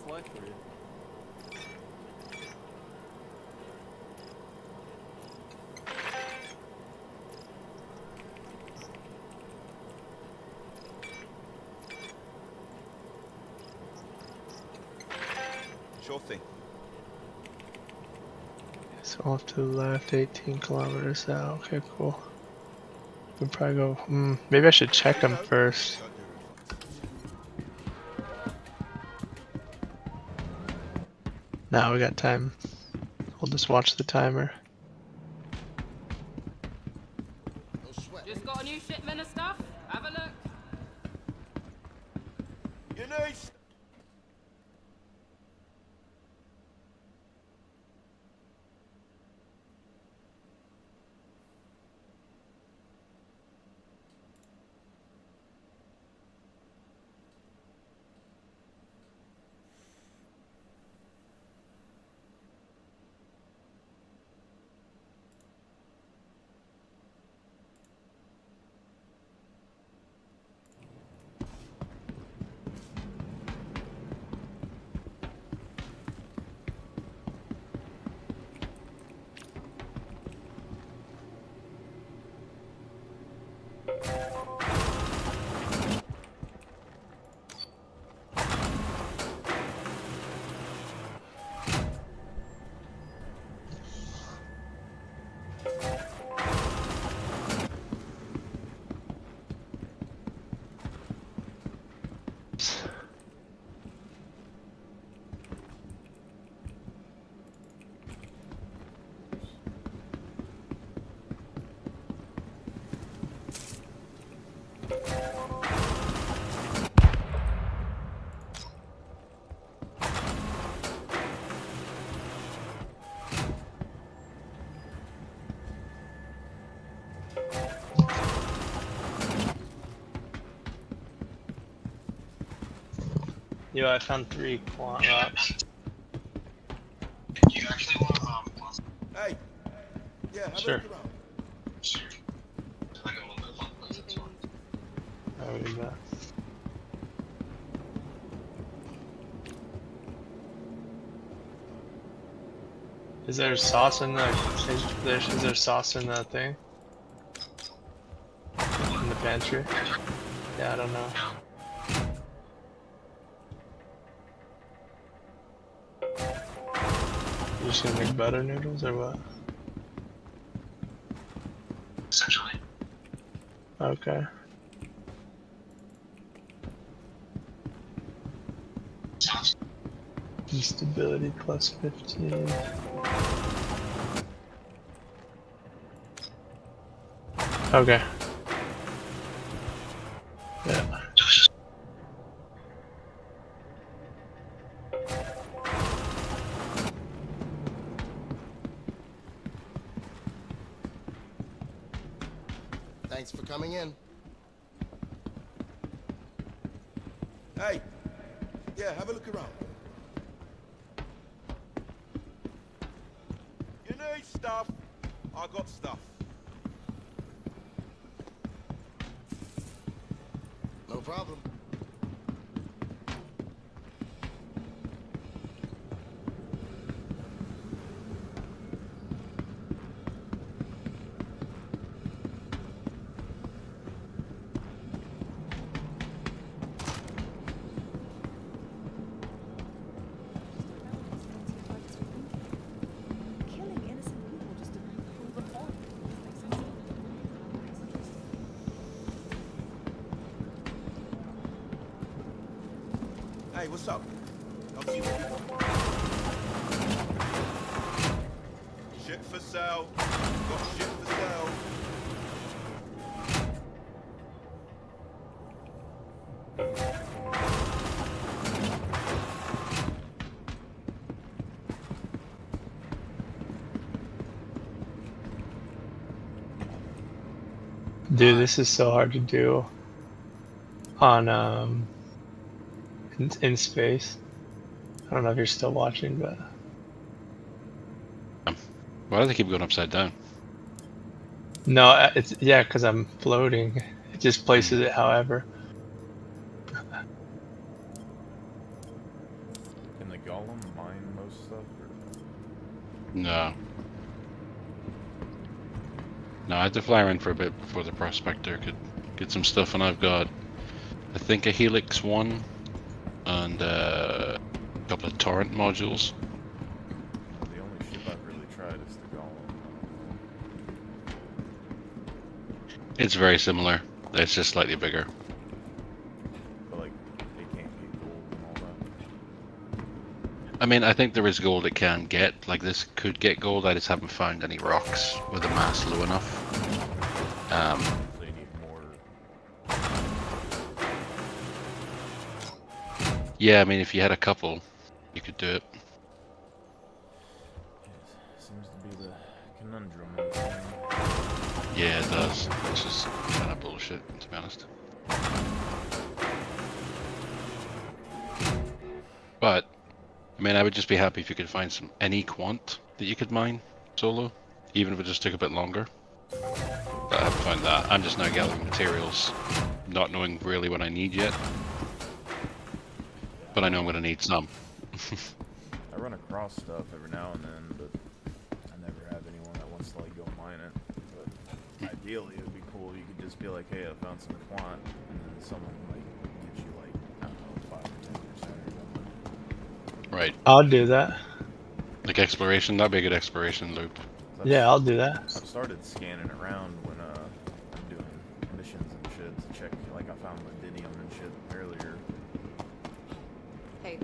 work for you. Sure thing. So off to the left, 18 kilometers out. Okay, cool. We'll probably go. Maybe I should check them first. Now we got time. We'll just watch the timer. Just got a new shipment of stuff? Have a look. You need. Yo, I found 3 quant rocks. You actually want Hey. Yeah. Have Sure. a look around. sure. I got a little bit of that's fine. Oh, we got. Is there sauce in the? Is there sauce in that thing? In the pantry? Yeah, I don't know. You just gonna make butter noodles or what? Essentially. Okay. Sounds Instability plus 15. Okay. Yeah. Thanks for coming in. Hey. Yeah. Have a look around. You need stuff. I got stuff. No problem. Killing innocent people just to prove a point. Makes sense. Hey, what's up? I'll see what you got. Shit for sale. Got shit for sale. Dude, this is so hard to do on in space. I don't know if you're still watching, but Why do they keep going upside down? no, it's yeah, because I'm floating. It just places it however. Can Golem mine most stuff? Or... No. No, I had to fly around for a bit before the prospector could get some stuff, and I've got, I think, a Helix 1 and a couple of torrent modules. The only ship I've really tried is the Golem. It's very similar. It's just slightly bigger. But like, it can't get gold and all that. I mean, I think there is gold it can get. Like, this could get gold. I just haven't found any rocks with a mass low enough. So you need more. Yeah, I mean, if you had a couple, you could do it. Seems to be the conundrum of the thing. Yeah, it does. Which is kind of bullshit, to be honest. But, I mean, I would just be happy if you could find any quant that you could mine solo, even if it just took a bit longer. But I haven't found that. I'm just now gathering materials, not knowing really what I need yet. But I know I'm going to need some. I run across stuff every now and then, but I never have anyone that wants to like go mine it. But ideally, it would be cool. You could just be like, "Hey, I found some quant," and then someone like gives you like, I don't know, 5 or 10% or something. Right. I'll do that. Like exploration, that'd be a good exploration loop. Yeah, I'll do that. I've started scanning around when I'm doing missions and shit to check. Like I found Londinium and shit earlier. Hey.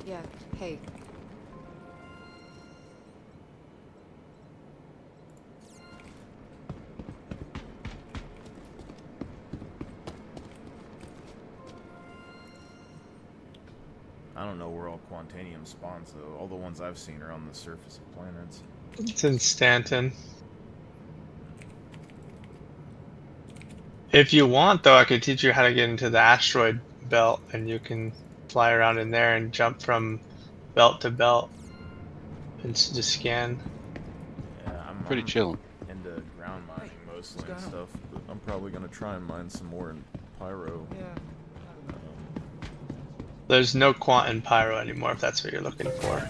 Yeah, hey. I don't know where all Quantanium spawns though. All the ones I've seen are on the surface of planets. It's in Stanton. If you want, though, I could teach you how to get into the asteroid belt, and you can fly around in there and jump from belt to belt and just scan. Yeah, I'm Pretty chill. into ground mining mostly and stuff, but I'm probably gonna try and mine some more in Pyro. Yeah. There's no quant in Pyro anymore, if that's what you're looking for. I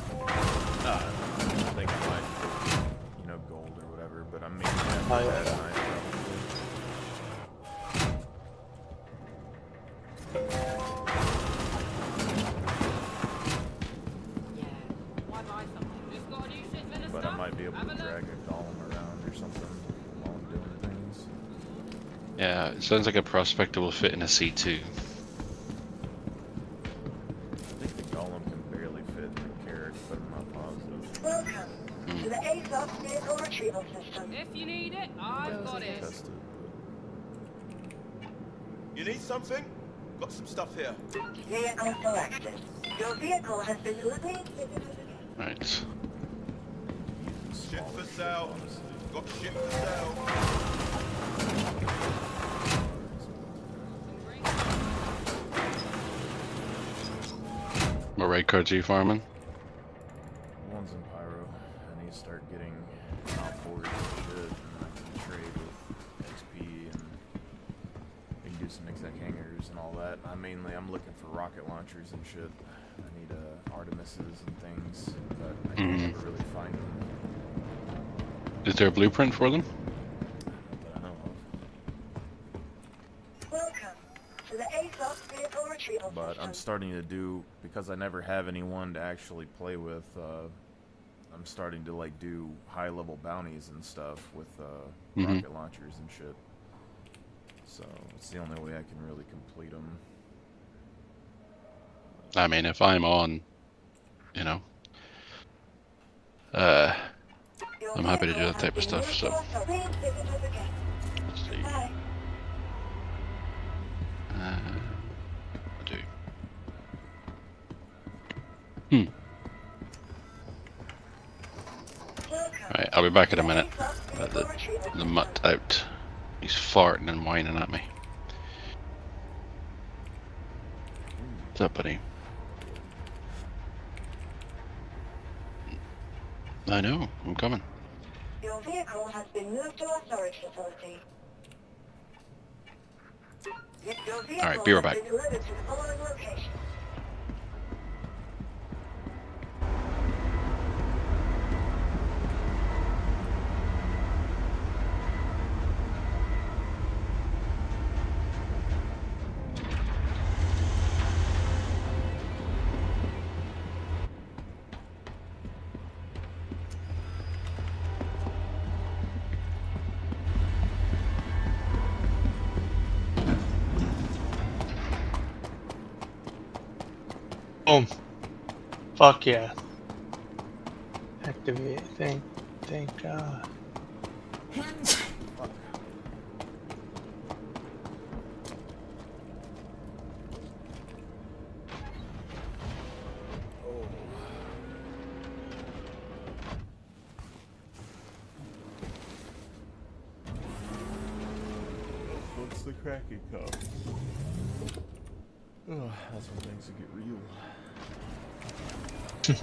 think I might, you know, gold or whatever, but I'm mainly after Oh, yeah. that mine Yeah. Why buy something? Just got a new shipment of probably. But stuff? I might be able Have to a look. drag a golem around or something while I'm doing things. Yeah, it sounds like a prospector will fit in a C2. I think the golem can barely fit in the carriage, but I'm not positive. Welcome to the ASOS vehicle retrieval system. If you need it, I've got it. Test it. You need something? Got some stuff here. Vehicle selected. Your vehicle has been delivered. Right. Shit for sale. Got shit for sale. What raid cards are you farming? One's in Pyro. I need to start getting outboards and shit, and I can trade with XP, and we can do some exec hangers and all that. I'm looking for rocket launchers and shit. I need Artemises and things, but I can never really find them. Is there a blueprint for them? That I know of. Welcome to the ASOS vehicle retrieval But system. I'm starting to do, because I never have anyone to actually play with, I'm starting to like do high level bounties and stuff with rocket launchers and shit. So it's the only way I can really complete them. I mean, if I'm on, you know, I'm happy to do that type of stuff, so. Let's see. I do. Right, I'll be back in a minute. Let the mutt out. He's farting and whining at me. What's up, buddy? I know, I'm coming. Your vehicle has been moved to a storage facility. Your vehicle Alright, be right has back. been delivered to the following location. Boom. Fuck yeah. Activate. Thank God. Fuck. Oh. What's the cracking cup? Oh, that's when things will get real. Yeah,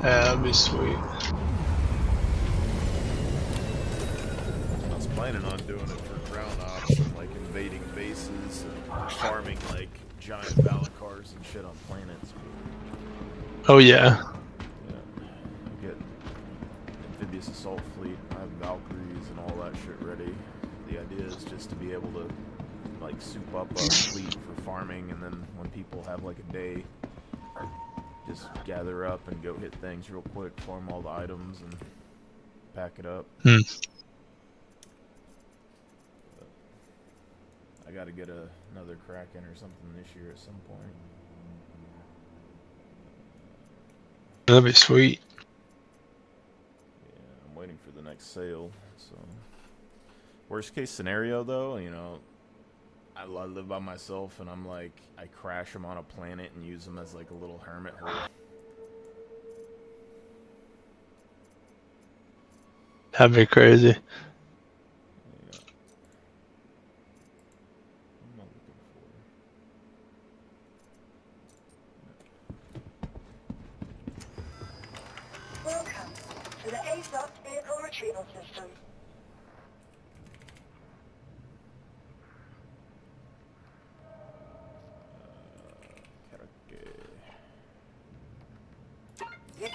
that'd be sweet. I was planning on doing it for ground ops and like invading bases and farming like giant Valakars and shit on planets. Oh yeah. Yeah, get amphibious assault fleet. I have Valkyries and all that shit ready. The idea is just to be able to like soup up a fleet for farming, and then when people have like a day, just gather up and go hit things real quick, farm all the items, and pack it up. I gotta get another Kraken or something this year at some point. That'd be sweet. Yeah, I'm waiting for the next sale. So, worst case scenario though, you know, I live by myself and I'm like, I crash them on a planet and use them as like a little hermit hole. That'd be crazy. Yeah. What am I looking for? Welcome to the ASOS vehicle retrieval system.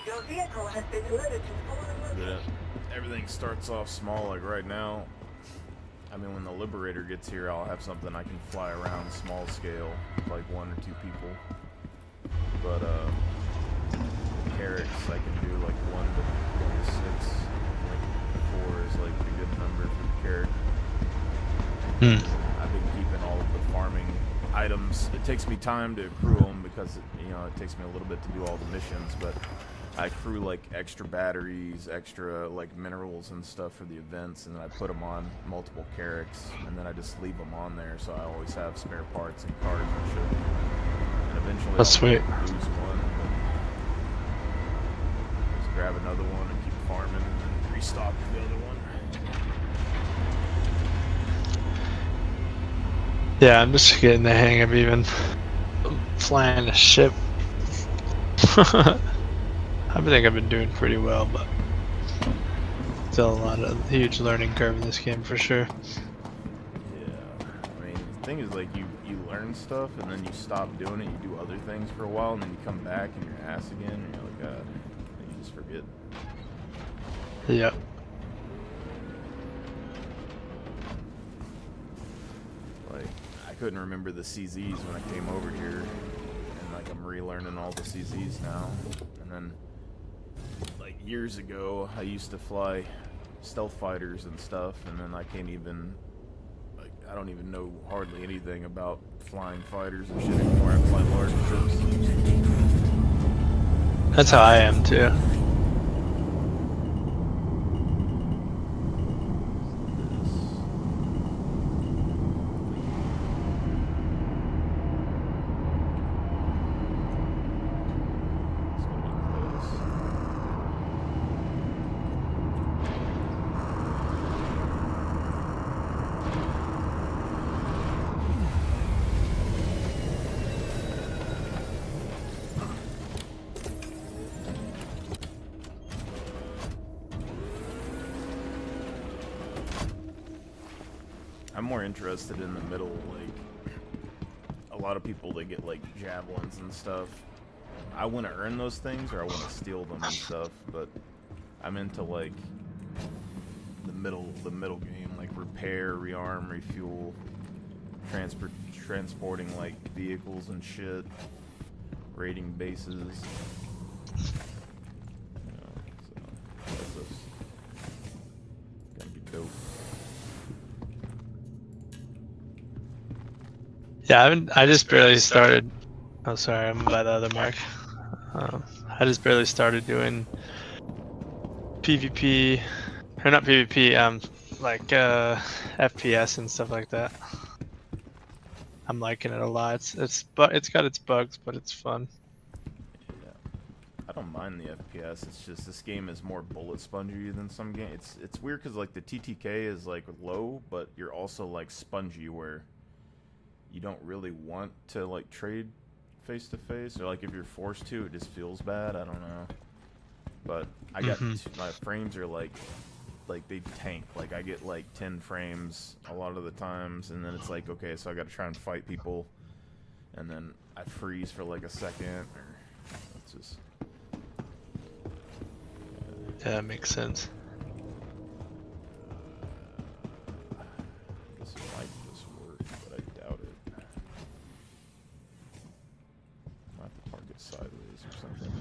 Your vehicle has been delivered to the following Yeah. location. Everything starts off small, like right now. I mean, when the Liberator gets here, I'll have something I can fly around small scale, like 1 or 2 people. But, Carracks, I can do like 1 to 6. Like 4 is like a good number for the Carrack. I've been keeping all of the farming items. It takes me time to accrue them because, it takes me a little bit to do all the missions, but I accrue like extra batteries, extra like minerals and stuff for the events, and then I put them on multiple Carracks, and then I just leave them on there, so I always have spare parts and cards and shit. And eventually That's I'll sweet. lose one, but just grab another one and keep farming, and then restock the other one. Yeah, I'm just getting the hang of even flying a ship. I think I've been doing pretty well, but still a lot of huge learning curve in this game for sure. Yeah, I mean, the thing is, like, you learn stuff, and then you stop doing it, you do other things for a while, and then you come back and you're ass again, and you're like, God, and you just forget. Yep. Like, I couldn't remember the CZs when I came over here, and, like, I'm relearning all the CZs now, and then, like, years ago, I used to fly stealth fighters and stuff, and then I can't even, like, I don't even know hardly anything about flying fighters and shit anymore. I fly large ships. That's how I am too. I'm more interested in the middle, like, a lot of people, they get, like, javelins and stuff. I want to earn those things, or I want to steal them and stuff, but I'm into, like, the middle game, like, repair, rearm, refuel, transporting, like, vehicles and shit. raiding bases. You know, so that's just gonna be dope. Yeah, I just barely started. Oh, sorry, I'm by the other mic. I just barely started doing PvP, or not PvP, like FPS and stuff like that. I'm liking it a lot. It's got its bugs, but it's fun. Yeah, I don't mind the FPS. It's just this game is more bullet spongy than some game. It's weird because like the TTK is like low, but you're also like spongy where you don't really want to like trade face to face, or like if you're forced to, it just feels bad. I don't know. But I got my frames are like they tank. Like I get like 10 frames a lot of the times, and then it's like, okay, so I got to try and fight people, and then I freeze for like a second, or it's just. Yeah, that makes sense. This might just work, but I doubt it. Might have to park it sideways or something.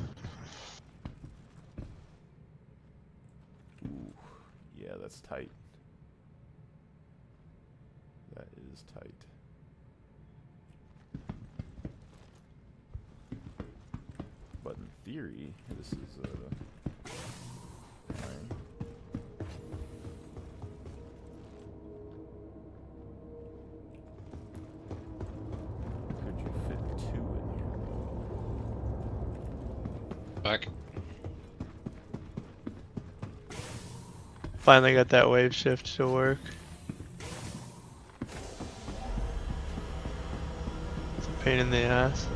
Ooh, yeah, that's tight. That is tight. But in theory, this is fine. Could you fit 2 in here? Back. Finally got that wave shift to work. It's a pain in the ass.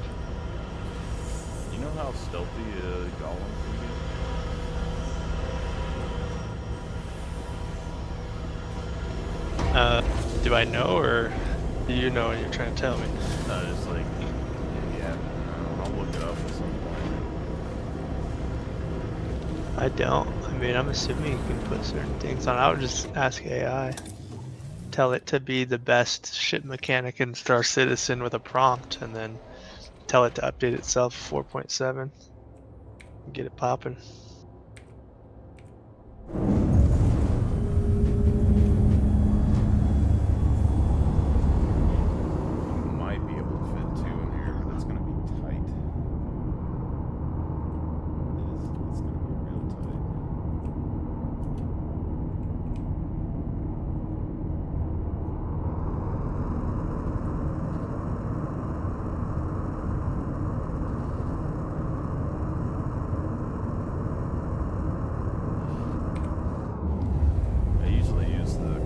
You know how stealthy a golem can get? Do I know, or do you know and you're trying to tell me? No, just like, yeah, I'll look it up at some point. I don't. I mean, I'm assuming you can put certain things on. I would just ask AI. Tell it to be the best ship mechanic in Star Citizen with a prompt, and then tell it to update itself 4.7. Get it popping. Might be able to fit 2 in here, but it's gonna be tight. It's gonna be real tight. I usually use the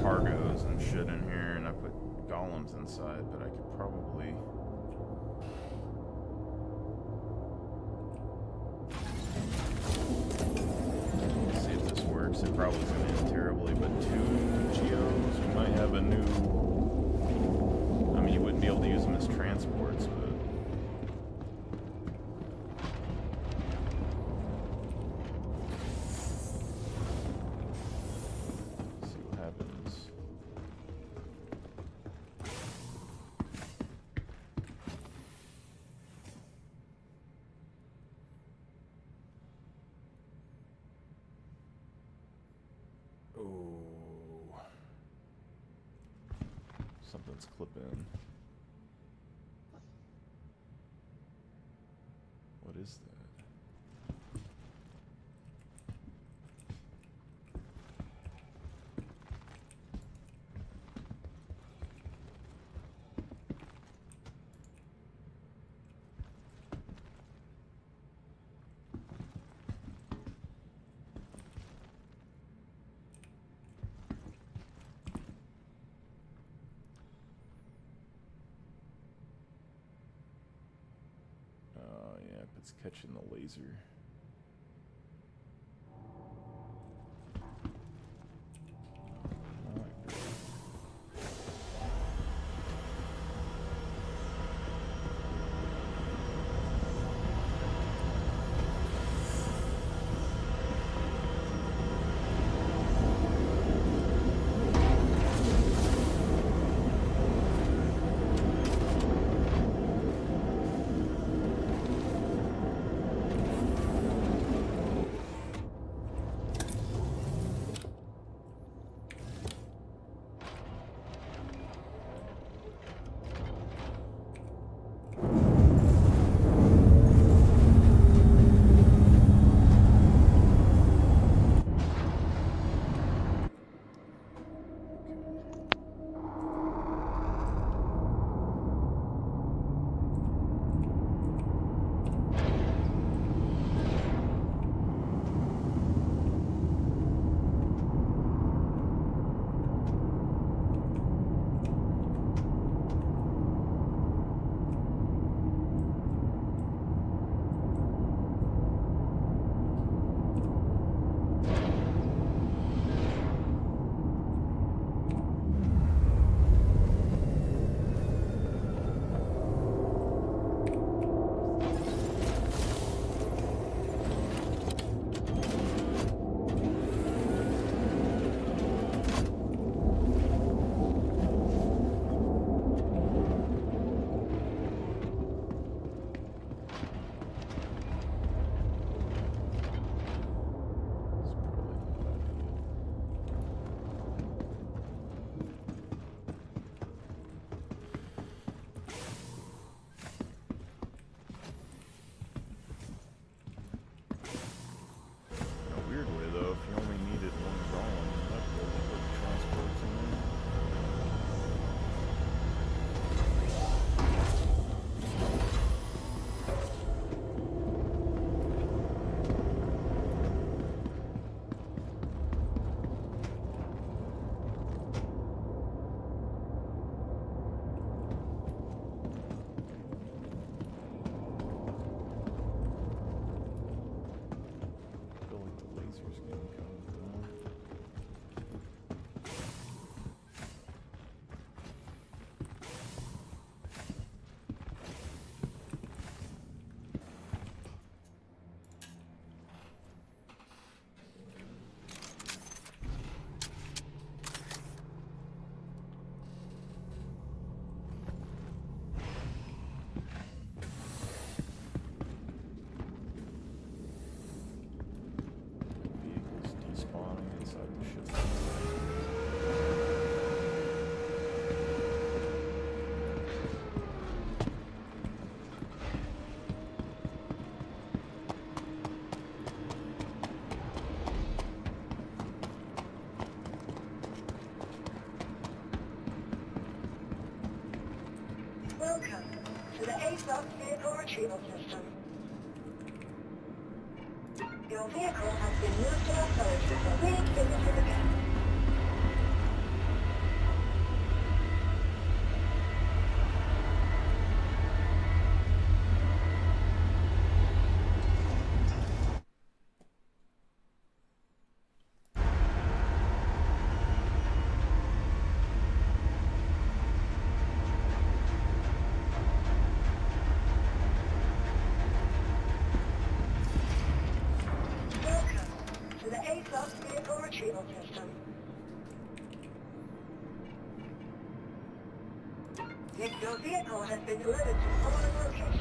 cargos and shit in here, and I put golems inside, but I could probably. See if this works. It probably is going to end terribly, but 2 geos, we might have a new. I mean, you wouldn't be able to use them as transports, but. See what happens. Oh, something's clipping. What is that? Oh yeah, it's catching the laser. Not great. ASOS vehicle retrieval system. Your vehicle has been moved to authority. Please visit it again. Welcome to the ASOS vehicle retrieval system. Your vehicle has been delivered to the following location.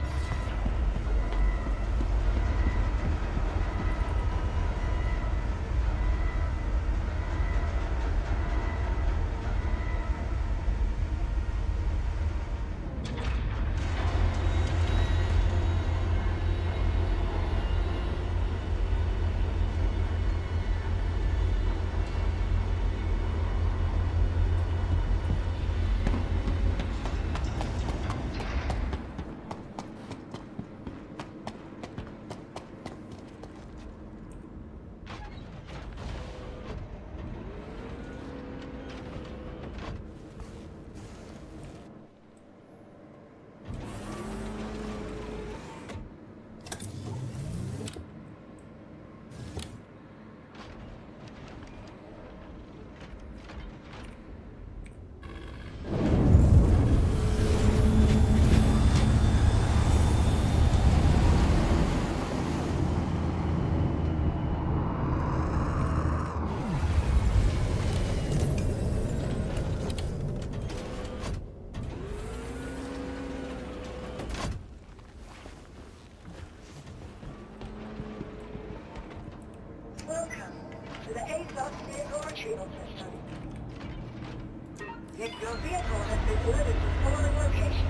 Welcome to the ASOS vehicle retrieval system. Your vehicle has been delivered to the following location.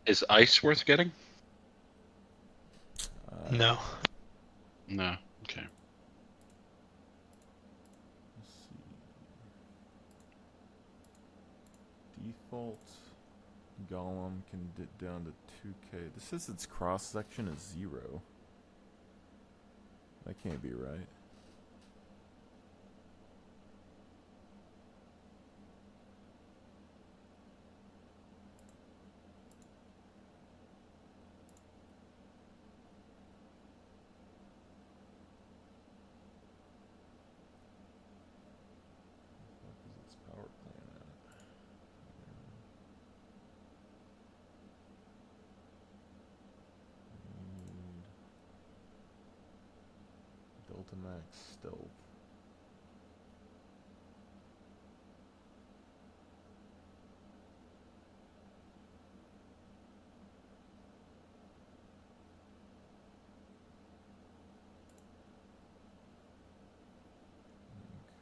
Is ice worth getting? No. No. Okay. Let's see. Default golem can get down to 2K. This says its cross section is 0. That can't be right. What is its power plant at? Delta Max Stealth.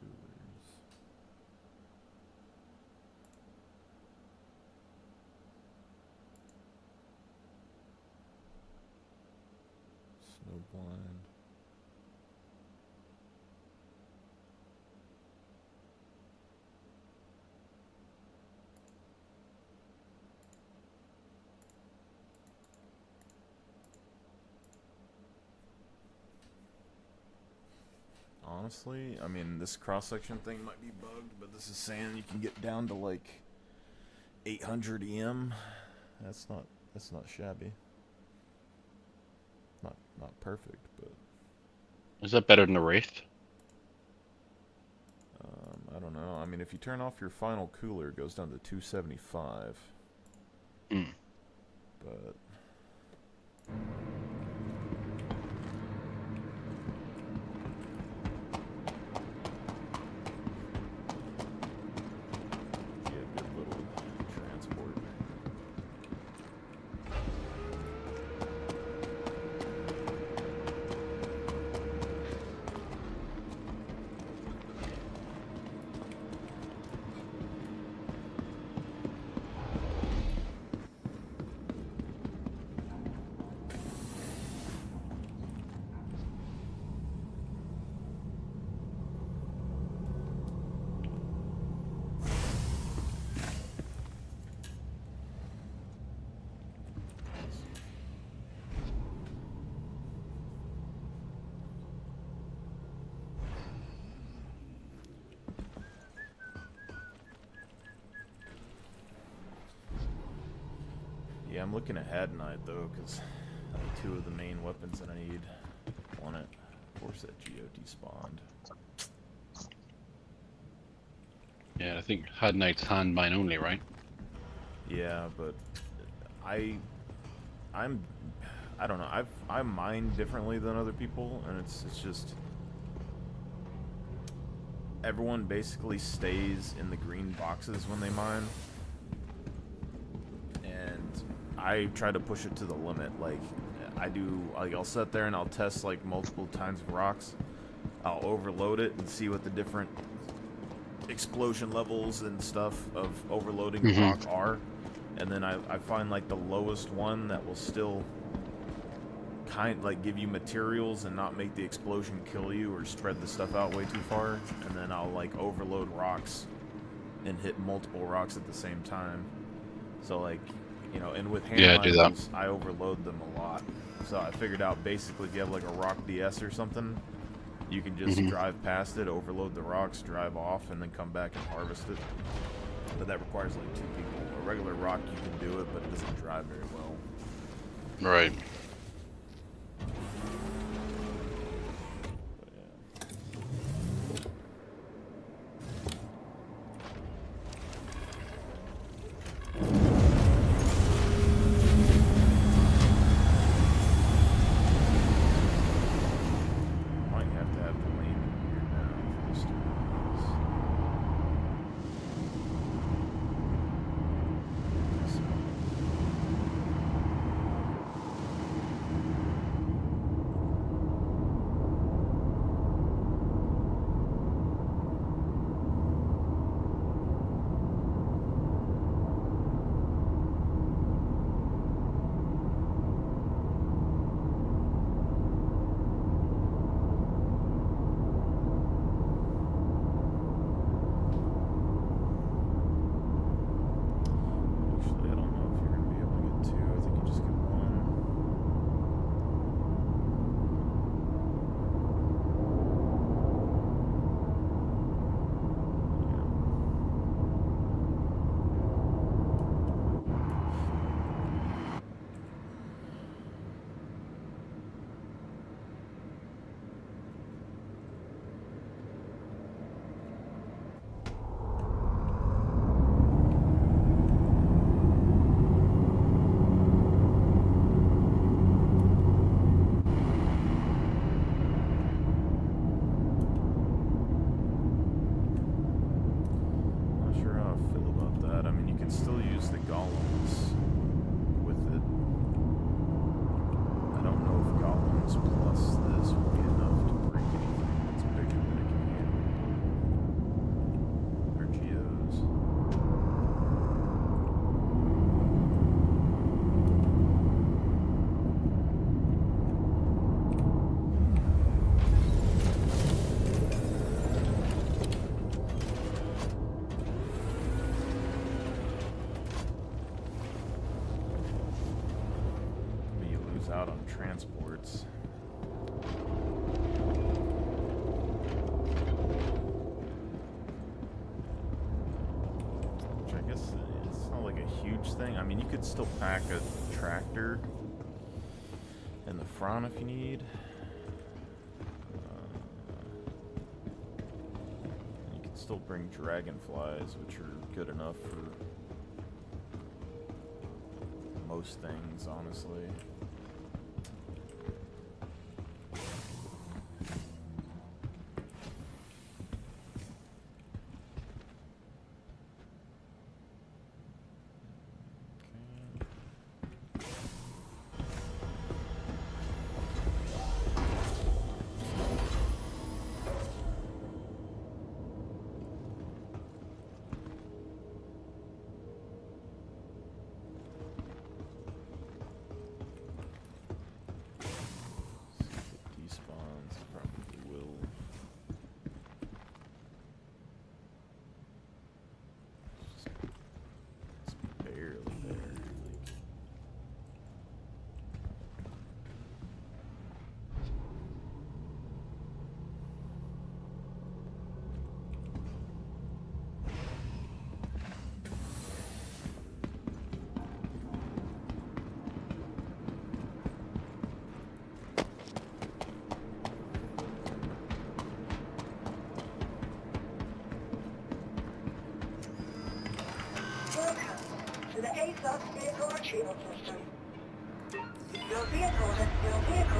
Coolers. Snowblind. Honestly, I mean, this cross-section thing might be bugged, but this is saying you can get down to like 800 EM. That's not That's not shabby. Not perfect, but Is that better than a Wraith? I don't know. I mean, if you turn off your final cooler, it goes down to 275. Hmm. But yeah, good little transport. Yeah, I'm looking at Had Knight though, because two of the main weapons that I need on it. Of course, that GOT spawned. Yeah, I think Had Knight's hand mine only, right? Yeah, but I don't know. I mine differently than other people, and it's just everyone basically stays in the green boxes when they mine, and I try to push it to the limit. Like I'll sit there and I'll test like multiple kinds of rocks. I'll overload it and see what the different explosion levels and stuff of overloading a rock are, and then I find like the lowest one that will still give you materials and not make the explosion kill you or spread the stuff out way too far, and then I'll like overload rocks and hit multiple rocks at the same time. So like, you know, and with hand mines, I overload them a lot. So I figured out basically if you have like a rock DS or something, you can just drive past it, overload the rocks, drive off, and then come back and harvest it. But that requires like 2 people. A regular rock you can do it, but it doesn't drive very well. Right. Out on transports. Which I guess it's not like a huge thing. I mean, you could still pack a tractor in the front if you need. You can still bring dragonflies, which are good enough for most things, honestly. To the ASOS vehicle retrieval system. Your vehicle has been moved.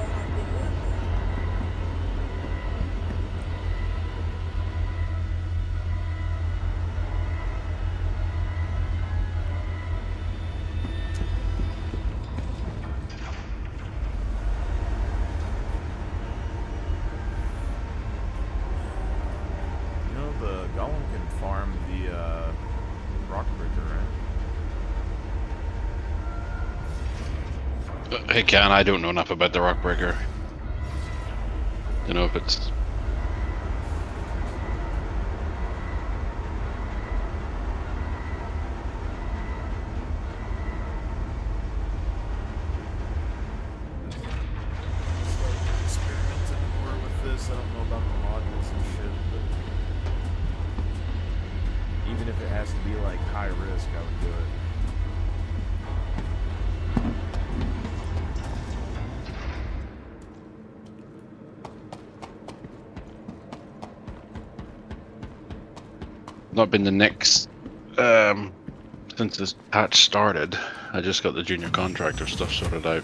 You know, the golem can farm the rock breaker, right? Hey, Can, I don't know enough about the rock breaker. Don't know if it's... Experimenting more with this. I don't know about the modules and shit, but even if it has to be like high risk, I would do it. Not been the next since this patch started. I just got the junior contractor stuff sorted out,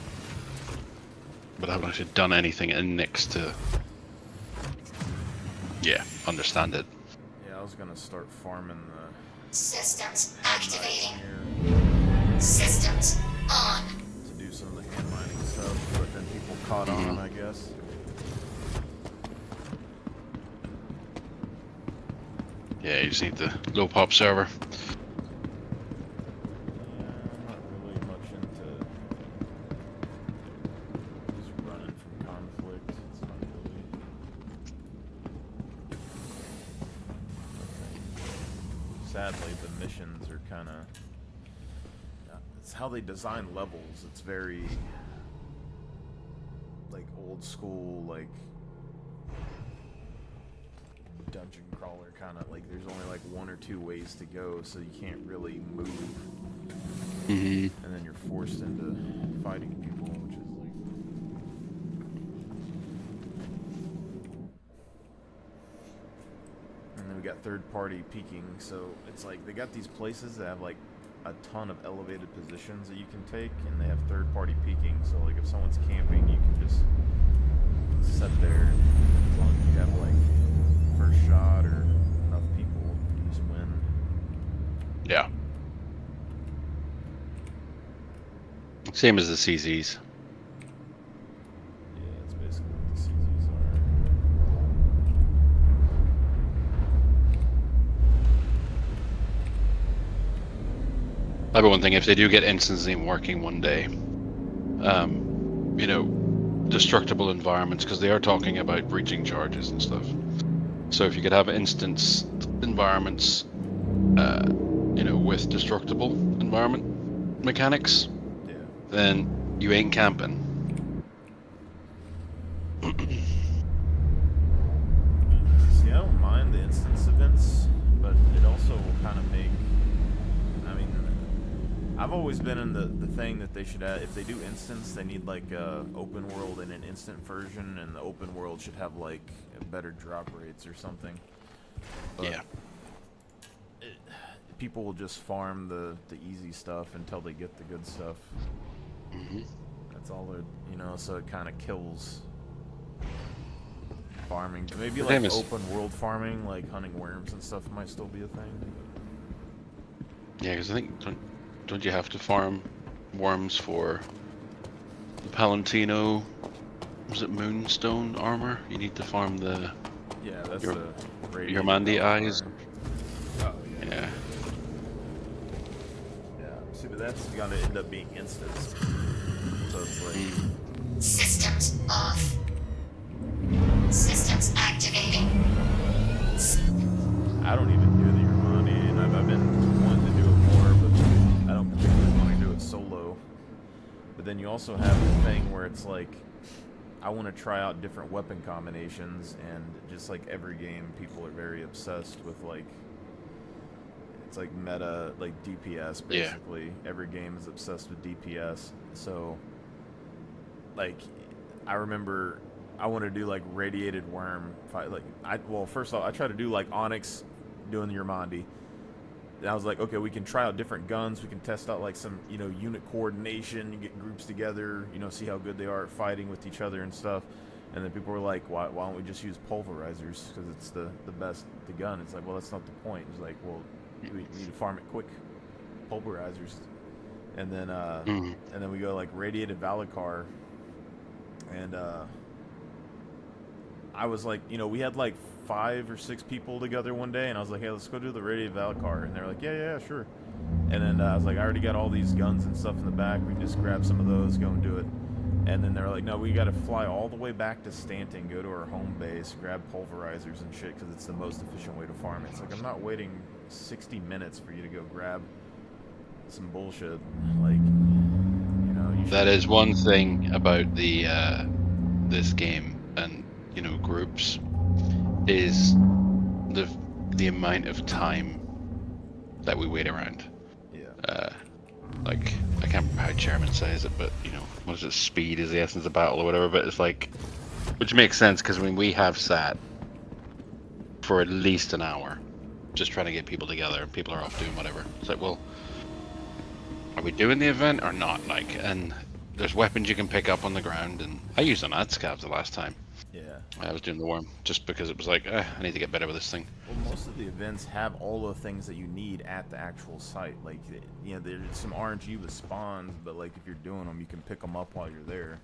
but I haven't actually done anything in Nix to understand it. Yeah, I was gonna start farming the Systems activating. Systems on. To do some of the hand mining stuff, but then people caught on, I guess. Yeah, you just need the low pop server. Yeah, I'm not really much into just running from conflict. It's not really. Sadly, the missions are kind of. It's how they design levels. It's very like old school, like dungeon crawler kind of. Like there's only like one or two ways to go, so you can't really move. And then you're forced into fighting people, which is like. And then we got third-party peeking, so it's like they got these places that have like a ton of elevated positions that you can take, and they have third-party peeking. So like if someone's camping, you can just sit there as long as you have like first shot or enough people, you just win. Yeah. Same as the CZs. Yeah, that's basically what the CZs are. That'd be one thing if they do get instancing working one day. You know, destructible environments, because they are talking about breaching charges and stuff. So if you could have instance environments, you know, with destructible environment mechanics, then you ain't camping. See, I don't mind the instance events, but it also will kind of make. I mean, I've always been in the thing that they should add, if they do instance, they need like open world and an instant version, and the open world should have like better drop rates or something. But Yeah. People will just farm the easy stuff until they get the good stuff. That's all it, you know, so it kind of kills farming. Maybe like open world farming, like hunting worms and stuff might still be a thing. Yeah, because I think don't you have to farm worms for the Palantino? Was it Moonstone armor? You need to farm the that's your Mandy eyes. Oh Yeah. See, but that's gonna end up being instance. So it's like Systems off. Systems activating. I don't even do the Urmani, and I've been wanting to do it more, but I don't particularly want to do it solo. But then you also have the thing where it's like, I want to try out different weapon combinations, and just like every game, people are very obsessed with like, it's like meta, like DPS basically. Yeah. Every game is obsessed with DPS. So, like, I remember I want to do like radiated worm fight. Like, well, first off, I try to do like Onyx doing the Urmandi. And I was like, okay, we can try out different guns. We can test out like some, you know, unit coordination. You get groups together, you know, see how good they are at fighting with each other and stuff. And then people were like, why don't we just use pulverizers? Because it's the best the gun. It's like, well, that's not the point. It's like, well, we need to farm it quick. Pulverizers. And then we go like radiated Valacar. And I was like, you know, we had like 5 or 6 people together one day, and I was like, hey, let's go do the radiated Valacar. And they're like, yeah, sure. And then I was like, I already got all these guns and stuff in the back. We can just grab some of those, go and do it. And then they're like, no, we got to fly all the way back to Stanton, go to our home base, grab pulverizers and shit, because it's the most efficient way to farm it. It's like, I'm not waiting 60 minutes for you to go grab some bullshit. Like, you know, you should... That is one thing about the this game and, you know, groups, is the amount of time that we wait around. Yeah. Like, I can't remember how Chairman says it, but, you know, what is it, speed is the essence of battle or whatever, but it's like, which makes sense, because when we have sat for at least an hour just trying to get people together and people are off doing whatever, it's like, well, are we doing the event or not? Like, and there's weapons you can pick up on the ground, and I used an ad scavs the last time. Yeah. I was doing the worm just because it was like, I need to get better with this thing. Well, most of the events have all the things that you need at the actual site. Like, you know, there's some RNG with spawns, but like if you're doing them, you can pick them up while you're there.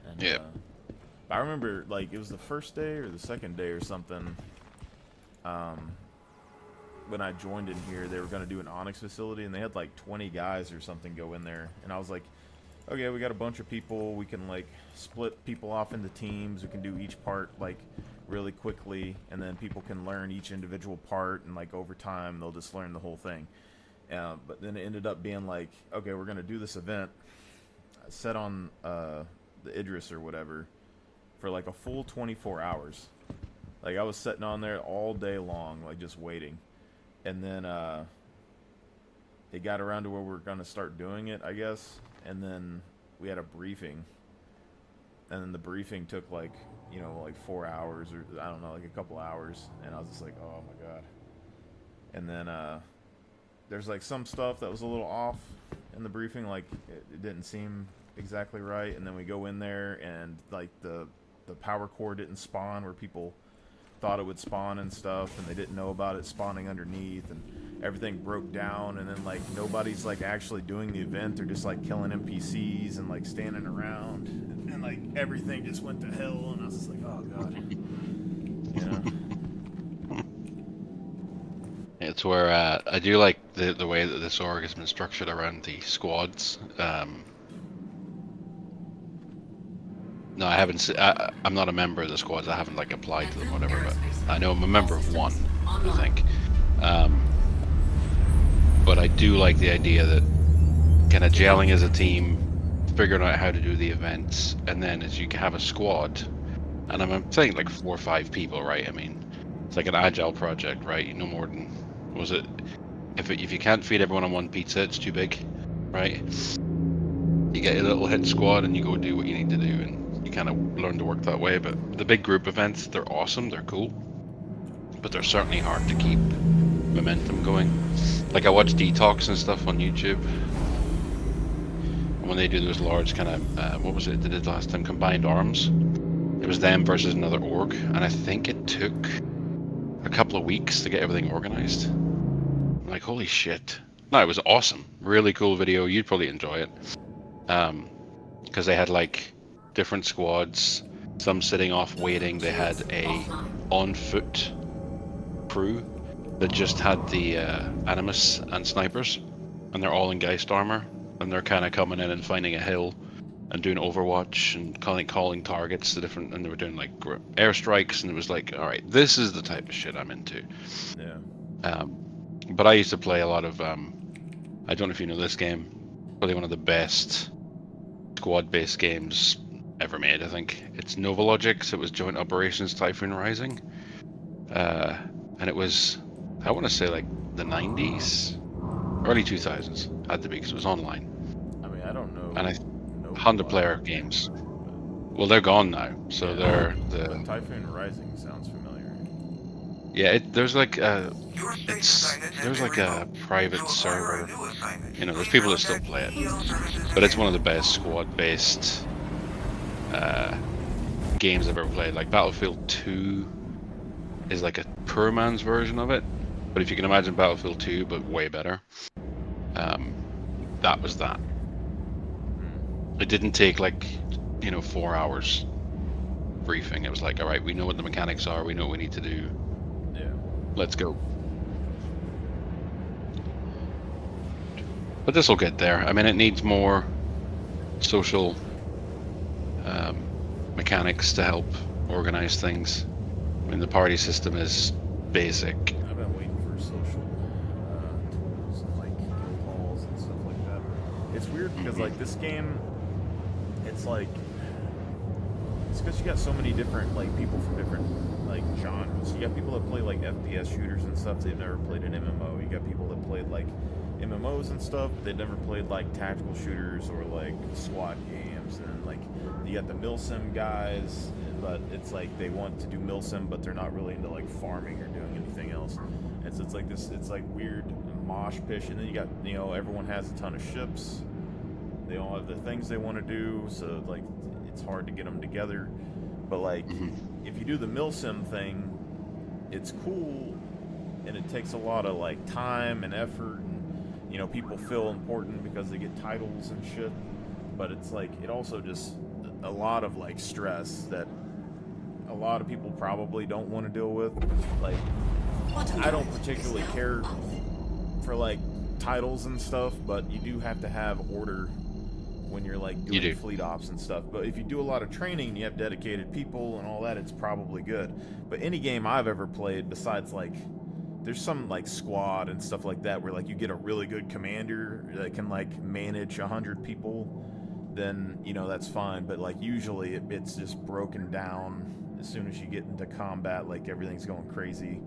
And, yeah. I remember, like, it was the first day or the second day or something. When I joined in here, they were going to do an Onyx facility, and they had like 20 guys or something go in there, and I was like, okay, we got a bunch of people, we can like split people off into teams, we can do each part like really quickly, and then people can learn each individual part, and like over time they'll just learn the whole thing. But then it ended up being like, okay, we're gonna do this event set on the Idris or whatever for like a full 24 hours. Like, I was sitting on there all day long, like just waiting, and then it got around to where we're gonna start doing it, I guess. And then we had a briefing, and then the briefing took like, you know, like 4 hours, or I don't know, like a couple hours, and I was just like, oh my god. And then there's like some stuff that was a little off in the briefing, like it didn't seem exactly right, and then we go in there and like the power core didn't spawn where people thought it would spawn and stuff, and they didn't know about it spawning underneath, and everything broke down, and then like nobody's like actually doing the event. They're just like killing NPCs and like standing around, and like everything just went to hell, and I was just like, oh god. Yeah. It's where I do like the way that this org has been structured around the squads. No, I haven't. I'm not a member of the squads. I haven't like applied to them, or whatever. But I know I'm a member of one, I think. But I do like the idea that kind of gelling as a team, figuring out how to do the events, and then as you have a squad, and I'm saying like 4 or 5 people, right? I mean, it's like an agile project, right? No more than, was it? If you can't feed everyone on one pizza, it's too big. right? You get a little hit squad and you go do what you need to do, and you kind of learn to work that way. But the big group events, they're awesome, they're cool, but they're certainly hard to keep momentum going. Like I watch Detox and stuff on YouTube, and when they do those large kind of, what was it they did last time, combined arms, it was them versus another org, and I think it took a couple of weeks to get everything organized. I'm like, holy shit. No, it was awesome. Really cool video. You'd probably enjoy it. Because they had like different squads, some sitting off waiting. They had a on-foot crew that just had the Animus and snipers, and they're all in Geist armor, and they're kind of coming in and finding a hill and doing Overwatch and calling targets to different, and they were doing like airstrikes, and it was like, all right, this is the type of shit I'm into. Yeah. But I used to play a lot of, I don't know if you know this game, probably one of the best squad-based games ever made, I think. It's Novalogics, it was Joint Operations Typhoon Rising. And it was, I want to say like the 90s, early 2000s, had to be, because it was online. I mean, I don't know. And 100-player games. Well, they're gone now, so they're the... Typhoon Rising sounds familiar. Yeah, there's like a private server. You know, there's people that still play it, but it's one of the best squad-based games I've ever played. Like Battlefield 2 is like a poor man's version of it, but if you can imagine Battlefield 2 but way better, that was that. It didn't take like, 4 hours briefing. It was like, all right, we know what the mechanics are, we know what we need to do. Yeah. Let's go. But this will get there. I mean, it needs more social mechanics to help organize things. I mean, the party system is basic. I've been waiting for social tools and like guild halls and stuff like that. It's weird because like this game, it's like, it's because you got so many different like people from different like genres. You got people that play like FPS shooters and stuff. They've never played an MMO. You got people that played like MMOs and stuff, but they've never played like tactical shooters or like SWAT games. And like you got the milsim guys, but it's like they want to do milsim, but they're not really into like farming or doing anything else. And so it's like this, it's like weird mosh pitch. And then you got, everyone has a ton of ships. They all have the things they want to do, so like it's hard to get them together. But like if you do the milsim thing, it's cool, and it takes a lot of like time and effort, and people feel important because they get titles and shit. But it's like it also just a lot of like stress that a lot of people probably don't want to deal with. Like I don't particularly care for like titles and stuff, but you do have to have order when you're like doing fleet ops and stuff. But if you do a lot of training and you have dedicated people and all that, it's probably good. But any game I've ever played, besides like there's some like squad and stuff like that where like you get a really good commander that can like manage 100 people, then that's fine. But like usually it's just broken down as soon as you get into combat. Like everything's going crazy.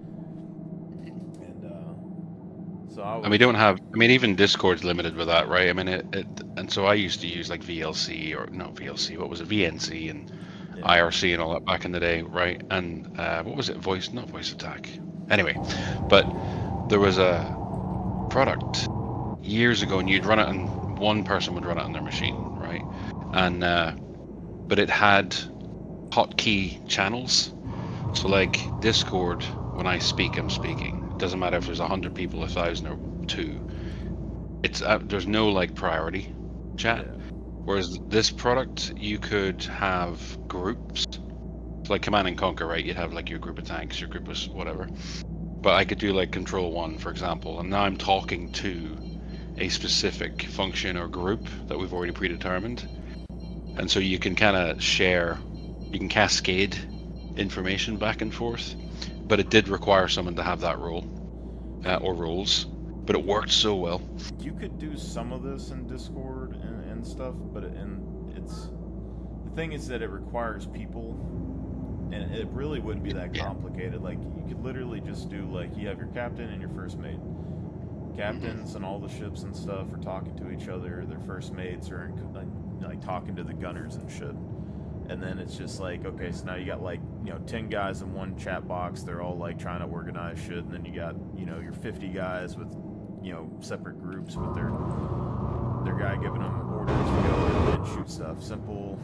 So we don't have, even Discord's limited with that, right? And so I used to use like VLC, or not VLC, what was it, VNC and IRC and all that back in the day, right? And what was it, not voice attack. Anyway, but there was a product years ago, and you'd run it, and one person would run it on their machine, right? And but it had hotkey channels. So like Discord, when I speak, I'm speaking. Doesn't matter if there's 100 people, 1,000, or 2. It's there's no like priority chat. Whereas this product, you could have groups. So like Command and Conquer, right? You'd have like your group of tanks, your group of whatever. But I could do like Control 1, for example, and now I'm talking to a specific function or group that we've already predetermined. And so you can kind of share, you can cascade information back and forth. But it did require someone to have that role, or roles, but it worked so well. You could do some of this in Discord and stuff, but it's the thing is that it requires people, and it really wouldn't be that complicated. Like you could literally just do like you have your captain and your first mate, captains and all the ships and stuff are talking to each other. Their first mates are like talking to the gunners and shit. And then it's just like, okay, so now you got like, 10 guys in one chat box. They're all like trying to organize shit. And then you got, your 50 guys with, separate groups with their guy giving them orders to go and shoot stuff. Simple,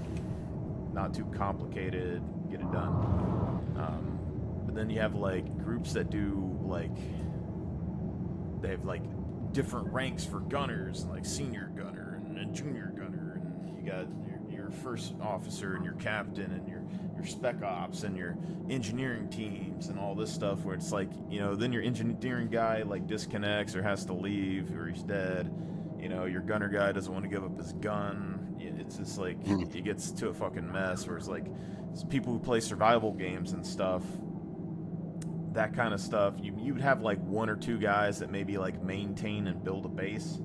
not too complicated, get it done. But then you have like groups that do like, they have like different ranks for gunners, like senior gunner and junior gunner, and you got your first officer and your captain and your spec ops and your engineering teams and all this stuff, where it's like, then your engineering guy like disconnects or has to leave or he's dead. Your gunner guy doesn't want to give up his gun. It's just like it gets to a fucking mess where it's like it's people who play survival games and stuff, that kind of stuff, you'd have like 1 or 2 guys that maybe like maintain and build a base,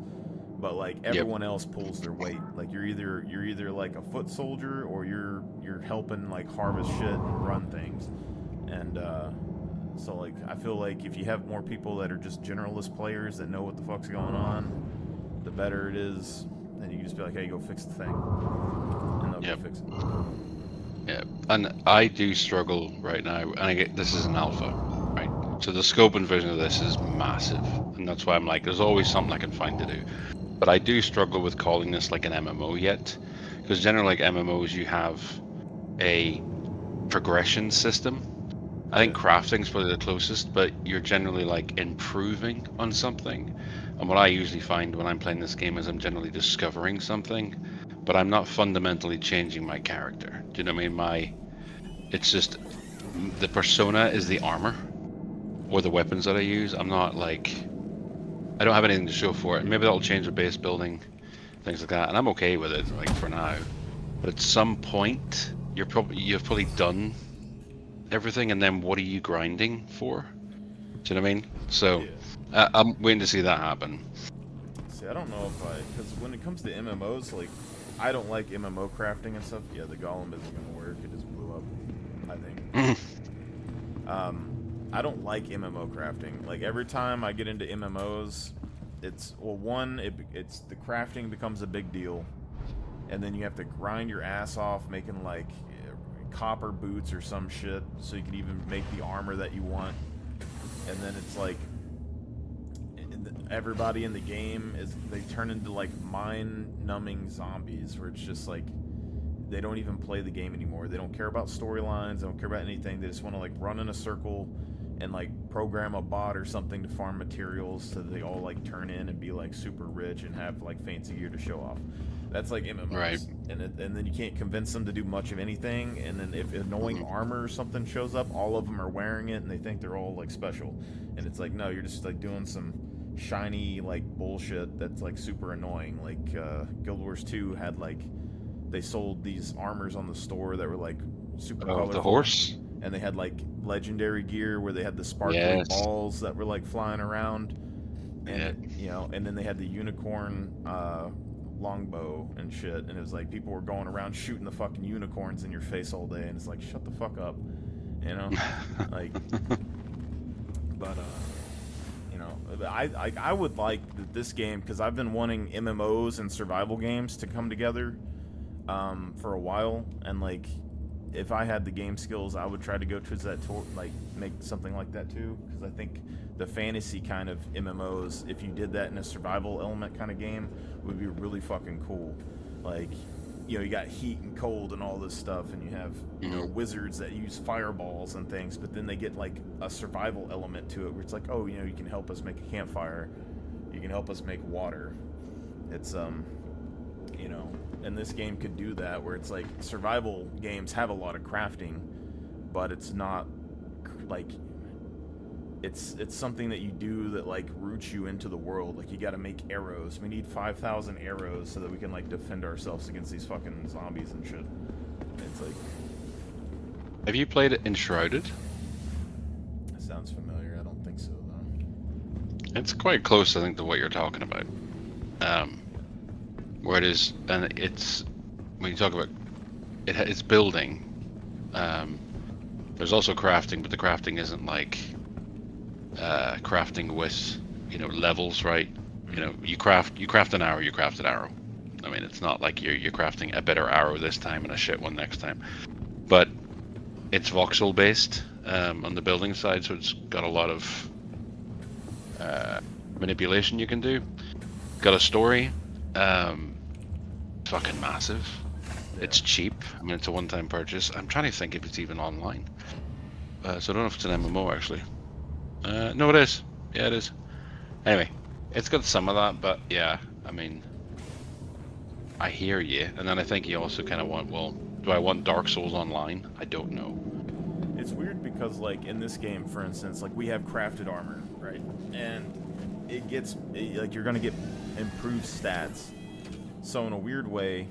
but like everyone else pulls their weight. Like you're either like a foot soldier or you're helping like harvest shit and run things. And so like I feel like if you have more people that are just generalist players that know what the fuck's going on, the better it is. Then you can just be like, hey, go fix the thing, and they'll go fix it. Yeah, and I do struggle right now, and this is an alpha, right? So the scope and vision of this is massive, and that's why I'm like, there's always something I can find to do. But I do struggle with calling this like an MMO yet, because generally like MMOs, you have a progression system. I think crafting's probably the closest, but you're generally like improving on something. And what I usually find when I'm playing this game is I'm generally discovering something, but I'm not fundamentally changing my character. Do you know what I mean? It's just the persona is the armor or the weapons that I use. I'm not like, I don't have anything to show for it. Maybe that'll change with base building, things like that, and I'm okay with it like for now. But at some point, you've probably done everything, and then what are you grinding for? Do you know what I mean? So I'm waiting to see that happen. See, I don't know because when it comes to MMOs, like, I don't like MMO crafting and stuff. Yeah, the golem isn't gonna work. It just blew up, I think. I don't like MMO crafting. Like, every time I get into MMOs, it's, well, one, it's the crafting becomes a big deal, and then you have to grind your ass off making like copper boots or some shit so you can even make the armor that you want. And then it's like everybody in the game they turn into like mind-numbing zombies, where it's just like they don't even play the game anymore. They don't care about storylines, they don't care about anything. They just want to like run in a circle and like program a bot or something to farm materials so that they all like turn in and be like super rich and have like fancy gear to show off. That's like MMOs. Right. And then you can't convince them to do much of anything, and then if annoying armor or something shows up, all of them are wearing it and they think they're all like special. And it's like, no, you're just like doing some shiny like bullshit that's like super annoying. Like Guild Wars 2 had like, they sold these armors on the store that were like super colorful. The horse? And they had like legendary gear where they had the sparkling balls that were like flying around. And and then they had the unicorn longbow and shit, and it was like people were going around shooting the fucking unicorns in your face all day, and it's like, shut the fuck up, like, but I would like this game, because I've been wanting MMOs and survival games to come together for a while, and like, if I had the game skills, I would try to go towards that, like make something like that too, because I think the fantasy kind of MMOs, if you did that in a survival element kind of game, would be really fucking cool. Like, you got heat and cold and all this stuff, and you have wizards that use fireballs and things, but then they get like a survival element to it, where it's like, oh, you can help us make a campfire, you can help us make water. It's and this game could do that, where it's like survival games have a lot of crafting, but it's not like, it's something that you do that like roots you into the world. Like, you got to make arrows. We need 5,000 arrows so that we can like defend ourselves against these fucking zombies and shit. It's like, have you played it Enshrouded? That sounds familiar. I don't think so though. It's quite close, I think, to what you're talking about. Where it is, and it's, when you talk about it, it's building. There's also crafting, but the crafting isn't like crafting with you know, levels, right? You know, you craft an arrow, you craft an arrow. I mean, it's not like you're crafting a better arrow this time and a shit one next time. But it's voxel based on the building side, so it's got a lot of manipulation you can do. Got a story. Fucking massive. It's cheap. I mean, it's a one-time purchase. I'm trying to think if it's even online. So I don't know if it's an MMO actually. No, it is. Yeah, it is. Anyway, it's got some of that, but yeah, I mean, I hear you. And then I think you also kind of want, well, do I want Dark Souls online? I don't know. It's weird because, like, in this game, for instance, like, we have crafted armor, right? And it gets, like, you're gonna get improved stats. So in a weird way,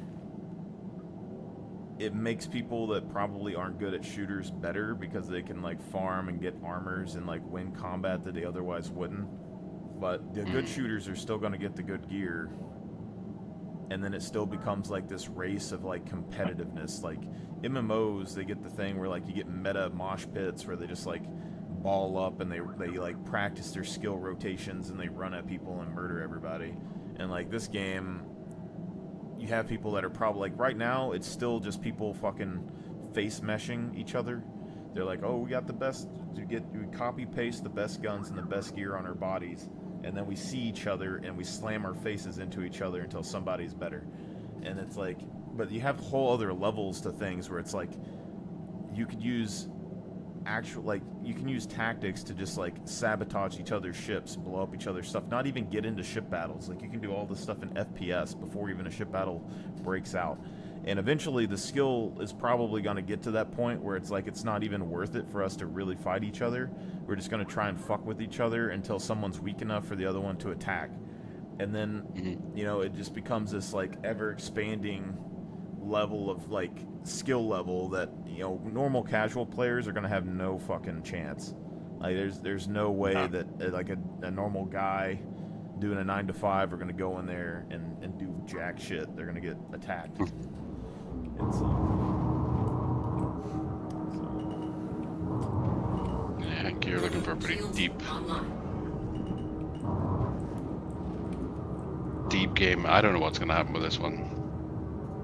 it makes people that probably aren't good at shooters better because they can, like, farm and get armors and, like, win combat that they otherwise wouldn't. But the good shooters are still gonna get the good gear. And then it still becomes like this race of like competitiveness. Like MMOs, they get the thing where like you get meta mosh pits where they just like ball up and they like practice their skill rotations and they run at people and murder everybody. And like this game, you have people that are probably like right now it's still just people fucking face meshing each other. They're like, oh, we got the best, we copy paste the best guns and the best gear on our bodies. And then we see each other and we slam our faces into each other until somebody's better. And it's like, but you have whole other levels to things where it's like, you could use actual, like, you can use tactics to just like sabotage each other's ships, blow up each other's stuff, not even get into ship battles. Like you can do all this stuff in FPS before even a ship battle breaks out. And eventually the skill is probably going to get to that point where it's like it's not even worth it for us to really fight each other. We're just going to try and fuck with each other until someone's weak enough for the other one to attack. And then, you know, it just becomes this like ever-expanding level of like skill level that, you know, normal casual players are going to have no fucking chance. Like there's no way that like a normal guy doing a 9 to 5 are going to go in there and do jack shit. They're going to get attacked. Yeah, I think you're looking for a pretty deep game. I don't know what's gonna happen with this one.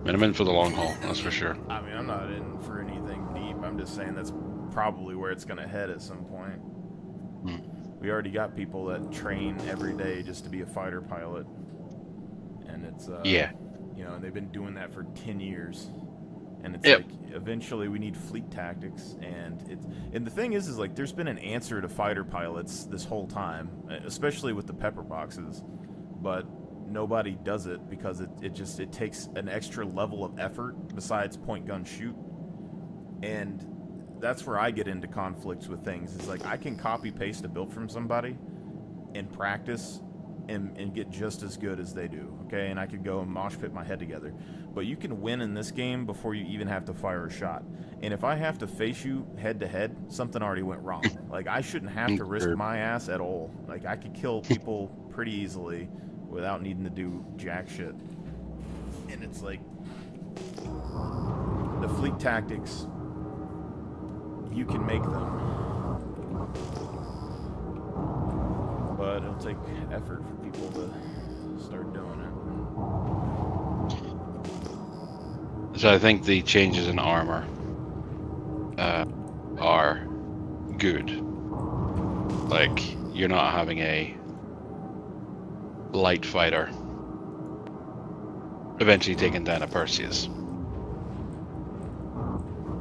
I mean, I'm in for the long haul, that's for sure. I mean, I'm not in for anything deep. I'm just saying that's probably where it's gonna head at some point. We already got people that train every day just to be a fighter pilot, and it's yeah, you know, and they've been doing that for 10 years. And it's Yep. like eventually we need fleet tactics, and the thing is like there's been an answer to fighter pilots this whole time, especially with the pepper boxes, but nobody does it because it takes an extra level of effort besides point gun shoot. And that's where I get into conflicts with things. Is like I can copy paste a build from somebody and practice and get just as good as they do, okay? And I could go and mosh pit my head together. But you can win in this game before you even have to fire a shot. And if I have to face you head to head, something already went wrong. Like, I shouldn't have to risk my ass at all. Like, I could kill people pretty easily without needing to do jack shit. And it's like, the fleet tactics, you can make them. But it'll take effort for people to start doing it. So I think the changes in armor are good. Like, you're not having a light fighter eventually taking down a Perseus.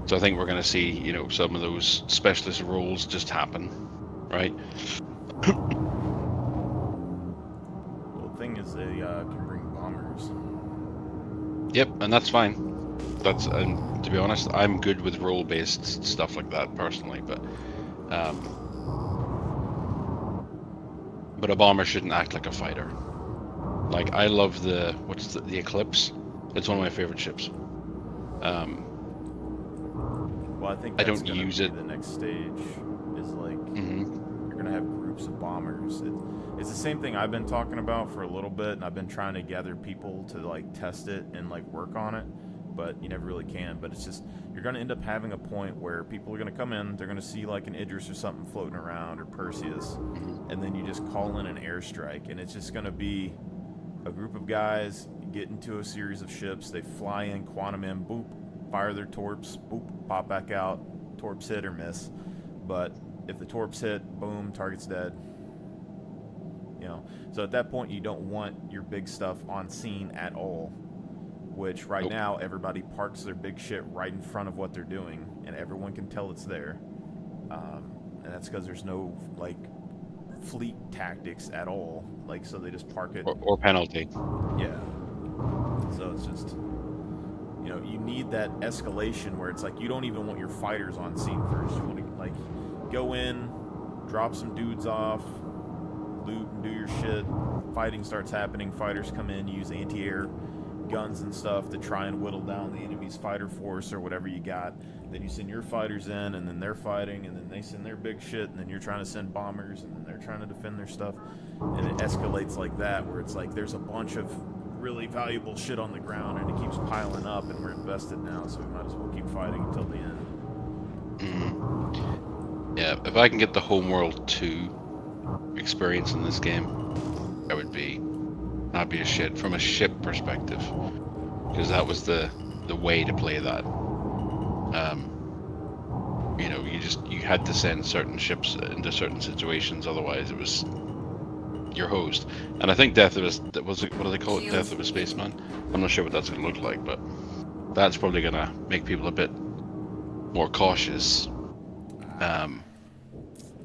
So I think we're going to see, you know, some of those specialist roles just happen, right? Thing is they can bring bombers. Yep, and that's fine. That's to be honest, I'm good with role-based stuff like that personally, but a bomber shouldn't act like a fighter. Like, I love the Eclipse. It's one of my favorite ships. Well, I think I that's don't gonna use be it. The next stage is like you're gonna have groups of bombers. It's the same thing I've been talking about for a little bit, and I've been trying to gather people to like test it and like work on it. but you never really can. But it's just, you're going to end up having a point where people are going to come in, they're going to see like an Idris or something floating around, or Perseus, and then you just call in an airstrike, and it's just going to be a group of guys get into a series of ships, they fly in, quantum in, boop, fire their torps, boop, pop back out, torps hit or miss. But if the torps hit, boom, target's dead. You know, so at that point you don't want your big stuff on scene at all, which right now everybody parks their big shit right in front of what they're doing, and everyone can tell it's there. And that's because there's no like fleet tactics at all, like, so they just park it, or penalty. yeah. So it's just, you know, you need that escalation where it's like you don't even want your fighters on scene first. You want to like go in, drop some dudes off, loot and do your shit. Fighting starts happening, fighters come in, use anti-air guns and stuff to try and whittle down the enemy's fighter force or whatever you got. Then you send your fighters in, and then they're fighting, and then they send their big shit, and then you're trying to send bombers, and then they're trying to defend their stuff, and it escalates like that, where it's like there's a bunch of really valuable shit on the ground, and it keeps piling up, and we're invested now, so we might as well keep fighting until the end. Yeah, if I can get the Homeworld 2 experience in this game, I would be happy as shit from a ship perspective, because that was the way to play that. You know, you had to send certain ships into certain situations, otherwise it was your host. And I think Death of a, what do they call it? Death of a Spaceman? I'm not sure what that's going to look like, but that's probably going to make people a bit more cautious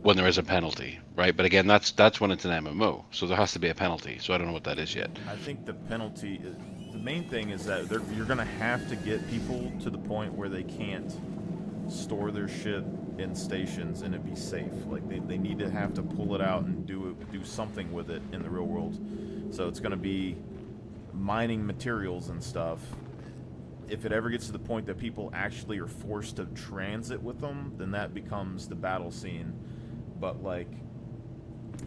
when there is a penalty, right? But again, that's when it's an MMO, so there has to be a penalty, so I don't know what that is yet. I think the penalty, the main thing is that you're going to have to get people to the point where they can't store their shit in stations and it be safe. Like they need to have to pull it out and do something with it in the real world. So it's going to be mining materials and stuff. If it ever gets to the point that people actually are forced to transit with them, then that becomes the battle scene. But like,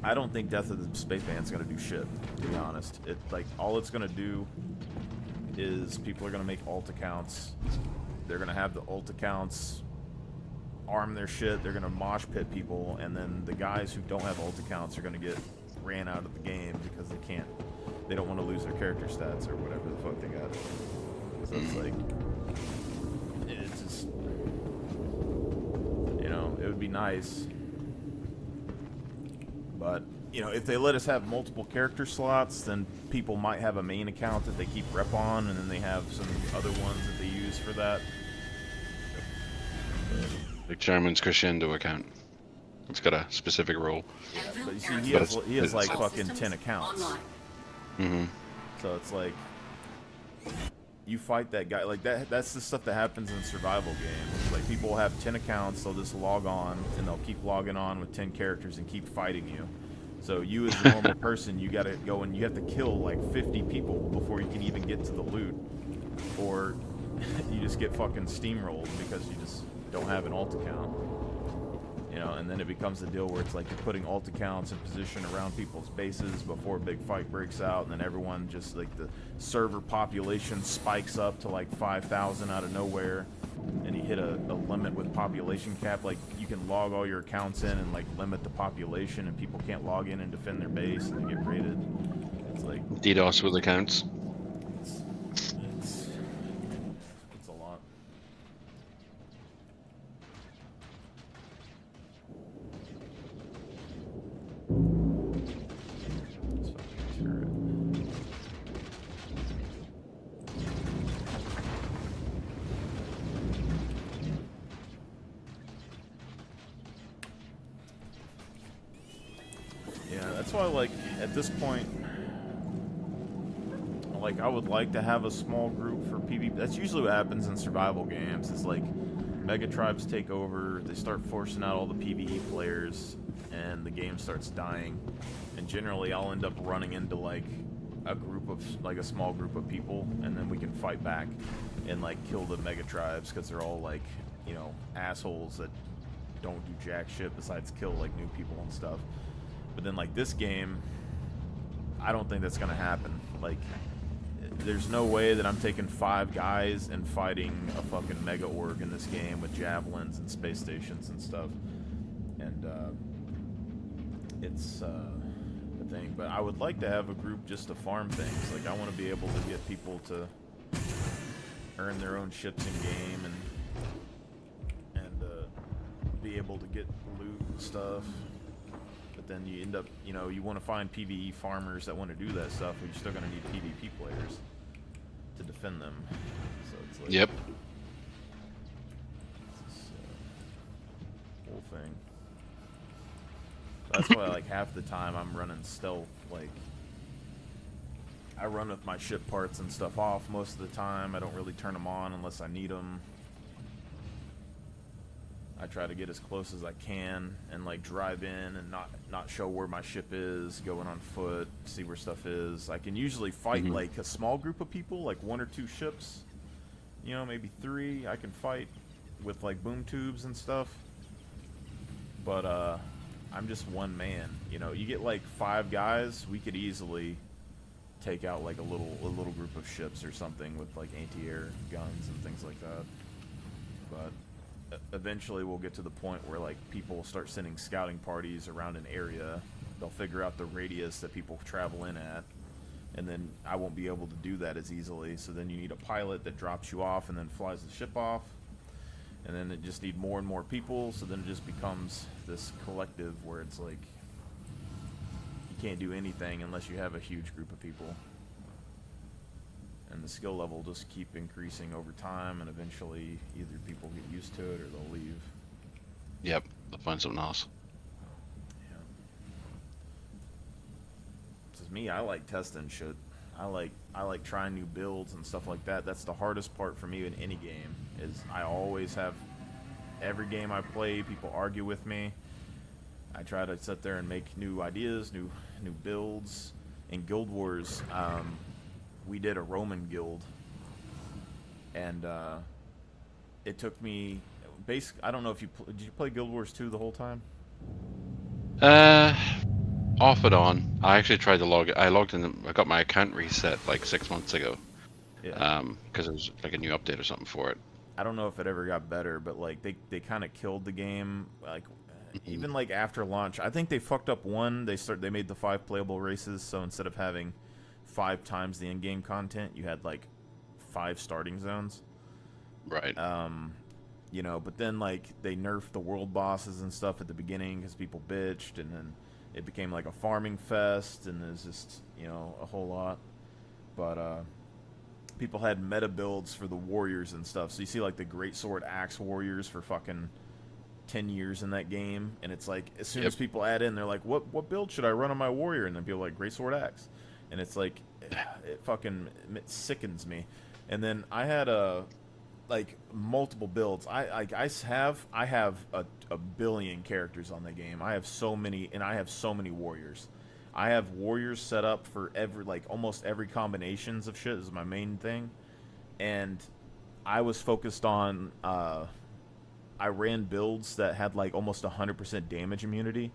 I don't think Death of the Spaceman's going to do shit, to be honest. Like, all it's going to do is people are going to make alt accounts. They're going to have the alt accounts arm their shit. They're going to mosh pit people, and then the guys who don't have alt accounts are going to get ran out of the game because they don't want to lose their character stats or whatever the fuck they got. So it's like, it's just, you know, it would be nice. But, you know, if they let us have multiple character slots, then people might have a main account that they keep rep on, and then they have some other ones that they use for that. Like Sherman's Crescendo account. It's got a specific role. Yeah, but you see, he has like fucking 10 accounts. Mm-hmm. So it's like, you fight that guy, like that's the stuff that happens in survival games. Like, people will have 10 accounts, they'll just log on, and they'll keep logging on with 10 characters and keep fighting you. So you as a normal person, you gotta go and you have to kill like 50 people before you can even get to the loot. Or you just get fucking steamrolled because you just don't have an alt account. You know, and then it becomes a deal where it's like you're putting alt accounts in position around people's bases before a big fight breaks out, and then everyone just, like, the server population spikes up to like 5,000 out of nowhere, and you hit a limit with population cap. Like, you can log all your accounts in and like limit the population, and people can't log in and defend their base, and they get raided. It's like DDoS with accounts. It's a lot. This fucking turret. Yeah, that's why, like, at this point, like, I would like to have a small group for PvP. That's usually what happens in survival games. It's like, mega tribes take over, they start forcing out all the PvE players, and the game starts dying. And generally, I'll end up running into, like, a group of, like, a small group of people, and then we can fight back and, like, kill the mega tribes, because they're all, like, you know, assholes that don't do jack shit besides kill, like, new people and stuff. But then, like, this game, I don't think that's gonna happen. Like, there's no way that I'm taking 5 guys and fighting a fucking mega org in this game with javelins and space stations and stuff. And it's a thing. But I would like to have a group just to farm things. Like, I want to be able to get people to earn their own ships in game and be able to get loot and stuff. But then you end up, you know, you want to find PvE farmers that want to do that stuff, but you're still going to need PvP players to defend them. So it's like, Yep. It's this, whole thing. That's why, like, half the time I'm running stealth. Like, I run with my ship parts and stuff off most of the time. I don't really turn them on unless I need them. I try to get as close as I can and like drive in and not show where my ship is, going on foot, see where stuff is. I can usually fight like a small group of people, like 1 or 2 ships, you know, maybe 3. I can fight with like boom tubes and stuff. But I'm just one man. You know, you get like 5 guys, we could easily take out like a little group of ships or something with like anti-air guns and things like that. But eventually we'll get to the point where like people will start sending scouting parties around an area. They'll figure out the radius that people travel in at, and then I won't be able to do that as easily. So then you need a pilot that drops you off and then flies the ship off, and then it just need more and more people. So then it just becomes this collective where it's like you can't do anything unless you have a huge group of people. And the skill level just keep increasing over time, and eventually either people get used to it or they'll leave. Yep, they'll find something else. Yeah. This is me. I like testing shit. I like trying new builds and stuff like that. That's the hardest part for me in any game. Is I always have every game I play, people argue with me. I try to sit there and make new ideas, new builds. In Guild Wars, we did a Roman guild, and it took me I don't know if did you play Guild Wars 2 the whole time? Off and on. I actually tried to I logged in. I got my account reset like 6 months ago. Yeah. Because it was like a new update or something for it. I don't know if it ever got better, but like they kind of killed the game. Like even like after launch, I think they fucked up one. They made the 5 playable races, so instead of having 5 times the in-game content, you had like 5 starting zones. Right. You know, but then like they nerfed the world bosses and stuff at the beginning because people bitched, and then it became like a farming fest, and there's just, you know, a whole lot. But people had meta builds for the warriors and stuff. So you see like the great sword axe warriors for fucking 10 years in that game, and it's like as soon as people add in, they're like, what build should I run on my warrior? And then people are like, great sword axe. And it's like, it sickens me. And then I had like multiple builds. I have a billion characters on the game. I have so many, and I have so many warriors. I have warriors set up for almost every combinations of shit is my main thing. And I was focused on I ran builds that had like almost 100% damage immunity.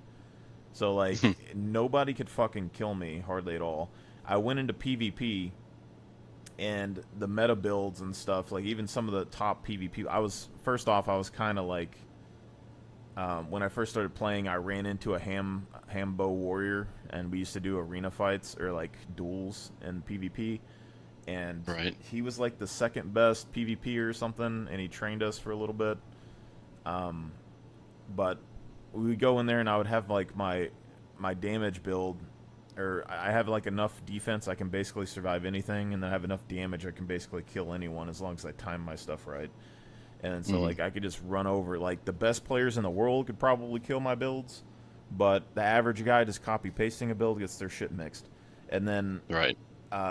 So like nobody could fucking kill me hardly at all. I went into PvP, and the meta builds and stuff, like even some of the top PvP, I was kind of like, when I first started playing, I ran into a Hambo warrior, and we used to do arena fights or like duels in PvP, and he was like the second best PvP or something, and he trained us for a little bit. But we would go in there, and I would have like my damage build, or I have like enough defense I can basically survive anything, and then I have enough damage I can basically kill anyone as long as I time my stuff right. And so like I could just run over, like the best players in the world could probably kill my builds, but the average guy just copy pasting a build gets their shit mixed. And then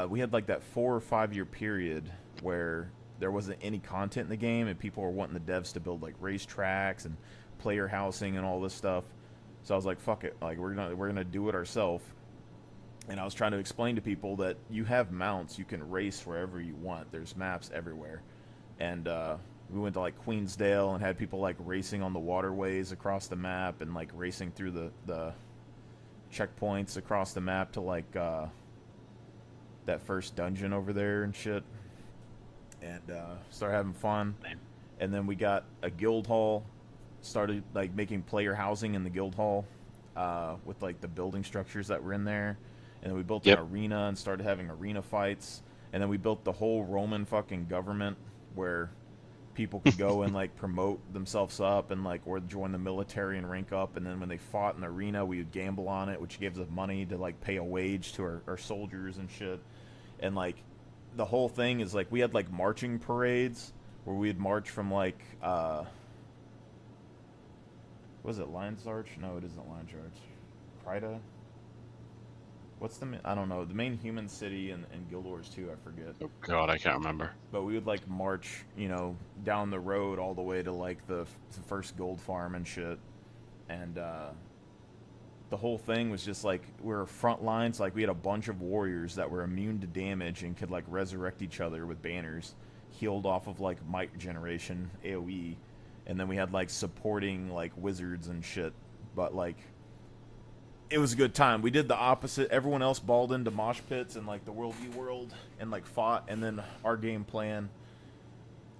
we had like that 4 or 5 year period where there wasn't any content in the game, and people were wanting the devs to build like racetracks and player housing and all this stuff. So I was like, fuck it, like we're gonna do it ourselves. And I was trying to explain to people that you have mounts, you can race wherever you want. There's maps everywhere. And we went to like Queensdale and had people like racing on the waterways across the map, and like racing through the checkpoints across the map to like that first dungeon over there and shit, and started having fun. And then we got a guild hall, started like making player housing in the guild hall, with like the building structures that were in there. And then we built an arena and started having arena fights. And then we built the whole Roman fucking government where people could go and like promote themselves up and like or join the military and rank up. And then when they fought in the arena, we would gamble on it, which gives us money to like pay a wage to our soldiers and shit. And like the whole thing is like we had like marching parades where we'd march from like was it Lion's Arch? No, it isn't Lion's Arch. Prida? What's the I don't know, the main human city in Guild Wars 2, I forget. Oh god, I can't remember. But we would like march, you know, down the road all the way to like the first gold farm and shit. And the whole thing was just like we were front lines, like we had a bunch of warriors that were immune to damage and could like resurrect each other with banners, healed off of like might generation, AoE. And then we had like supporting like wizards and shit. But like it was a good time. We did the opposite. Everyone else balled into mosh pits and like the World V World and like fought. And then our game plan,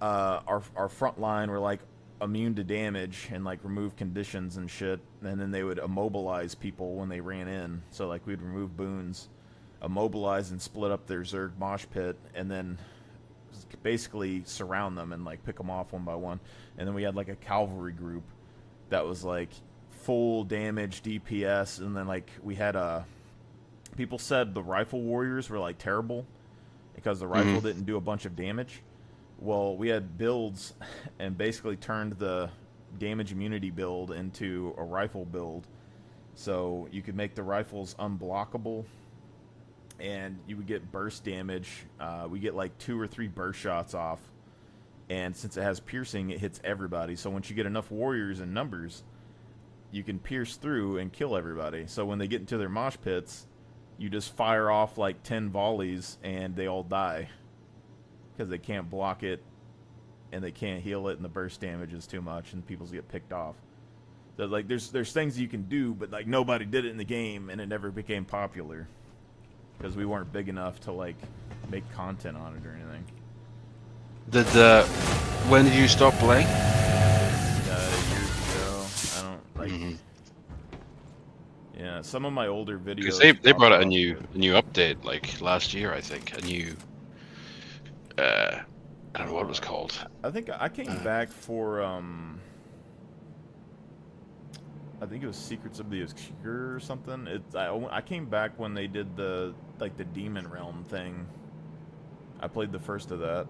our front line were like immune to damage and like remove conditions and shit. And then they would immobilize people when they ran in. So like we'd remove boons, immobilize and split up their Zerg mosh pit, and then basically surround them and like pick them off one by one. And then we had like a cavalry group that was like full damage DPS, and then like we had people said the rifle warriors were like terrible because the rifle didn't do a bunch of damage. Well, we had builds and basically turned the damage immunity build into a rifle build, so you could make the rifles unblockable and you would get burst damage. We get like 2 or 3 burst shots off, and since it has piercing, it hits everybody. So once you get enough warriors in numbers, you can pierce through and kill everybody. So when they get into their mosh pits, you just fire off like 10 volleys and they all die because they can't block it and they can't heal it, and the burst damage is too much and people get picked off. So like there's things you can do, but like nobody did it in the game, and it never became popular because we weren't big enough to like make content on it or anything. When did you stop playing? Years ago. I don't like. Yeah, some of my older videos. Because they brought out a new update like last year, I think. A new. I don't know what it was called. I think I came back for I think it was Secrets of the Obscure or something. I came back when they did the Demon Realm thing. I played the first of that.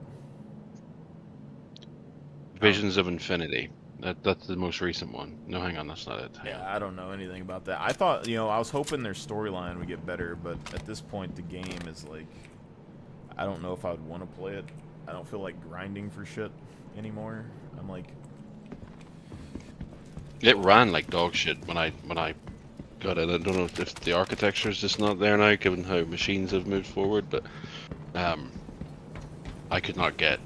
Visions of Infinity. That's the most recent one. No, hang on, that's not it. Yeah, I don't know anything about that. I thought, I was hoping their storyline would get better, but at this point the game is like, I don't know if I would want to play it. I don't feel like grinding for shit anymore. I'm like, it ran like dog shit when I got it. I don't know if the architecture is just not there now, given how machines have moved forward, but I could not get.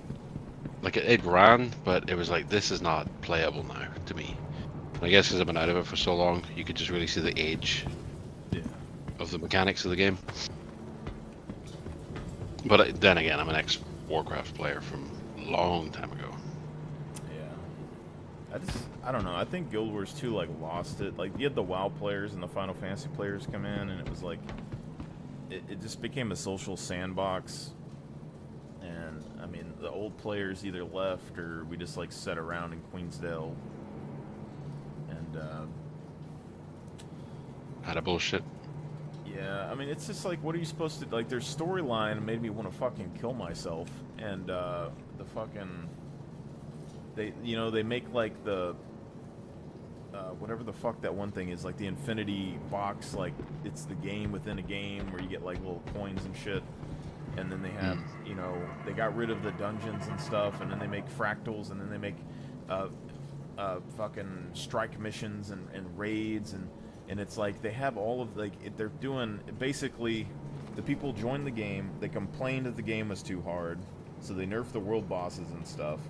Like, it ran, but it was like, this is not playable now, to me. And I guess because I've been out of it for so long, you could just really see the age of the mechanics of the game. But then again, I'm an ex-Warcraft player from a long time ago. Yeah. I don't know, I think Guild Wars 2, like, lost it. Like, you had the WoW players and the Final Fantasy players come in, and it was like, it just became a social sandbox. And I mean, the old players either left or we just like sat around in Queensdale and Had a bullshit. yeah, I mean, it's just like, what are you supposed to, like, their storyline made me want to fucking kill myself. And the fucking, they make like the whatever the fuck that one thing is, like the Infinity box, like it's the game within a game where you get like little coins and shit. And then they have, they got rid of the dungeons and stuff, and then they make fractals, and then they make fucking strike missions and raids, and it's like they have all of, like, they're doing, basically, the people joined the game, they complained that the game was too hard, so they nerfed the world bosses and stuff,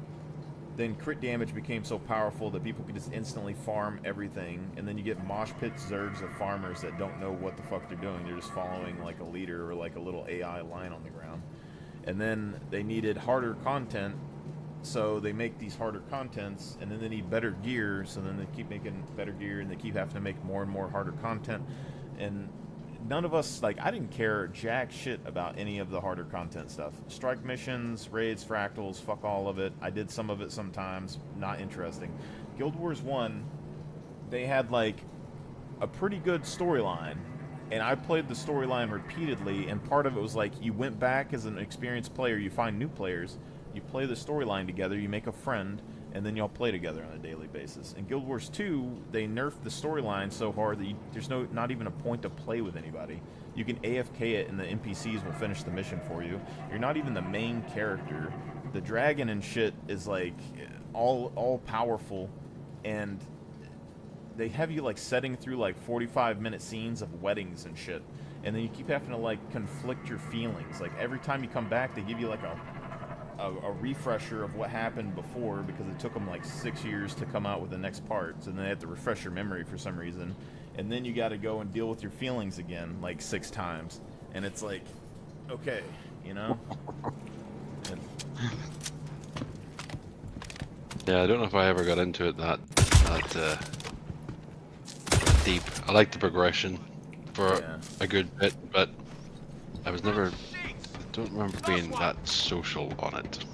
then crit damage became so powerful that people could just instantly farm everything, and then you get mosh pit zergs of farmers that don't know what the fuck they're doing. They're just following like a leader or like a little AI line on the ground. And then they needed harder content, so they make these harder contents, and then they need better gear, so then they keep making better gear, and they keep having to make more and more harder content. And none of us, like, I didn't care jack shit about any of the harder content stuff. Strike missions, raids, fractals, fuck all of it. I did some of it sometimes, not interesting. Guild Wars 1, they had, like, a pretty good storyline, and I played the storyline repeatedly, and part of it was, like, you went back as an experienced player, you find new players, you play the storyline together, you make a friend, and then y'all play together on a daily basis. In Guild Wars 2, they nerfed the storyline so hard that there's not even a point to play with anybody. You can AFK it and the NPCs will finish the mission for you. You're not even the main character. The dragon and shit is like all powerful, and they have you like setting through like 45-minute scenes of weddings and shit. And then you keep having to like conflict your feelings. Like every time you come back, they give you like a refresher of what happened before, because it took them like 6 years to come out with the next part, so then they have to refresh your memory for some reason, and then you got to go and deal with your feelings again like 6 times, and it's like, okay, you know. Yeah, I don't know if I ever got into it that deep. I like the progression for a good bit, but I was never. I don't remember being that social on it.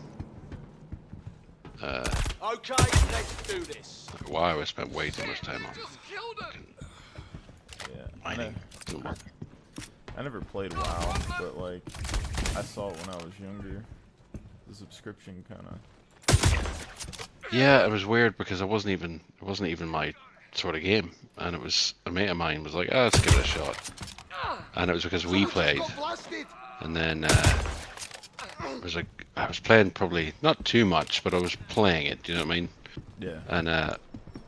Okay, let's do this. Wow, I spent way too much time on mining. I never played WoW, but like I saw it when I was younger. The subscription kind of. Yeah, it was weird because it wasn't even my sort of game, and it was a mate of mine was like, let's give it a shot, and it was because we played. And then it was like I was playing probably not too much, but I was playing it. Do you know what I mean? Yeah. And an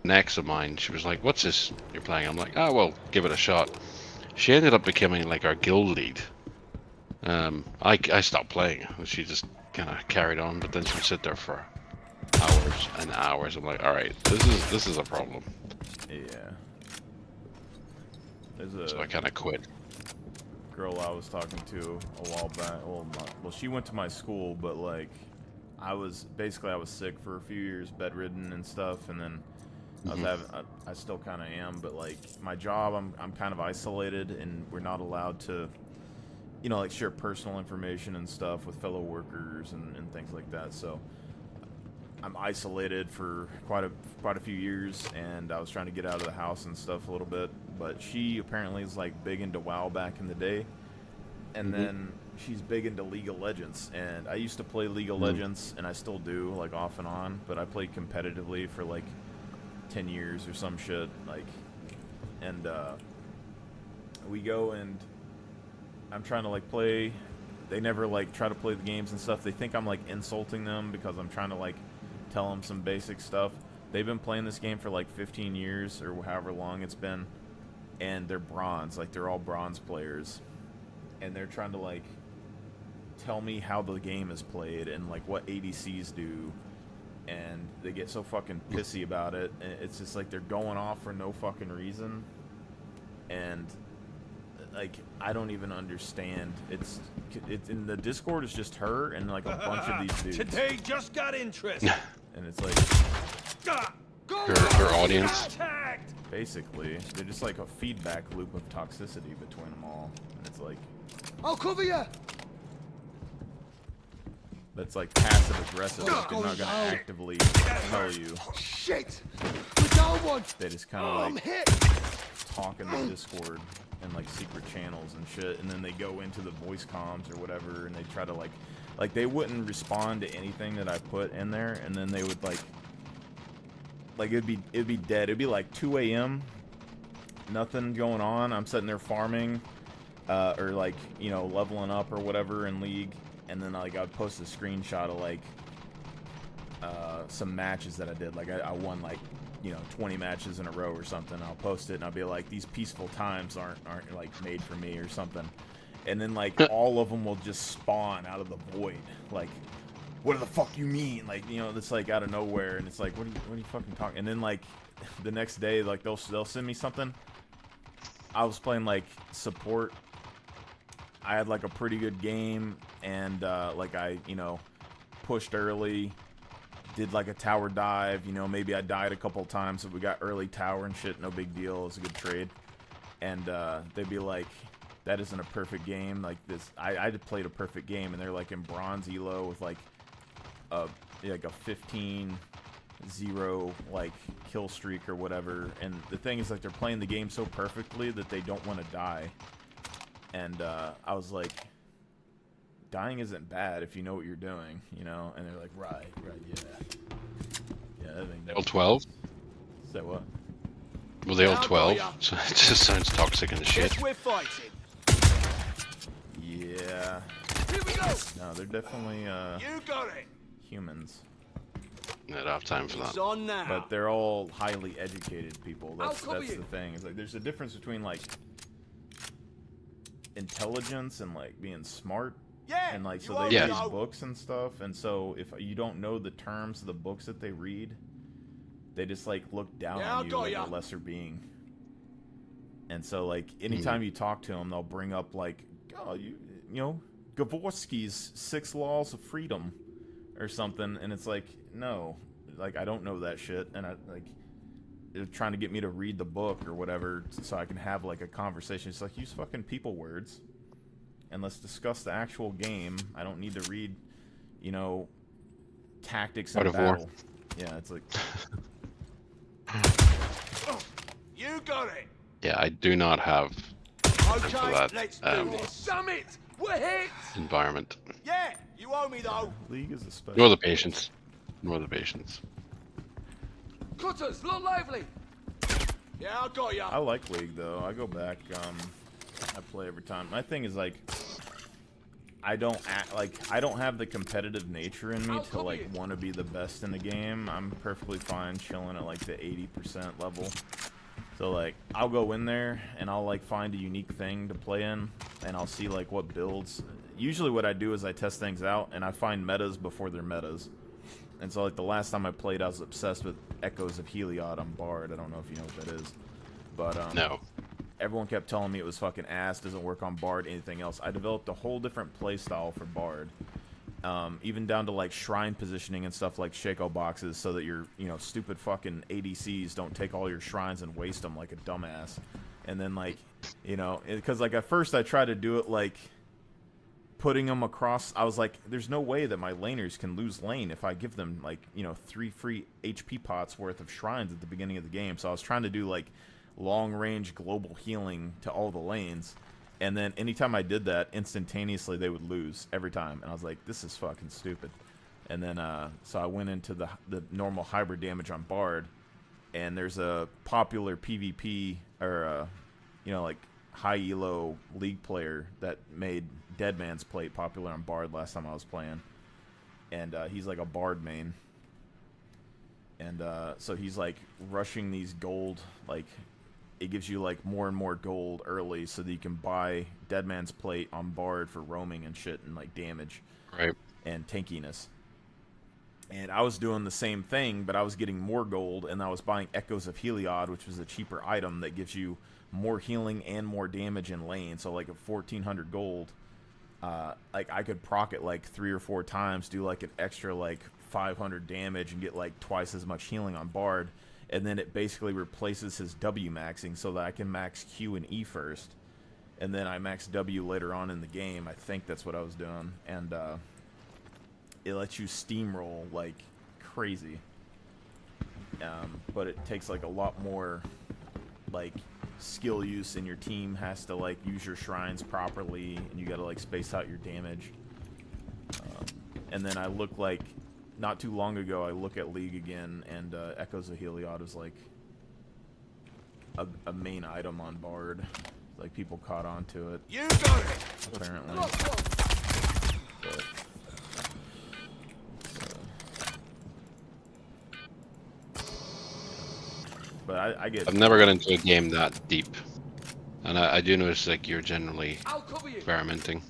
ex of mine, she was like, "What's this you're playing?" I'm like, well, give it a shot." She ended up becoming like our guild lead. I stopped playing. She just kind of carried on, but then she would sit there for hours and hours. I'm like, all right, this is a problem. Yeah. So I kind of quit. Girl I was talking to a while back. Well, she went to my school, but like, I was sick for a few years, bedridden and stuff, and then I still kind of am, but like my job, I'm kind of isolated, and we're not allowed to, you know, like share personal information and stuff with fellow workers and things like that. So I'm isolated for quite a few years, and I was trying to get out of the house and stuff a little bit. But she apparently is like big into WoW back in the day, and then she's big into League of Legends. And I used to play League of Legends, and I still do, like off and on. But I played competitively for like 10 years or some shit, like, and we go and I'm trying to like play. They never like try to play the games and stuff. They think I'm like insulting them because I'm trying to like tell them some basic stuff. They've been playing this game for like 15 years or however long it's been, and they're bronze, like they're all bronze players, and they're trying to like tell me how the game is played and like what ADCs do, and they get so fucking pissy about it, and it's just like they're going off for no fucking reason, and like I don't even understand. It's in the Discord, it's just her and like a bunch of these dudes. Today just got interested. And it's like her audience. Basically, they're just like a feedback loop of toxicity between them all, and it's like, I'll cover you. that's like passive aggressive. Like they're not gonna actively tell you. Shit! We're down one. They just kind of I'm like hit. talk in the Discord and like secret channels and shit, and then they go into the voice comms or whatever, and they try to like they wouldn't respond to anything that I put in there, and then they would like it'd be dead. It'd be like 2 a.m. nothing going on. I'm sitting there farming, or like, you know, leveling up or whatever in League, and then like I'd post a screenshot of like some matches that I did. Like I won like, you know, 20 matches in a row or something. I'll post it and I'll be like, these peaceful times aren't like made for me or something. And then like all of them will just spawn out of the void. Like what the fuck you mean? Like, you know, it's like out of nowhere, and it's like, what are you fucking talking? And then like the next day, like they'll send me something. I was playing like support. I had like a pretty good game, and like I, you know, pushed early, did like a tower dive. You know, maybe I died a couple times, but we got early tower and shit. No big deal. It was a good trade. And they'd be like, that isn't a perfect game. Like this, I played a perfect game, and they're like in bronze elo with like a 15-0 like kill streak or whatever. And the thing is, like, they're playing the game so perfectly that they don't want to die. And I was like, dying isn't bad if you know what you're doing, you know? And they're like, right, yeah. I think They all 12? Say what? Well, they all 12, so it just sounds toxic and shit. We're fighting. Yeah. Here we go. No, they're definitely You got it. humans. I don't have time for It's that. on now. But they're all highly educated people. That's cover the you. thing. It's like there's a difference between like intelligence and like being smart. Yeah. And like so you they already read know. books and stuff, and so if you don't know the terms of the books that they read, they just like look down Yeah, on you I got like ya. a lesser being. And so like anytime you talk to them, they'll bring up like, oh, you know, Gavorsky's 6 Laws of Freedom or something, and it's like, no, like I don't know that shit, and I like they're trying to get me to read the book or whatever so I can have like a conversation. It's like, use fucking people words and let's discuss the actual game. I don't need to read, you know, tactics in battle. Yeah, it's like You got it. Yeah, I do not have time for Okay, that let's do this. Summit. We're hit. environment. Yeah, you owe me though. League is a special. Nor the patience. Nor the patience. Cutters, look lively. Yeah, I got ya. I like League though. I go back. I play every time. My thing is like, I don't have the competitive nature in me to like want to be the best in the game. I'm perfectly fine chilling at like the 80% level. So like, I'll go in there and I'll like find a unique thing to play in, and I'll see like what builds. Usually what I do is I test things out and I find metas before they're metas. And so like the last time I played, I was obsessed with Echoes of Heliod on Bard. I don't know if you know what that is, but No. everyone kept telling me it was fucking ass, doesn't work on Bard, anything else. I developed a whole different playstyle for Bard. Even down to like shrine positioning and stuff like Shaco boxes, so that your, you know, stupid fucking ADCs don't take all your shrines and waste them like a dumbass. And then like, you know, because like at first I tried to do it like putting them across. I was like, there's no way that my laners can lose lane if I give them like, you know, 3 free HP pots worth of shrines at the beginning of the game. So I was trying to do like long range global healing to all the lanes. And then anytime I did that, instantaneously they would lose every time. And I was like, this is fucking stupid. And then, so I went into the normal hybrid damage on Bard. And there's a popular PvP, or, you know, like high elo League player that made Dead Man's Plate popular on Bard last time I was playing. And he's like a Bard main. And so he's like rushing these gold, like, it gives you like more and more gold early so that you can buy Dead Man's Plate on Bard for roaming and shit and like damage and tankiness. And I was doing the same thing, but I was getting more gold, and I was buying Echoes of Heliod, which was a cheaper item that gives you more healing and more damage in lane. So like at 1400 gold, like I could proc it like 3 or 4 times, do like an extra like 500 damage and get like twice as much healing on Bard. And then it basically replaces his W maxing so that I can max Q and E first. And then I max W later on in the game. I think that's what I was doing. And it lets you steamroll like crazy. But it takes like a lot more like skill use, and your team has to like use your shrines properly, and you gotta like space out your damage. And then I look like, not too long ago, I look at League again, and Echoes of Heliod is like a main item on Bard. Like people caught on to it. You got it. Apparently. But I get. I've never got into a game that deep, and I do notice like you're generally experimenting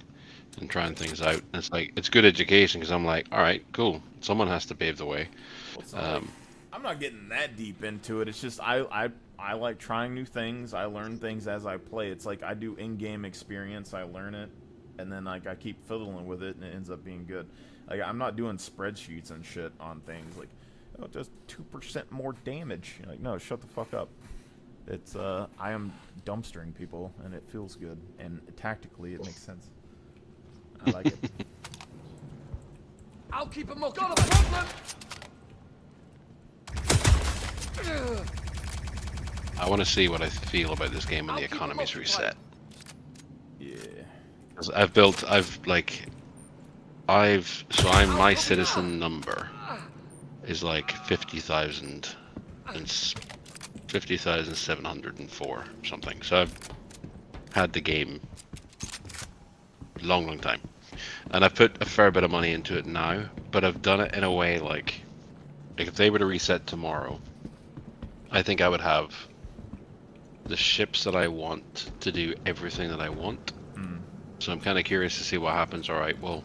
and trying things out. And it's like, it's good education because I'm like, all right, cool. Someone has to pave the way. Well, it's not like, I'm not getting that deep into it. It's just I like trying new things. I learn things as I play. It's like I do in-game experience. I learn it, and then like I keep fiddling with it, and it ends up being good. Like I'm not doing spreadsheets and shit on things like, oh, just 2% more damage. You're like, no, shut the fuck up. It's I am dumpstering people, and it feels good, and tactically it makes sense. I like it. I'll keep him up. Got a problem. I want to see what I feel about this game when the economy's reset. Yeah. Because my citizen number is like 50,000 and 50,704 something. So I've had the game a long time, and I've put a fair bit of money into it now. But I've done it in a way like if they were to reset tomorrow, I think I would have the ships that I want to do everything that I want. So I'm kind of curious to see what happens. All right, well,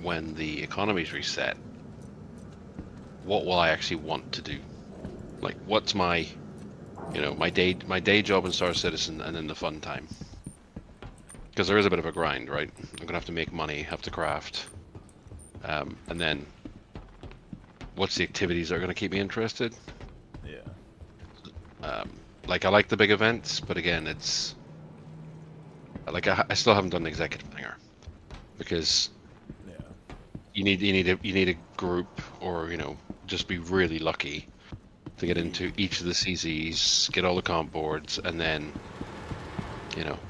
when the economy's reset, what will I actually want to do? Like, what's my, my day job in Star Citizen, and then the fun time? Because there is a bit of a grind, right? I'm gonna have to make money, have to craft, and then what's the activities that are gonna keep me interested? Yeah. Like, I like the big events, but again, it's like I still haven't done the executive hangar because you need a group, or just be really lucky to get into each of the CZs, get all the comp boards, and then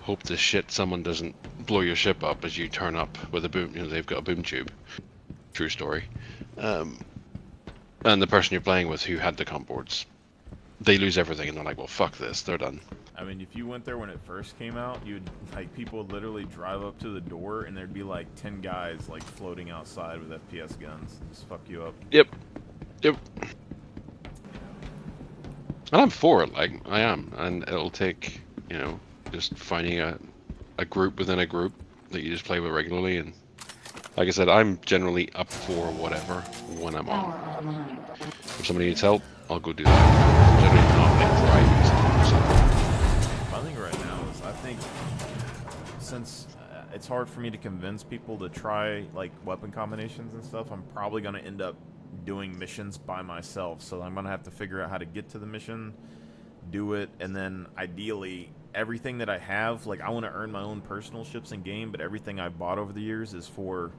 hope to shit someone doesn't blow your ship up as you turn up with a boom. They've got a boom tube. True story. And the person you're playing with who had the comp boards, they lose everything, and they're like, well, fuck this, they're done. I mean, if you went there when it first came out, people would literally drive up to the door, and there'd be like 10 guys like floating outside with FPS guns and just fuck you up. Yep. And I'm for it, like I am, and it'll take just finding a group within a group that you just play with regularly, and like I said, I'm generally up for whatever when I'm on. If somebody needs help, I'll go do that. Generally not like My thing right now is I think since it's hard for me to convince people to try like weapon combinations and stuff, I'm probably gonna end up doing missions by myself. So I'm gonna have to figure out how to get to the mission, do it, and then ideally everything that I have, like I want to earn my own personal ships in game, but everything I've bought over the years is for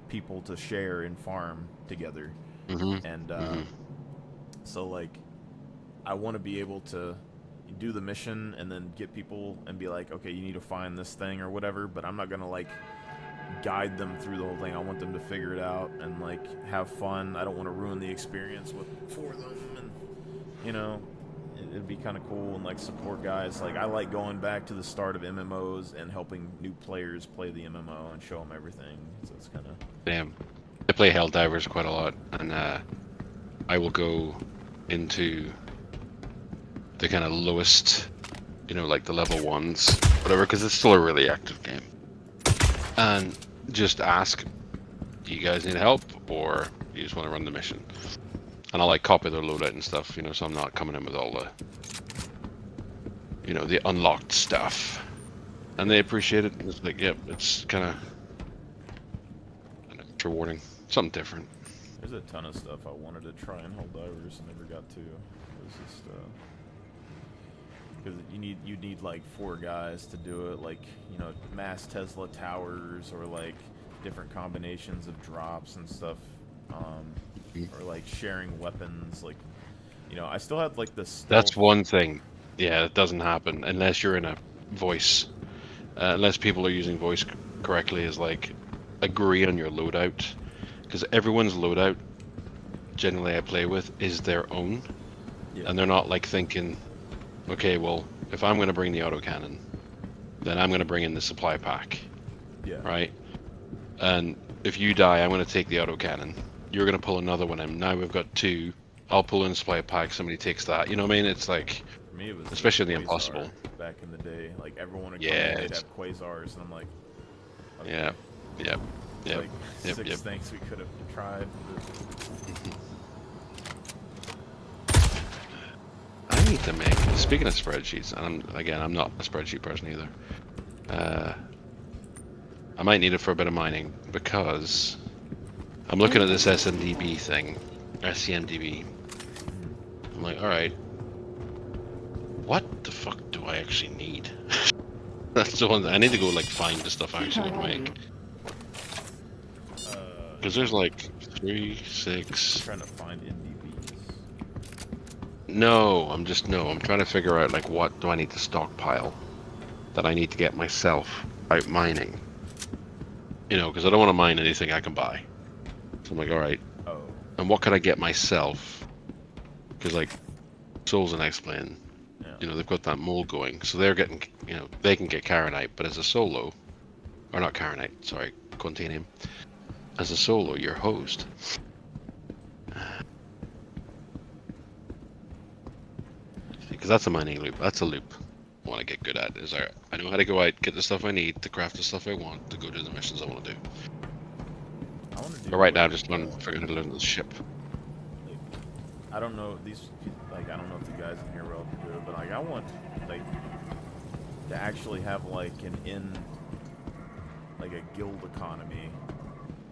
people to share and farm together. And so like I want to be able to do the mission and then get people and be like, okay, you need to find this thing or whatever, but I'm not gonna like guide them through the whole thing. I want them to figure it out and like have fun. I don't want to ruin the experience for them, and it'd be kind of cool and like support guys. Like I like going back to the start of MMOs and helping new players play the MMO and show them everything. So it's kind of damn. I play Helldivers quite a lot, and I will go into the kind of lowest, like the level 1s, whatever, because it's still a really active game, and just ask, do you guys need help, or you just want to run the mission? And I'll like copy their loadout and stuff, so I'm not coming in with all the, the unlocked stuff, and they appreciate it. It's like, yep, it's kind of rewarding, something different. There's a ton of stuff I wanted to try in Helldivers and never got to. It was just because you need like 4 guys to do it, like mass Tesla towers, or like different combinations of drops and stuff, or like sharing weapons. Like I still had like this. That's one thing. Yeah, it doesn't happen unless you're in a voice. Unless people are using voice correctly, is like agree on your loadout, because everyone's loadout generally I play with is their own, and they're not like thinking, okay, well, if I'm going to bring the autocannon, then I'm going to bring in the supply pack, right? And if you die, I'm going to take the autocannon. You're going to pull another one in. Now we've got 2. I'll pull in the supply pack. Somebody takes that. You know what I mean? It's like, for me, it was especially in the Quasar Impossible. Back in the day, like everyone would come in, they'd have quasars, and I'm like, okay. Yeah. Yep. Yep. Like Yep. six Yep. things we could have tried. I need to make. Speaking of spreadsheets, and I'm not a spreadsheet person either. I might need it for a bit of mining because I'm looking at this SMDB thing, SCMDB. I'm like, all right, what the fuck do I actually need? That's the one that I need to go like find the stuff I actually want to make. Because there's like 3, 6. Trying to find NDBs. No, I'm trying to figure out like what do I need to stockpile that I need to get myself out mining. You know, because I don't want to mine anything I can buy. So I'm like, all right, Oh. and what can I get myself? Because like Souls and X-Plane, Yeah. you know, they've got that mold going, so they're getting, you know, they can get Karenite, but as a solo, or not Karenite, sorry, Quantanium. As a solo, you're hosed. Because that's a mining loop. That's a loop I want to get good at. Is I know how to go out, get the stuff I need, to craft the stuff I want, to go do the missions I want to do. I want to do. But right now, I'm like, just figuring how to learn the ship. Like, I don't know these. Like, I don't know if you guys in here will do it, but like, I want like to actually have like like a guild economy,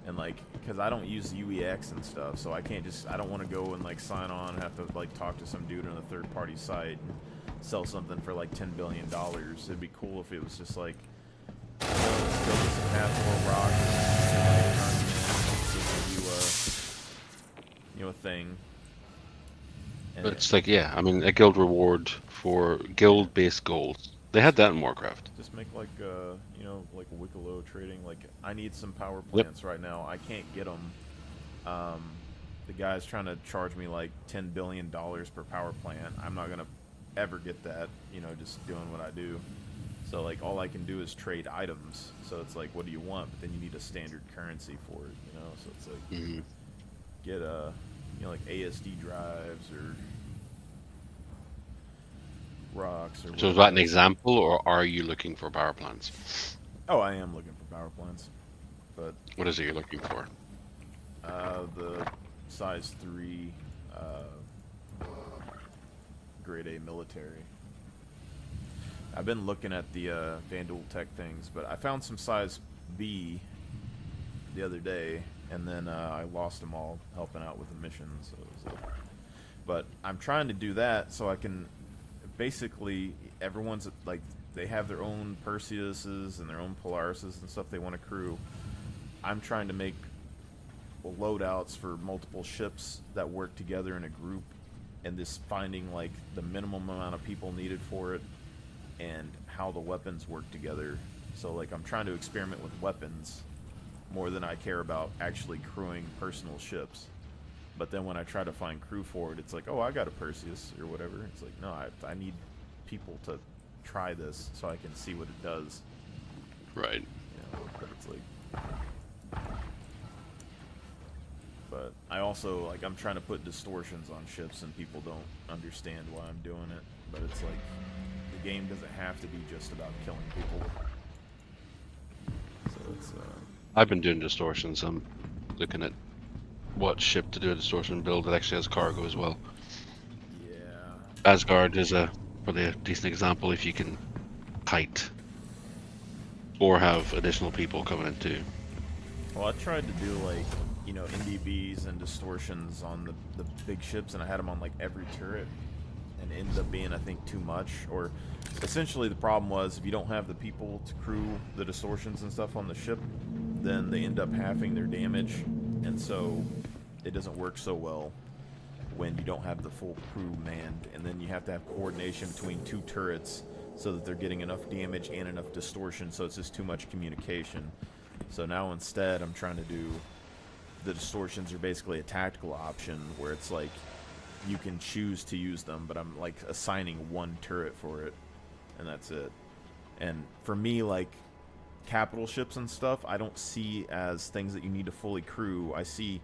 and like, because I don't use UEX and stuff, so I can't just. I don't want to go and like sign on and have to like talk to some dude on a third-party site and sell something for like $10 billion. It'd be cool if it was just like go get some more rocks and like turn you a thing. And But it's like, yeah, I mean, a guild reward for guild-based goals. They had that in Warcraft. just make like you know, like Wicklow trading. Like, I need some power plants right now. I can't get them. The guy's trying to charge me like $10 billion per power plant. I'm not gonna ever get that, you know, just doing what I do. So like, all I can do is trade items. So it's like, what do you want? But then you need a standard currency for it, you know. So it's like, get you know, like ASD drives or rocks or. So is that an example, or are you looking for power plants? Oh, I am looking for power plants, but What is it you're looking for? the size 3 grade A military. I've been looking at the Vandal Tech things, but I found some size B the other day, and then I lost them all helping out with the missions. So it was like, but I'm trying to do that so I can basically, everyone's like, they have their own Perseuses and their own Polarises and stuff they want to crew. I'm trying to make loadouts for multiple ships that work together in a group, and just finding like the minimum amount of people needed for it and how the weapons work together. So like, I'm trying to experiment with weapons more than I care about actually crewing personal ships. But then when I try to find crew for it, it's like, oh, I got a Perseus or whatever. It's like, no, I need people to try this so I can see what it does. Right. You know, but it's like, but I also, like, I'm trying to put distortions on ships and people don't understand why I'm doing it. But it's like, the game doesn't have to be just about killing people. So it's I've been doing distortions. I'm looking at what ship to do a distortion build that actually has cargo as well. yeah. Asgard is probably a decent example if you can kite or have additional people coming in too. Well, I tried to do like, you know, NDBs and distortions on the big ships, and I had them on like every turret, and it ended up being, I think, too much. Or essentially the problem was, if you don't have the people to crew the distortions and stuff on the ship, then they end up halving their damage, and so it doesn't work so well when you don't have the full crew manned. And then you have to have coordination between two turrets so that they're getting enough damage and enough distortion, so it's just too much communication. So now instead I'm trying to do, the distortions are basically a tactical option where it's like you can choose to use them, but I'm like assigning one turret for it, and that's it. And for me, like, capital ships and stuff, I don't see as things that you need to fully crew. I see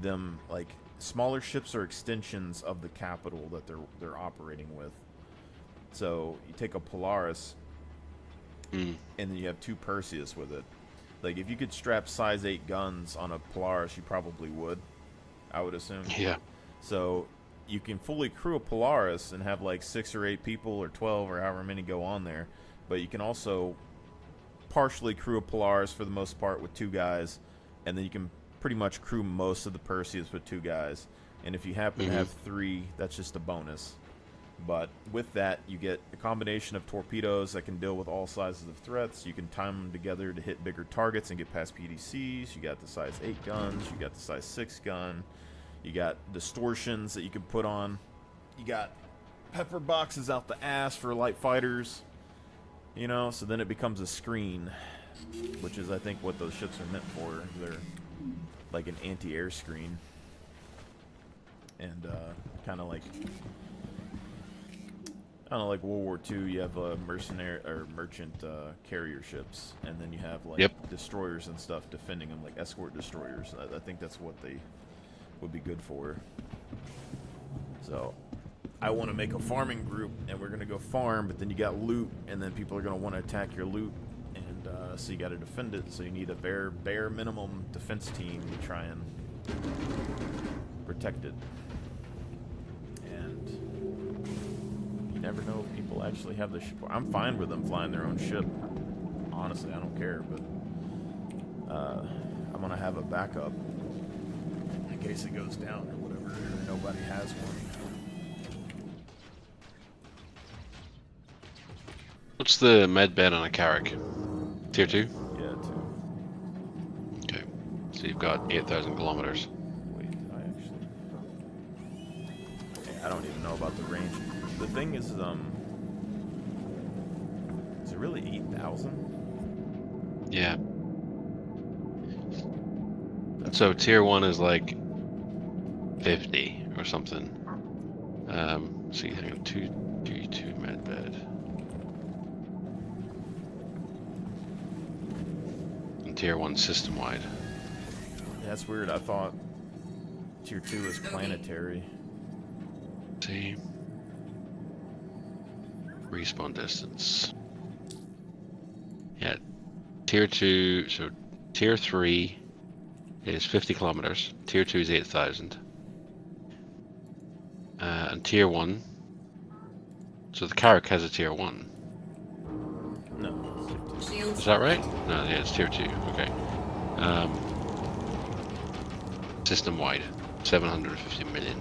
them like smaller ships are extensions of the capital that they're operating with. So you take a Polaris, and then you have two Perseus with it. Like, if you could strap size 8 guns on a Polaris, you probably would, I would assume. Yeah. So you can fully crew a Polaris and have like 6 or 8 people or 12 or however many go on there. But you can also partially crew a Polaris for the most part with 2 guys. And then you can pretty much crew most of the Perseus with 2 guys. And if you happen to have 3, that's just a bonus. But with that, you get a combination of torpedoes that can deal with all sizes of threats. You can time them together to hit bigger targets and get past PDCs. You got the size 8 guns. You got the size 6 gun. You got distortions that you can put on. You got pepper boxes out the ass for light fighters. You know, so then it becomes a screen, which is, I think, what those ships are meant for. They're like an anti-air screen. And kind of like World War II, you have mercenary or merchant carrier ships, and then you have like destroyers and stuff defending them, like escort destroyers. I think that's what they would be good for. So I want to make a farming group, and we're gonna go farm, but then you got loot, and then people are gonna want to attack your loot, and so you got to defend it. So you need a bare minimum defense team to try and protect it. Never know if people actually have the ship. I'm fine with them flying their own ship. Honestly, I don't care, but I'm gonna have a backup in case it goes down or whatever. Nobody has one. What's the med bed on a Carrack? Tier 2? Yeah, 2. Okay. So you've got 8,000 kilometers. Wait, I don't even know about the range. The thing is it really 8,000? Yeah. So tier 1 is like 50 or something. So you think 2 med bed. And tier 1 system wide. That's weird. I thought tier 2 is planetary. See. Respawn distance. Yeah, tier 2, so tier 3 is 50 kilometers, tier 2 is 8,000. And tier 1, so the Carrack has a tier 1. No. Is that right? No, yeah, it's tier 2, okay. System wide, 750 million.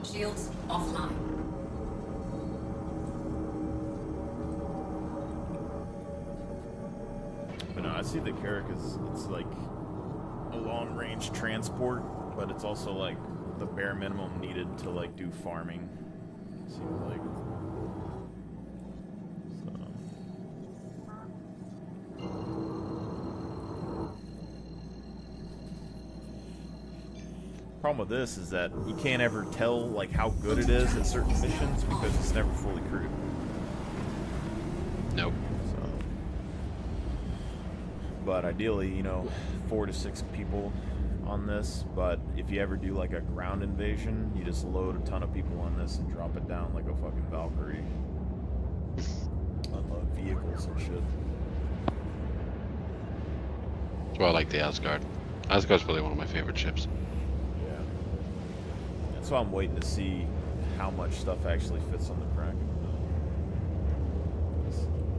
Shields offline. But no, I see the Carrack it's like a long range transport, but it's also like the bare minimum needed to like do farming. It seems like. Problem with this is that you can't ever tell like how good it is at certain missions because it's never fully crewed. Nope. So, but ideally, you know, 4 to 6 people on this. But if you ever do like a ground invasion, you just load a ton of people on this and drop it down like a fucking Valkyrie. Unload vehicles and shit. That's why I like the Asgard. Asgard's probably one of my favorite ships. So I'm waiting to see how much stuff actually fits on the Kraken.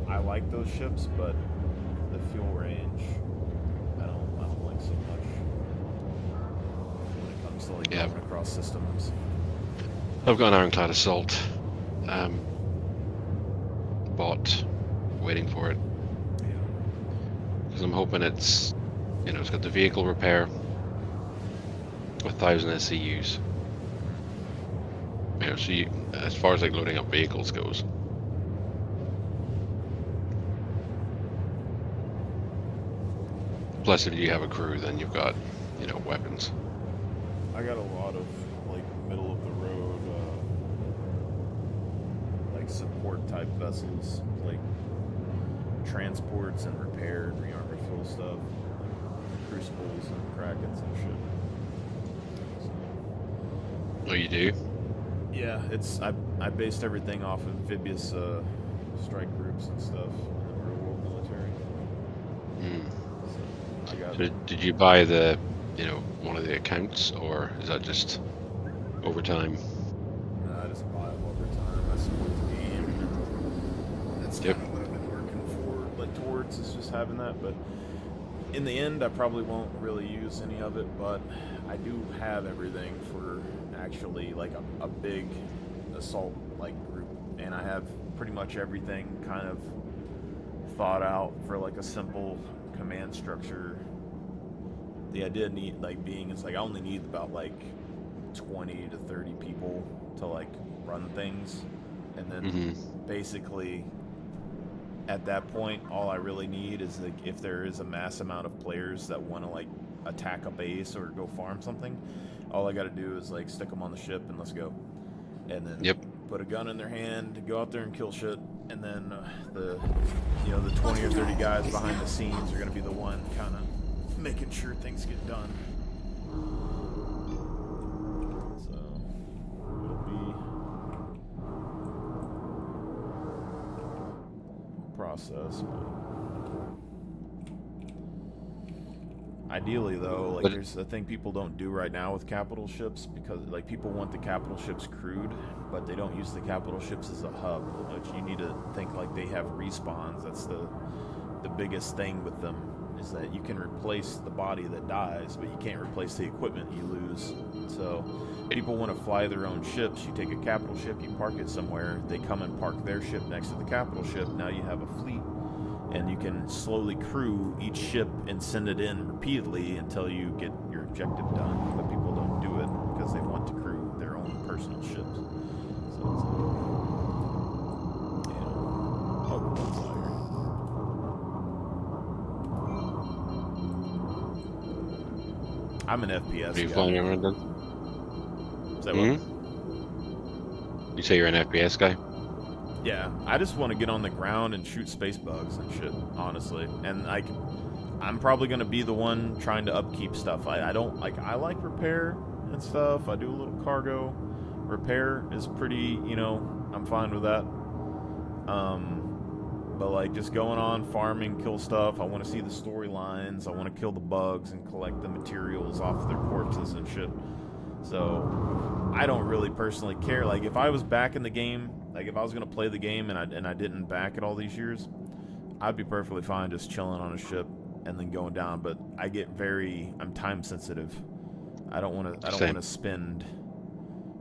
I like those ships, but the fuel range, I don't like so much when it comes to like going across systems. I've got an Ironclad Assault. Bought, waiting for it. Because I'm hoping it's, you know, it's got the vehicle repair, 1,000 SCUs. You know, so you, as far as like loading up vehicles goes. Plus, if you have a crew, then you've got, you know, weapons. I got a lot of like middle of the road, like support type vessels, like transports and repair and rearm refuel stuff, like crucibles and Krakens and shit. So, Oh, you do? Yeah, I based everything off of amphibious strike groups and stuff in the real world military. So I got. So did you buy the, one of the accounts, or is that just over time? No, I just buy them over time. I support the game. And that's kind of what I've been working towards is just having that. But in the end, I probably won't really use any of it. But I do have everything for actually like a big assault group, and I have pretty much everything kind of thought out for like a simple command structure. The idea is I only need about 20 to 30 people to run things, and then basically at that point all I really need is if there is a mass amount of players that want to attack a base or go farm something, all I got to do is stick them on the ship and let's go, and then put a gun in their hand, go out there and kill shit, and then the 20 or 30 guys behind the scenes are going to be the one kind of making sure things get done. So it'll be a process, but ideally though, there's a thing people don't do right now with capital ships, because people want the capital ships crewed, but they don't use the capital ships as a hub, which you need to think they have respawns. That's the biggest thing with them, is that you can replace the body that dies, but you can't replace the equipment you lose. So people want to fly their own ships. You take a capital ship, you park it somewhere, they come and park their ship next to the capital ship. Now you have a fleet, and you can slowly crew each ship and send it in repeatedly until you get your objective done. But people don't do it because they want to crew their own personal ships. So it's I'm an FPS Are you guy. flying around then? Is that what? You say you're an FPS guy? Yeah, I just want to get on the ground and shoot space bugs and shit, honestly. And I'm probably going to be the one trying to upkeep stuff. I like repair and stuff. I do a little cargo. Repair is pretty, I'm fine with that. But just going on, farming, kill stuff. I want to see the storylines. I want to kill the bugs and collect the materials off their corpses and shit. So I don't really personally care. If I was back in the game, if I was gonna play the game and I didn't back it all these years, I'd be perfectly fine just chilling on a ship and then going down. But I'm time sensitive. I don't want to spend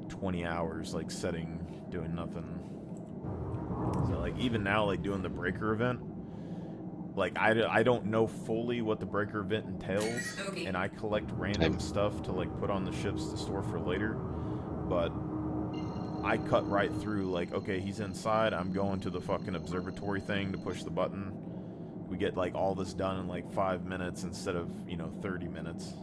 20 hours doing nothing. So even now, doing the breaker event, I don't know fully what the breaker event entails, and I collect random stuff to put on the ships to store for later, but I cut right through okay, he's inside, I'm going to the fucking observatory thing to push the button. We get all this done in 5 minutes instead of 30 minutes.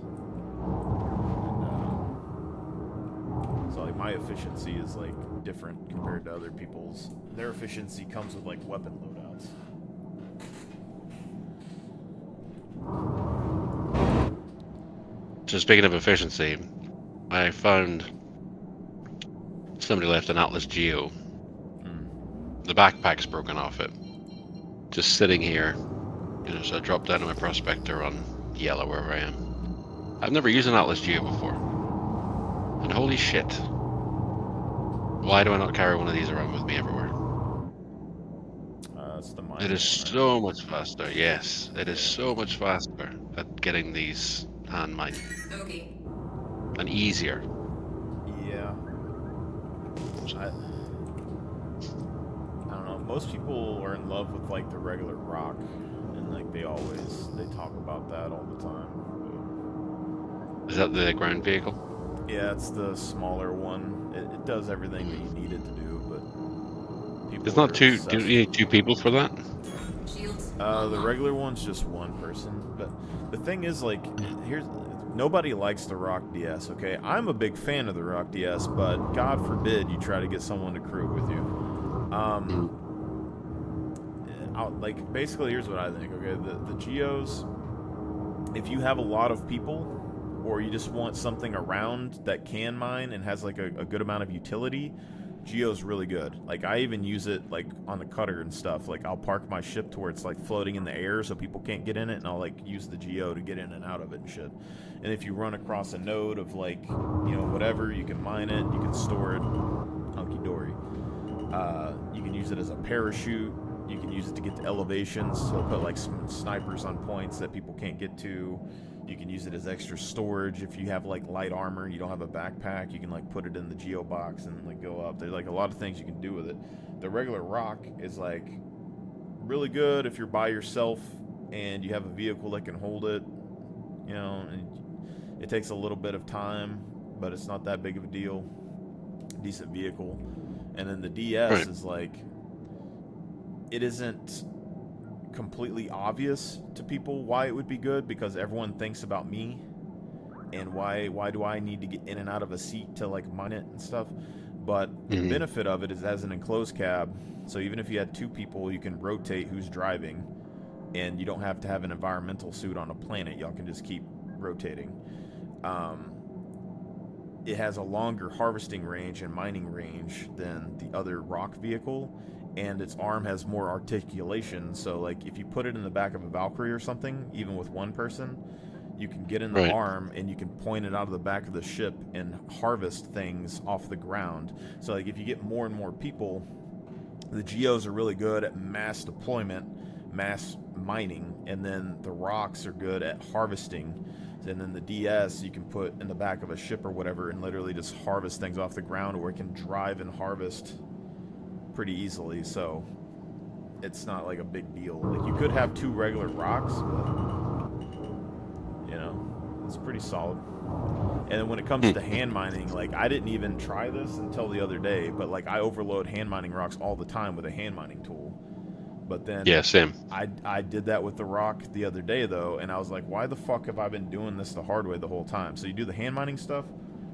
And, so my efficiency is different compared to other people's. Their efficiency comes with weapon loadouts. So speaking of efficiency, I found somebody left an Atlas Geo. The backpack's broken off it. Just sitting here, so I dropped down to my prospector on yellow wherever I am. I've never used an Atlas Geo before. And holy shit. Why do I not carry one of these around with me everywhere? It's the It is so much faster, yes. It is so much faster at getting these hand mine. And easier. Yeah. I don't know. Most people are in love with the regular rock, and they talk about that all the time. Is that the ground vehicle? Yeah, it's the smaller one. It does everything that you need it to do, but people. There's not two. Do you need 2 people for that? The regular one's just 1 person, but the thing is, nobody likes the Rock DS, okay? I'm a big fan of the Rock DS, but God forbid you try to get someone to crew with you. Basically, here's what I think, okay? The Geos, if you have a lot of people, or you just want something around that can mine and has like a good amount of utility, Geo's really good. Like, I even use it like on the cutter and stuff. Like, I'll park my ship to where it's like floating in the air so people can't get in it, and I'll like use the Geo to get in and out of it and shit. And if you run across a node of like, you know, whatever, you can mine it, you can store it, hunky dory. You can use it as a parachute. You can use it to get to elevations, so put like some snipers on points that people can't get to. You can use it as extra storage if you have like light armor and you don't have a backpack. You can like put it in the Geo box and like go up. There's like a lot of things you can do with it. The regular rock is like really good if you're by yourself and you have a vehicle that can hold it. You know, and it takes a little bit of time, but it's not that big of a deal. Decent vehicle. And then the DS is like, it isn't completely obvious to people why it would be good, because everyone thinks about me and why do I need to get in and out of a seat to like mine it and stuff. But the benefit of it is as an enclosed cab, so even if you had two people, you can rotate who's driving, and you don't have to have an environmental suit on a planet. Y'all can just keep rotating. It has a longer harvesting range and mining range than the other rock vehicle, and its arm has more articulation. So like if you put it in the back of a Valkyrie or something, even with one person, you can get in the arm and you can point it out of the back of the ship and harvest things off the ground. So like if you get more and more people, the Geos are really good at mass deployment, mass mining, and then the rocks are good at harvesting. And then the DS you can put in the back of a ship or whatever and literally just harvest things off the ground, or it can drive and harvest pretty easily. So it's not like a big deal. Like you could have two regular rocks, but you know, it's pretty solid. And then when it comes to hand mining, like I didn't even try this until the other day, but like I overload hand mining rocks all the time with a hand mining tool. But then same. I did that with the rock the other day though, and I was like, why the fuck have I been doing this the hard way the whole time? So you do the hand mining stuff,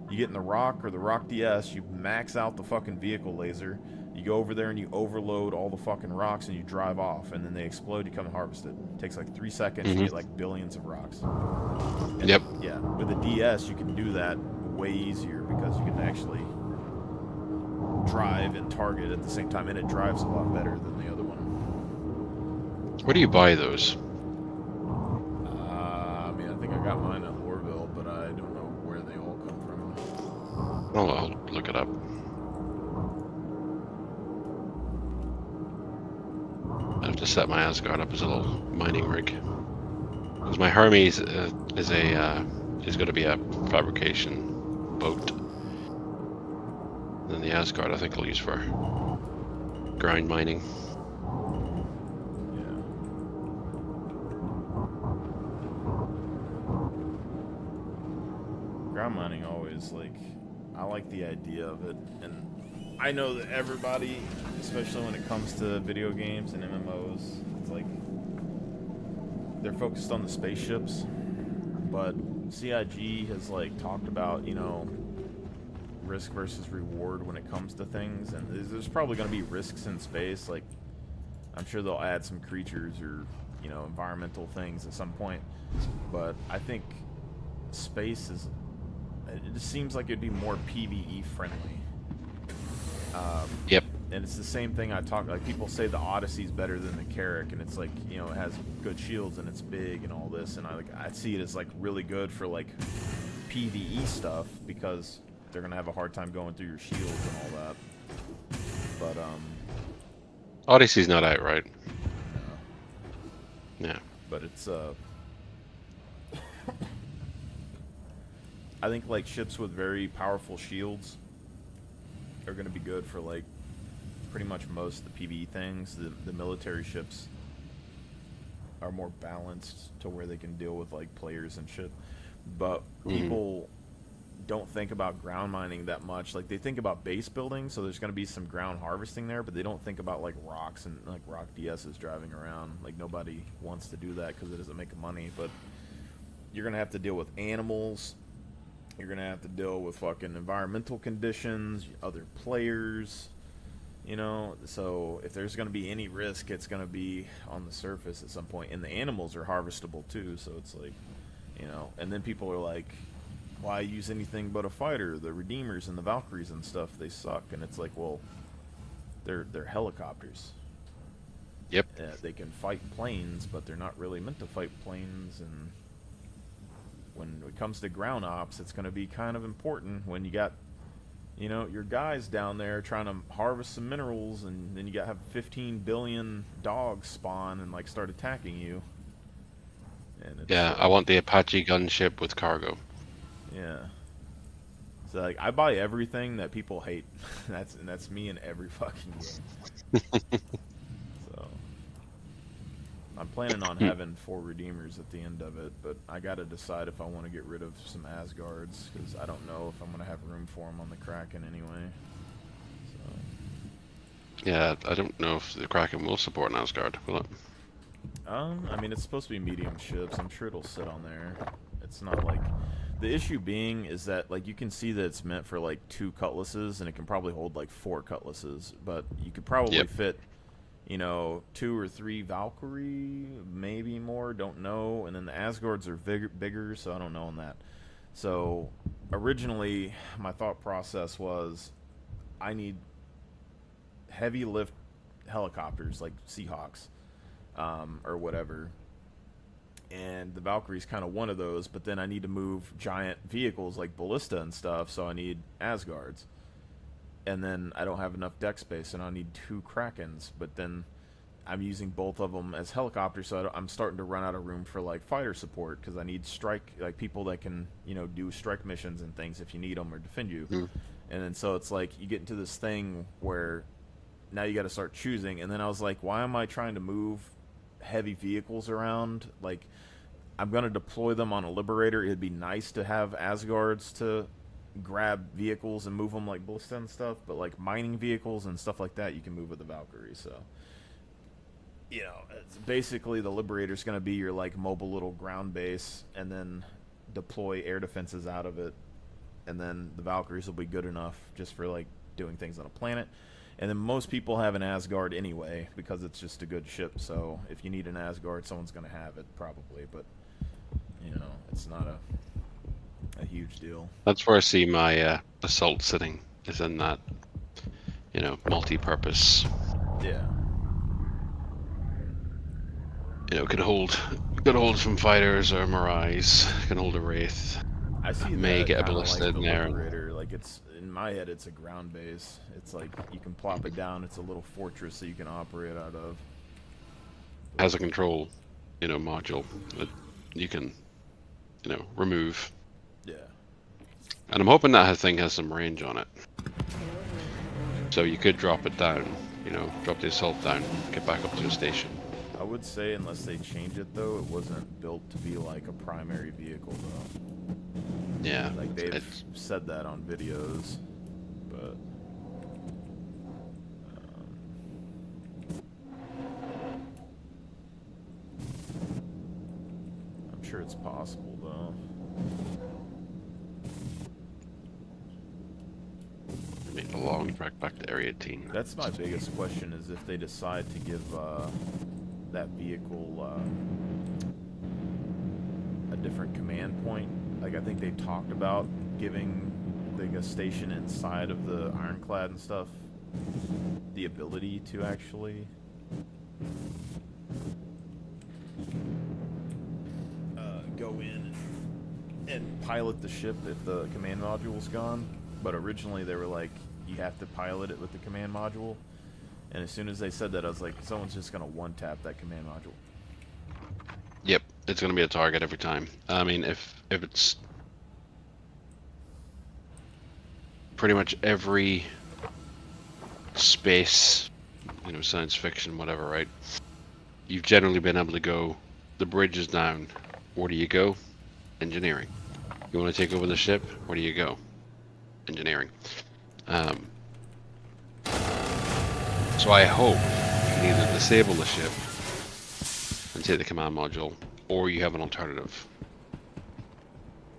you get in the rock or the rock DS, you max out the fucking vehicle laser, you go over there and you overload all the fucking rocks and you drive off, and then they explode, you come and harvest it. It takes like 3 seconds to get like billions of rocks. And yeah, with the DS you can do that way easier because you can actually drive and target at the same time, and it drives a lot better than the other one. Where do you buy those? I mean, I think I got mine at Lorville, but I don't know where they all come from. Oh, I'll look it up. I have to set my Asgard up as a little mining rig, because my Hermes is going to be a fabrication boat. And then the Asgard I think I'll use for grind mining. Ground mining always, like, I like the idea of it, and I know that everybody, especially when it comes to video games and MMOs, it's like they're focused on the spaceships, but CIG has like talked about, you know, risk versus reward when it comes to things, and there's probably going to be risks in space. Like, I'm sure they'll add some creatures or, you know, environmental things at some point, but I think space is, it just seems like it'd be more PvE friendly. And it's the same thing I talk, like people say the Odyssey's better than the Carrack, and it's like, you know, it has good shields and it's big and all this, and I see it as like really good for like PvE stuff, because they're gonna have a hard time going through your shields and all that. But Odyssey's not out, right? No. Yeah. But it's I think like ships with very powerful shields are gonna be good for like pretty much most of the PvE things. The military ships are more balanced to where they can deal with like players and shit. But people don't think about ground mining that much. Like they think about base building, so there's going to be some ground harvesting there, but they don't think about like rocks and like rock DSs driving around. Like nobody wants to do that because it doesn't make money. But you're going to have to deal with animals. You're going to have to deal with fucking environmental conditions, other players, you know. So if there's going to be any risk, it's going to be on the surface at some point. And the animals are harvestable too, so it's like, you know. And then people are like, why use anything but a fighter? The Redeemers and the Valkyries and stuff, they suck. And it's like, well, they're helicopters. Yep. They can fight planes, but they're not really meant to fight planes. And when it comes to ground ops, it's going to be kind of important when you got, you know, your guys down there trying to harvest some minerals, and then you got to have 15 billion dogs spawn and like start attacking you. And it's, Yeah, I want the Apache gunship with cargo. Yeah. So like, I buy everything that people hate. that's me in every fucking game. So I'm planning on having 4 Redeemers at the end of it, but I got to decide if I want to get rid of some Asgards, because I don't know if I'm going to have room for them on the Kraken anyway. So. Yeah, I don't know if the Kraken will support an Asgard, will it? I mean, it's supposed to be medium ships. I'm sure it'll sit on there. It's not like... The issue being is that, like, you can see that it's meant for, like, 2 cutlasses, and it can probably hold, like, 4 cutlasses. But you could probably fit, you know, 2 or 3 Valkyrie, maybe more, don't know. And then the Asgards are bigger, so I don't know on that. So, originally, my thought process was, I need heavy lift helicopters, like Seahawks. Or whatever, and the Valkyrie's kind of one of those, but then I need to move giant vehicles like Ballista and stuff, so I need Asgards, and then I don't have enough deck space, and I need 2 Krakens, but then I'm using both of them as helicopters, so I'm starting to run out of room for like fighter support, because I need strike, like people that can, you know, do strike missions and things if you need them or defend you. And then so it's like you get into this thing where now you got to start choosing, and then I was like, why am I trying to move heavy vehicles around? Like, I'm gonna deploy them on a Liberator. It'd be nice to have Asgards to grab vehicles and move them like Ballista and stuff, but like mining vehicles and stuff like that you can move with the Valkyrie. So, you know, it's basically the Liberator's gonna be your like mobile little ground base, and then deploy air defenses out of it, and then the Valkyries will be good enough just for like doing things on a planet. And then most people have an Asgard anyway, because it's just a good ship. So if you need an Asgard, someone's going to have it, probably. But, you know, it's not a huge deal. That's where I see my assault sitting, is in that, you know, multi-purpose. Yeah. You know, could hold some fighters or Mirais, can hold a Wraith. I see may get a Ballista like in there. Liberator. Like, it's, in my head, it's a ground base. It's like you can plop it down. It's a little fortress that you can operate out of. Has a control, you know, module that you can, you know, remove. Yeah. And I'm hoping that thing has some range on it. So you could drop it down, you know, drop the assault down, get back up to a station. I would say, unless they change it though, it wasn't built to be like a primary vehicle though. Yeah. Like they've said that on videos, but I'm sure it's possible though. Make a long trek back to Area 18. That's my biggest question, is if they decide to give that vehicle a different command point. Like, I think they talked about giving like a station inside of the Ironclad and stuff the ability to actually go in and pilot the ship if the command module's gone. But originally they were like, you have to pilot it with the command module. And as soon as they said that, I was like, someone's just gonna one-tap that command module. Yep, it's going to be a target every time. I mean, if it's pretty much every space, you know, science fiction, whatever, right? You've generally been able to go, the bridge is down. Where do you go? Engineering. You want to take over the ship? Where do you go? Engineering. So I hope you can either disable the ship and take the command module, or you have an alternative,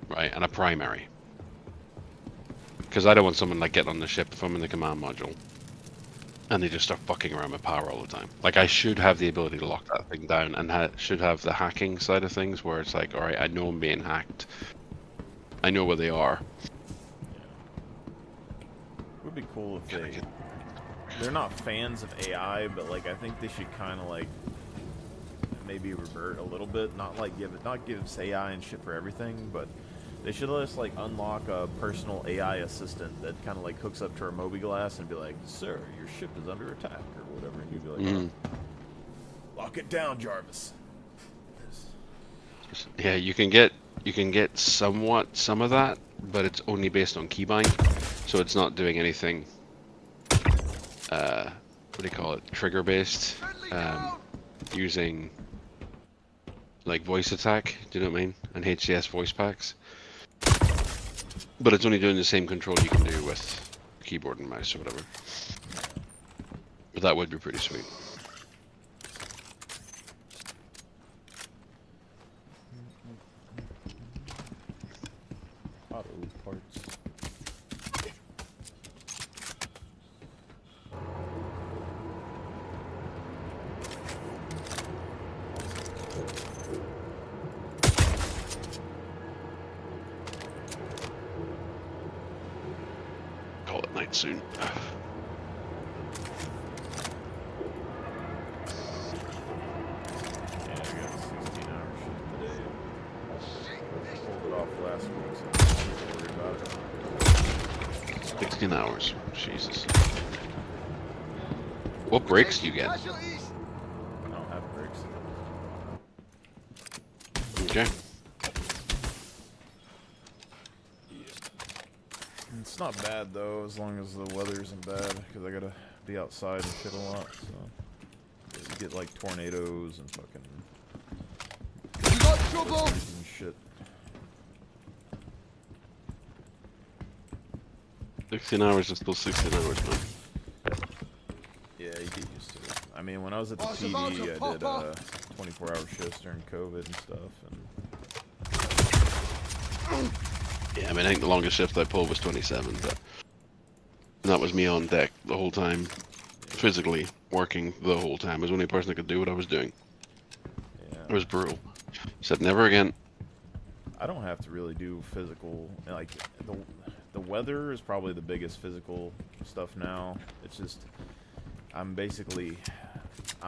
right? And a primary. Because I don't want someone like getting on the ship if I'm in the command module and they just start fucking around with power all the time. Like, I should have the ability to lock that thing down, and should have the hacking side of things where it's like, alright, I know I'm being hacked. I know where they are. It would be cool if they're not fans of AI, but like I think they should kind of like maybe revert a little bit, not give us AI and shit for everything, but they should let us like unlock a personal AI assistant that kind of like hooks up to our mobiGlass and be like, "Sir, your ship is under attack," or whatever, and you'd be like, "Oh, lock it down, Jarvis." Yeah, you can get somewhat some of that, but it's only based on keybind, so it's not doing anything. What do you call it? Trigger based, using like voice attack. Do you know what I mean? And HCS voice packs. But it's only doing the same control you can do with keyboard and mouse or whatever. But that would be pretty sweet. Auto parts. Call it night soon. Yeah, I got a 16-hour shift today. Pulled it off last week, so I'm not worried about it. 16 hours. Jesus. What breaks do you get? I don't have breaks. Okay. It's not bad though, as long as the weather isn't bad, because I gotta be outside and shit a lot, so you get like tornadoes and fucking You got trouble? and shit. 16 hours is still 16 hours, man. Yeah, you get used to it. I mean, when I was at the PD, I did 24-hour shifts during COVID and stuff, and Yeah, I mean, I think the longest shift I pulled was 27, but that was me on deck the whole time, physically working the whole time. I was the only person that could do what I was doing. yeah. It was brutal. Said never again. I don't have to really do physical, like, the weather is probably the biggest physical stuff now. It's just, I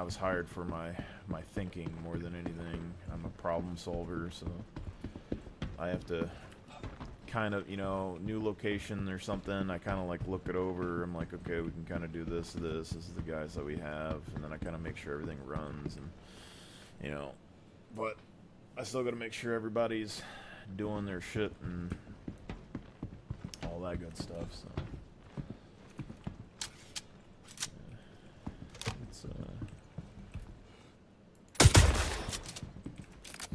was hired for my thinking more than anything. I'm a problem solver, so I have to kind of, you know, new location or something, I kind of like look it over. I'm like, okay, we can kind of do this is the guys that we have, and then I kind of make sure everything runs, and you know, but I still got to make sure everybody's doing their shit and all that good stuff, so it's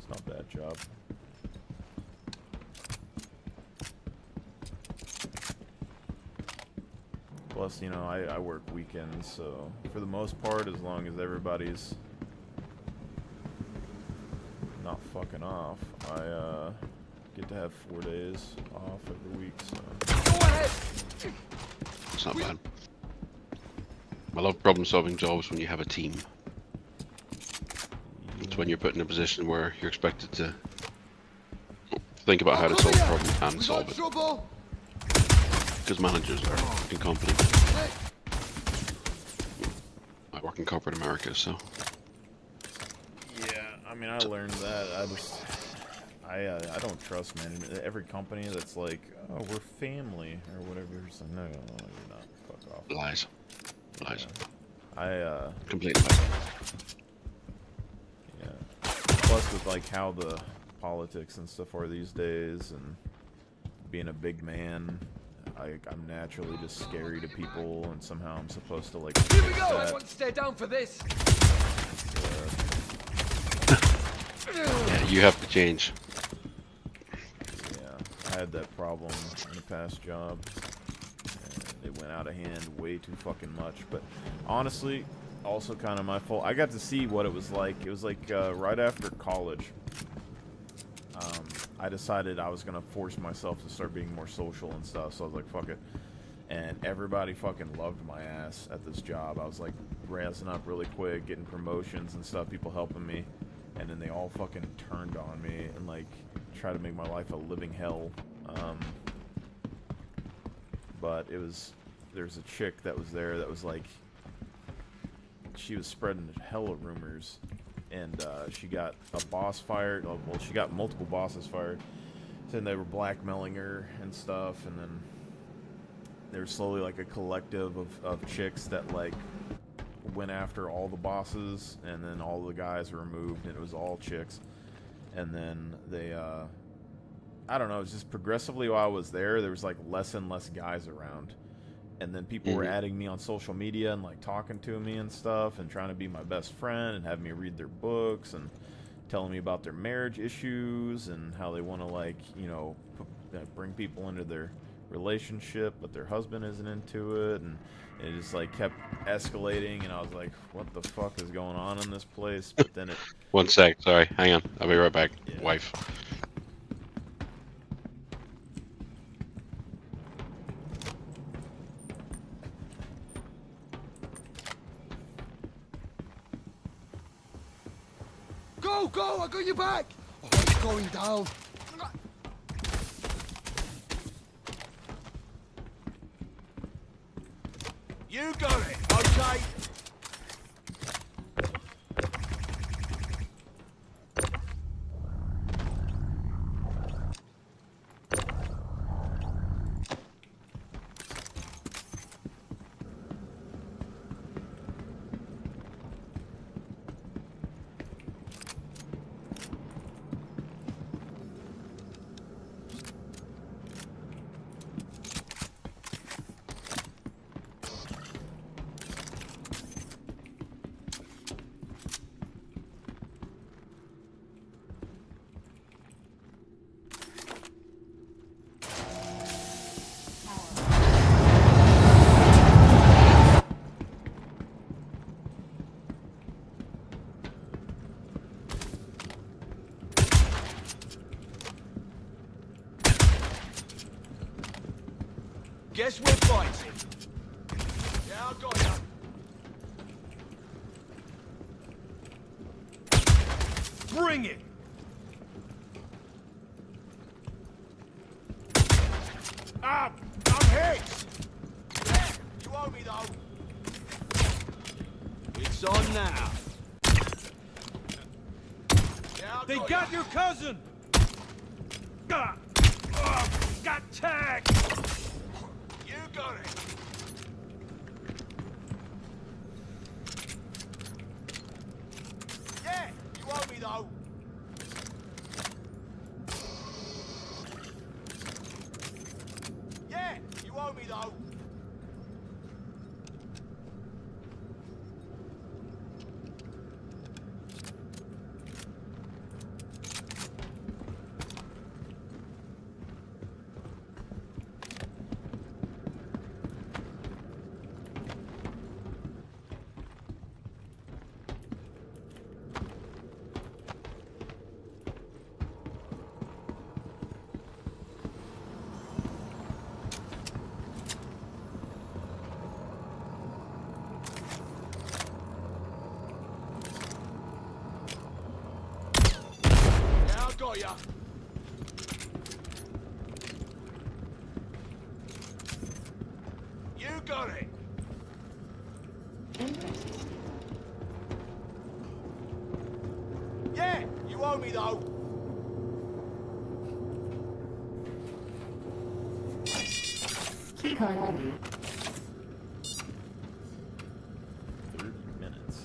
not a bad job. Plus, you know, I work weekends, so for the most part, as long as everybody's not fucking off, I get to have 4 days off every week, so. Go ahead! It's not bad. I love problem-solving jobs when you have a team. It's when you're put in a position where you're expected to think about how to solve a problem and solve it. Trouble? Because managers are incompetent. I work in corporate America, so. Yeah, I mean, I learned that. I don't trust management. Every company that's like, oh, we're family or whatever, it's like, no, you're not. Fuck off. Lies. Lies. Yeah. Completely. Yeah. Plus, with like how the politics and stuff are these days, and being a big man, I'm naturally just scary to people, and somehow I'm supposed to like. Here we go! I want to stay down for this. Yeah, you have to change. Yeah, I had that problem in a past job, and it went out of hand way too fucking much. But honestly, also kind of my fault. I got to see what it was like. It was like right after college. I decided I was gonna force myself to start being more social and stuff, so I was like, fuck it. And everybody fucking loved my ass at this job. I was like razzing up really quick, getting promotions and stuff, people helping me, and then they all fucking turned on me and like tried to make my life a living hell. But there's a chick that was there that was like, she was spreading hella rumors, and she got a boss fired. Well, she got multiple bosses fired, saying they were blackmailing her and stuff, and then there's slowly like a collective of chicks that like went after all the bosses, and then all the guys were removed, and it was all chicks. And then they, I don't know, it was just progressively while I was there was like less and less guys around. And then people were adding me on social media and like talking to me and stuff and trying to be my best friend and having me read their books and telling me about their marriage issues and how they want to, like, you know, bring people into their relationship, but their husband isn't into it. And it just like kept escalating, and I was like, what the fuck is going on in this place? But then it... One sec, sorry, hang on, I'll be right back. Yeah. Wife. Go, go! I got your back! Oh, it's going down. You got it, okay? Guess we're fighting. Yeah, I got ya. Bring it! Up! I'm hit! Yeah, you owe me though. It's on now. Yeah, they got your cousin! Got tagged! You got it! Yeah, you owe me though. Yeah, you owe me though. Got ya. You got it. Yeah, you owe me though. Keycard ready. 30 minutes.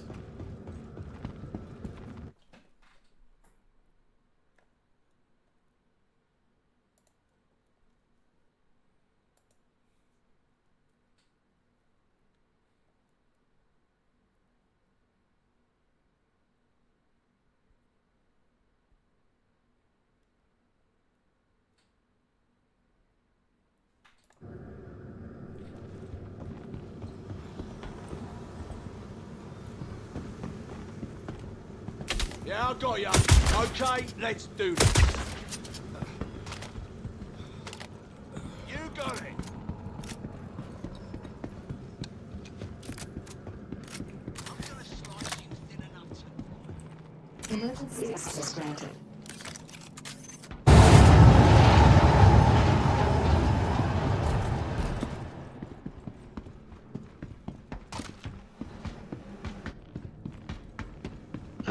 Yeah, I got ya. Okay, let's do this. You got it. I'm gonna slice you thin enough to... Emergency access granted.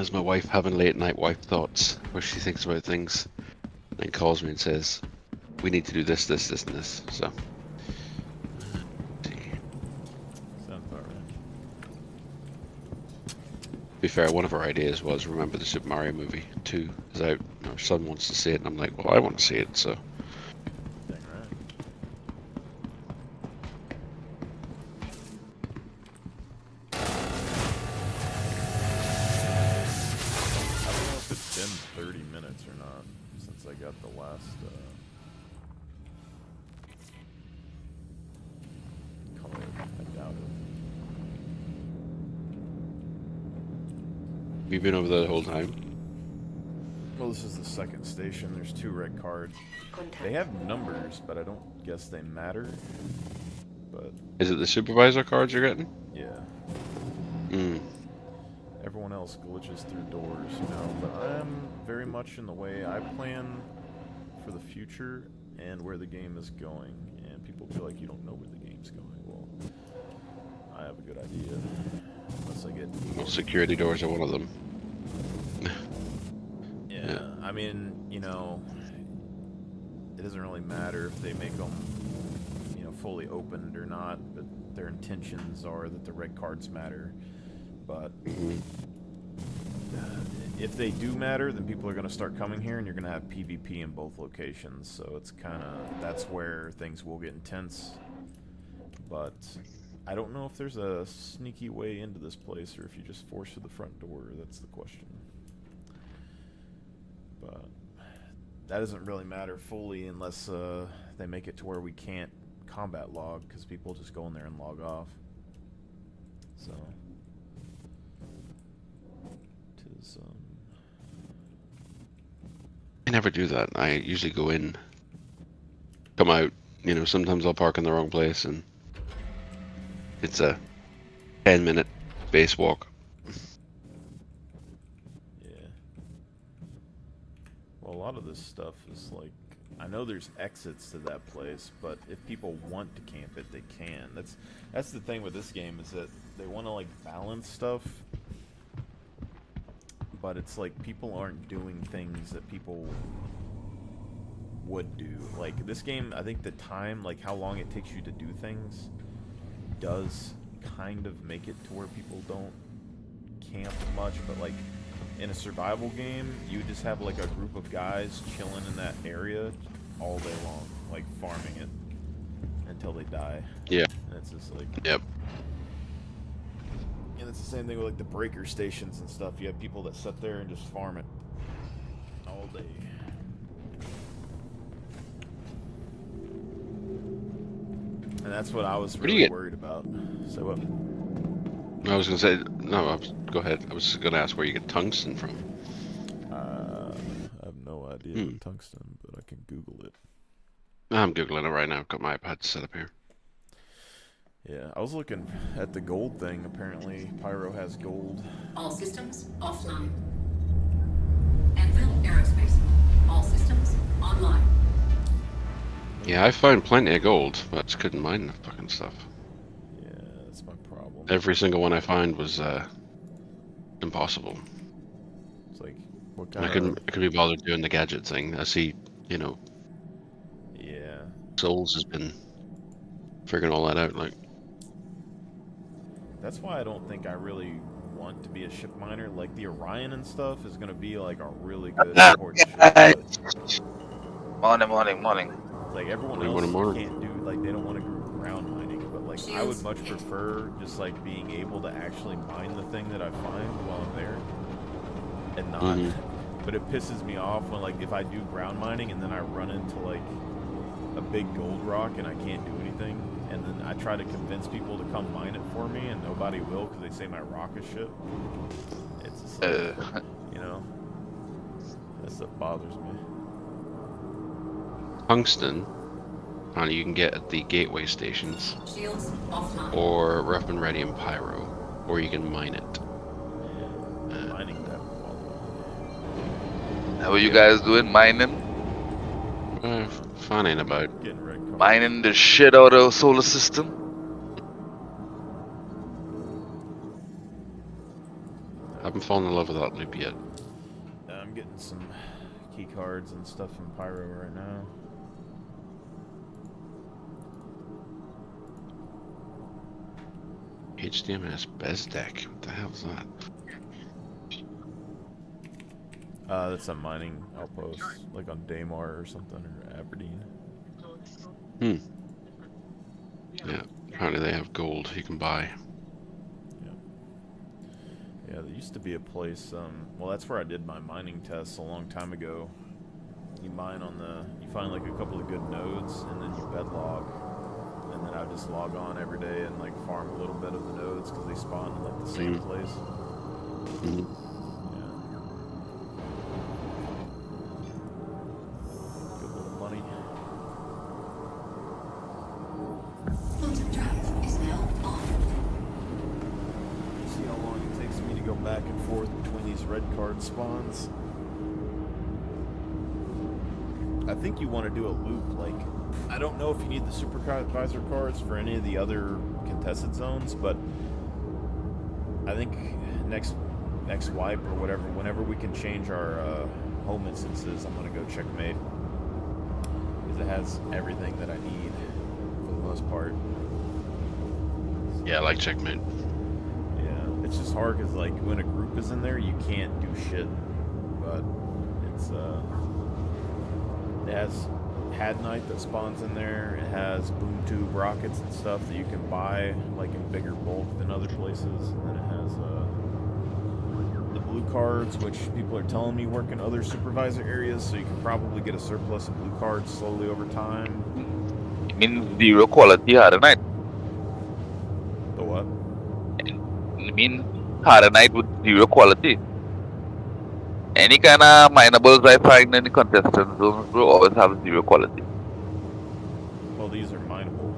How's my wife having late night wife thoughts where she thinks about things and calls me and says, we need to do this, this, this, and this. So, Sounds about right. to be fair, one of our ideas was remember the Super Mario movie 2 is out. Our son wants to see it, and I'm like, well, I want to see it, so. Dang right. I don't know if it's been 30 minutes or not since I got the last card. I doubt it. Have you been over there the whole time? Well, this is the second station. There's 2 red cards. They have numbers, but I don't guess they matter. But Is it the supervisor cards you're getting? yeah, Hmm. everyone else glitches through doors, you know. But I'm very much in the way I plan for the future and where the game is going. And people feel like you don't know where the game's going. Well, I have a good idea. Unless I get Well, security doors are one of them. Yeah, I mean, you know, it doesn't really matter if they make them, you know, fully opened or not, but their intentions are that the red cards matter. But if they do matter, then people are going to start coming here, and you're going to have PvP in both locations. So it's kind of, that's where things will get intense. But I don't know if there's a sneaky way into this place, or if you just force through the front door. That's the question. But that doesn't really matter fully unless they make it to where we can't combat log, because people just go in there and log off. So, tis I never do that. I usually go in, come out, you know, sometimes I'll park in the wrong place and it's a 10-minute base walk. yeah. Well, a lot of this stuff is like, I know there's exits to that place, but if people want to camp it, they can. That's the thing with this game, is that they want to like balance stuff, but it's like people aren't doing things that people would do. Like this game, I think the time, like how long it takes you to do things, does kind of make it to where people don't camp much. But like in a survival game, you just have like a group of guys chilling in that area all day long, like farming it until they die. Yeah. And it's just like, Yep. and it's the same thing with like the breaker stations and stuff. You have people that sit there and just farm it all day. And that's what I was Where do you really get- worried about. So what? I was gonna say, no, go ahead. I was gonna ask where you get tungsten from. I have no idea what tungsten, but I can Google it. I'm Googling it right now. I've got my iPad set up here. Yeah, I was looking at the gold thing. Apparently, Pyro has gold. All systems offline. Anvil Aerospace. All systems online. Yeah, I found plenty of gold, but I just couldn't mine the fucking stuff. Yeah, that's my problem. Every single one I found was impossible. It's like, what I kind couldn't be bothered doing the gadget thing. I see, you know, Yeah. Souls has been figuring all that out. Like, That's why I don't think I really want to be a ship miner. Like, the Orion and stuff is going to be, like, a really good important ship. Morning. Like, everyone Morning, else can't do, like, they don't want to do ground mining. But, like, I would much prefer just, like, being able to actually mine the thing that I find while I'm there. And not... But it pisses me off when, like, if I do ground mining and then I run into, like, a big gold rock and I can't do anything, and then I try to convince people to come mine it for me, and nobody will because they say my rock is shit. It's just like, you know, that stuff bothers me. tungsten, and you can get at the gateway stations, Shields offline. or rough and ready and pyro, or you can mine it. Mining that How are you guys doing? Mining? Fine ain't about. Mining the shit out of the solar system? haven't fallen in love with that loop yet. I'm getting some key cards and stuff in Pyro right now. HDMS Bezdek. What the hell is that? That's a mining outpost, like on Daymar or something, or Aberdeen. Hmm. Yeah, apparently they have gold you can buy. Yeah, there used to be a place, well, that's where I did my mining tests a long time ago. You mine on you find like a couple of good nodes, and then you bedlog. And then I would just log on every day and like farm a little bit of the nodes because they spawn in like the same place. Mm-hmm. Good little money. Quantum drive is now on. See how long it takes me to go back and forth between these red card spawns. I think you want to do a loop, like, I don't know if you need the supervisor cards for any of the other contested zones, but I think next wipe or whatever, whenever we can change our home instances, I'm going to go checkmate. Because it has everything that I need, for the most part. Yeah, I like checkmate. Yeah, it's just hard because, like, when a group is in there, you can't do shit. But it's, it has Hadnite that spawns in there. It has boom tube rockets and stuff that you can buy, like, in bigger bulk than other places. And then it has, the blue cards, which people are telling me work in other supervisor areas, so you can probably get a surplus of blue cards slowly over time. You mean zero quality Hadonite? The what? You mean Hadonite with zero quality? Any kind of minables I find in the contestant zones will always have zero quality. Well, these are mineable.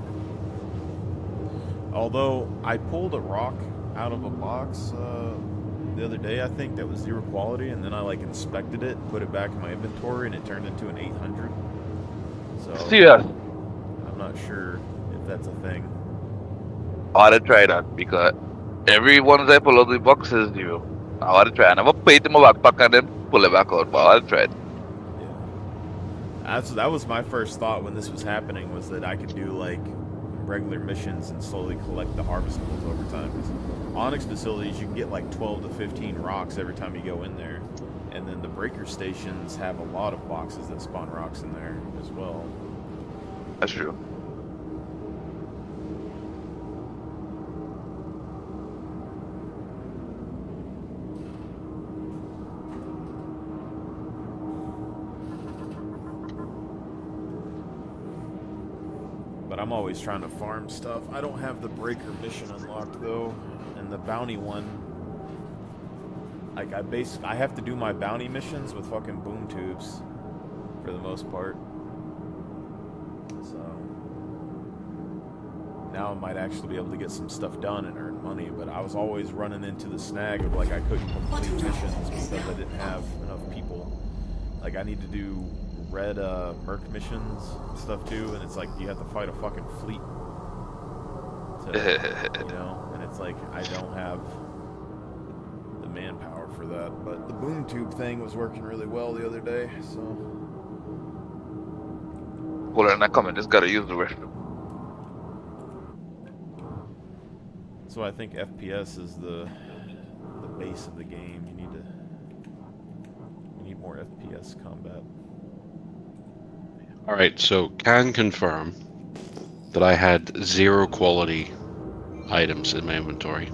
Although, I pulled a rock out of a box the other day, I think, that was zero quality, and then I, like, inspected it, put it back in my inventory, and it turned into an 800. So, Serious? I'm not sure if that's a thing. I ought to try that, because every one I pull out the box is zero. I ought to try. I never put it in my backpack and then pull it back out, but I ought to try it. Yeah. That was my first thought when this was happening, was that I could do, like, regular missions and slowly collect the harvestables over time. Because Onyx facilities, you can get like 12 to 15 rocks every time you go in there. And then the breaker stations have a lot of boxes that spawn rocks in there as well. That's true. But I'm always trying to farm stuff. I don't have the breaker mission unlocked though, and the bounty one. Like I have to do my bounty missions with fucking boom tubes, for the most part. So now I might actually be able to get some stuff done and earn money. But I was always running into the snag of like I couldn't complete missions because I didn't have enough people. Like I need to do red merc missions and stuff too, and it's like you have to fight a fucking fleet to, you know, and it's like I don't have the manpower for that. But the boom tube thing was working really well the other day, so. Hold on, I come in. Just gotta use the restroom. So I think FPS is the base of the game. You need more FPS combat. Alright, so can confirm that I had 0 quality items in my inventory.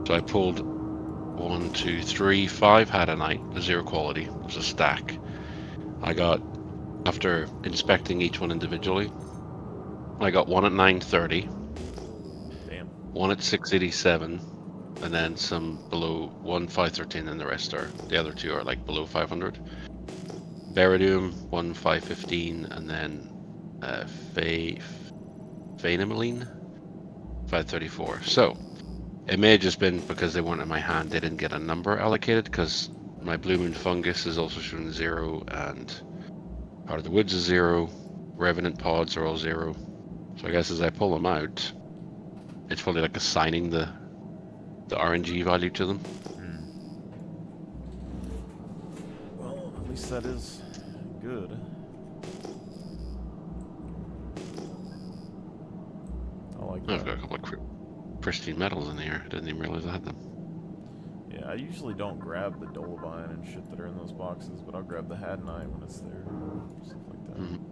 So I pulled 1, 2, 3, 5 Hadonite, 0 quality. It was a stack. I got, after inspecting each one individually, I got one at 930. Damn. One at 687, and then some below 513, and the rest are, the other two are like below 500. Veridium 515, and then Phenemaline 534. So it may have just been because they weren't in my hand, they didn't get a number allocated, because my Blue Moon Fungus is also showing 0, and Part of the Woods is 0, Revenant Pods are all 0. So I guess as I pull them out, it's probably like assigning the RNG value to them. At least that is good. I like that. I've got a couple of pristine metals in here. I didn't even realize I had them. Yeah, I usually don't grab the Dolobine and shit that are in those boxes, but I'll grab the Hadnite when it's there. Stuff like that. Mm-hmm.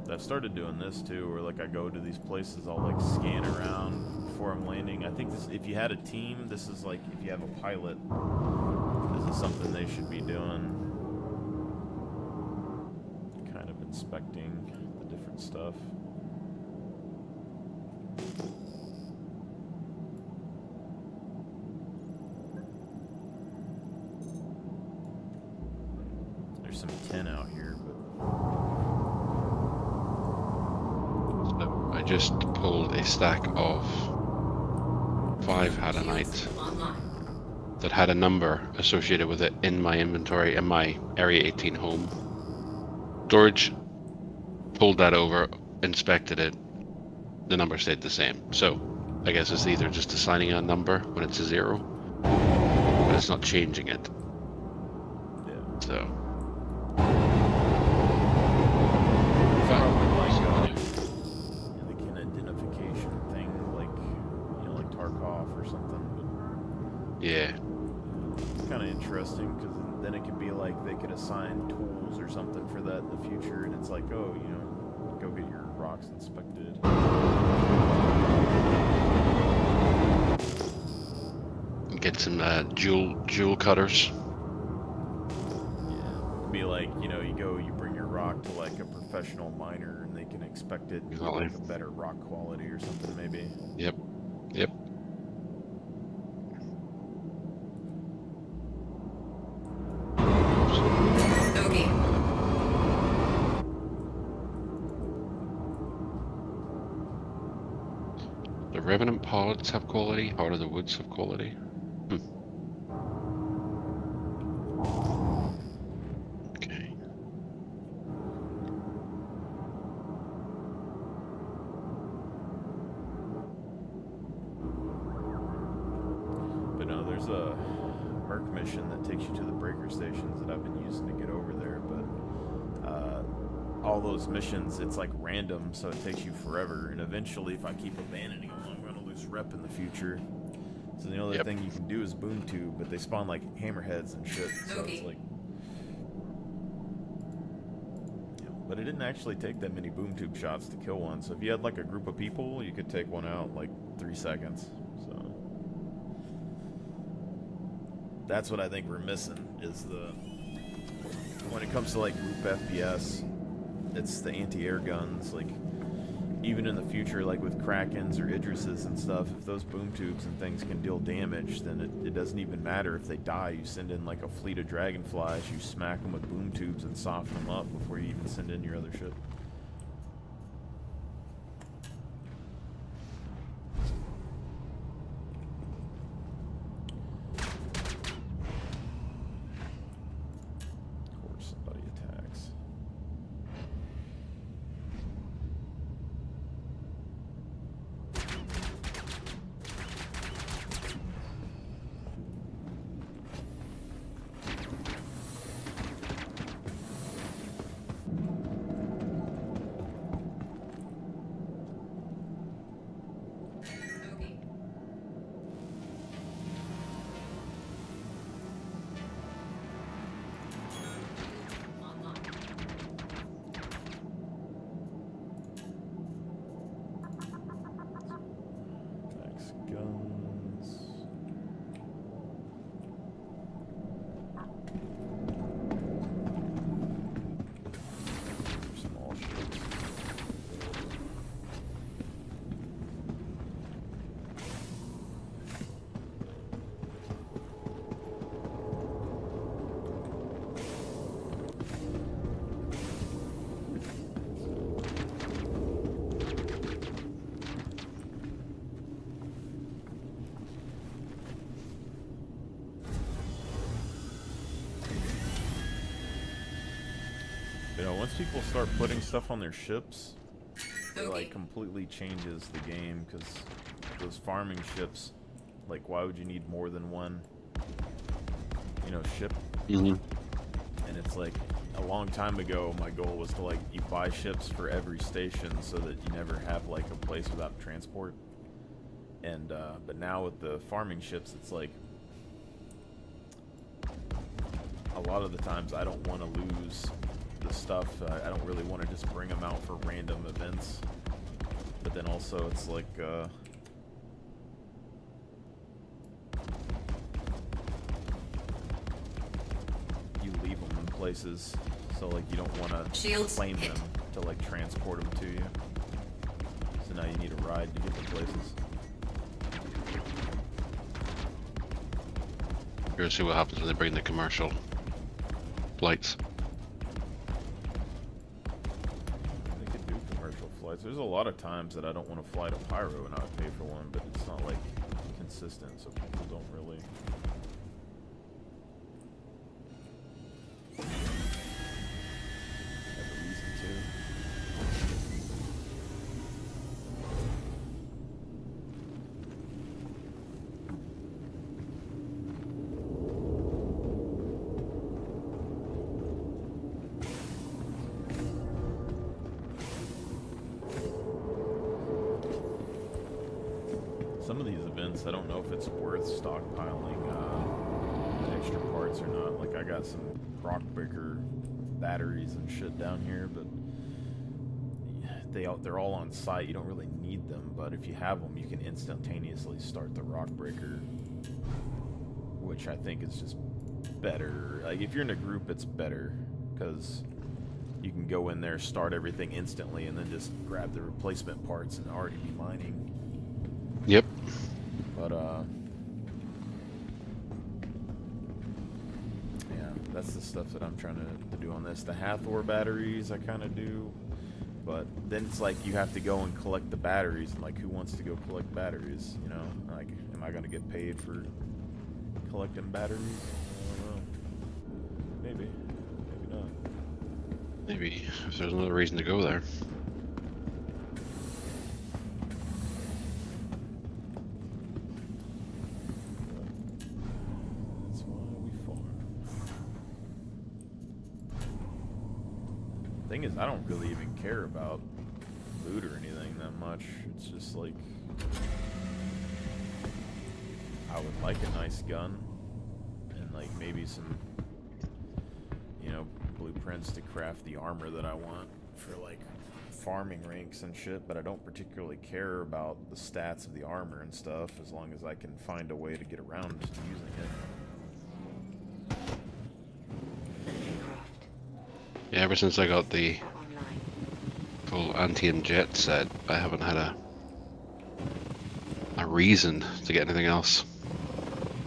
I've started doing this too, where like I go to these places, I'll like scan around before I'm landing. I think this, if you had a team, this is like, if you have a pilot, this is something they should be doing. Kind of inspecting the different stuff. There's some tin out here, but... I just pulled a stack of 5 Hadonite that had a number associated with it in my inventory in my Area 18 home. Storage, pulled that over, inspected it, the number stayed the same. So I guess it's either just assigning a number when it's a 0, but it's not changing it. Yeah. So. Like an identification thing, like, you know, like Tarkov or something. But Yeah. it's kind of interesting, because then it could be like they could assign tools or something for that in the future, and it's like, oh, you know, go get your rocks inspected. Get some jewel cutters. Yeah. Be like, you know, you bring your rock to like a professional miner, and they can expect it to like a better rock quality or something, maybe. Yep. Yep. Okay. The Revenant pods have quality. Heart of the Woods have quality. Okay. But no, there's a Merc mission that takes you to the breaker stations that I've been using to get over there, but all those missions, it's like random, so it takes you forever, and eventually if I keep abandoning them, I'm going to lose rep in the future. So the only thing you can do is boom tube, but they spawn like hammerheads and shit, so it's like... You know, but it didn't actually take that many boom tube shots to kill one, so if you had like a group of people, you could take one out in like 3 seconds, so... That's what I think we're missing, is the... When it comes to like group FPS, it's the anti-air guns. Like, even in the future, like with Krakens or Idrises and stuff, if those boom tubes and things can deal damage, then it doesn't even matter if they die. You send in like a fleet of dragonflies, you smack them with boom tubes and soften them up before you even send in your other ship. You know, once people start putting stuff on their ships, it like completely changes the game, because those farming ships, Like, why would you need more than one, you know, ship? Mhm. And it's like, a long time ago, my goal was to, like, you buy ships for every station so that you never have, like, a place without transport. And, but now with the farming ships, it's like, a lot of the times I don't want to lose the stuff. I don't really want to just bring them out for random events. But then also it's like, you leave them in places, so like you don't want to claim them to like transport them to you. So now you need a ride to get to places. We're gonna see what happens when they bring the commercial flights. They could do commercial flights. There's a lot of times that I don't want to fly to Pyro and I would pay for one, but it's not like consistent, so people don't really. Have a reason to. Some of these events, I don't know if it's worth stockpiling extra parts or not. Like, I got some rock breaker batteries and shit down here, but they're all on site. You don't really need them, but if you have them, you can instantaneously start the rock breaker, which I think is just better. Like, if you're in a group, it's better because you can go in there, start everything instantly, and then just grab the replacement parts and already be mining. Yep. But, yeah, that's the stuff that I'm trying to do on this. The Hathor batteries I kind of do, but then it's like you have to go and collect the batteries, and like, who wants to go collect batteries, you know? Like, am I going to get paid for collecting batteries? I don't know. Maybe. Maybe not. Maybe if there's another reason to go there. Thing is, I don't really even care about loot or anything that much. It's just like, I would like a nice gun and like maybe some, you know, blueprints to craft the armor that I want for like farming ranks and shit, but I don't particularly care about the stats of the armor and stuff as long as I can find a way to get around using it. Yeah, ever since I got the full anti-in jet set, I haven't had a reason to get anything else.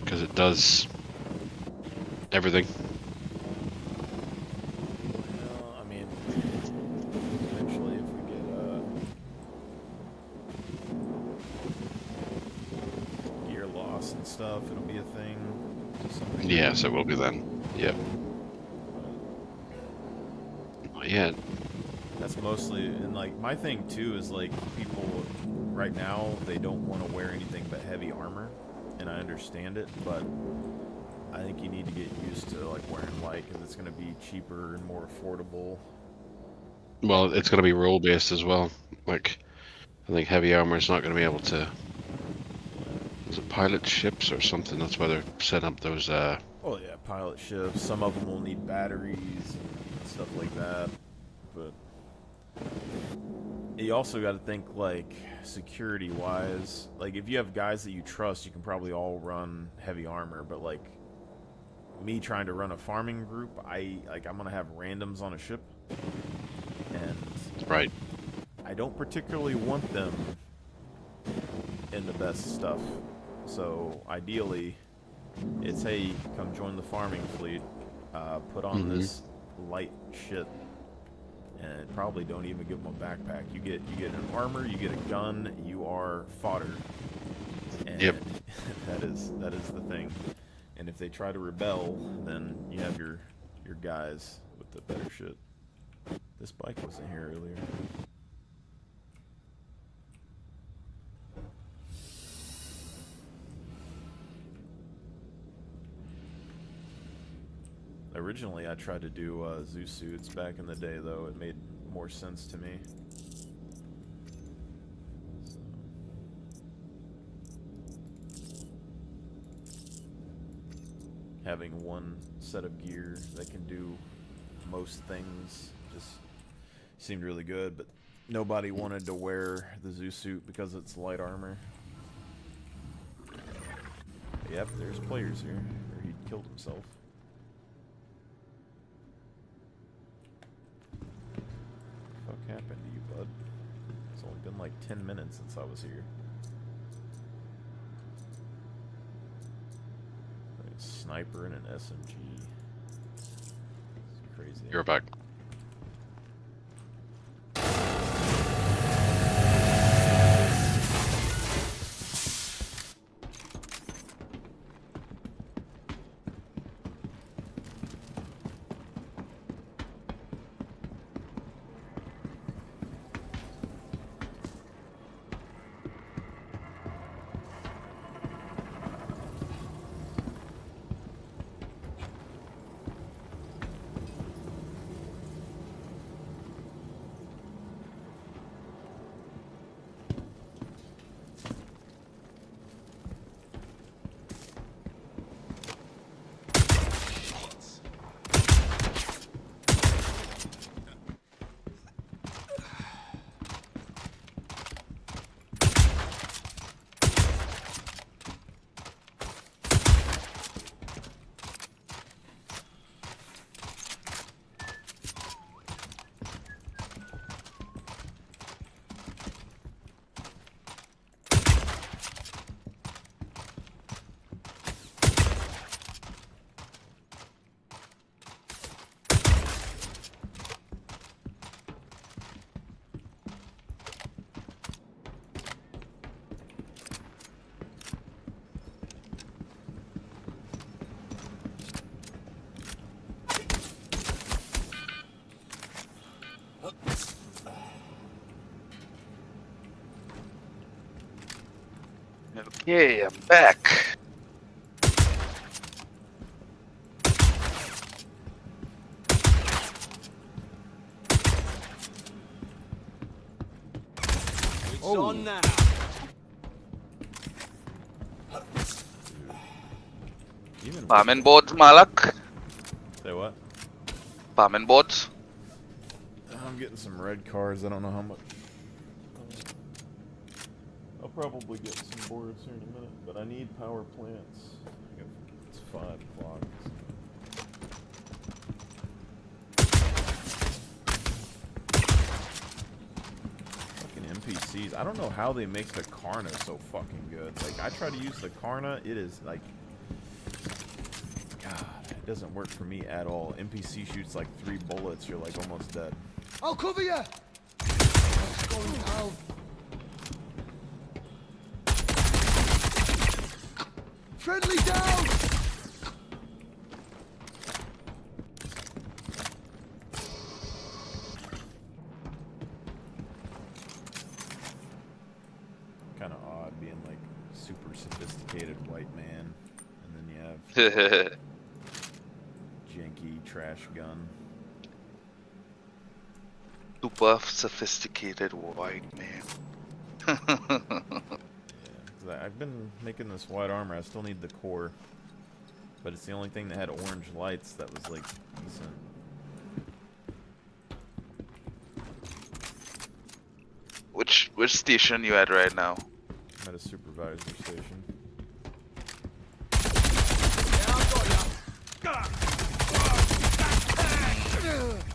Because it does everything. Well, I mean, eventually if we get gear loss and stuff, it'll be a thing. To some degree. Yes, it will be then. Yep. Not yet. That's mostly, and like my thing too is like people right now, they don't want to wear anything but heavy armor, and I understand it, but I think you need to get used to like wearing light because it's going to be cheaper and more affordable. Well, it's going to be role based as well. Like, I think heavy armor is not going to be able to. Is it pilot ships or something? That's why they're setting up those. Oh yeah, pilot ships. Some of them will need batteries and stuff like that, but you also got to think like security wise. Like if you have guys that you trust, you can probably all run heavy armor, but like me trying to run a farming group, I'm gonna have randoms on a ship, and right. I don't particularly want them in the best stuff. So ideally, it's hey, come join the farming fleet, put on this light shit, and probably don't even give them a backpack. You get an armor, you get a gun, you are fodder. And yep. that is the thing. And if they try to rebel, then you have your guys with the better shit. This bike wasn't here earlier. Originally, I tried to do zoo suits back in the day, though. It made more sense to me. So. Having one set of gear that can do most things just seemed really good, but nobody wanted to wear the zoo suit because it's light armor. Yep, there's players here. Or he killed himself. What the fuck happened to you, bud? It's only been like 10 minutes since I was here. Like a sniper and an SMG. It's crazy. You're back. Okay, I'm back. It's on now. Barman boards, Malak. Say what? Barman boards. I'm getting some red cards. I don't know how much. I'll probably get some boards here in a minute, but I need power plants. It's 5 o'clock. Fucking NPCs. I don't know how they make the Karna so fucking good. Like, I try to use the Karna, it is like... God, it doesn't work for me at all. NPC shoots like 3 bullets, you're like almost dead. I'll cover you! What's going down? Friendly down! Kind of odd being like super sophisticated white man, and then you have janky trash gun. Super sophisticated white man. Yeah, I've been making this white armor. I still need the core, but it's the only thing that had orange lights that was like decent. Which station you at right now? I'm at a supervisor station.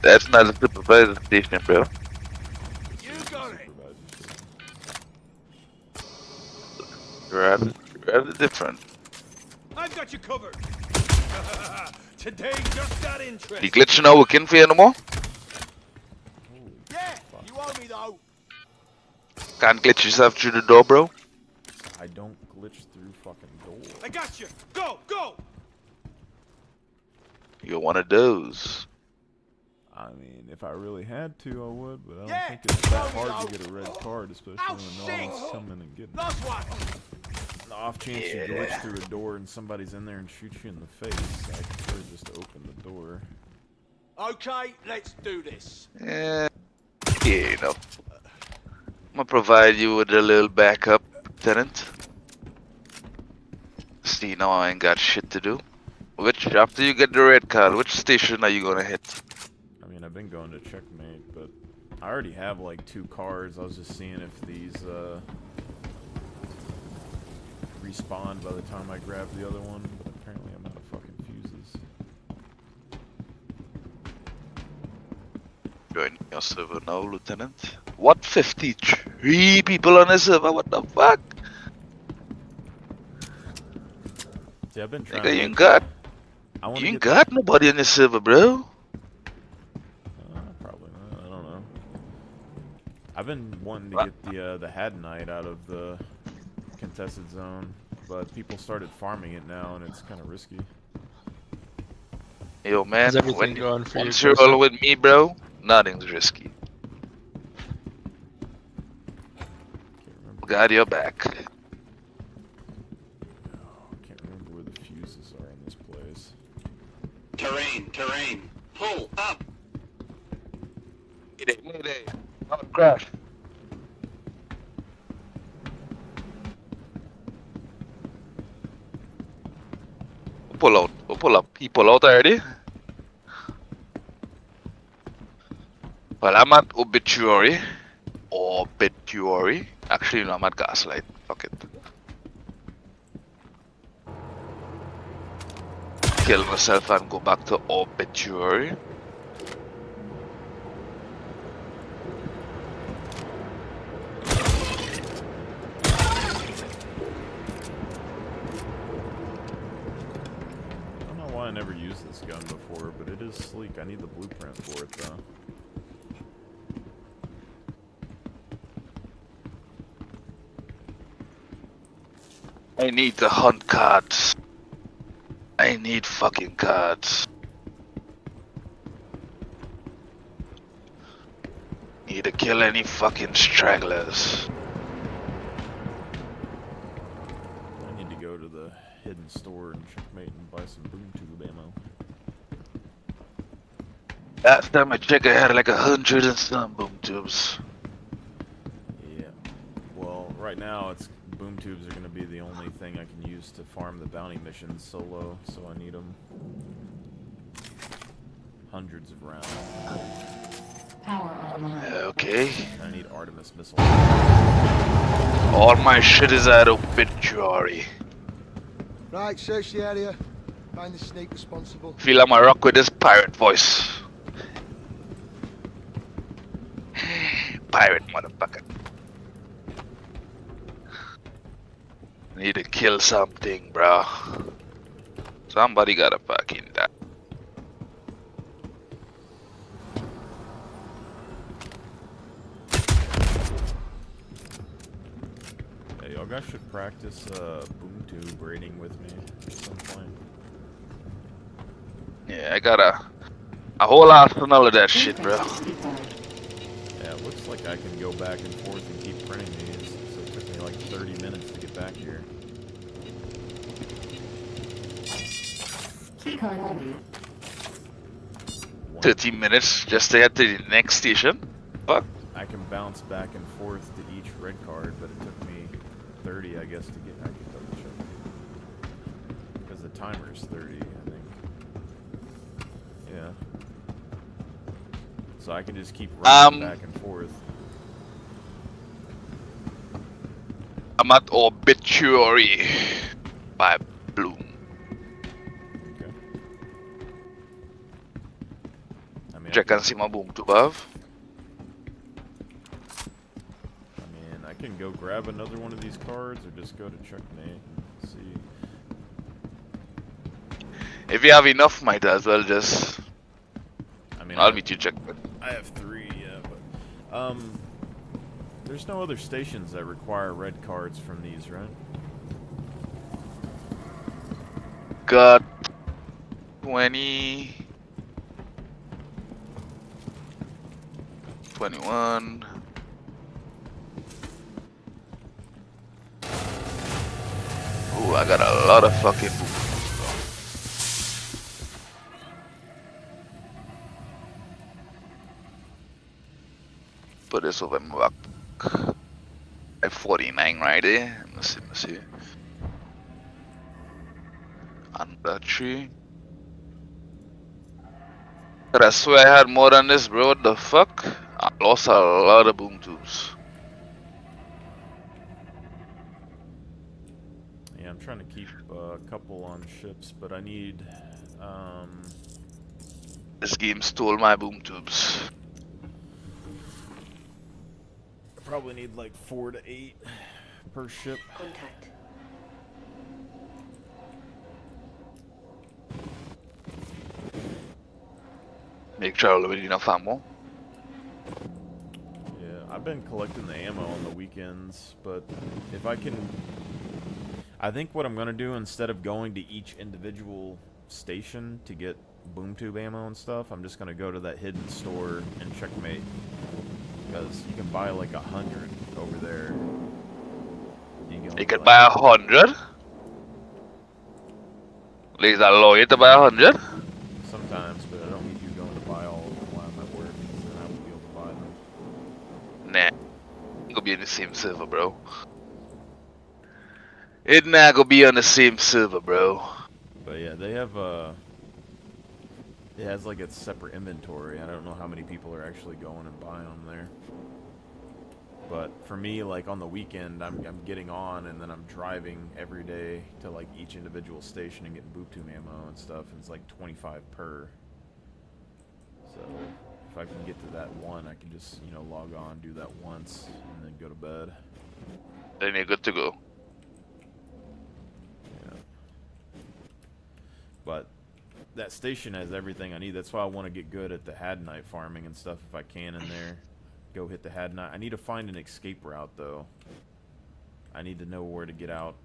That's not a supervisor station, bro. You got it. Rather different. I've got you covered. Today just got interest. You glitching not working for you no more? Yeah, you owe me though. Can't glitch yourself through the door, bro. I don't glitch through fucking doors. I got you. Go, go. You're one of those. I mean, if I really had to, I would, but I don't Yeah, think it's that no, hard no. to get a red card, especially Ow, when no shit. one's coming and getting it. Last one. the off chance you glitch through a door and somebody's in there and shoots you in the face, I prefer just to open the door. Okay, let's do this. Yeah, you know. I'm gonna provide you with a little backup, Lieutenant. See, now I ain't got shit to do. After you get the red card, which station are you gonna hit? I mean, I've been going to checkmate, but I already have like 2 cards. I was just seeing if these respawn by the time I grab the other one, but apparently I'm out of fucking fuses. Join your server now, Lieutenant. What, 53 people on the server? What the fuck? See, I've been trying Nigga, to... you ain't got nobody on the server, bro. Probably not. I don't know. I've been wanting to get the Had Knight out of the contested zone, but people started farming it now, and it's kind of risky. Yo, man, once you're all with me, bro, nothing's risky. Got your back. Can't remember where the fuses are in this place. Terrain. Pull up. Mayday. Oh, crash. Pull out. Pull up. He pull out already. Well, I'm at obituary. Actually, no, I'm at gaslight. Fuck it. Kill myself and go back to obituary. I don't know why I never used this gun before, but it is sleek. I need the blueprint for it, though. I need to hunt cards. I need fucking cards. Need to kill any fucking stragglers. I need to go to the hidden store and checkmate and buy some boom tube ammo. Last time I checked, I had like 100 and some boom tubes. Yeah. Well, right now it's boom tubes are going to be the only thing I can use to farm the bounty missions solo, so I need them. Hundreds of rounds. Power online. Okay. I need Artemis missiles. All my shit is at obituary. Right, search the area. Find the snake responsible. Feel I'm a rock with this pirate voice. Pirate motherfucker. Need to kill something, bro. Somebody gotta fucking die. Hey, y'all guys should practice boom tube raiding with me at some point. Yeah, I got a whole arsenal of that shit, bro. Yeah, it looks like I can go back and forth and keep printing these, so it took me like 30 minutes to get back here. Keycard ready. 30 minutes just to get to the next station? Fuck. I can bounce back and forth to each red card, but it took me 30, I guess, to get. I can double check. Because the timer's 30, I think. Yeah. So I can just keep running back and forth. I'm at obituary by Bloom. Okay. I mean, Check and see my boom tube above. I mean, I can go grab another one of these cards, or just go to checkmate and see. If you have enough, might as well just. I mean, I'll meet you check. I have 3, yeah, but there's no other stations that require red cards from these, right? Got 20, 21. Ooh, I got a lot of fucking boom. Put this over my back. At 49 right there. Let's see. Under tree. But I swear I had more than this, bro. What the fuck? I lost a lot of boom tubes. Yeah, I'm trying to keep a couple on ships, but I need, This game stole my boom tubes. I probably need like 4 to 8 per ship. Contact. Make sure with enough ammo. Yeah, I've been collecting the ammo on the weekends, but if I can... I think what I'm going to do, instead of going to each individual station to get boom tube ammo and stuff, I'm just going to go to that hidden store and checkmate. Because you can buy like 100 over there. You could buy 100? Please allow you to buy 100? Sometimes, but I don't need you going to buy all of them while I'm at work, because then I won't be able to buy them. Nah. It's gonna be in the same server, bro. It not gonna be on the same server, bro. But yeah, they have it has like its separate inventory. I don't know how many people are actually going and buying them there. But for me, like on the weekend, I'm getting on and then I'm driving every day to like each individual station and getting boom tube ammo and stuff, and it's like 25 per. So if I can get to that one, I can just, you know, log on, do that once, and then go to bed. Then you're good to go. Yeah. But that station has everything I need. That's why I want to get good at the Hadnite farming and stuff if I can in there. Go hit the Hadnite. I need to find an escape route though. I need to know where to get out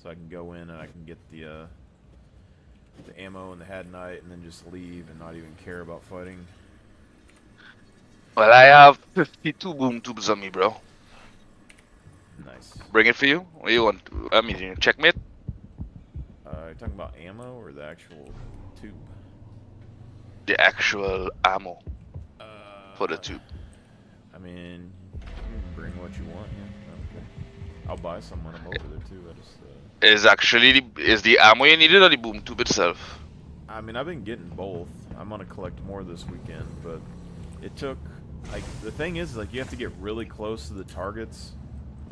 so I can go in and I can get the ammo and the Hadnite and then just leave and not even care about fighting. Well, I have 52 boom tubes on me, bro. Nice. Bring it for you? What do you want? I mean, checkmate? Are you talking about ammo or the actual tube? The actual ammo for the tube. I mean, you can bring what you want, yeah. Okay. I'll buy some when I'm over there too. I just Is the ammo you needed or the boom tube itself? I mean, I've been getting both. I'm gonna collect more this weekend, but it took, like, the thing is, like, you have to get really close to the targets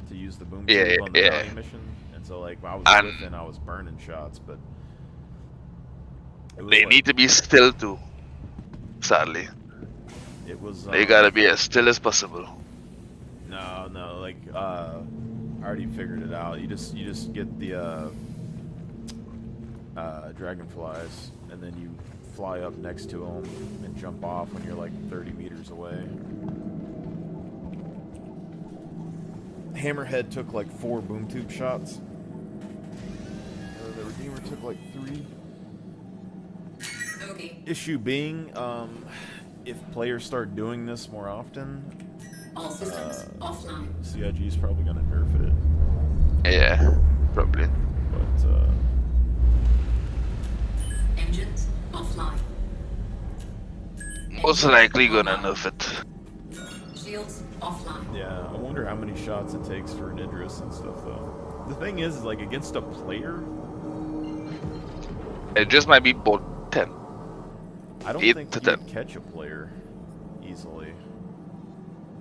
to use the boom tube on the bounty mission. And so, like, when I was whiffing, I was burning shots, but they need to be still too. Sadly. It was. They gotta be as still as possible. No, like, I already figured it out. You just get the dragonflies, and then you fly up next to them and jump off when you're like 30 meters away. Hammerhead took like 4 boom tube shots. The Redeemer took like 3. Okay. Issue being, if players start doing this more often, all systems offline. CIG is probably gonna nerf it. Yeah, probably. But engines offline. Most likely gonna nerf it. Shields offline. yeah, I wonder how many shots it takes for an Idris and stuff though. The thing is, like, against a player, It just might be about 10. I don't 8 think to you 10. can catch a player easily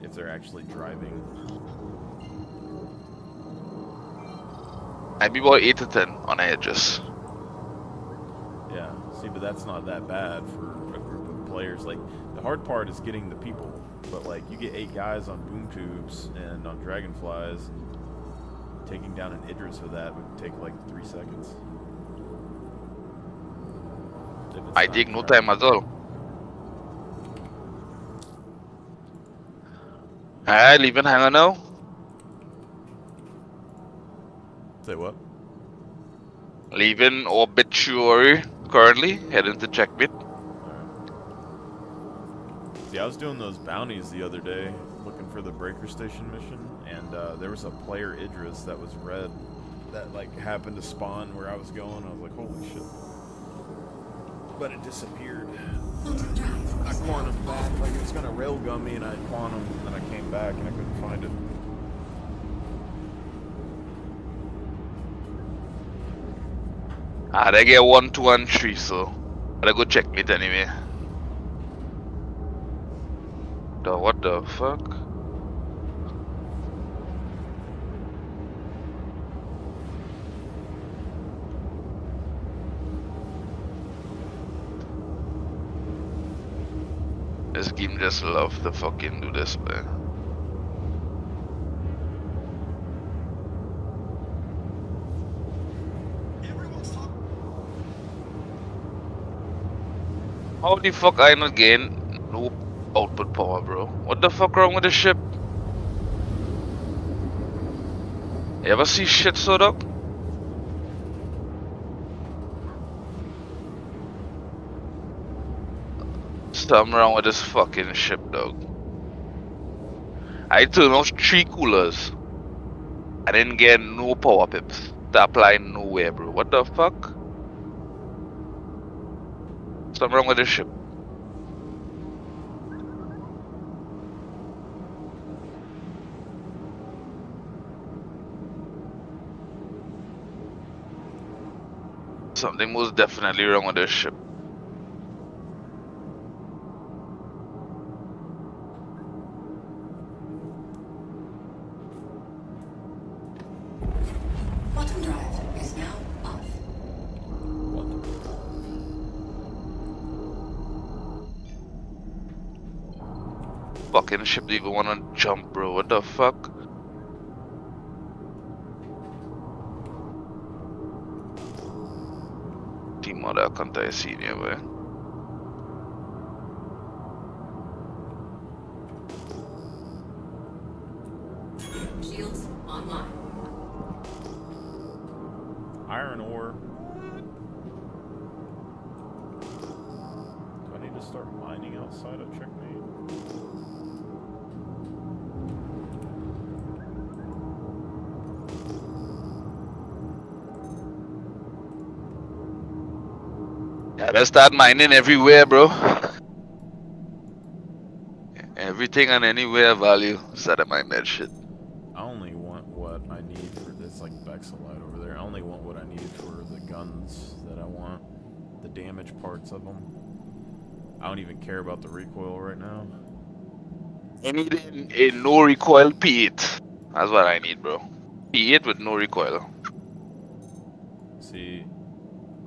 if they're actually driving. Might be about 8 to 10 on edges. Yeah, see, but that's not that bad for a group of players. Like, the hard part is getting the people, but like, you get 8 guys on boom tubes and on dragonflies, and taking down an Idris with that would take like 3 seconds. I take no time at all. Alright, leaving hangar now. Say what? Leaving obituary currently, heading to checkmate. See, I was doing those bounties the other day, looking for the breaker station mission, and there was a player Idris that was red that like happened to spawn where I was going. I was like, holy shit. But it disappeared. I quantum back, like it was gonna railgun me, and I quantum, and then I came back and I couldn't find it. Ah, they get 1, 2, and 3, so I go check it anyway. What the fuck? This game just love to fucking do this, man. How the fuck I not gain no output power, bro? What the fuck wrong with the ship? You ever see shit so up? Something wrong with this fucking ship, dog. I turned off 3 coolers. I didn't get no power pips to apply nowhere, bro. What the fuck? Something wrong with this ship. Something most definitely wrong with this ship. Bottom drive is now off. Fucking ship don't even wanna jump, bro. What the fuck? Team mother can't I see anyway. Shields online. Iron ore. Do I need to start mining outside of Checkmate? Yeah, let's start mining everywhere, bro. Everything and anywhere value. Start to mine that shit. I only want what I need for this, like Bexelite over there. I only want what I need for the guns that I want. The damage parts of them. I don't even care about the recoil right now. I need a no recoil P8. That's what I need, bro. P8 with no recoil. See,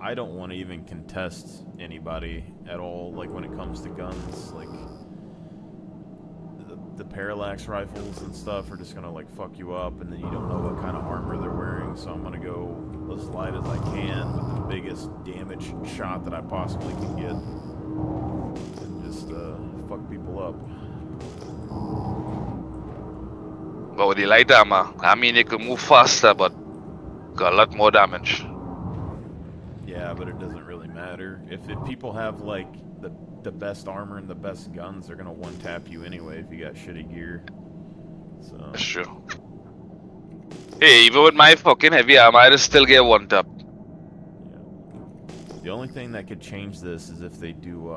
I don't want to even contest anybody at all, like when it comes to guns. Like, the parallax rifles and stuff are just gonna like fuck you up, and then you don't know what kind of armor they're wearing, so I'm gonna go as light as I can with the biggest damage shot that I possibly can get. And just fuck people up. But with the light armor, I mean it can move faster, but got a lot more damage. Yeah, but it doesn't really matter. If people have like the best armor and the best guns, they're gonna one tap you anyway if you got shitty gear. So that's true. Hey, even with my fucking heavy armor, I just still get one tap. Yeah. The only thing that could change this is if they do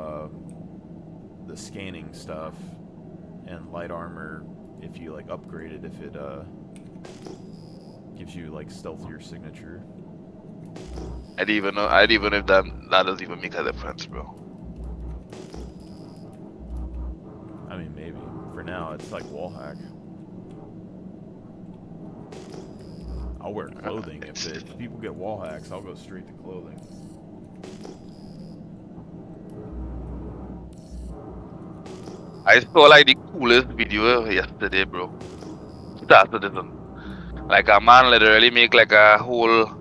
the scanning stuff and light armor. If you like upgrade it, if it gives you like stealthier signature. I'd even if that doesn't even make a difference, bro. I mean, maybe. For now, it's like wall hack. I'll wear clothing. If people get wall hacks, I'll go straight to clothing. I saw like the coolest video yesterday, bro. Star Citizen. Like a man literally make like a whole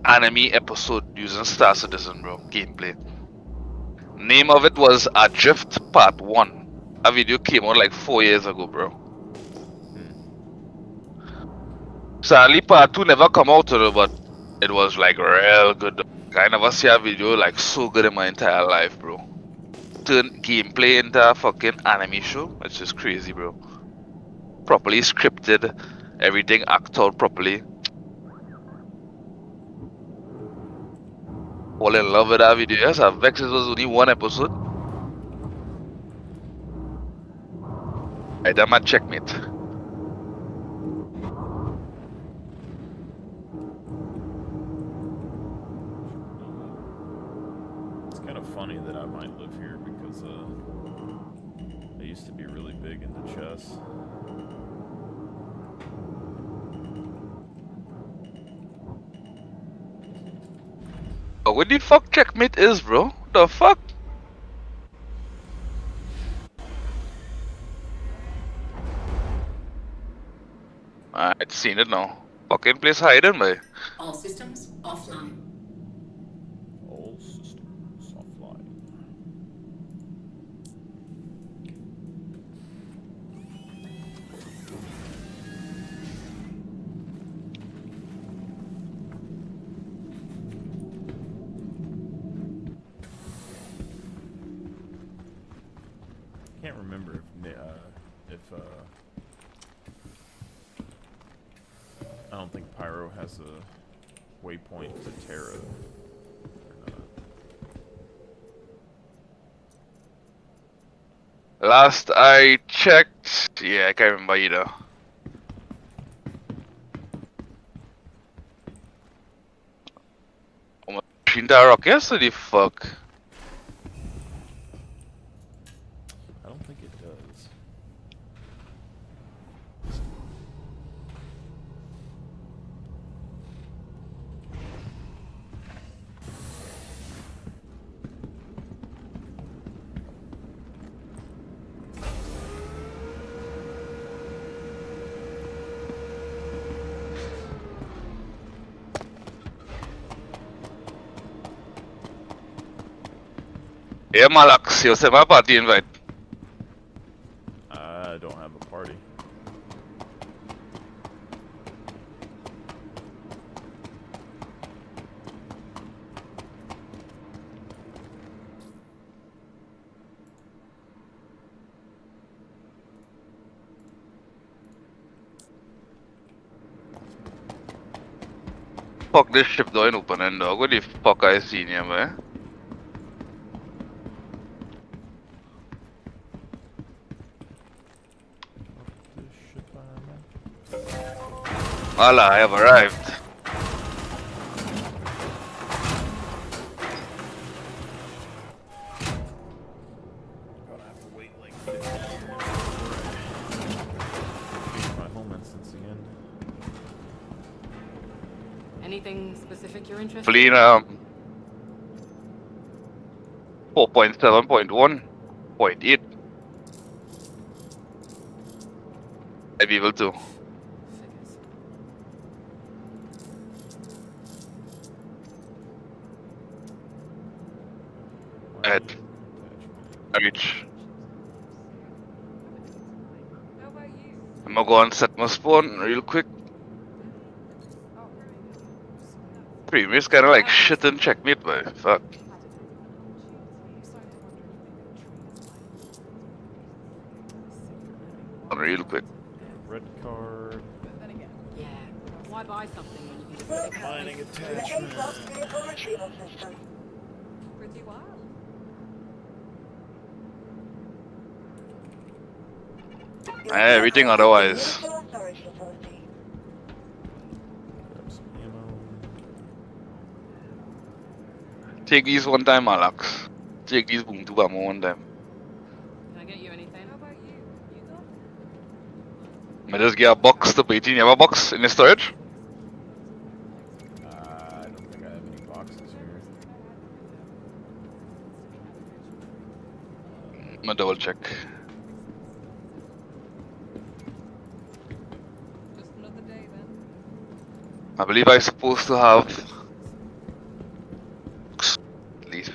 anime episode using Star Citizen, bro. Gameplay. Name of it was Adrift Part 1. A video came out like 4 years ago, bro. Sadly, Part 2 never come out though, but it was like real good. I never see a video like so good in my entire life, bro. Turn gameplay into a fucking anime show. It's just crazy, bro. Properly scripted, everything act out properly. fall in love with that video. Yes, I vex it was only one episode. I done my checkmate. It's kind of funny that I might live here because I used to be really big into chess. But what the fuck checkmate is, bro? The fuck? I'd seen it now. Fucking place hiding, boy. All systems offline. All systems offline. Can't remember if I don't think Pyro has a waypoint to Terra. Last I checked, yeah, I can't remember either. Oh my, Shinda Rock yesterday, fuck. I don't think it does. Yeah, Malax, you sent my party invite. I don't have a party. Fuck this ship door ain't opening, dog. What the fuck I seen here, man? Voila, I have arrived. Gonna have to wait like 50 years before I reach my home instance again. Anything specific you're interested Fleeing, 4.7.1.8. I'd be able to. At reach. I'm gonna go and set my spawn real quick. Previous kinda like shit and checkmate, but fuck. Real quick. Red card. Yeah. Why buy something when you can just pick up Mining things? attachment. Pretty wild. Everything otherwise. Grab some ammo. Take these one time, Alex. Take these boom to ammo one time. Can I get you anything? How about you? You go? I just get a box to put in. You have a box in the storage? I don't think I have any boxes here. I'm gonna double check. Just another day then. I believe I'm supposed to have at least.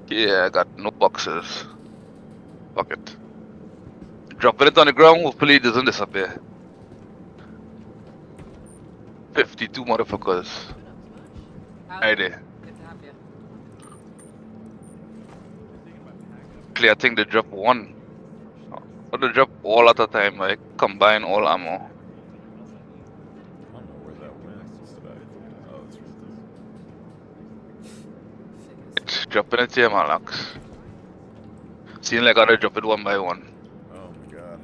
Yeah, I got no boxes. Fuck it. Dropping it on the ground, hopefully it doesn't disappear. 52 motherfuckers. Right there. Good to have you. Actually, I think they drop one. Or they drop all at a time, like combine all ammo. I don't know where that went. Dropping it here, Malax. Seems like I gotta drop it one by one. Oh my god.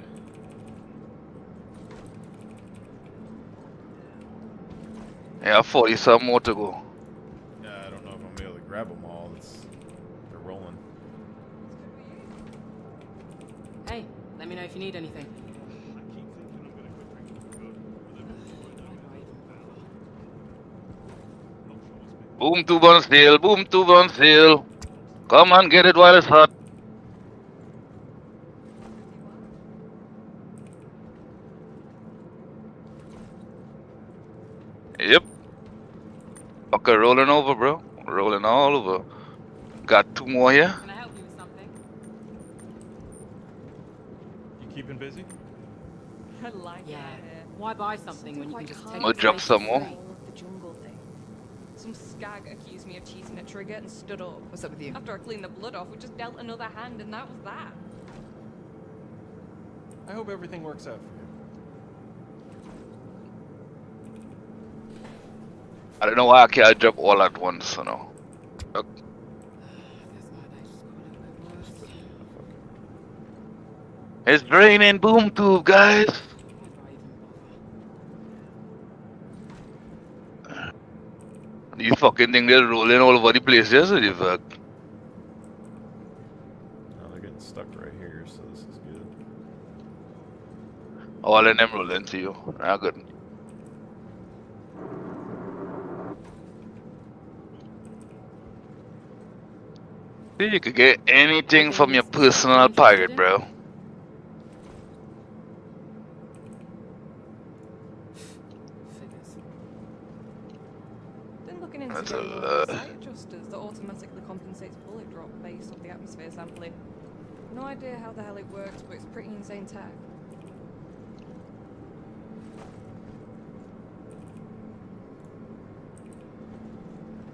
Yeah, 40 some more to go. Yeah, I don't know if I'm gonna be able to grab them all. They're rolling. Hey, let me know if you need anything. Boom tube on sale, boom tube on sale. Come on, get it while it's hot. Yep. Okay, rolling over, bro. Rolling all over. Got 2 more here. Can I help you with something? You keeping busy? I like Yeah. it here. Why buy something when you can just take I'll it drop for some more. free? The jungle thing. Some skag accused me of cheating a trigger and stood up. What's up with you? After I cleaned the blood off, we just dealt another hand and that was that. I hope everything works out for you. I don't know why I can't drop all at once, you know. Look. It's raining boom tube, guys. You fucking think they're rolling all over the place, yes, or the fuck? Oh, they're getting stuck right here, so this is good. All of them rolling to you. Ah, good. See, you could get anything from your personal pirate, bro. Then looking into That's getting a one lot. of the sight adjusters that automatically compensates bullet drop based off the atmosphere sampling. No idea how the hell it works, but it's pretty insane tech.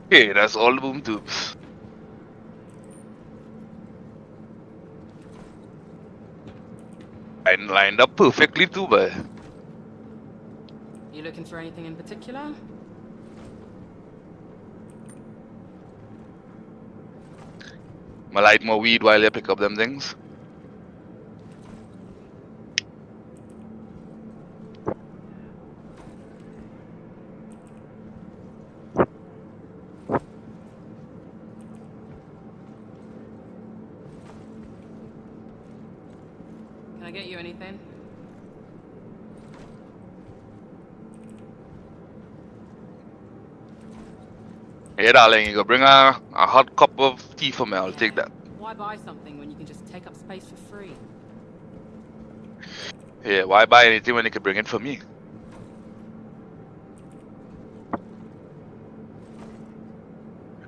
Okay, that's all the boom tubes. And lined up perfectly too, boy. You looking for anything in particular? I light more weed while you pick up them things. Can I get you anything? Hey, darling, you go bring a hot cup of tea for me. I'll take that. Why buy something when you can just take up space for free? Yeah, why buy anything when you can bring it for me?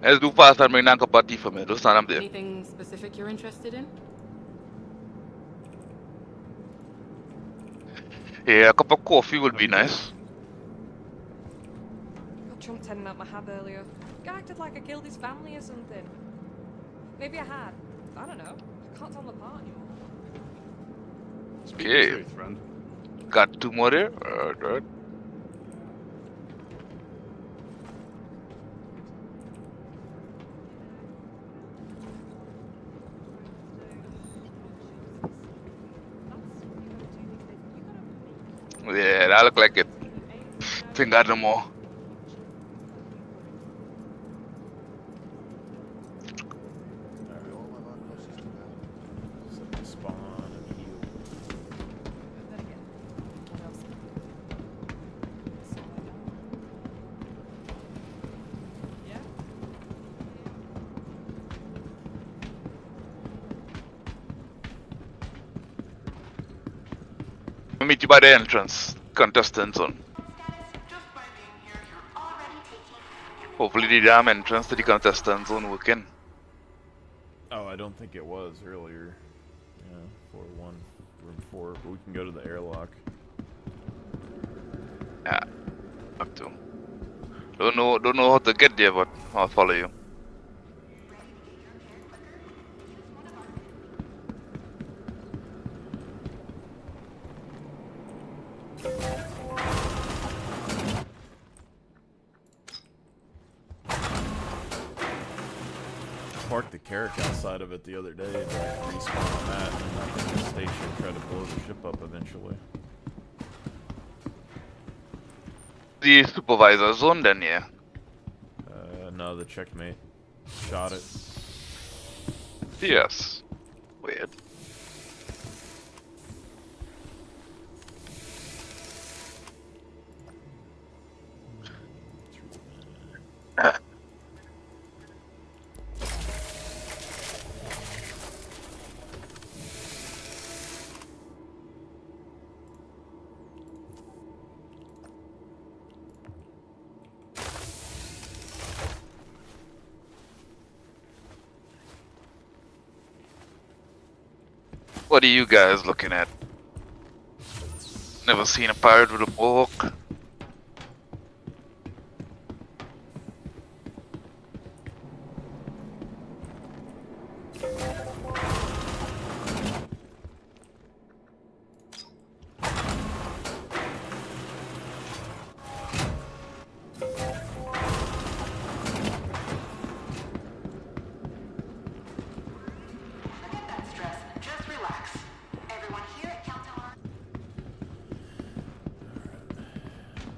Let's do fast and bring that cup of tea for me. Don't stand up there. Anything specific you're interested in? Yeah, a cup of coffee would be nice. Got Trump tending out my hab earlier. Guy acted like I killed his family or something. Maybe I had. I don't know. I can't tell them apart anymore. Okay. Got 2 more there? Alright. Yeah, that look like it. Think I no more. Spawn and heal. I'll meet you by the entrance. Contestant zone. Hopefully the damn entrance to the contestant zone working. Oh, I don't think it was earlier. Yeah, 4-1, room 4, but we can go to the airlock. Yeah, up to. Don't know how to get there, but I'll follow you. parked the Carrack outside of it the other day to respawn on that, and I think the station tried to blow the ship up eventually. The supervisor zone then, yeah. No, the checkmate shot it. Yes. Weird. What are you guys looking at? Never seen a pirate with a mohawk.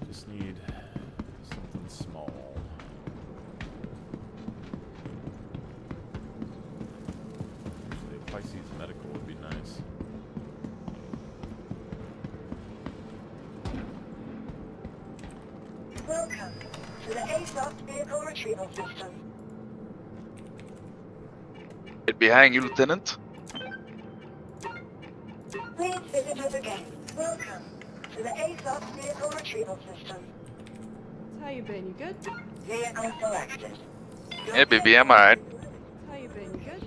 Just need something small. Actually, a Pisces medical would be nice. Welcome to the ASOS vehicle retrieval system. Get behind you, Lieutenant. Please visit us again. Welcome to the ASOS vehicle retrieval system. How you been? You good? Vehicle selected. Yeah, baby, I'm alright. How you been? You good?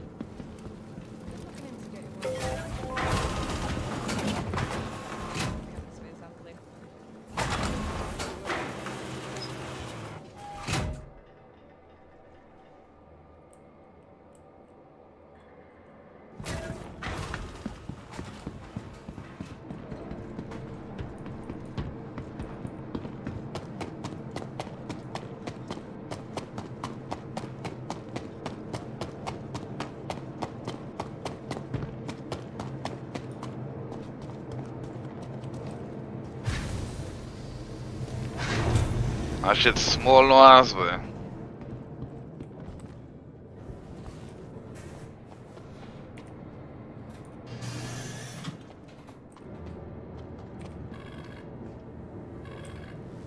That shit's small no ass, boy.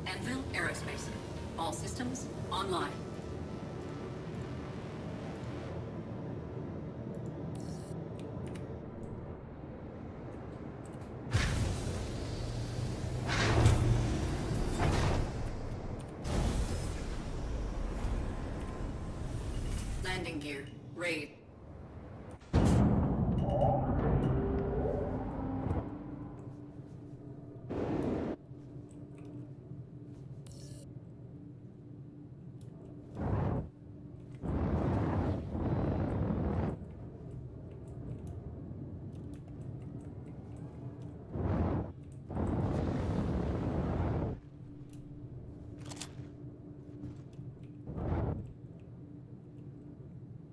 Anvil Aerospace. All systems online. Landing gear. Raid.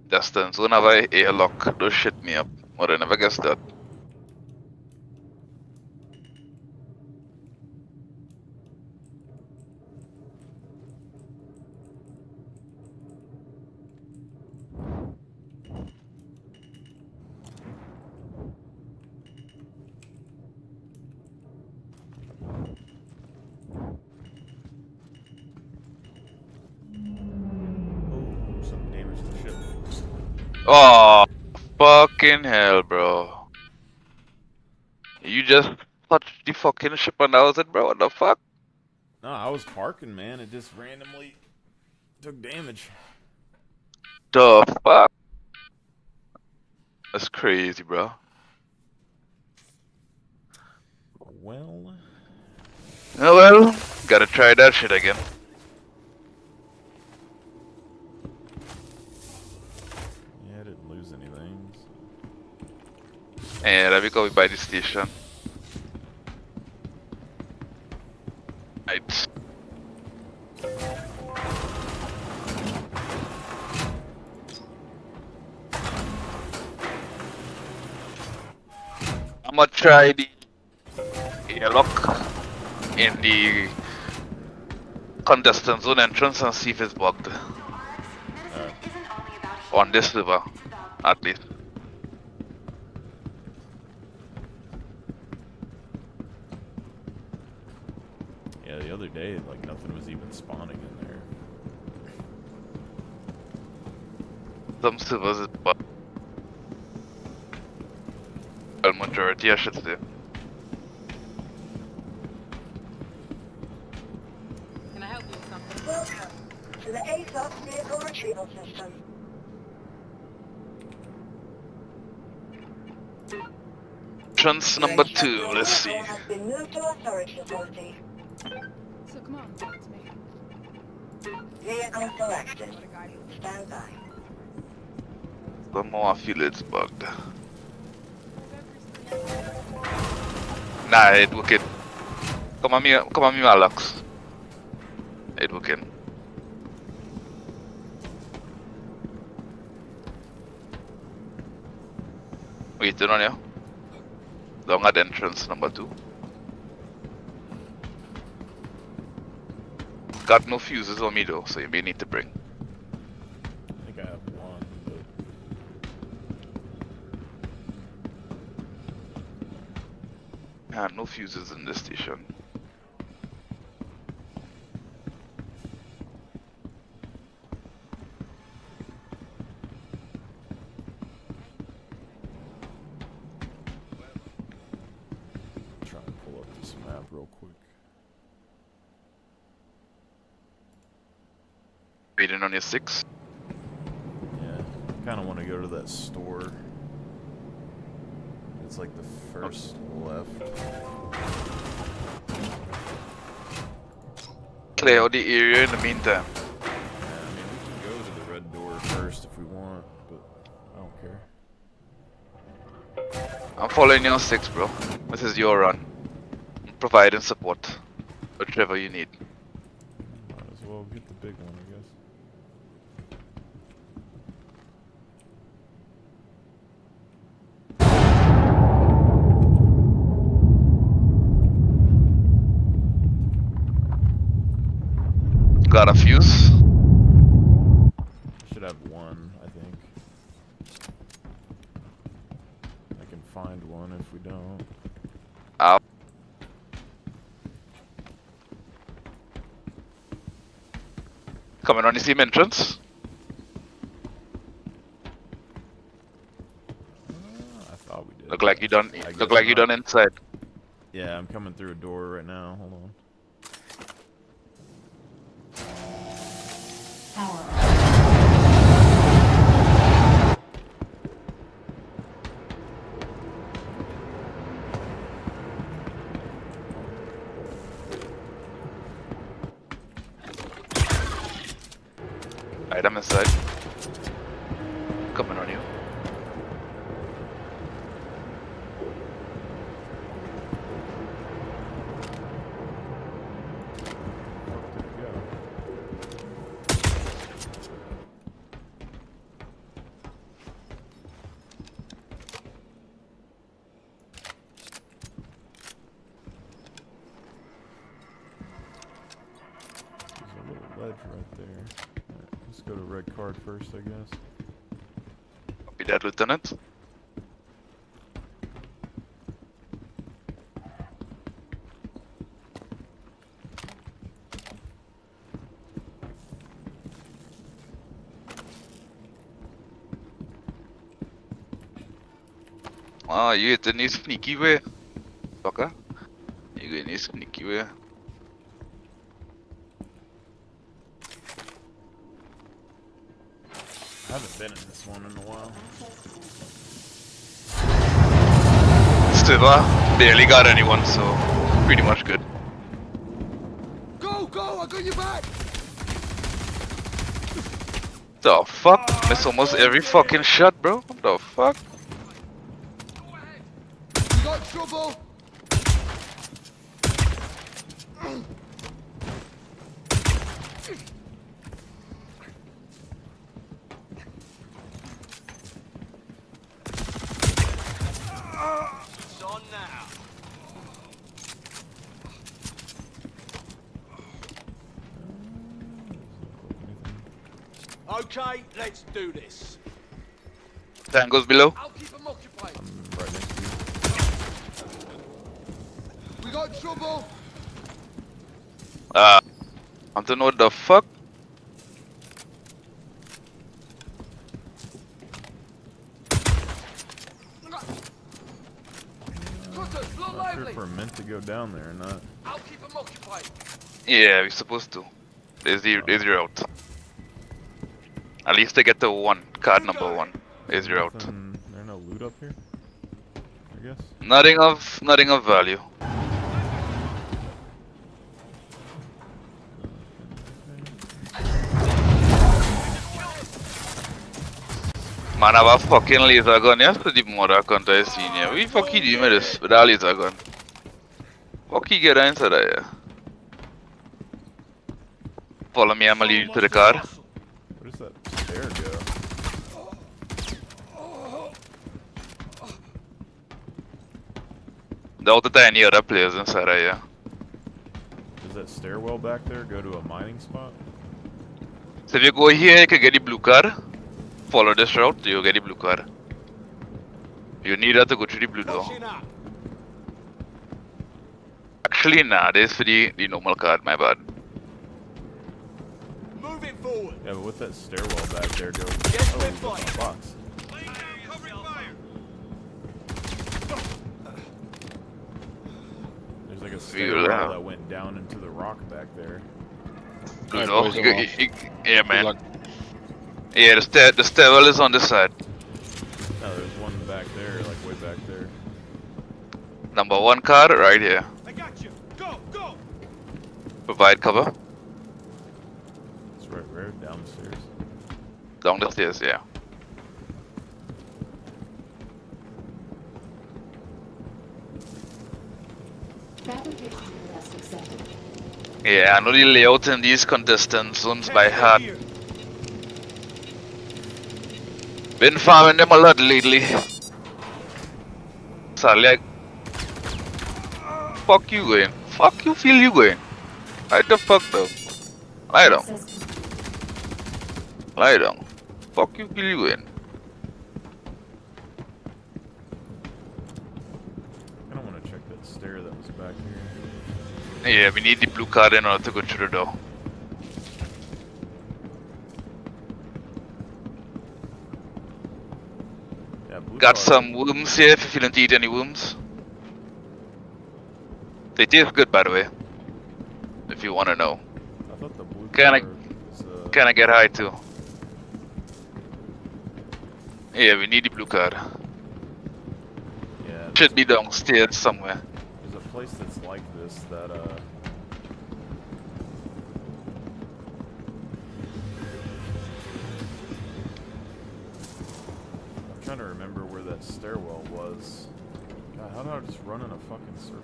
Distance, whenever I airlock, those shit me up. Or I never guess that. Some damage to the ship. Oh, fucking hell, bro. You just touched the fucking ship and that was it, bro? What the fuck? No, I was parking, man. It just randomly took damage. The fuck? That's crazy, bro. Well. Oh well, gotta try that shit again. Yeah, I didn't lose anything. So. And let me go by the station. Right. I'ma try the airlock in the contestant zone entrance and see if it's bugged. On this server, at least. Yeah, the other day, like, nothing was even spawning in there. Some servers is bugged. Well, majority, I should say. Can I help you with something? Welcome to the ASOS vehicle retrieval system. Entrance number 2, let's see. Has been moved to authority authority. So come on, talk to me. Vehicle selected. Stand by. Some more I feel it's bugged. Nah, it working. Come on me, Alex. It working. Waiting on you. Long at entrance number 2. Got no fuses on me though, so you may need to bring. I think I have one, but... Yeah, no fuses in this station. Try and pull up this map real quick. Waiting on your 6. Yeah, kind of want to go to that store. It's like the first left. Clear out the area in the meantime. Yeah, I mean, we can go to the red door first if we want, but I don't care. I'm following your 6, bro. This is your run. I'm providing support. Whatever you need. Might as well get the big one, I guess. Got a fuse? Should have one, I think. I can find one if we don't. Out. Coming on the same entrance? I thought we did. Look like you done. I Look guess like you not. done inside. Yeah, I'm coming through a door right now. Hold on. Alright, I'm inside. Coming on you. There's a little ledge right there. Alright, let's go to red card first, I guess. Copy that, Lieutenant. Ah, you hit any sneaky way. Fucker. You get any sneaky way. I haven't been in this one in a while. Still, barely got anyone, so pretty much good. Go, go! I got your back! The fuck? Miss almost every fucking shot, bro. What the fuck? You got trouble? It's on Okay, let's do this. Tango's below. I'll keep them occupied. I'm right next to you. We got trouble. I don't know what the fuck. Cutters, look Not sure lively. if we're meant to go down there or not. I'll keep them occupied. Yeah, we're supposed to. There's your route. At least they get the one card number 1. Is your route. There no loot up here? I guess. Nothing of value. Man, I have a fucking laser gun. Yes, the mother can't I see you. We fucking do with this with that laser gun. Fuck you get inside there. Follow me, I'ma lead you to the car. Where does that stair go? Doubt that any other players inside here. Does that stairwell back there go to a mining spot? So if you go here, you can get the blue car. Follow this route, you'll get the blue car. You need that to go through the blue door. Actually, nah, this is for the normal card, my bad. Moving forward. Yeah, but with that stairwell back there go. Yes, Oh, we're there's a fine. box. There's like a stairwell that went down into the rock back there. Blue Alright, door. boys, I'm Yeah, Good man. luck. Yeah, the stairwell is on this side. No, there's one back there, like way back there. Number 1 card right here. I got you. Go, go. Provide cover. It's right down the stairs. Down the stairs, yeah. Fabrication request accepted. Yeah, I know the layout in these contestant zones by heart. Been farming them a lot lately. Sadly, fuck you going. Fuck you feel you going. Right the fuck though. Lie down. Lie down. Fuck you feel you going. I don't want to check that stair that was back here. Yeah, we need the blue card in order to go through the door. Yeah, blue Got card. some worms here if you're feeling to eat any worms. They taste good, by the way. If you want to know. I thought the blue Kinda- card was, Kinda get high too. Yeah, we need the blue card. Yeah, Should be downstairs somewhere. there's a place that's like this that I'm trying to remember where that stairwell was. God, how do I just run in a fucking circle?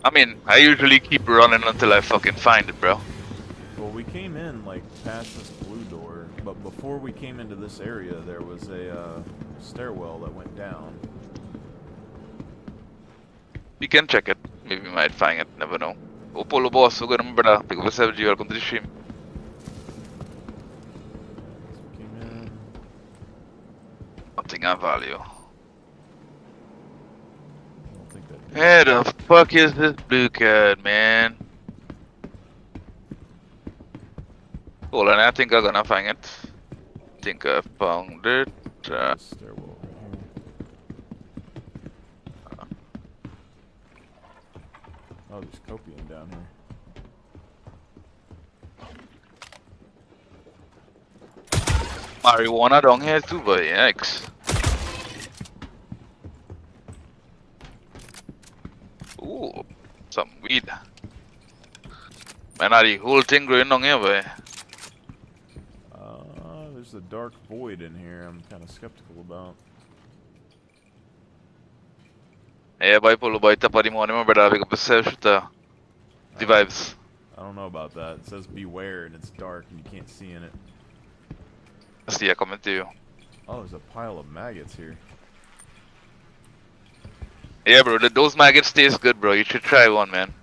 I mean, I usually keep running until I fucking find it, bro. Well, we came in like past this blue door, but before we came into this area, there was a stairwell that went down. We can check it. Maybe we might find it. Never know. Oh, Polo Boss, so good, brother. Pick up a 7G. Welcome to the stream. So we came in. Nothing of value. I don't think that. Where the fuck is this blue card, man? Hold on, I think I'm gonna find it. I think I found it. This stairwell right here. Oh, there's copium down here. Marijuana down here too, but yikes. Ooh, some weed. Man, are the whole thing growing down here, boy? There's a dark void in here I'm kind of skeptical about. Yeah, boy, Polo boy, top of the morning, my brother. Pick up a self-shooter. The vibes. I don't know about that. It says beware and it's dark and you can't see in it. I see, I coming to you. Oh, there's a pile of maggots here. Yeah, bro, those maggots taste good, bro. You should try one, man.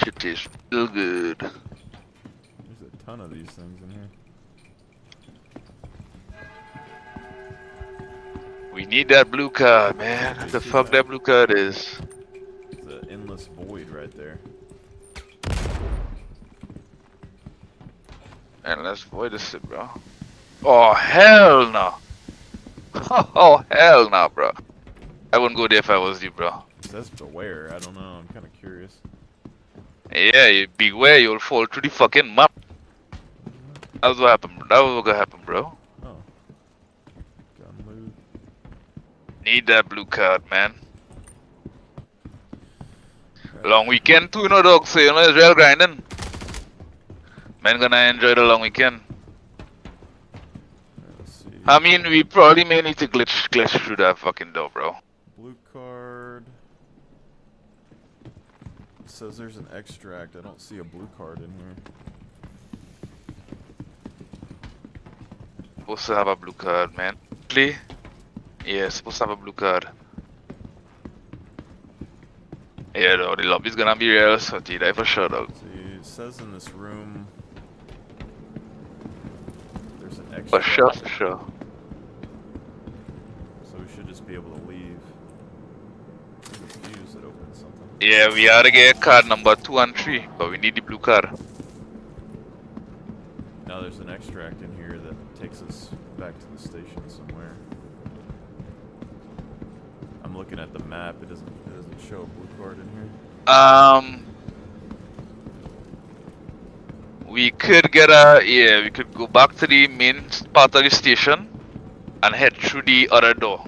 shit tastes real good. There's a ton of these things in here. We need that blue card, man. What the fuck that blue card is? It's an endless void right there. Endless void is it, bro. Oh hell no! Oh hell no, bro. I wouldn't go there if I was you, bro. It says beware. I don't know. I'm kind of curious. Yeah, you beware, you'll fall through the fucking map. That's what happened. That was what gonna happen, bro. Oh. Gun loot. Need that blue card, man. Long weekend too, you know, dog. So you know, it's real grinding. Man, gonna enjoy the long weekend. I mean, we probably may need to glitch through that fucking door, bro. Blue card. It says there's an extract. I don't see a blue card in here. Supposed to have a blue card, man. Play? Yeah, supposed to have a blue card. Yeah, though, the lobby's gonna be real sweaty, that for sure, dog. See, it says in this room there's an extract. For sure, for sure. So we should just be able to leave. There's a fuse that opens something. Yeah, we gotta get card number 2 and 3, but we need the blue card. Now there's an extract in here that takes us back to the station somewhere. I'm looking at the map. It doesn't show a blue card in here. We could get we could go back to the main part of the station and head through the other door.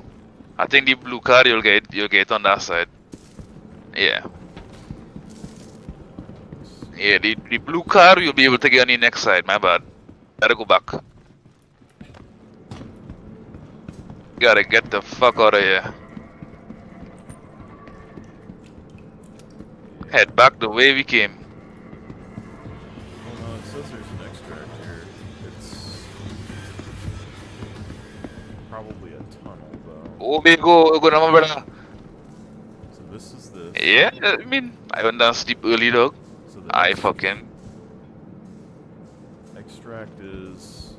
I think the blue card you'll get on that side. Yeah. Yeah, the blue card you'll be able to get on the next side, my bad. Gotta go back. Gotta get the fuck out of here. Head back the way we came. Well, no, it says there's an extract here. It's probably a tunnel, though. Oh, we go now, brother. So this is the... Yeah, I mean, I went down sleep early, dog. So I fucking... Extract is...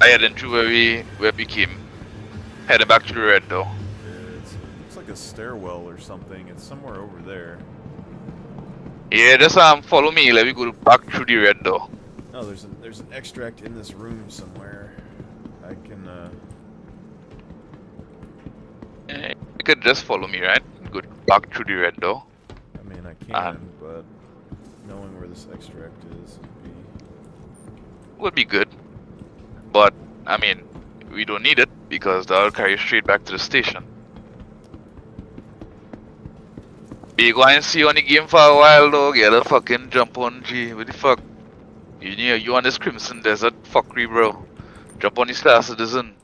I headed through where we came. Headed back to the red door. It looks like a stairwell or something. It's somewhere over there. Yeah, just follow me. Let me go back through the red door. No, there's an extract in this room somewhere. I can You could just follow me, right? Go back through the red door. I mean, I can, but knowing where this extract is would be good. But I mean, we don't need it because that'll carry you straight back to the station. Be going and see you on the game for a while, dog. Get a fucking jump on G. What the fuck? You on this Crimson Desert fuckery, bro. Jump on the Star Citizen.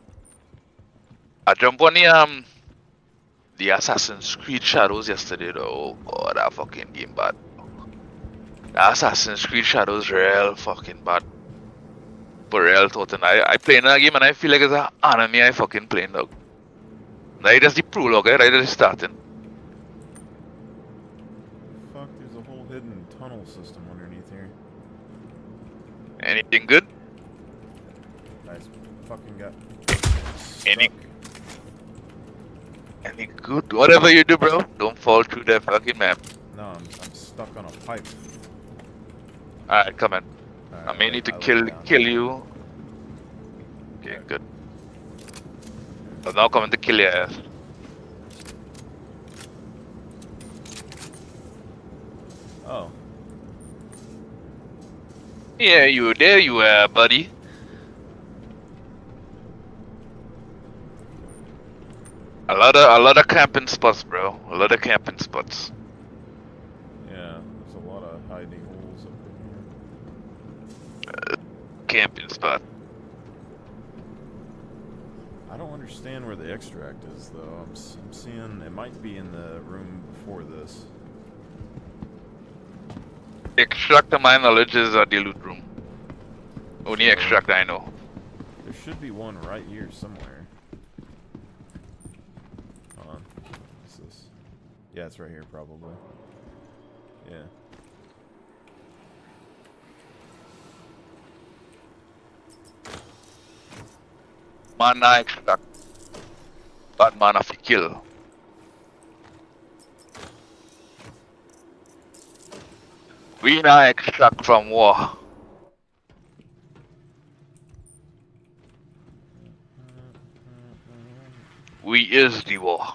I jump on the Assassin's Creed Shadows yesterday, though. Oh god, that fucking game bad. The Assassin's Creed Shadows real fucking bad. For real, total. I play in that game and I feel like it's an anime I fucking playing, dog. Right, that's the prologue, right? Right, that's starting. Fuck, there's a whole hidden tunnel system underneath here. Anything good? Nice fucking got. Any good? Whatever you do, bro, don't fall through that fucking map. No, I'm stuck on a pipe. Alright, come in. Right, I may need to kill you. Okay, good. I'm now coming to kill your ass. Oh. Yeah, there you are, buddy. A lot of camping spots, bro. A lot of camping spots. Yeah, there's a lot of hiding holes up in here. Camping spot. I don't understand where the extract is, though. I'm seeing it might be in the room before this. Extract, to my knowledge, is a loot room. Only extract I know. There should be one right here somewhere. Hold on. What's this? Yeah, it's right here, probably. Yeah. Man, I extract. Bad man of kill. We now extract from war. We is the war.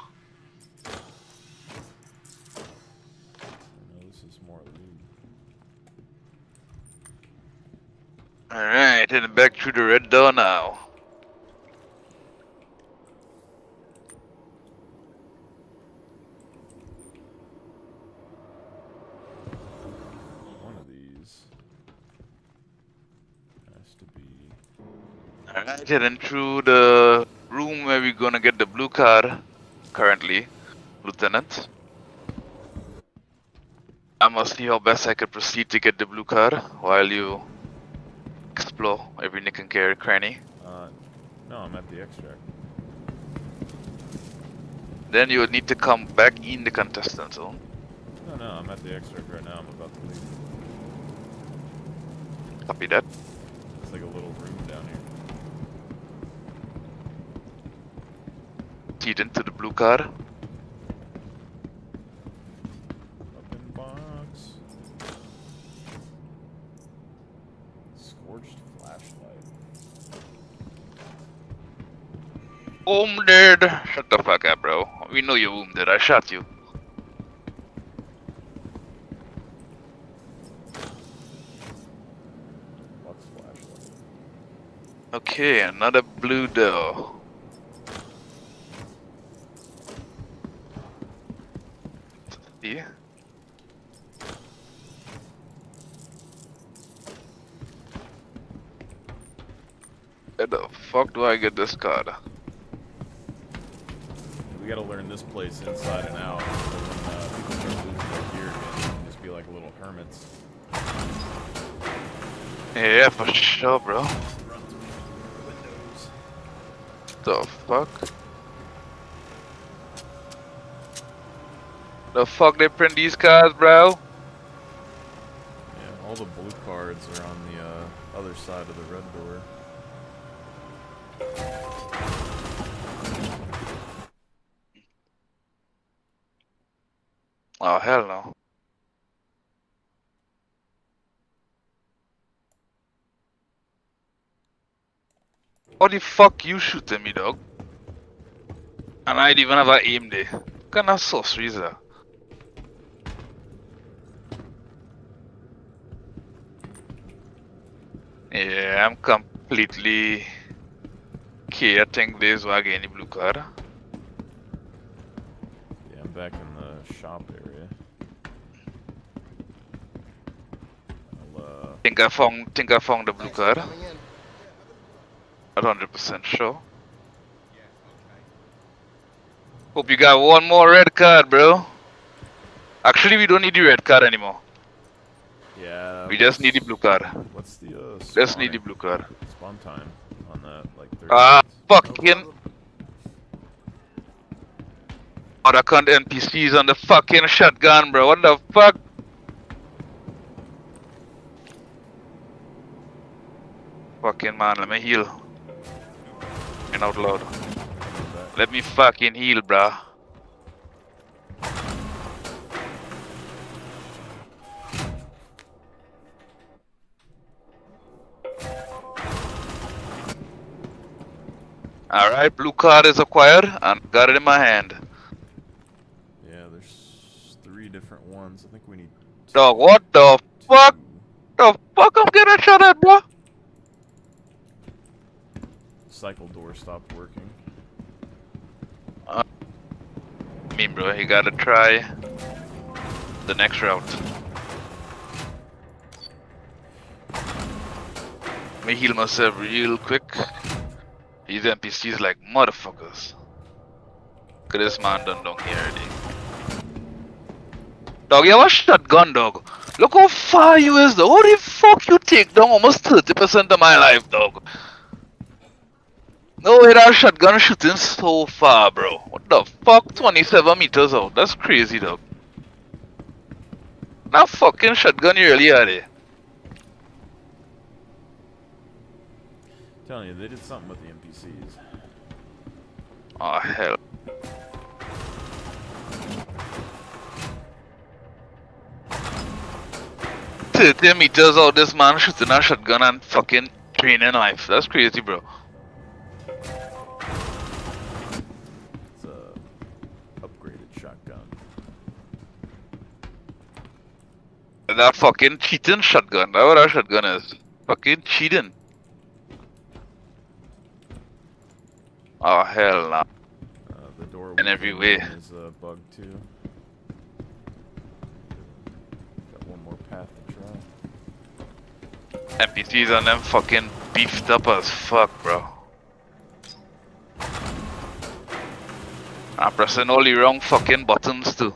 This is more loot. Alright, heading back through the red door now. One of these has to be. Alright, heading through the room where we're gonna get the blue card. Currently, Lieutenant. I must see how best I can proceed to get the blue card while you explore every nick and cranny. No, I'm at the extract. Then you would need to come back in the contestant zone. No, I'm at the extract right now. I'm about to leave. Copy that. It's like a little room down here. Feed into the blue card. Open box. Scorched flashlight. Wounded! Shut the fuck up, bro. We know you're wounded. I shot you. What's flashlight? Okay, another blue door. Yeah. Where the fuck do I get this card? We gotta learn this place inside and out. So when people start losing their gear again, we can just be like little hermits. Yeah, for sure, bro. Run through windows. The fuck? The fuck they print these cards, bro? Yeah, all the blue cards are on the other side of the red door. Oh, hell no. What the fuck you shooting me, dog? And I didn't even have an aim there. What kind of sorcery is that? Yeah, I'm completely... Okay, I think this will get any blue card. Yeah, I'm back in the shop area. I'll, Think I found the blue card. 100% sure. Hope you got one more red card, bro. Actually, we don't need the red card anymore. yeah. We just need the blue card. What's the Just need the blue card. spawn time on that? Like 30 Ah, minutes? fucking. Other cunt NPCs on the fucking shotgun, bro. What the fuck? Fucking man, let me heal. And out loud. Let me fucking heal, bro. Alright, blue card is acquired and got it in my hand. Yeah, there's 3 different ones. I think we need. Dog, what the fuck? The fuck I'm getting shot at, bro? Cycle door stopped working. I mean, bro, you gotta try the next route. Let me heal myself real quick. These NPCs like motherfuckers. Look at this man done down here already. Dog, you have a shotgun, dog. Look how far you is, though. How the fuck you take down almost 30% of my life, dog? No way that shotgun shooting so far, bro. What the fuck? 27 meters out. That's crazy, dog. That fucking shotgun you really had it. Telling you, they did something with the NPCs. Oh, hell. "30 meters out, this man shooting a shotgun and fucking training life. That's crazy, bro. It's a upgraded shotgun. That fucking cheating shotgun. That's what that shotgun is. Fucking cheating. Oh, hell nah. The door In every way. is bugged too. Got one more path to try. NPCs on them fucking beefed up as fuck, bro. I'm pressing all the wrong fucking buttons too.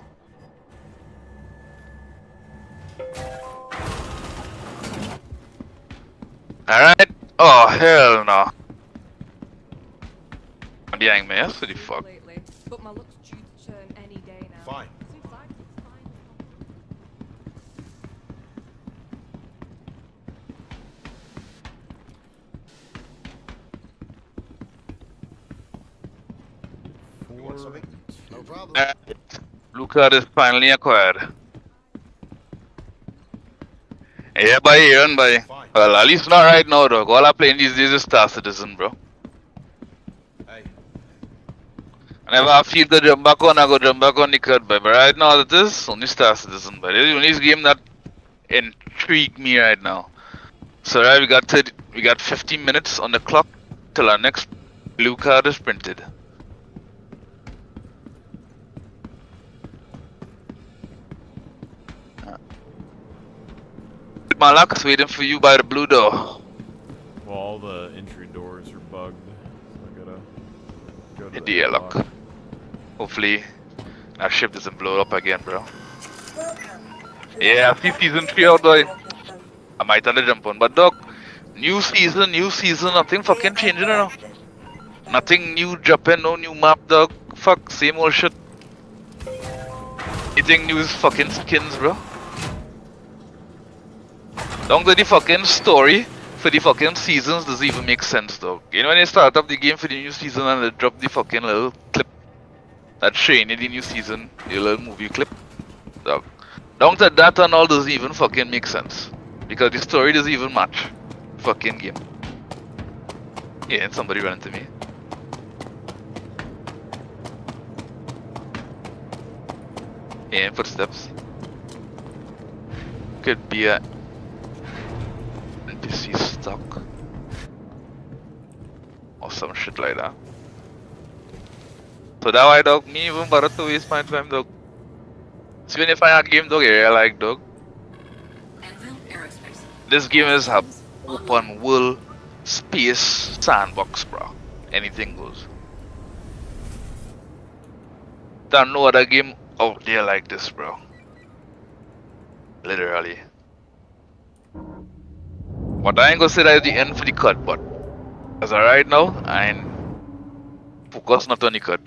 Alright? Oh, hell no. I'm behind me, that's what the fuck. Lately, but my luck's due to turn any day now. Fine. Seems like it's fine. You want something? No problem. Alright. Blue card is finally acquired. Yeah, boy, Aaron, boy. Fine. Well, at least not right now, dog. All I'm playing these days is Star Citizen, bro. Hey. Whenever I feel to jump back on, I go jump back on the card, boy. But right now, it is only Star Citizen, boy. This is the only game that intrigued me right now. So, right, we got 15 minutes on the clock till our next blue card is printed. Malak's waiting for you by the blue door. Well, all the entry doors are bugged, so I gotta go to The airlock. Hopefully, that ship doesn't blow up again, bro. Yeah, I see season 3 out, boy. I might have to jump on, but dog, new season, nothing fucking changing, you know. Nothing new dropping, no new map, dog. Fuck, same old shit. Anything new is fucking skins, bro. Down to the fucking story for the fucking seasons doesn't even make sense, dog. You know when they start up the game for the new season and they drop the fucking little clip that showing you the new season, the little movie clip, dog. Down to that and all doesn't even fucking make sense. Because the story doesn't even match fucking game. Yeah, and somebody ran into me. Yeah, footsteps. Could be a NPC stuck. Or some shit like that. So that why, dog, me even bother to waste my time, dog. So even if I have a game, dog, area like, dog. This game is a open world space sandbox, bro. Anything goes. There are no other game out there like this, bro. Literally. But I ain't gonna say that is the end for the cut, but as of right now, I ain't focused not on the cut.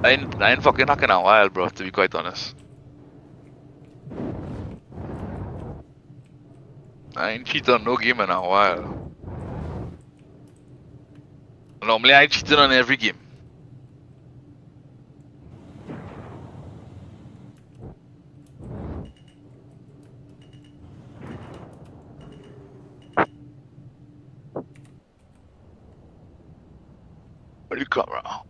I ain't fucking hacking a while, bro, to be quite honest. I ain't cheated on no game in a while. Normally I cheated on every game. Where'd you come around?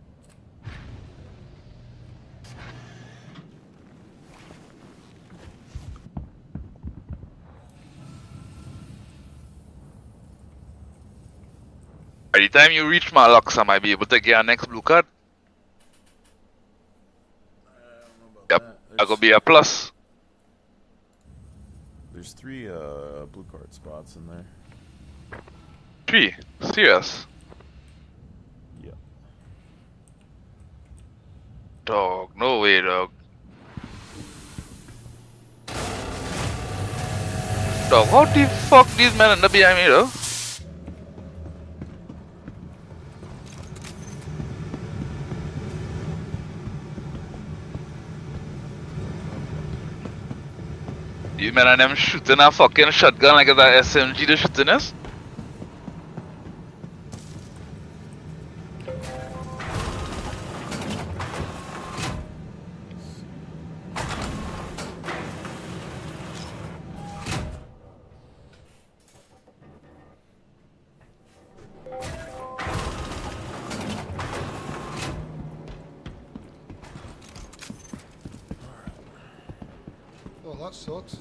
By the time you reach my locks, I might be able to get our next blue card. Yep, I gonna be a plus. There's 3 blue card spots in there. 3? Serious? Yep. Dog, no way, dog. Dog, how the fuck these men end up behind me, though? You man and them shooting a fucking shotgun like it's a SMG to shooting us? Oh, that sucks.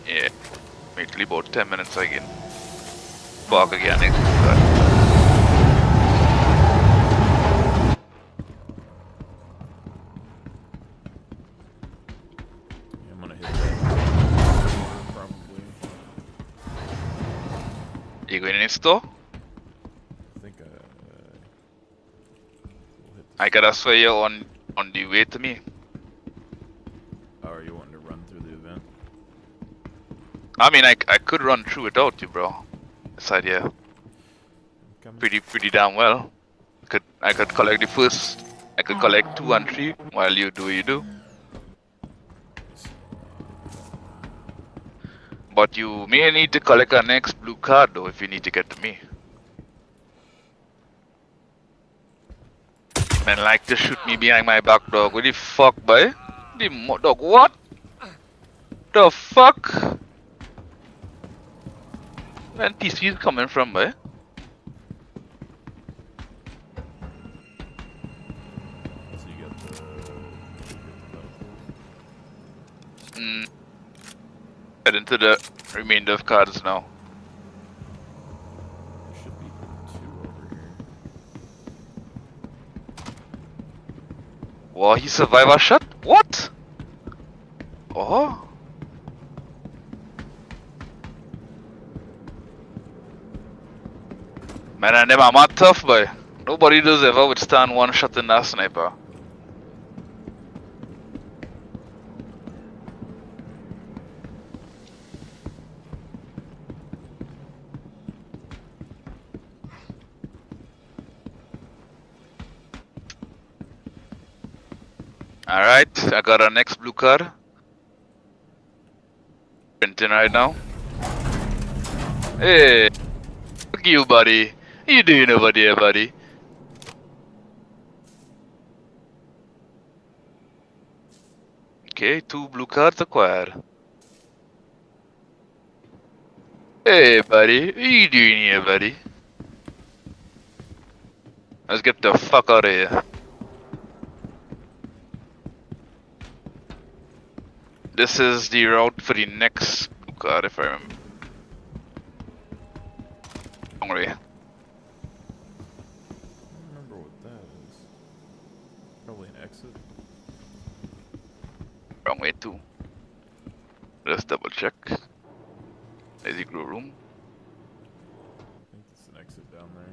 Yeah. Immediately about 10 minutes again. Bark again. Yeah, I'm gonna hit that. Probably. You going in the store? I think we'll hit I gotta swear you on the way to me. Oh, are you wanting to run through the event? I mean, I could run through without you, bro. This idea. Pretty damn well. I could collect the first. I could collect 2 and 3 while you do what you do. But you may need to collect a next blue card though if you need to get to me. Men like to shoot me behind my back, dog. What the fuck, boy? Dog, what? The fuck? Where TC is coming from, boy? So you got the Head into the remainder of cards now. There should be 2 over here. Wow, he survived a shot? What? Oh. Man, and them are mad tough, boy. Nobody does ever withstand 1 shot in that sniper. Alright, I got our next blue card. Printing right now. Hey, fuck you, buddy. What you doing over there, buddy? Okay, 2 blue cards acquired. Hey, buddy. What you doing here, buddy? Let's get the fuck out of here. This is the route for the next blue card, if I remember. Wrong way. I don't remember what that is. Probably an exit. Wrong way too. Let's double check. There's the grow room. I think it's an exit down there.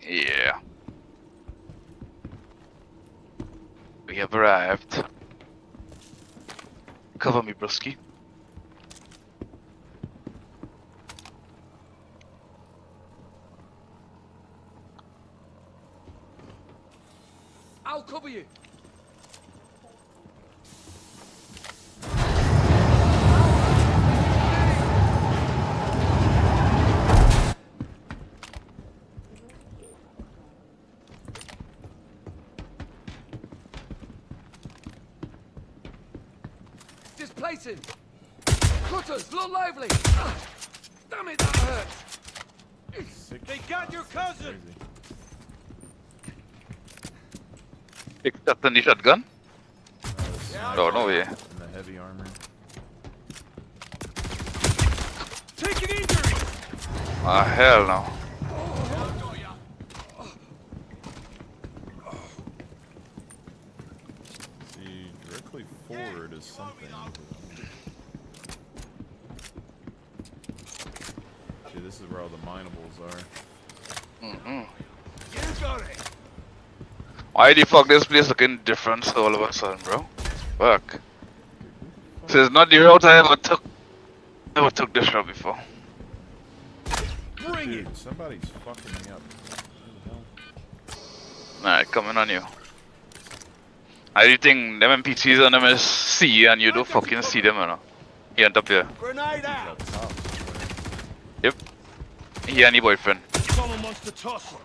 Yeah. We have arrived. Cover me, broski. I'll cover you. Displacing. Cutters, look lively. Damn it, that hurts. They got your cousin. Picked up the shotgun? Oh, no way. In the heavy armor. Taking injury. Ah, hell no. See, directly forward is something. is where all the minables are. Mm-hmm. You got it. Why the fuck this place looking different all of a sudden, bro? Fuck. This is not the route I ever took. Never took this route before. Bring it! Somebody's fucking me up. Alright, coming on you. I do think them NPCs on them is see you and you don't fucking see them, you know. He end up here. Grenade out. Yep. He and your boyfriend. Someone wants to toss her.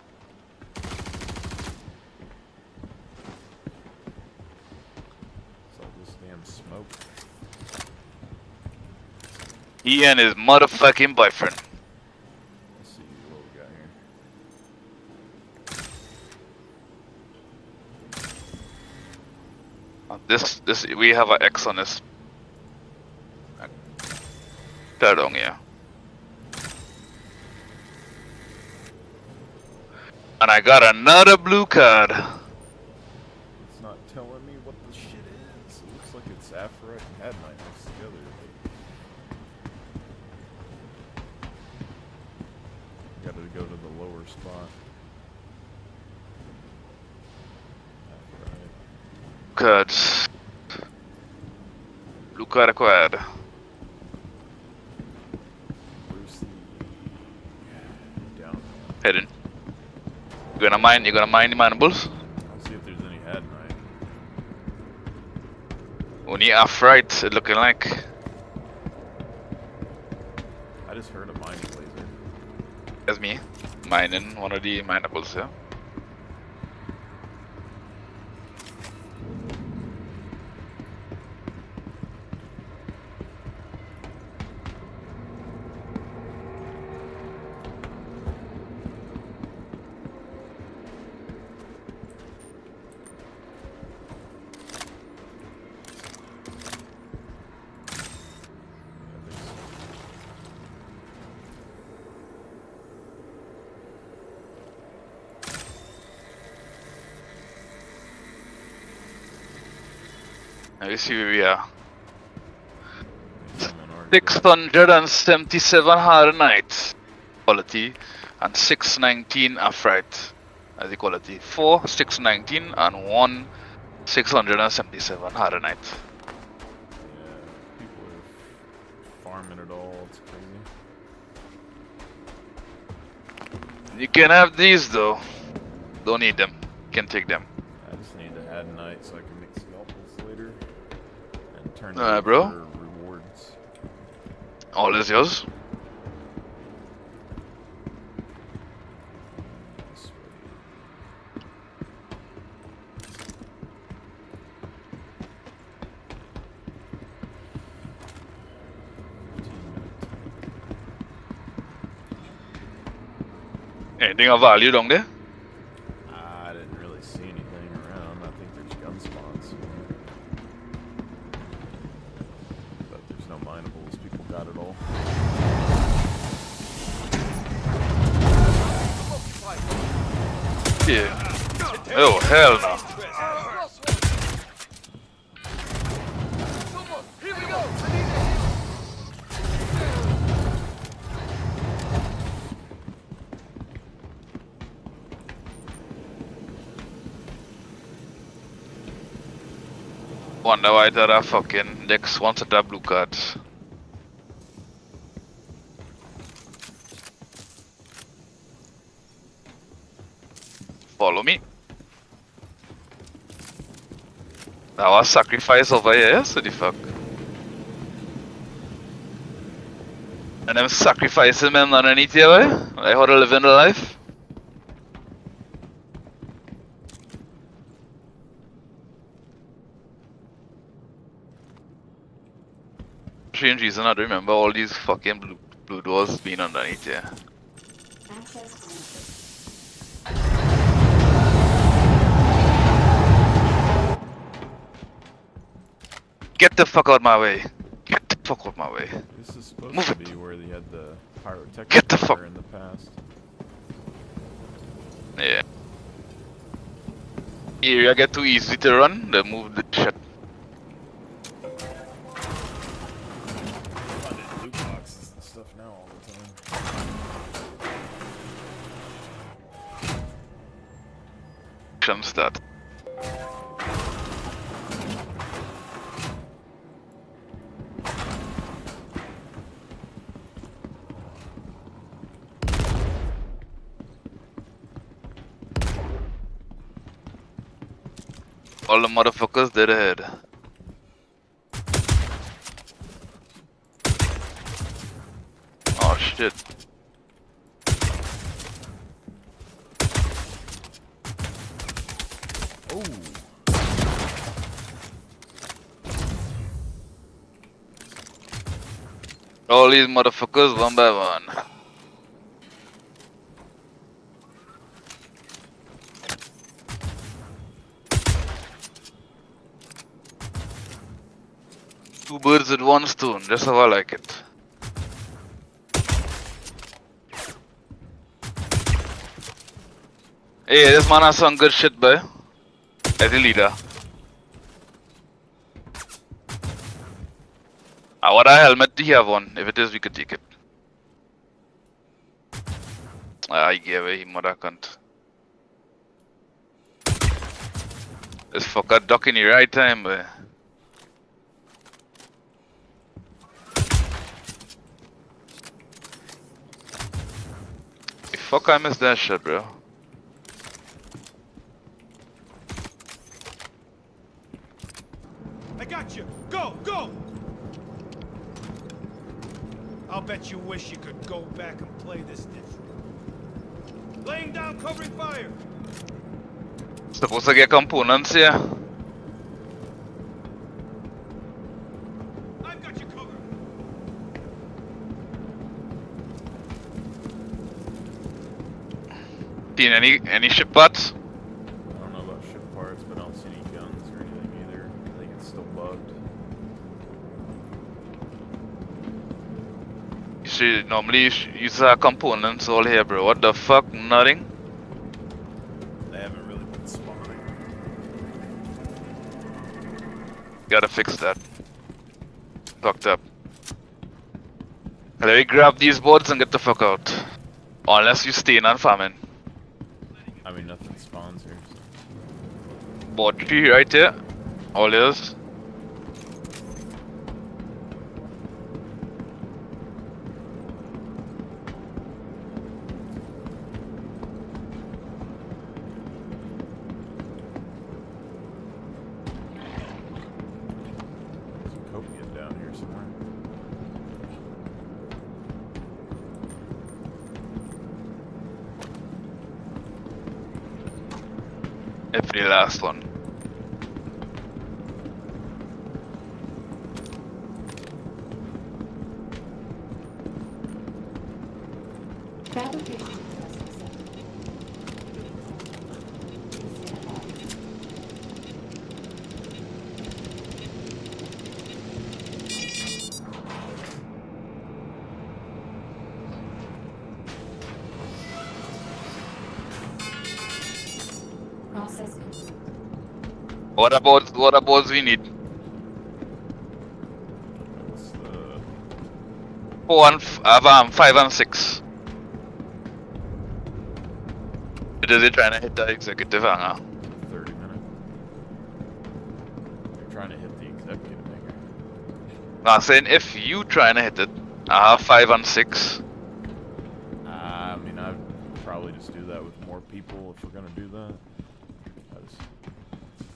It's all this damn smoke. He and his motherfucking boyfriend. Let's see what we got here. This we have an X on this. Pardon, yeah. And I got another blue card. It's not telling me what the shit is. It looks like it's Aphrodite and Hadnite mixed together. Gotta go to the lower spot. Aphrodite. Cards. Blue card acquired. Where's the down? Heading. You're gonna mine the manables? I'll see if there's any Hadnite. Only Aphrodite, it looking like. I just heard a mine blazer. That's me. Mining one of the manables, yeah. Let's see where we are. 677 Hadnite quality and 619 Aphrodite as the quality. 4 619 and 1 677 Hadnite. Yeah, people are farming it all. It's crazy. You can have these though. Don't need them. You can take them. I just need to add night so I can make scalpels later and turn it Alright, bro. for rewards. All is yours. Anything of value down there? I didn't really see anything around. I think there's gun spawns. But there's no minables. People got it all. Yeah. Oh, hell no. Here we go. Wonder why there are fucking Dex wants to have blue cards. Follow me. That was sacrifice over here, so the fuck. And them sacrificing men underneath here, way? Like how to live in the life? Strange reason I don't remember all these fucking blue doors being underneath here. Get the fuck out my way. Get the fuck out my way. This is supposed Move to it. be where they had the pyrotechnic Get the fuck in the past. Yeah. Area get too easy to run, they move the shit. Loot boxes and stuff now all the time. construction start. All the motherfuckers dead ahead. Oh shit. Oh. All these motherfuckers one by one. Two birds with one stone, just how I like it. Hey, this man has some good shit, boy. As a leader. What a helmet do you have on? If it is, we could take it. I gave him mother cunt. This fucker duck in the right time, boy. Fuck, I missed that shit, bro. I got you. Go, go. I'll bet you wish you could go back and play this different. Laying down covering fire. Supposed to get components here. I've got you covered. Seen any ship parts? I don't know about ship parts, but I don't see any guns or anything either. I think it's still bugged. You see, normally you saw components all here, bro. What the fuck? Nothing? They haven't really been spawning. Gotta fix that. Fucked up. Let me grab these boards and get the fuck out. Unless you stay in on farming. I mean, nothing spawns here. So. Board 3 right here. All yours. There's a copium down here somewhere. Every last one. Fabrication. What about we need? What's the... 5 and 6. Is it trying to hit the executive hangar? 30 minutes. You're trying to hit the executive hangar. I'm saying if you trying to hit it, I have 5 and 6. I mean, I'd probably just do that with more people if we're gonna do that.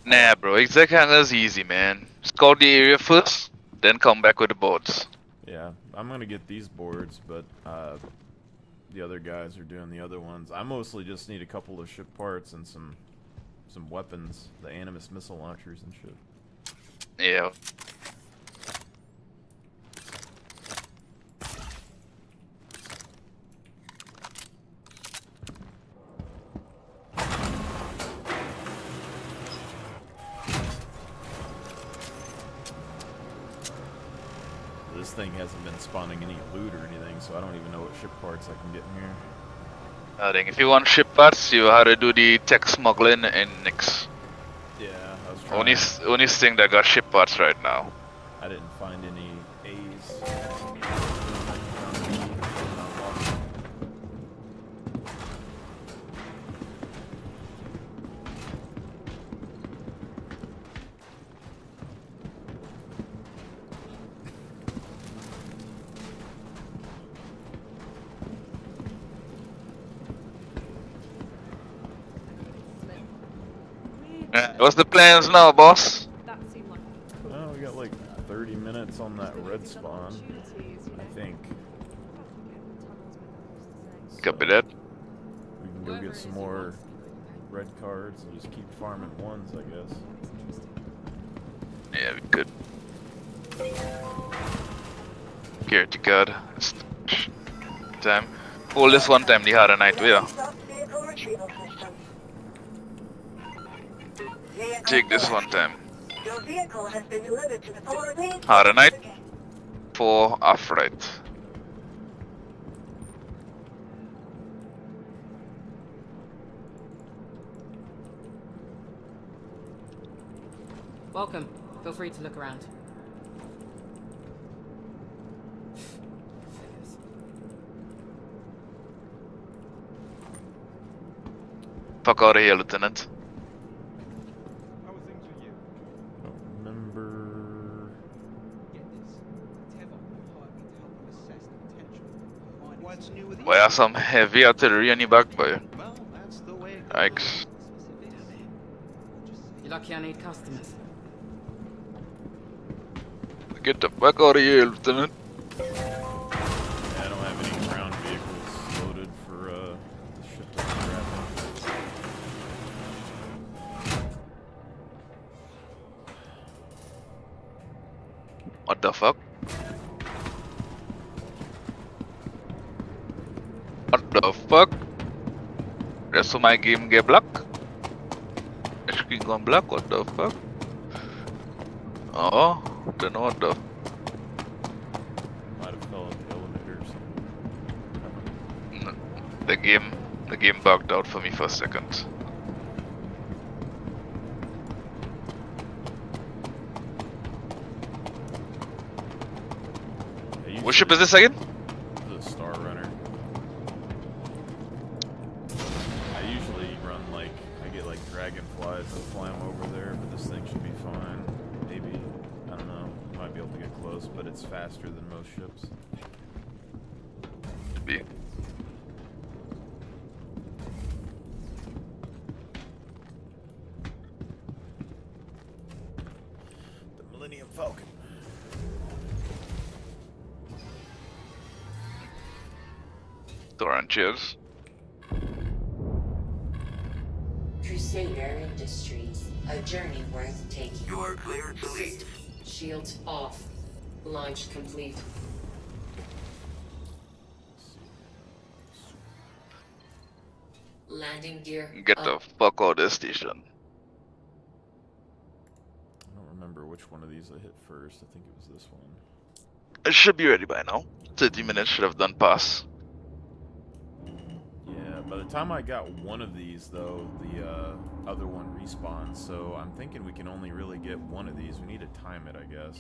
Nah, bro, exec hangar is easy, man. Scout the area first, then come back with the boards. Yeah, I'm gonna get these boards, but the other guys are doing the other ones. I mostly just need a couple of ship parts and some weapons, the Animus missile launchers and shit. Yeah. This thing hasn't been spawning any loot or anything, so I don't even know what ship parts I can get in here. I think if you want ship parts, you have to do the tech smuggling in Nix. Yeah, I was trying. Only thing that got ship parts right now. I didn't find any A's. What's the plans now, boss? That seemed like Well, we got like 30 minutes on that red spawn, I think. Copy that. We can go get some more red cards and just keep farming ones, I guess. Yeah, we could. Security card. Time. Hold this one time, the harder night, yeah. Take this one time. Your vehicle has been delivered to the forward lane. Harder night. 4 off right. Welcome. Feel free to look around. Fuck out of here, Lieutenant. How are things with you? Don't remember. Get this. Tevon hired me to help him assess the potential. What's new with Boy, have some heavy artillery on your back, boy. Well, that's the way it Yikes. You're lucky I need customers. Get the fuck out of here, Lieutenant. Yeah, I don't have any ground vehicles loaded for the shit that's grabbing. What the fuck? What the fuck? Rest of my game get black? The screen gone black? What the fuck? Oh, don't know what the. Might have fell in the elevator or something. The game bugged out for me for a second. What ship is this again? The Star Runner. I usually run like, I get like dragonflies and fly them over there, but this thing should be fine. Maybe, I don't know, might be able to get close, but it's faster than most ships. Be. The Millennium Falcon. Thoran, cheers. Crusader Industries, a journey worth taking. You are cleared to leave. Shields off. Launch complete. Landing gear. Get the fuck out of this station. I don't remember which one of these I hit first. I think it was this one. It should be ready by now. 30 minutes should have done pass. Yeah, by the time I got one of these, though, the other one respawns, so I'm thinking we can only really get one of these. We need to time it, I guess.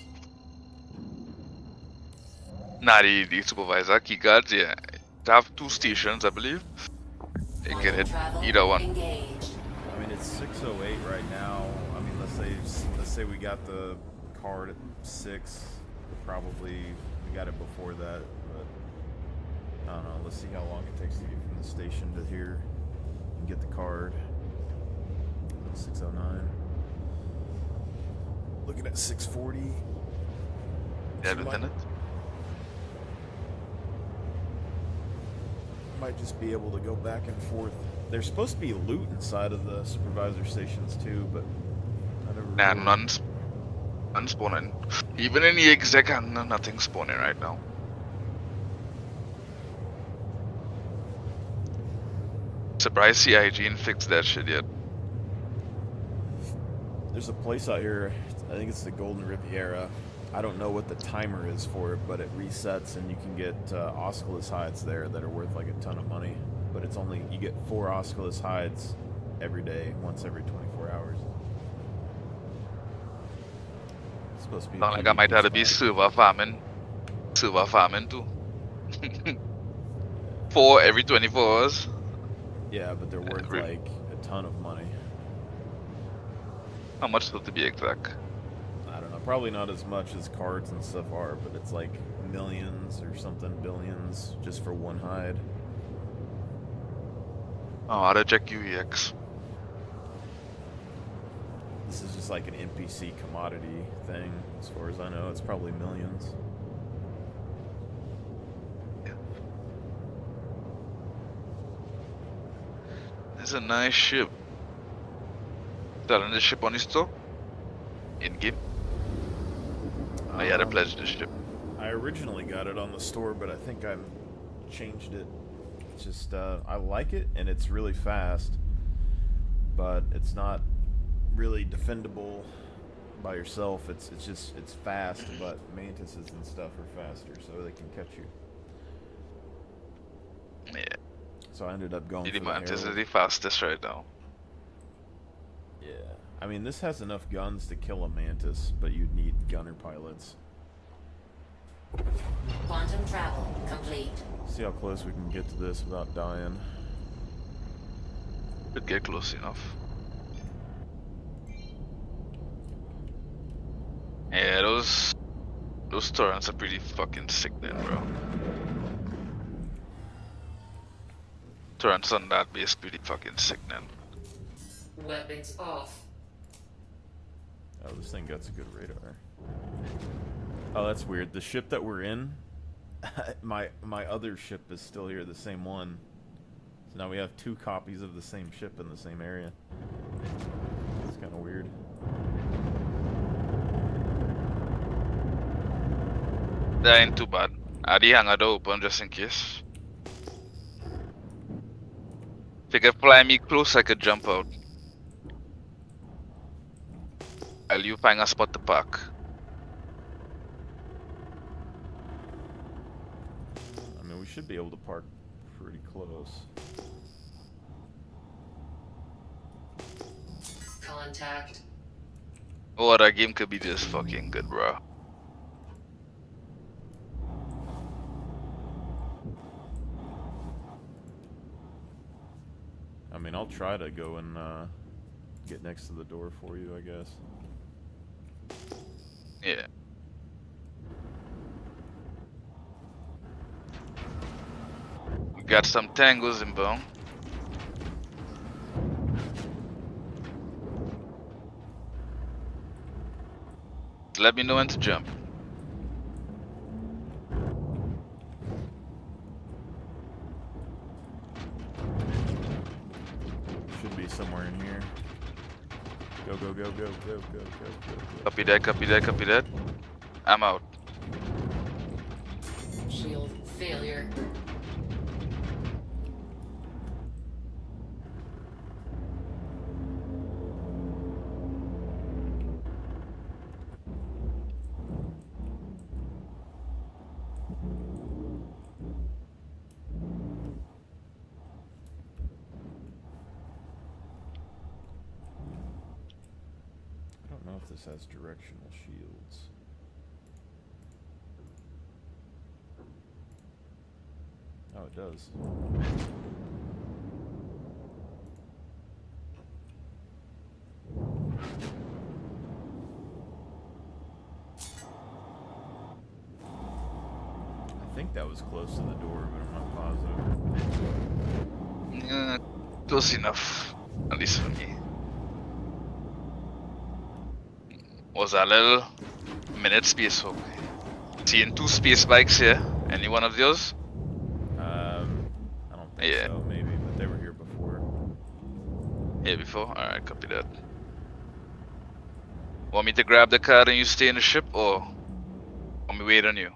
Nah, the supervisor, key guards, yeah. They have 2 stations, I believe. They can hit either one. I mean, it's 6:08 right now. I mean, let's say we got the card at 6. Probably we got it before that, but I don't know. Let's see how long it takes to get from the station to here and get the card. 6:09. Looking at 6:40. Yeah, Lieutenant. Might just be able to go back and forth. There's supposed to be loot inside of the supervisor stations too, but I never. Nah, none's spawning. Even in the exec, nothing's spawning right now. Surprised CIG didn't fix that shit yet. There's a place out here, I think it's the Golden Riviera. I don't know what the timer is for it, but it resets and you can get Osculus hides there that are worth like a ton of money. But it's only, you get 4 Osculus hides every day, once every 24 hours. It's supposed to be. Sound like I might have to be silver farming too. 4 every 24 hours. Yeah, but they're worth like a ton of money. How much to be exact? I don't know, probably not as much as cards and stuff are, but it's like millions or something, billions, just for one hide. Oh, I'll check UEX. just like an NPC commodity thing, as far as I know. It's probably millions. It's a nice ship. Selling this ship on the store? In game? I had to pledge this ship. I originally got it on the store, but I think I changed it. It's just, I like it, and it's really fast, but it's not really defendable by yourself. It's fast, but mantises and stuff are faster, so they can catch you. Yeah. So I ended up going for the the mantis Herald. is the fastest right now. Yeah. I mean, this has enough guns to kill a mantis, but you'd need gunner pilots. Quantum travel complete. See how close we can get to this without dying. Could get close enough. Yeah, those torrents are pretty fucking sick then, bro. Torrents on that base pretty fucking sick then. Weapons off. Oh, this thing got a good radar. Oh, that's weird. The ship that we're in, my other ship is still here, the same one. So now we have 2 copies of the same ship in the same area. It's kind of weird. That ain't too bad. I the hangar door open just in case. If you could fly me close, I could jump out. While you find a spot to park. I mean, we should be able to park pretty close. Contact. Oh, that game could be just fucking good, bro. I mean, I'll try to go and get next to the door for you, I guess. Yeah. We got some tangos inbound. Let me know when to jump. Should be somewhere in here. Go, go, go, go, go, go, go, go, go. Copy that, copy that, copy that. I'm out. Shield failure. I don't know if this has directional shields. Oh, it does. I think that was close to the door, but I'm not positive. Close enough. At least for me. Was a little minute space hook. Seeing 2 space bikes here. Any one of those? I don't think so, maybe, but they were here before. Here before? Alright, copy that. Want me to grab the car and you stay in the ship, or want me wait on you?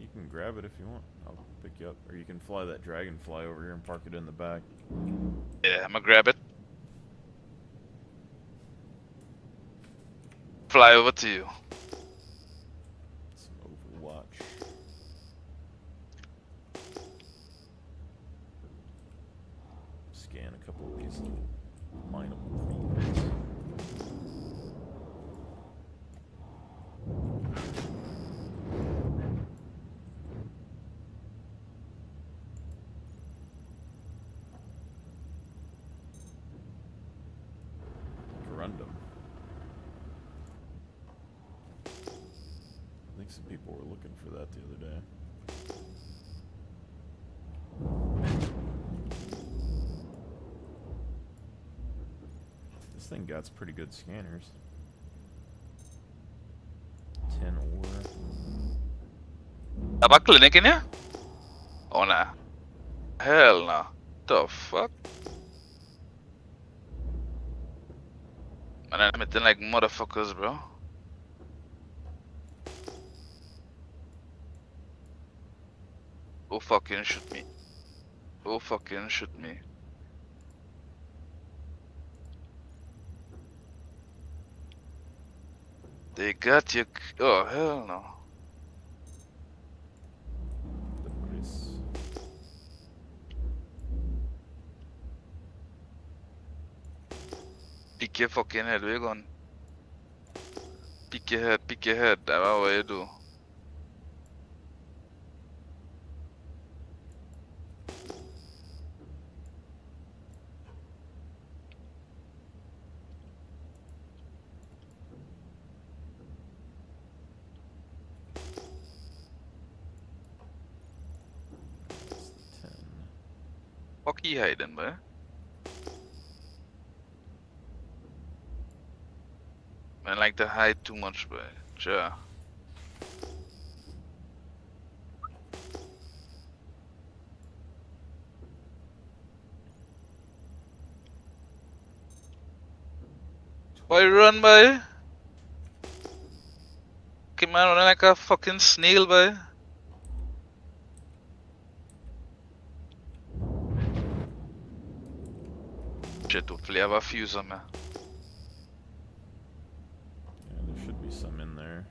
You can grab it if you want. I'll pick you up. Or you can fly that dragonfly over here and park it in the back. Yeah, I'm gonna grab it. Fly over to you. Some Overwatch. Scan a couple of these little mineable fields. Corundum. I think some people were looking for that the other day. This thing got pretty good scanners. 10 ore. Apa clinic in here? Oh nah. Hell nah. The fuck? Man, I'm eating like motherfuckers, bro. Go fucking shoot me. Go fucking shoot me. They got you. Oh, hell no. Pick your fucking head, where you going? Pick your head, pick your head. That's what you do. Fuck you hiding, boy. Man like to hide too much, boy. Sure. Why run, boy? Come on, running like a fucking snail, boy. Shit, hopefully I have a fuse on me. Yeah, there should be some in there.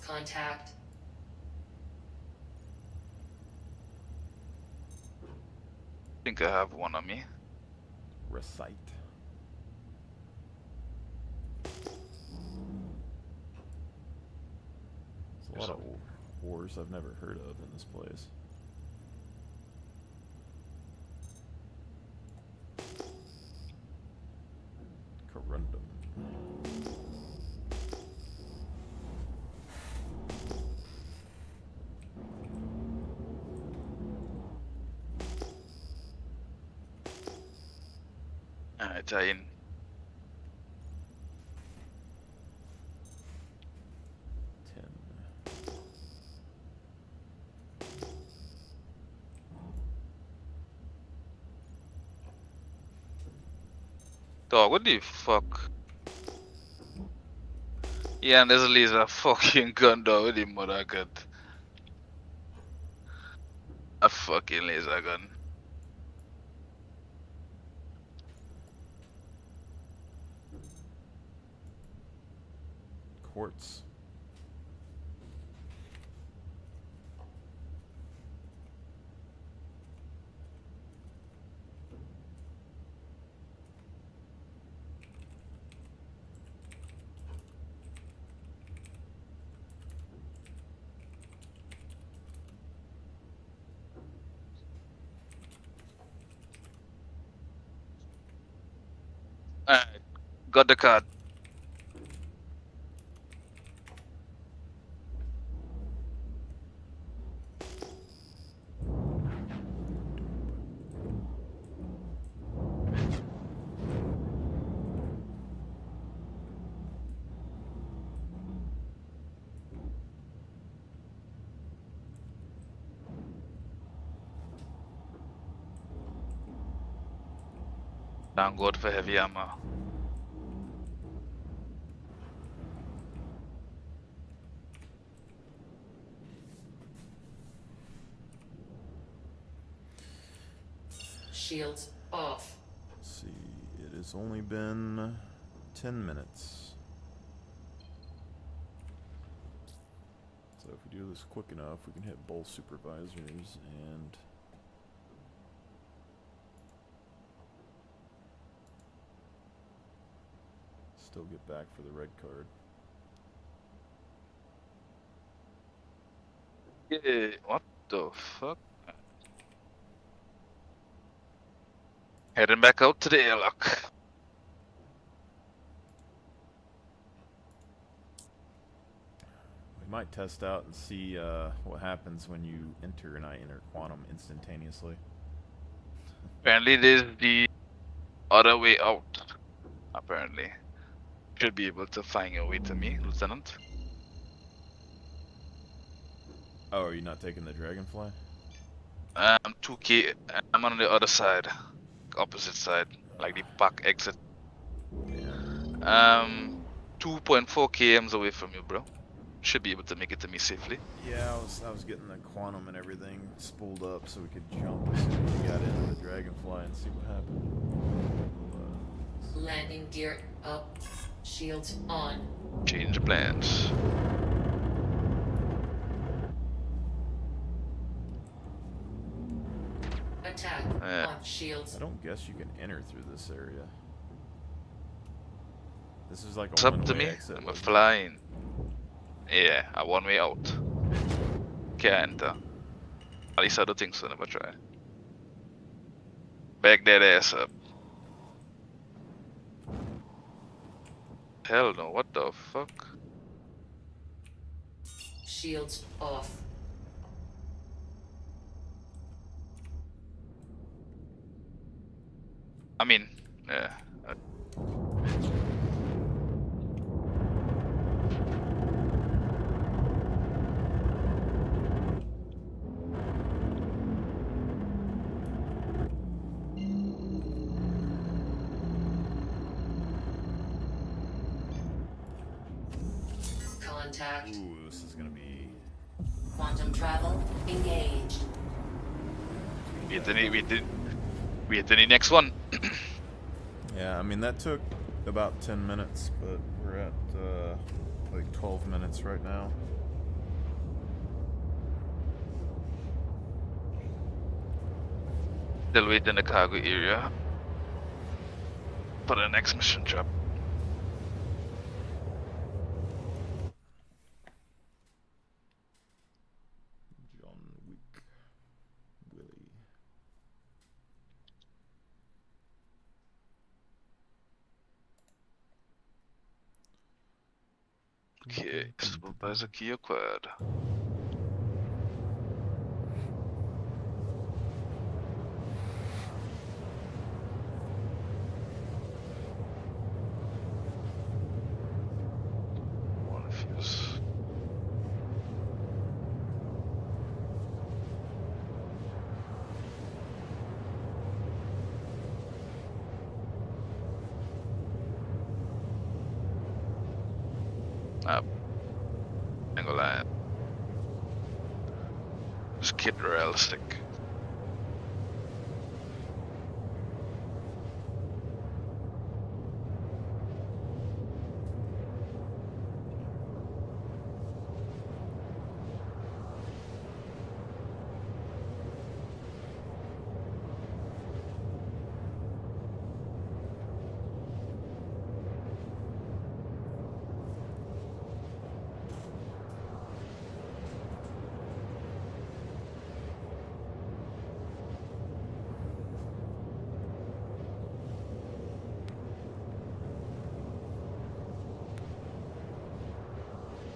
Contact. I think I have one on me. Recite. There's a lot of ores I've never heard of in this place. Corundum. Alright, tie in. Dog, what the fuck? Yeah, and there's a laser fucking gun, dog. What the mother got? A fucking laser gun. Quartz. Alright, got the card. Thank God for heavy ammo. Shields off. Let's see, it has only been 10 minutes. So if we do this quick enough, we can hit both supervisors and still get back for the red card. Yeah, what the fuck? Heading back out to the airlock. We might test out and see what happens when you enter and I enter quantum instantaneously. Apparently there's the other way out. Apparently. Should be able to find your way to me, Lieutenant. Oh, are you not taking the dragonfly? 2K. I'm on the other side. Opposite side. Like the back exit. Yeah. 2.4 kms away from you, bro. Should be able to make it to me safely. Yeah, I was getting the quantum and everything spooled up so we could jump as soon as we got into the dragonfly and see what happened. Landing gear up. Shields on. Change plans. Attack on shields. I don't guess you can enter through this area. This is like a It's up to one-way me. exit. I'm flying. Yeah, a one way out. Can't enter. At least I don't think so. Never try. Back that ass up. Hell no, what the fuck? Shields off. I mean, yeah. Contact. Ooh, this is gonna be. Quantum travel engaged. We hit the next one. Yeah, I mean that took about 10 minutes, but we're at like 12 minutes right now. Still wait in the cargo area for the next mission job. John Wick. Willie. Okay, supervisor key acquired. One fuse. Angle line. Just keep it realistic.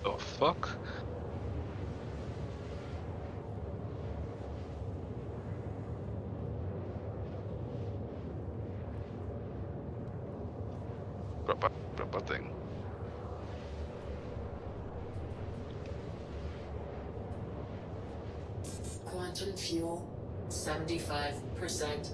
The fuck? Proper thing. Quantum fuel 75%.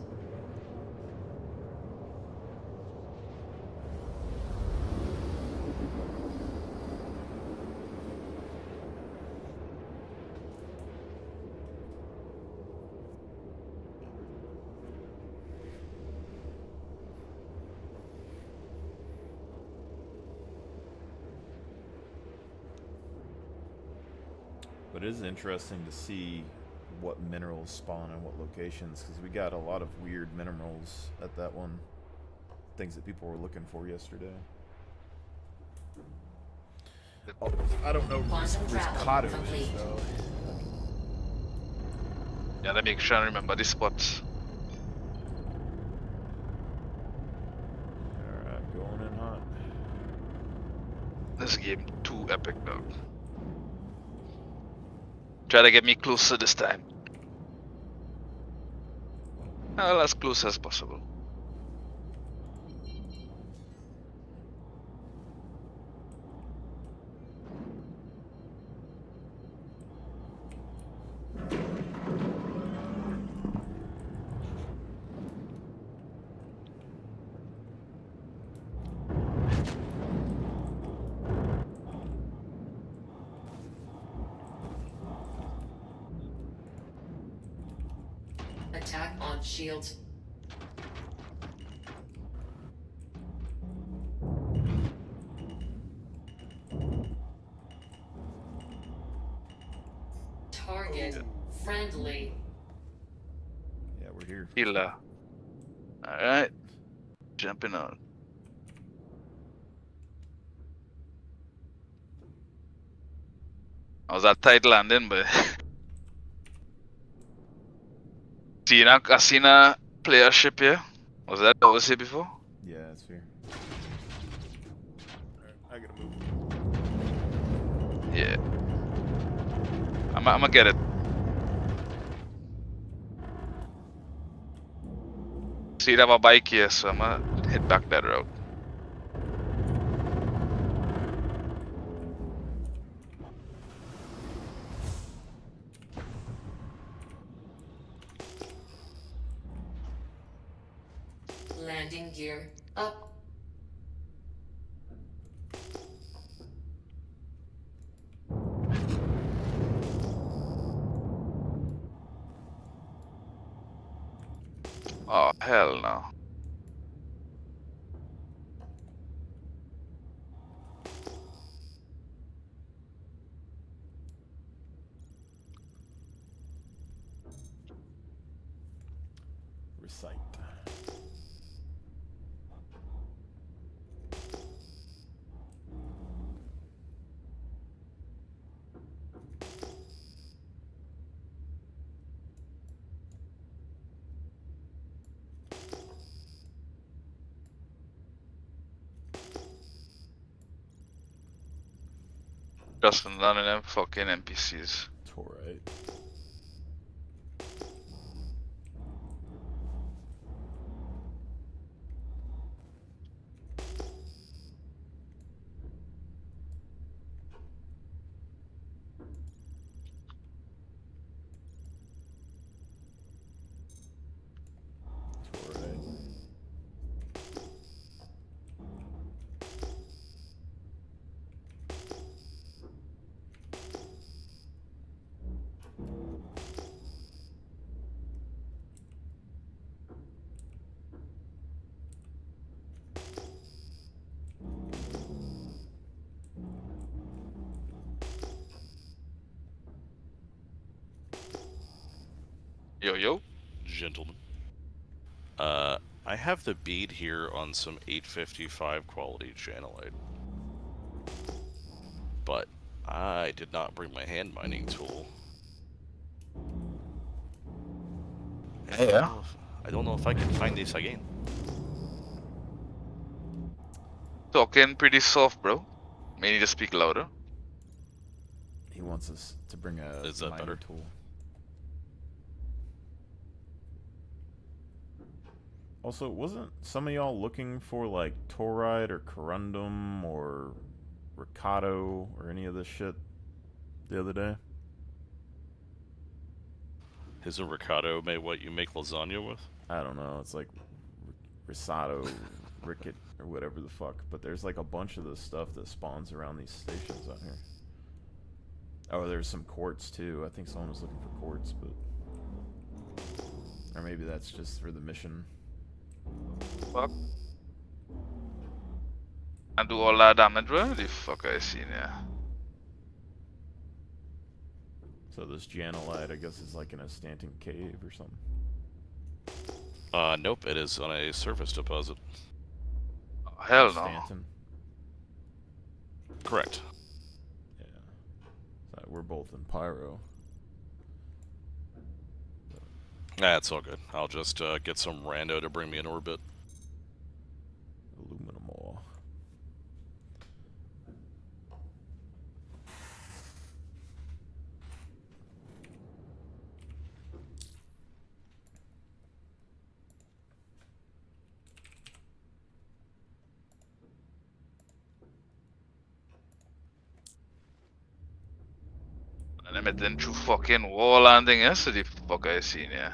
But it is interesting to see what minerals spawn in what locations, because we got a lot of weird minerals at that one. Things that people were looking for yesterday. Oh, I don't know where Riscado is, though. Yeah, let me try and remember the spots. Alright, going in hot. This game too epic now. Try to get me closer this time. Well, as close as possible. Attack on shields. Target friendly. Yeah, we're here. Killer. Alright. Jumping on. I was at tight landing, but I seen a player ship here. Was that was here before? Yeah, it's here. Alright, I gotta move. Yeah. I'm gonna get it. See, they have a bike here, so I'm gonna head back that route. Landing gear up. Oh, hell no. Recite. Just none of them fucking NPCs. It's alright. Yo, yo. Gentlemen. I have the bead here on some 855 quality channelite. But I did not bring my hand mining tool. Yeah. I don't know if I can find this again. Talking pretty soft, bro. May need to speak louder. He wants us to bring a Is that mining better? tool. Also, wasn't some of y'all looking for like Torite or Corundum or Ricardo or any of this shit the other day? Is a ricotta made what you make lasagna with? I don't know. It's like risotto, ricket, or whatever the fuck. But there's like a bunch of this stuff that spawns around these stations out here. Oh, there's some quartz too. I think someone was looking for quartz, but or maybe that's just for the mission. Fuck. And do all that damage, bro? The fuck I seen, yeah. So this Janelite, I guess, is like in a Stanton cave or something. Nope, it is on a surface deposit. Oh, hell no. Stanton. Correct. Yeah. So we're both in Pyro. That's all good. I'll just get some rando to bring me an orbit. Aluminum ore. met den through fucking wall and thing yesterday. Fuck I seen ya.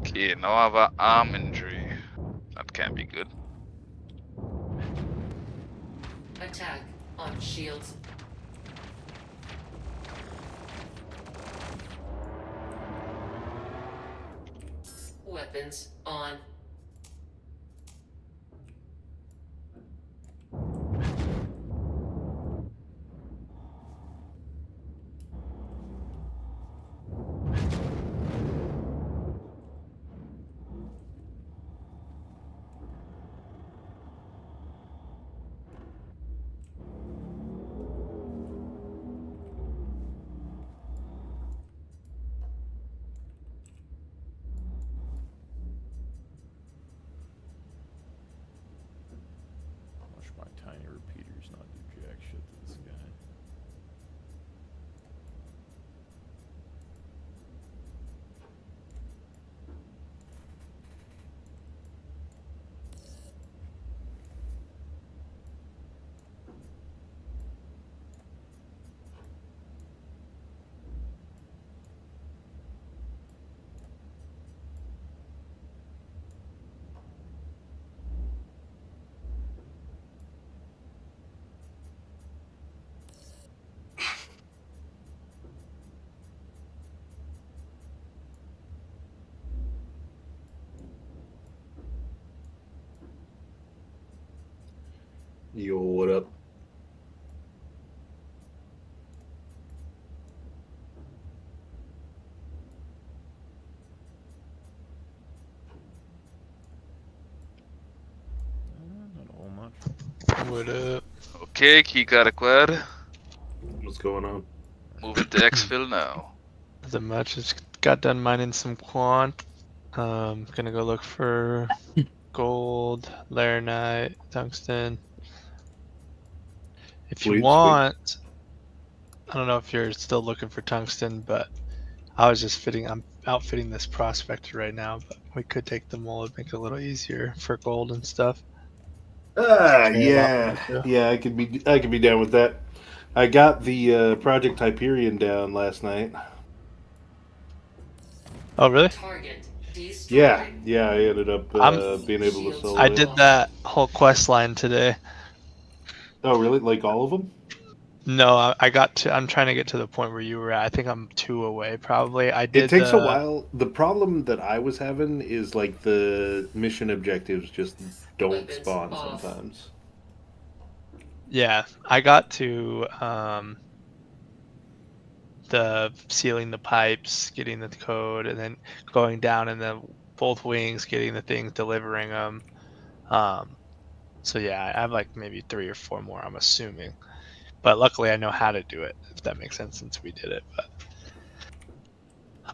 Okay, now I have an arm injury. That can't be good. Attack on shields. Weapons on. Watch my tiny repeaters not do jack shit to this guy. Yo, what up? Not a whole much. What up? Okay, keycard acquired. What's going on? Moving to exfil now. Nothing much. Just got done mining some quant. Gonna go look for gold, laranite, tungsten. If you Sweet, want, I don't know if you're still looking for tungsten, but I was just I'm outfitting this prospector right now, but we could take the mold, make it a little easier for gold and stuff. Yeah, I could be down with that. I got the Project Hyperion down last night. Oh, really? Yeah, I ended up being able to solo I it. did that whole quest line today. Oh, really? Like all of them? No, I'm trying to get to the point where you were at. I think I'm 2 away, probably. I did. It takes a while. The problem that I was having is like the mission objectives just don't spawn sometimes. Yeah, I got to the sealing the pipes, getting the code, and then going down in the both wings, getting the things, delivering them. So yeah, I have like maybe 3 or 4 more, I'm assuming. But luckily, I know how to do it, if that makes sense, since we did it.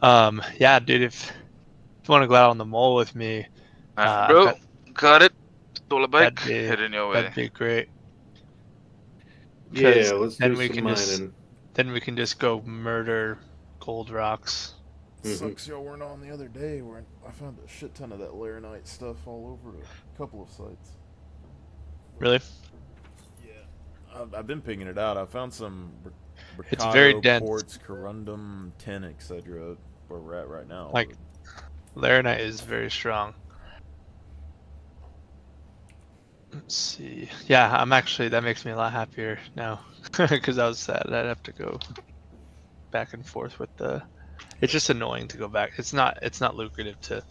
But yeah, dude, if you want to go out on the mole with me, Bro, got it. Stole a bike. Heading your way. That'd be great. Yeah, let's do some mining. Then we can just go murder gold rocks. Sucks y'all weren't on the other day where I found a shit ton of that laranite stuff all over a couple of sites. Really? Yeah. I've been picking it out. I found some It's very dense. quartz, corundum, tin, etc. where we're at right now. Like, laranite is very strong. Let's see. Yeah, I'm actually, that makes me a lot happier now. Because I was sad I'd have to go back and forth with the... It's just annoying to go back. It's not lucrative to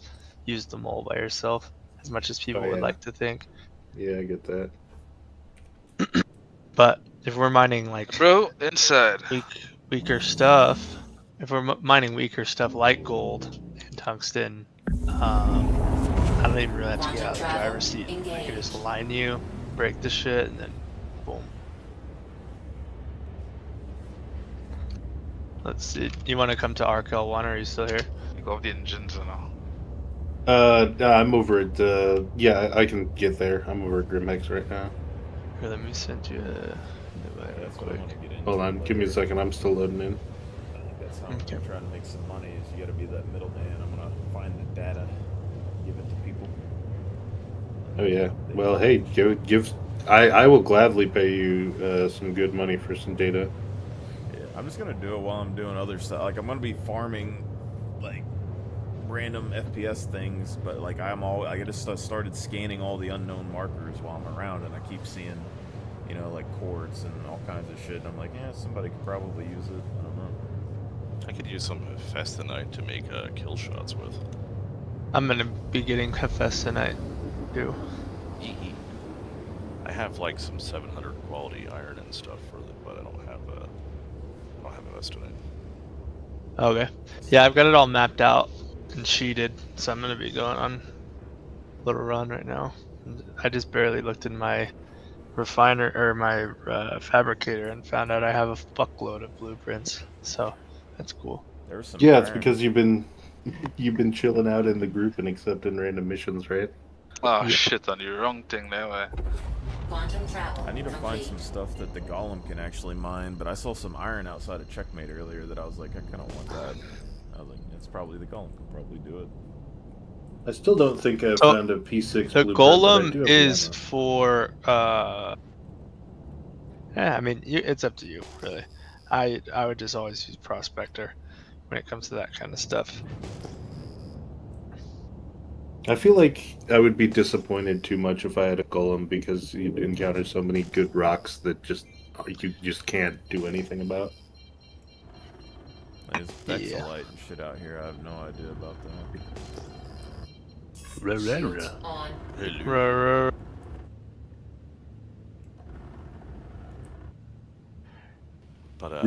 use the mole by yourself, as much as people would like to think. Yeah, I get that. But if we're mining like... Bro, inside. Weaker stuff, if we're mining weaker stuff like gold and tungsten, I don't even really have to get out of the driver's seat. I can just line you, break the shit, and then boom. Let's see. You want to come to Arkel 1, or are you still here? You got the engines and all. I'm over at, yeah, I can get there. I'm over at Grimhex right now. Here, let me send you a invite real quick. Hold on, give me a second. I'm still loading in. I think that's how I'm trying to make some money, is you gotta be that middleman. I'm gonna find the data, give it to people. Oh yeah. Well, hey, give I will gladly pay you some good money for some data. Yeah, I'm just gonna do it while I'm doing other stuff. Like I'm gonna be farming, like random FPS things, but like I just started scanning all the unknown markers while I'm around, and I keep seeing, you know, like quartz and all kinds of shit. And I'm like, yeah, somebody could probably use it. I don't know. I could use some Festinite to make kill shots with. I'm gonna be getting Hephaestonite too. I have like some 700 quality iron and stuff for it, but I don't have Festinite. Okay. Yeah, I've got it all mapped out and sheeted, so I'm gonna be going on a little run right now. I just barely looked in my refiner or my fabricator and found out I have a fuckload of blueprints. So that's cool. There's some Yeah, it's because you've been chilling out in the group and accepting random missions, right? Oh shit, on the wrong thing there. I need to find some stuff that the golem can actually mine, but I saw some iron outside of Checkmate earlier that I was like, I kind of want that. I was like, it's probably the golem can probably do it. I still don't think I've found a P6 The blueprint, golem but I do have is the ammo. for yeah, I mean it's up to you really. I would just always use Prospector when it comes to that kind of stuff. I feel like I would be disappointed too much if I had a golem because you'd encounter so many good rocks that you just can't do anything about. There's Bexolite and shit out here. I have no idea about that. But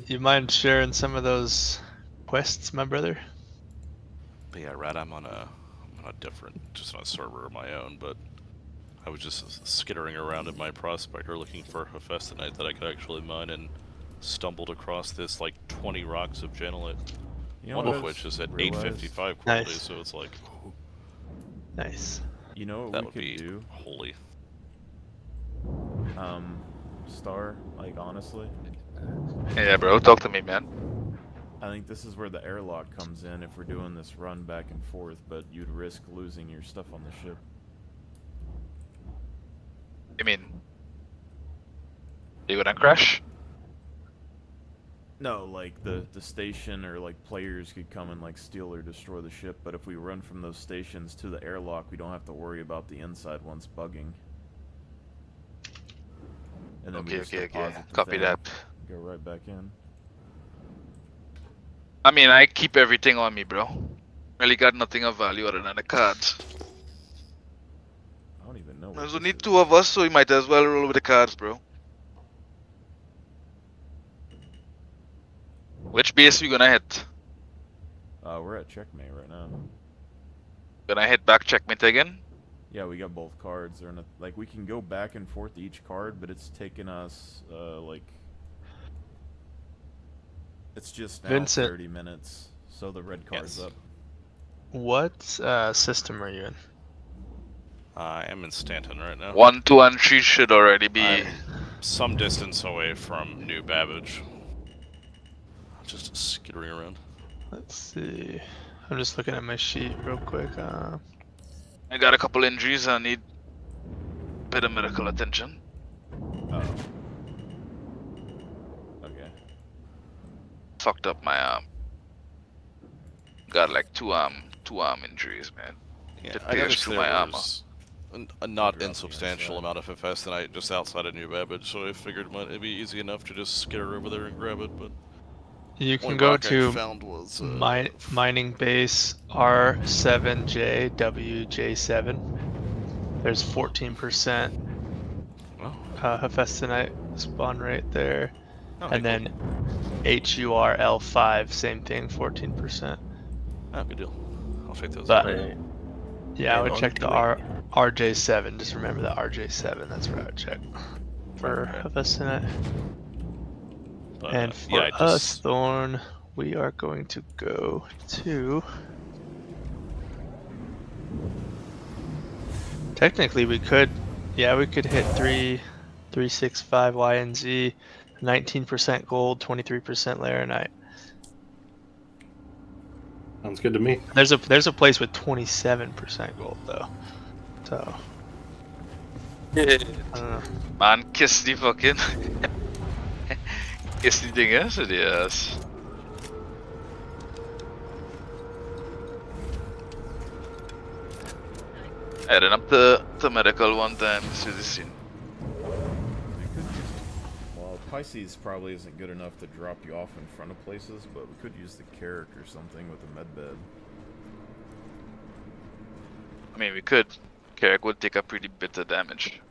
you mind sharing some of those quests, my brother? But yeah, Rat, I'm on a different, just on a server of my own, but I was just skittering around in my prospector looking for Hephaestonite that I could actually mine, and stumbled across this like 20 rocks of Genolite, one of which is at 855 quality, Nice. so it's like, ooh. Nice. You know what that we would could be do? holy. Star, like honestly. Yeah, bro, talk to me, man. I think this is where the airlock comes in if we're doing this run back and forth, but you'd risk losing your stuff on the ship. You mean you gonna crash? No, like the station or like players could come and like steal or destroy the ship, but if we run from those stations to the airlock, we don't have to worry about the inside ones bugging. And then we just deposit the Copy thing, that. Go right back in. I mean, I keep everything on me, bro. Really got nothing of value other than the cards. I don't even know. There's only two of us, so we might as well roll with the cards, bro. Which base we gonna hit? We're at Checkmate right now. Gonna hit back Checkmate again? Yeah, we got both cards. They're in a, like we can go back and forth each card, but it's taken us like it's just now Vincent. 30 minutes. So the red card's up. What system are you in? I am in Stanton right now. 1, 2, and 3 should already be I'm some distance away from New Babbage. Just skittering around. Let's see. I'm just looking at my sheet real quick. I got a couple injuries. I need a bit of medical attention. Oh. Okay. Fucked up my arm. Got like two arm injuries, man. Yeah, It I pierced noticed through there my armor. was a not insubstantial amount of Hephaestonite just outside of New Babbage, so I figured it'd be easy enough to just skitter over there and grab it, but You can only go rock I to found was, mining base R7JWJ7. There's 14% Hephaestonite spawn rate there. Oh, and then HURL5, same thing, 14%. Oh, good deal. I'll check those But, out. yeah, I would check the RJ7. Just remember the RJ7. That's where I would check for Hephaestonite. But, And for yeah, us, Thorn, we are going to go to... Technically, we could hit 365 YNZ, 19% gold, 23% laranite. Sounds good to me. There's a place with 27% gold though, so Man, kiss die fucking... kiss die dingen, serieus. I ran up the medical one time, see the scene. Well, Pisces probably isn't good enough to drop you off in front of places, but we could use the Carrick or something with a med bed. I mean, we could. Carrick would take a pretty bit of damage.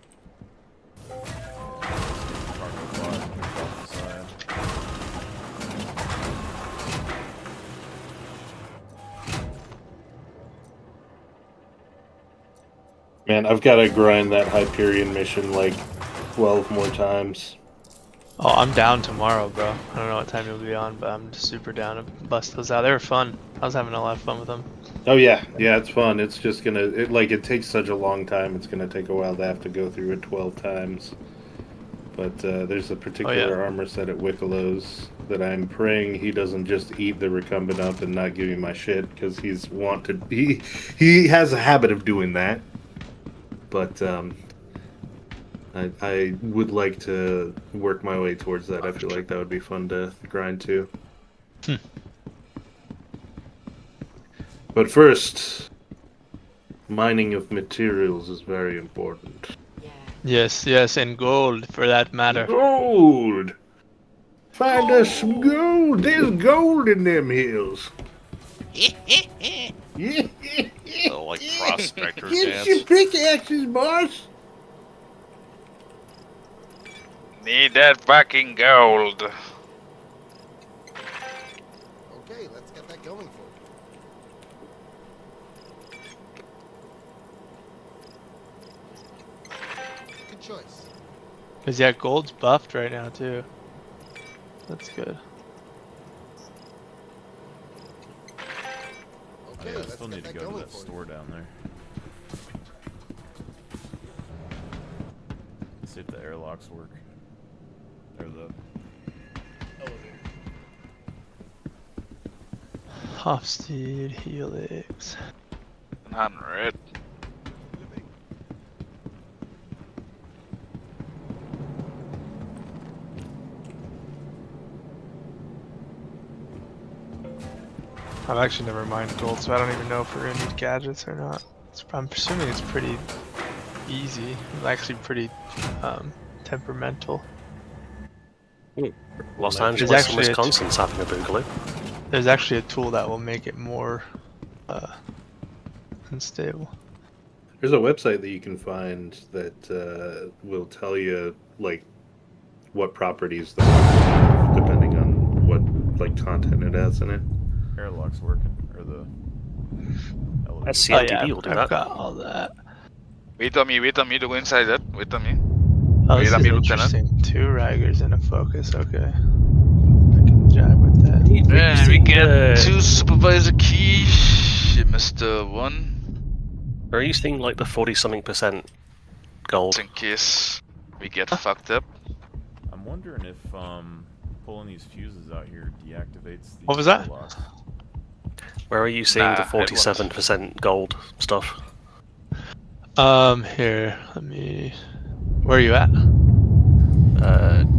Man, I've got to grind that Hyperion mission like 12 more times. Oh, I'm down tomorrow, bro. I don't know what time you'll be on, but I'm just super down to bust those out. They were fun. I was having a lot of fun with them. Oh yeah, it's fun. It's just gonna, it takes such a long time. It's gonna take a while to have to go through it 12 times. But there's a particular armor set at Wickelow's that I'm praying he doesn't just eat the recumbent up and not give me my shit, because he has a habit of doing that. But I would like to work my way towards that. I feel like that would be fun to grind too. But first, mining of materials is very important. Yes, and gold for that matter. Gold! Find us some gold! There's gold in them hills! Oh, like prospector Get dance. your pickaxes, boss! Need that fucking gold. Okay, let's get that going for you. Good choice. Cause yeah, gold's buffed right now too. That's good. Okay, I still need to go to that store down there. See if the airlocks work. Or the elevator. Hofstede, Helix. I'm red. I've actually never mined gold, so I don't even know if we're gonna need gadgets or not. I'm presuming it's pretty easy. It's actually pretty temperamental. Los Angeles and Wisconsin's having a boogaloo. There's actually a tool that will make it more unstable. There's a website that you can find that will tell you like what properties they have, depending on what like content it has in it. Airlock's working, or the elevator. SCMDB will do that. I've got all that. Wait on me to go inside that. Wait on me. Oh, Wait this on is me, Lieutenant. interesting. 2 Raggers and a Focus, okay. I can jive with that. And we get 2 supervisor keys. You missed 1. Are you seeing like the 40-something% gold? Just in case we get fucked up. I'm wondering if pulling these fuses out here deactivates the What was that? airlock. Where are you seeing the 47% gold stuff? Here, let me... Where are you at?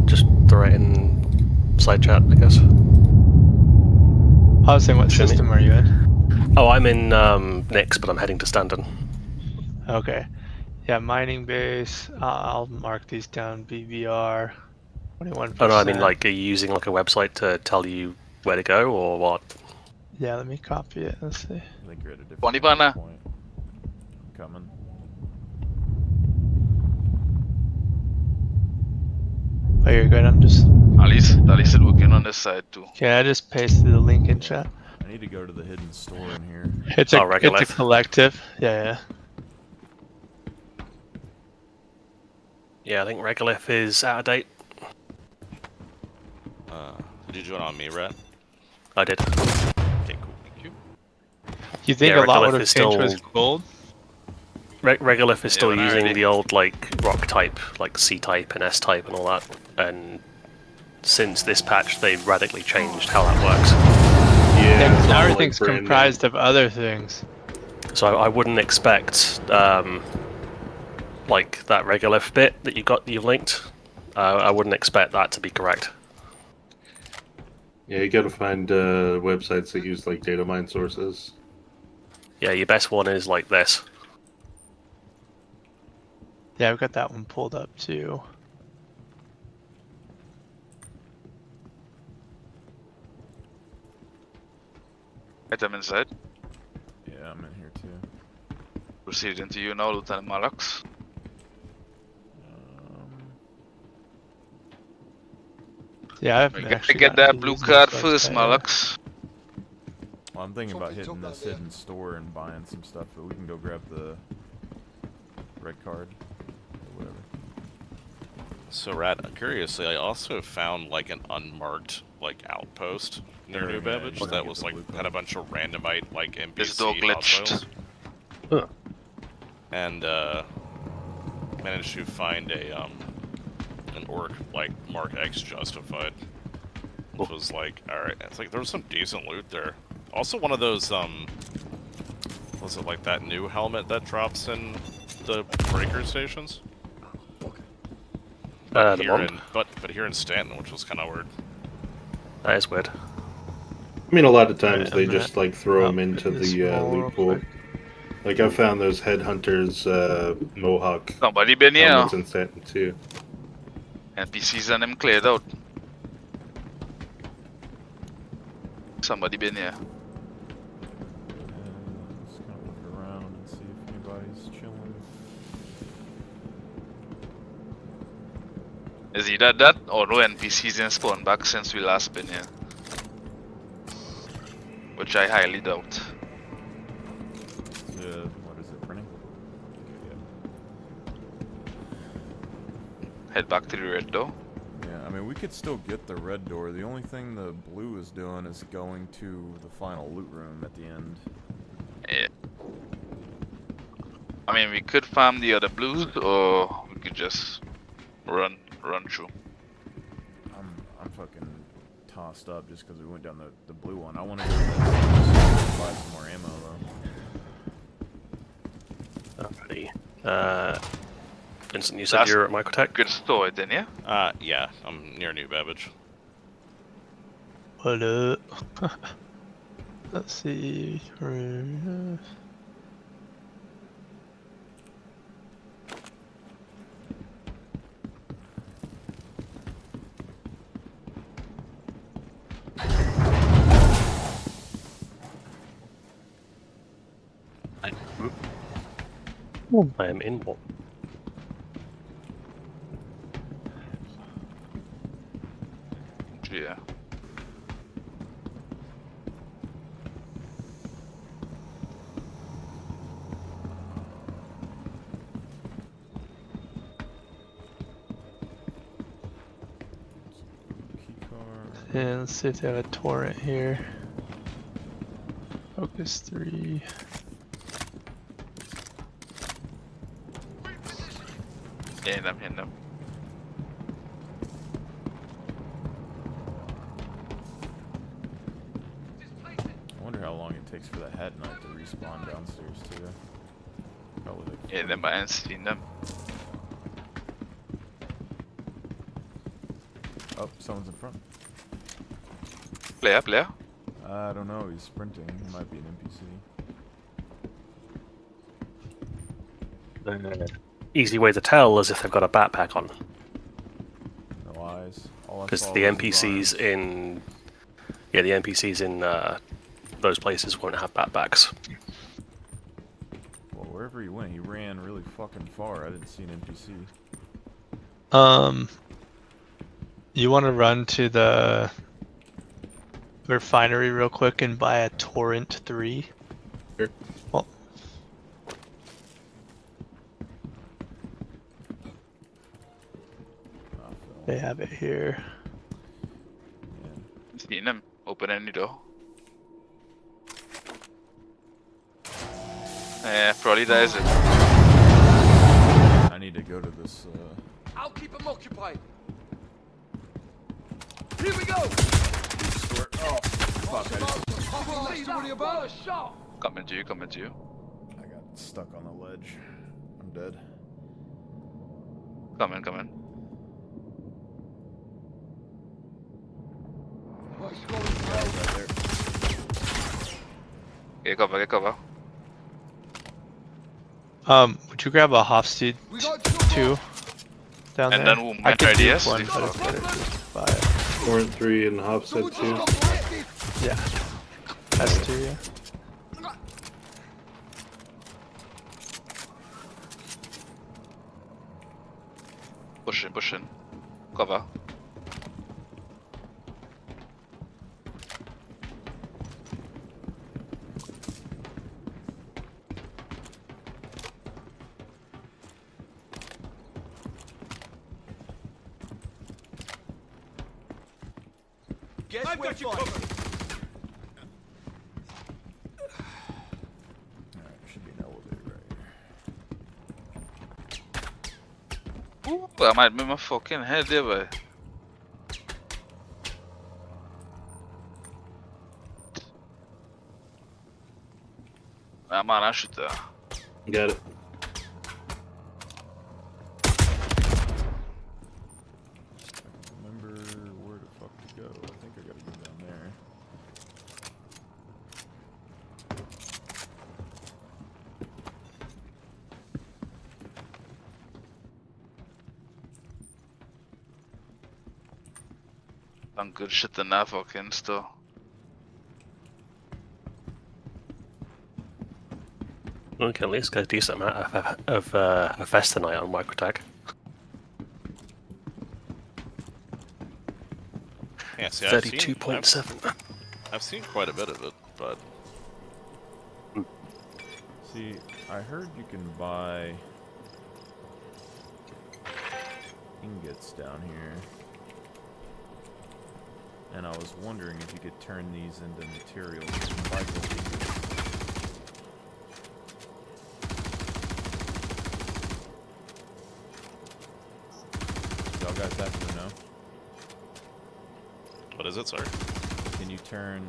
Just right in side chat, I guess. I was saying, what system are you in? Oh, I'm in Nix, but I'm heading to Standen. Okay. Yeah, mining base. I'll mark these down. BBR. 21%. Oh no, I mean like, are you using like a website to tell you where to go, or what? Yeah, let me copy it. Let's see. I think you're at a different 20 bana. point. Coming. Oh, you're good. I'm just... At least it's working on this side too. Okay, I just pasted the link in chat. I need to go to the hidden store in here. It's a collective. Yeah. Yeah, I think Regolith is out of date. Did you join on me, Rat? I did. Okay, cool. Thank you. You think a lot would have changed with gold? Regolith is still using the old like rock type, like C type and S type and all that. And since this patch, they've radically changed how that works. Yeah, now everything's comprised of other things. So I wouldn't expect like that regolith bit that you've linked, I wouldn't expect that to be correct. Yeah, you gotta find websites that use like data mine sources. Yeah, your best one is like this. Yeah, I've got that one pulled up too. Item inside. Yeah, I'm in here too. Proceed into you now, Lieutenant Malaks. Yeah, I've We actually get gotten that to blue use card this first, website, Malaks. Well, I'm thinking about hitting this hidden store and buying some stuff, but we can go grab the red card or whatever. So, Rat, curiously, I also found like an unmarked like outpost near New Babbage that was like had a bunch of randomite like This door NPC glitched. hostiles. And managed to find a an orc like Mark X justified, which was like, all right. It's like there was some decent loot there. Also, one of those was it like that new helmet that drops in the breaker stations? The here Mont. in, but here in Stanton, which was kind of weird. That is weird. I mean, a lot of times Wait a they minute. just like throw them into this the wall real loot pool. quick. Like I found those headhunters Mohawk Somebody been here. helmets in Stanton too. NPCs and them cleared out. Somebody been here. Just gonna look around and see if anybody's chilling. Is either that or no NPCs in spawn back since we last been here. Which I highly doubt. What is it, printing? Head back to the red door. Yeah, I mean, we could still get the red door. The only thing the blue is doing is going to the final loot room at the end. Yeah. I mean, we could farm the other blues, or we could just run through. I'm fucking tossed up just because we went down the blue one. I want to go to the buy some more ammo though. Alrighty. Vincent, you said you're at Microtech? Good store, didn't you? Yeah, I'm near New Babbage. What up? Let's see. I am in one. Yeah. Yeah, let's see if they have a torrent here. Focus 3. Hitting them. I wonder how long it takes for the Hat Knight to respawn downstairs too. Probably like Yeah, them by seen them. Oh, someone's in front. Player. I don't know, he's sprinting. He might be an NPC. Easy way to tell is if they've got a backpack on. No eyes. All I Because saw the was NPCs in... Yeah, the NPCs in those places won't have backpacks. Well, wherever he went, he ran really fucking far. I didn't see an NPC. You want to run to the refinery real quick and buy a Torrent 3? Sure. Well, they have it here. Seen them. Open any door. Yeah, probably that is it. I need to go to this. I'll keep them occupied. Here we go. Store. Oh, fuck! Somebody about a shot. Coming to you. I got stuck on the ledge. I'm dead. Coming. What's going on? Get cover. Would you grab a Hofstede 2 down And there? then we'll I could do ideas. one, but it's better to buy it. Warrant 3 and Hofstede 2. Yeah. That's 2, yeah. Pushing. Cover. I've got you covered. Alright, should be an elevator right here. Ooh, I might be my fucking head there, boy. Man, I shoot that. Got it. Remember where the fuck to go. I think I gotta go down there. Done good shit than that fucking still. We can at least get a decent amount of Fest tonight on Microtag. Yeah, see, 32.7. I've seen quite a bit of it, but See, I heard you can buy ingots down here. And I was wondering if you could turn these into materials. You can buy gold ingots. Y'all guys happen to know? what is it, sir? Can you turn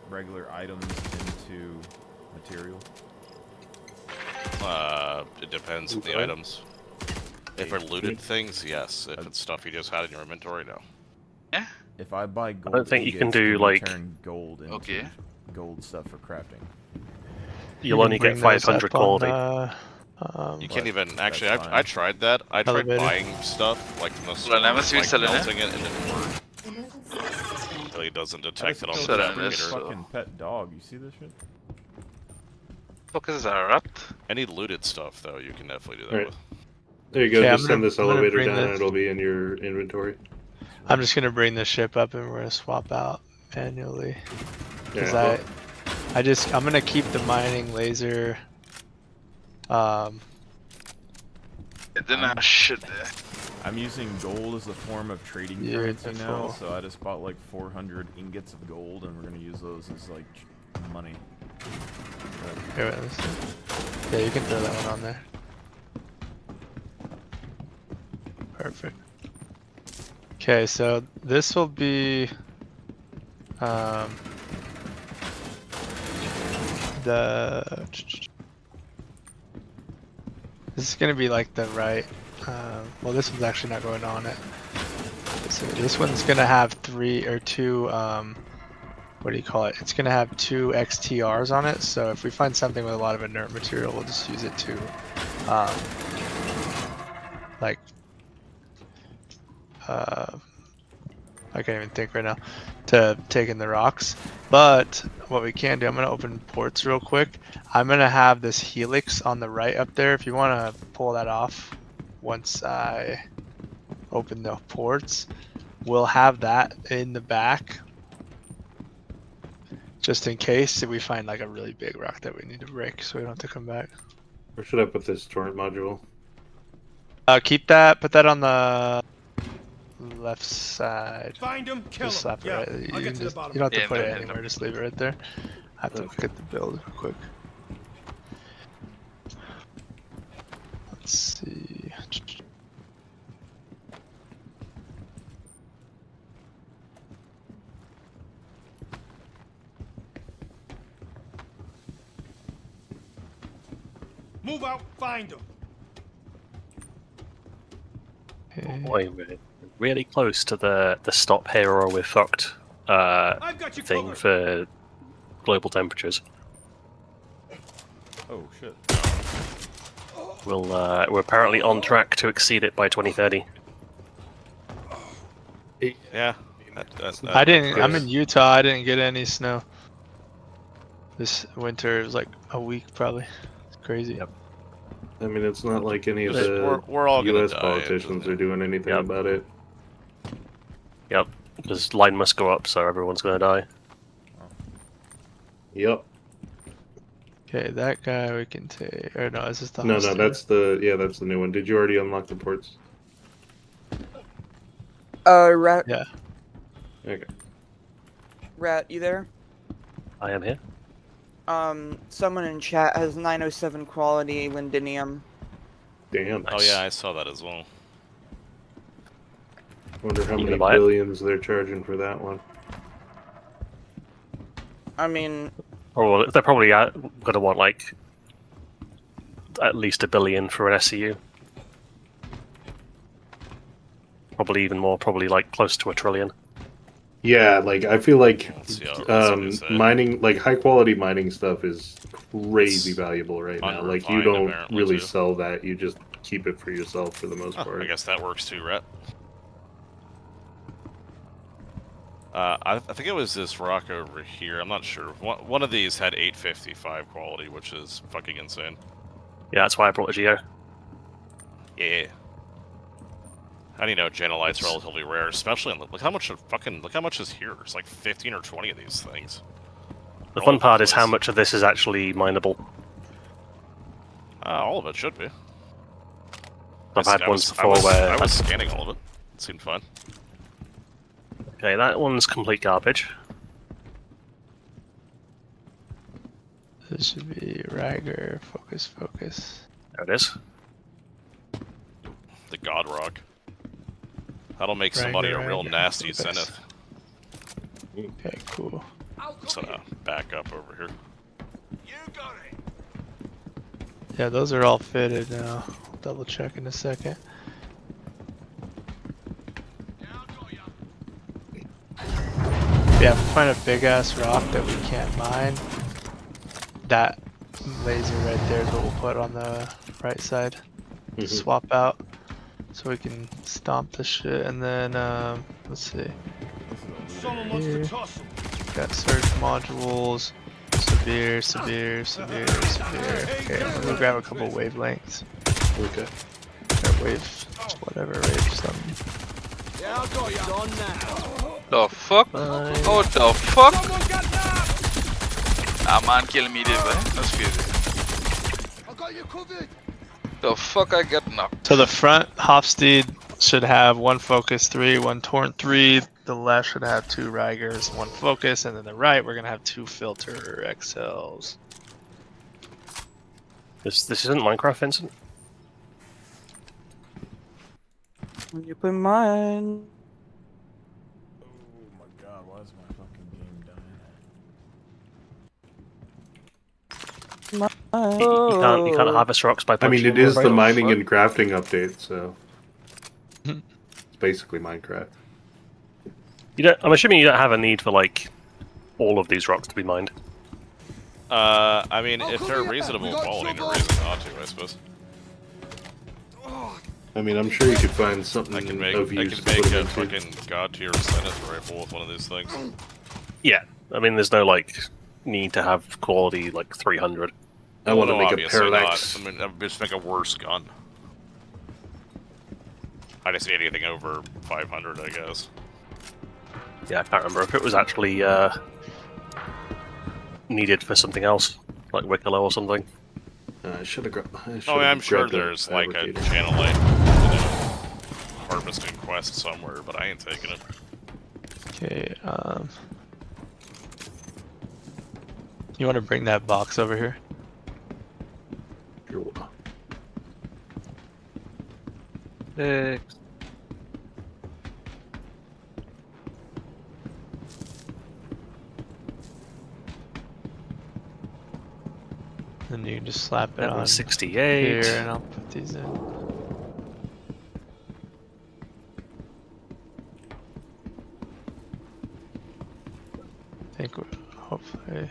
regular items into material? It depends on the items. If they're looted things, yes. If it's stuff you just had in your inventory, no. If I buy gold, I don't think you can ingots, do like turn gold into gold stuff for crafting. You'll only get 500 quality. You can't even actually. I tried that. I tried buying stuff like from the store, like melting it, and it didn't work. It really doesn't detect it on the fabricator. Fucking pet dog. You see this shit? Fuck is that rat? Any looted stuff though, you can definitely do that Alright. with. There you go, Okay, just send this elevator down and this. it'll be in your inventory. I'm just gonna bring the ship up and we're gonna swap out manually. Cause Yeah, I'm gonna keep the mining laser. It didn't have shit there. I'm using gold as a form of trading currency now, so I just bought like 400 ingots of gold, and we're gonna use those as like money. Here, wait, let's see. Yeah, you can throw that one on there. Perfect. Okay, so this will be this is gonna be like the right. Well, this one's actually not going on it. So this one's gonna have two. What do you call it? It's gonna have 2 XTRs on it. So if we find something with a lot of inert material, we'll just use it to, like, I can't even think right now, to take in the rocks. But what we can do, I'm gonna open ports real quick. I'm gonna have this helix on the right up there. If you wanna pull that off, once I open the ports, we'll have that in the back, just in case we find like a really big rock that we need to break, so we don't have to come back. Where should I put this torrent module? Keep that. Put that on the left side. Find him, kill just him. slap it Yeah, right. I'll You, get can to the just, bottom. you don't have to Yeah, put no, it no, anywhere. no. Just leave it right there. I have to look at the build real quick. Let's see. Move out, find him. Boy, we're really close to the stop here or we're fucked thing for global temperatures. Oh shit. We're apparently on track to exceed it by 2030. Yeah. I'm in Utah. I didn't get any snow this winter. It was like a week probably. It's crazy. Yep. I mean, it's not like any of Just- the we're all gonna U.S. die, politicians are doing anything Yep. about it. Yep, because line must go up, so everyone's gonna die. Yep. Okay, that guy we can take. Or no, is this the No, Hostile? that's the new one. Did you already unlock the ports? Rat. Yeah. Okay. Rat, you there? I am here. Someone in chat has 907 quality lindinium. Damn. Oh yeah, I saw that as well. Wonder how You many gonna buy it? billions they're charging for that one. I mean, Or they're probably gonna want like at least $1 billion for an SCU. Probably even more. Probably like close to $1 trillion. Yeah, like I feel like let's see. mining, like high quality mining stuff is crazy valuable right now. Like you unrefined, don't apparently, really too. sell that; you just keep it for yourself for the most part. I guess that works too, right? I think it was this rock over here. I'm not sure. One of these had 855 quality, which is fucking insane. Yeah, that's why I brought a Geo. Yeah. How do you know Genolite's relatively rare? Especially in look how much is here. It's like 15 or 20 of these things. The fun part is how much of this is actually mineable. All of it should be. I've had ones before where I was scanning all of it. It seemed fine. Okay, that one's complete garbage. This should be Riger. Focus. There it is. The God Rock. That'll make somebody a real nasty Zenith. Okay, cool. Let's back up over here. Yeah, those are all fitted now. I'll double check in a second. Yeah, if we find a big ass rock that we can't mine, that laser right there is what we'll put on the right side. Swap out so we can stomp the shit, and then let's see. Someone wants to tussle. Got surge modules, severe. Okay, I'm gonna grab a couple wavelengths. Okay. Or wave, whatever, wave something. Yeah, I'll go. You're on now. The fuck? Oh, the fuck? Ah, man, kill me there, man. That's crazy. I got you covered. The fuck I get knocked? So the front Hofstede should have 1 Focus 3, 1 Torrent 3. The left should have 2 Rigers, 1 Focus, and then the right we're gonna have 2 Filter XLs. This isn't Minecraft, Vincent. when you put mine. Oh my god, why is my fucking game dying? You can't harvest rocks by I mean, punching it is them, the right? mining and crafting update, so it's basically Minecraft. I'm assuming you don't have a need for like all of these rocks to be mined. I mean, if they're reasonable quality, no reason not to, I suppose. I mean, I'm sure you could find something I can make of use. a fucking god tier Zenith rifle with one of these things. Yeah, I mean, there's no like need to have quality like 300. I want to make a obviously parallax. not. I mean, I just make a worse gun. I just need anything over 500, I guess. Yeah, I can't remember if it was actually needed for something else, like Wicklow or something. I should have grabbed. Oh, yeah, I'm sure there's like a channel light, harvesting quest somewhere, but I ain't taking it. Okay, you want to bring that box over here? Sure. Then you can just slap it That on was 68. here, and I'll put these in. hopefully.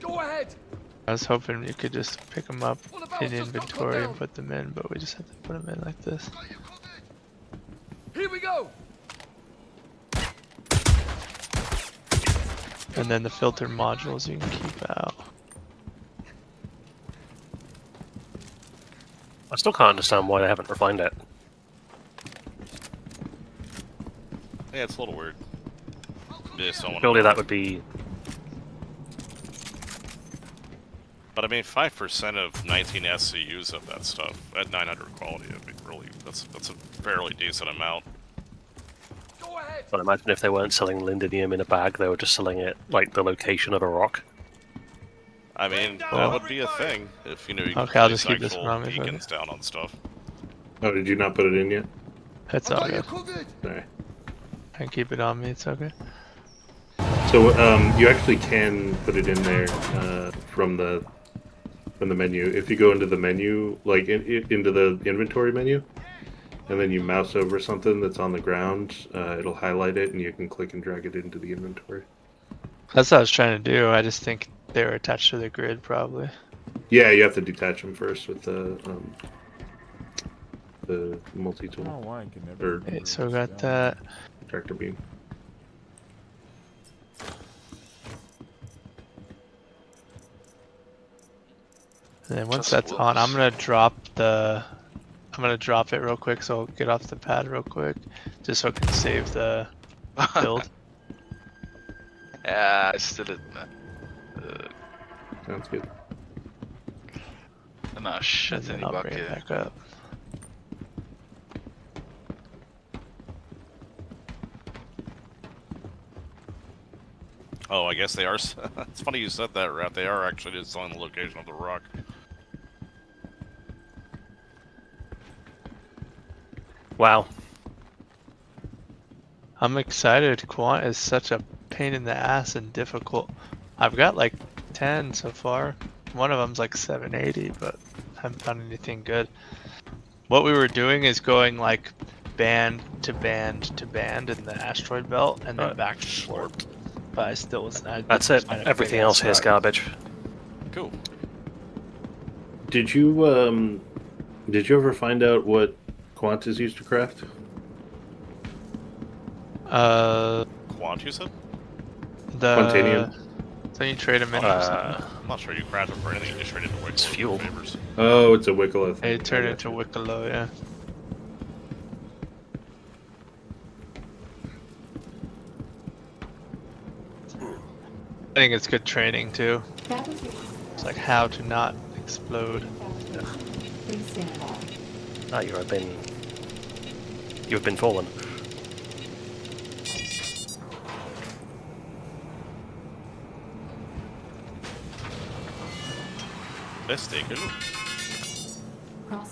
Go ahead. I was hoping you could just pick them up in inventory and put them in, but we just have to put them in like this. Here we go. And then the filter modules you can keep out. I still can't understand why they haven't refined it. Yeah, it's a little weird. Surely that would be... But I mean, 5% of 19 SCUs of that stuff at 900 quality, I mean, really, that's a fairly decent amount. But imagine if they weren't selling lindenium in a bag, they were just selling it like the location of a rock. I mean, that would be a thing if you know you could Okay, I'll just keep this cycle around me. beacons down on stuff. Oh, did you not put it in yet? It's all good. Sorry. I can keep it on me, it's okay. So you actually can put it in there from the menu. If you go into the menu, like into the inventory menu, and then you mouse over something that's on the ground, it'll highlight it, and you can click and drag it into the inventory. That's what I was trying to do. I just think they were attached to the grid, probably. Yeah, you have to detach them first with the multi-tool. Oh, why I can never Okay, so we got that. Tractor beam. And then once that's on, I'm gonna drop it real quick, so I'll get off the pad real quick, just so I can save the build. Yeah, I still didn't. Sounds good. Nah, shit, And then any I'll bring it bucket. back up. Oh, I guess they are. It's funny you said that, Rat. They are actually just on the location of the rock. Wow. I'm excited. Quant is such a pain in the ass and difficult. I've got like 10 so far. One of them's like 780, but I haven't found anything good. What we were doing is going like band to band to band in the asteroid belt and then back to forth. But I still was. That's it. Everything else here is garbage. Cool. Did you ever find out what Quant is used to craft? Quant, you said? The Quantanium. So you trade them in for something. I'm not sure you craft them for anything. You just trade it into Wicklow. Fuel. Favors. Oh, it's a Wicklow thing. They turn into Wicklow, yeah. I think it's good training too. It's like how to not explode. Ah, you've been fallen. Best taken.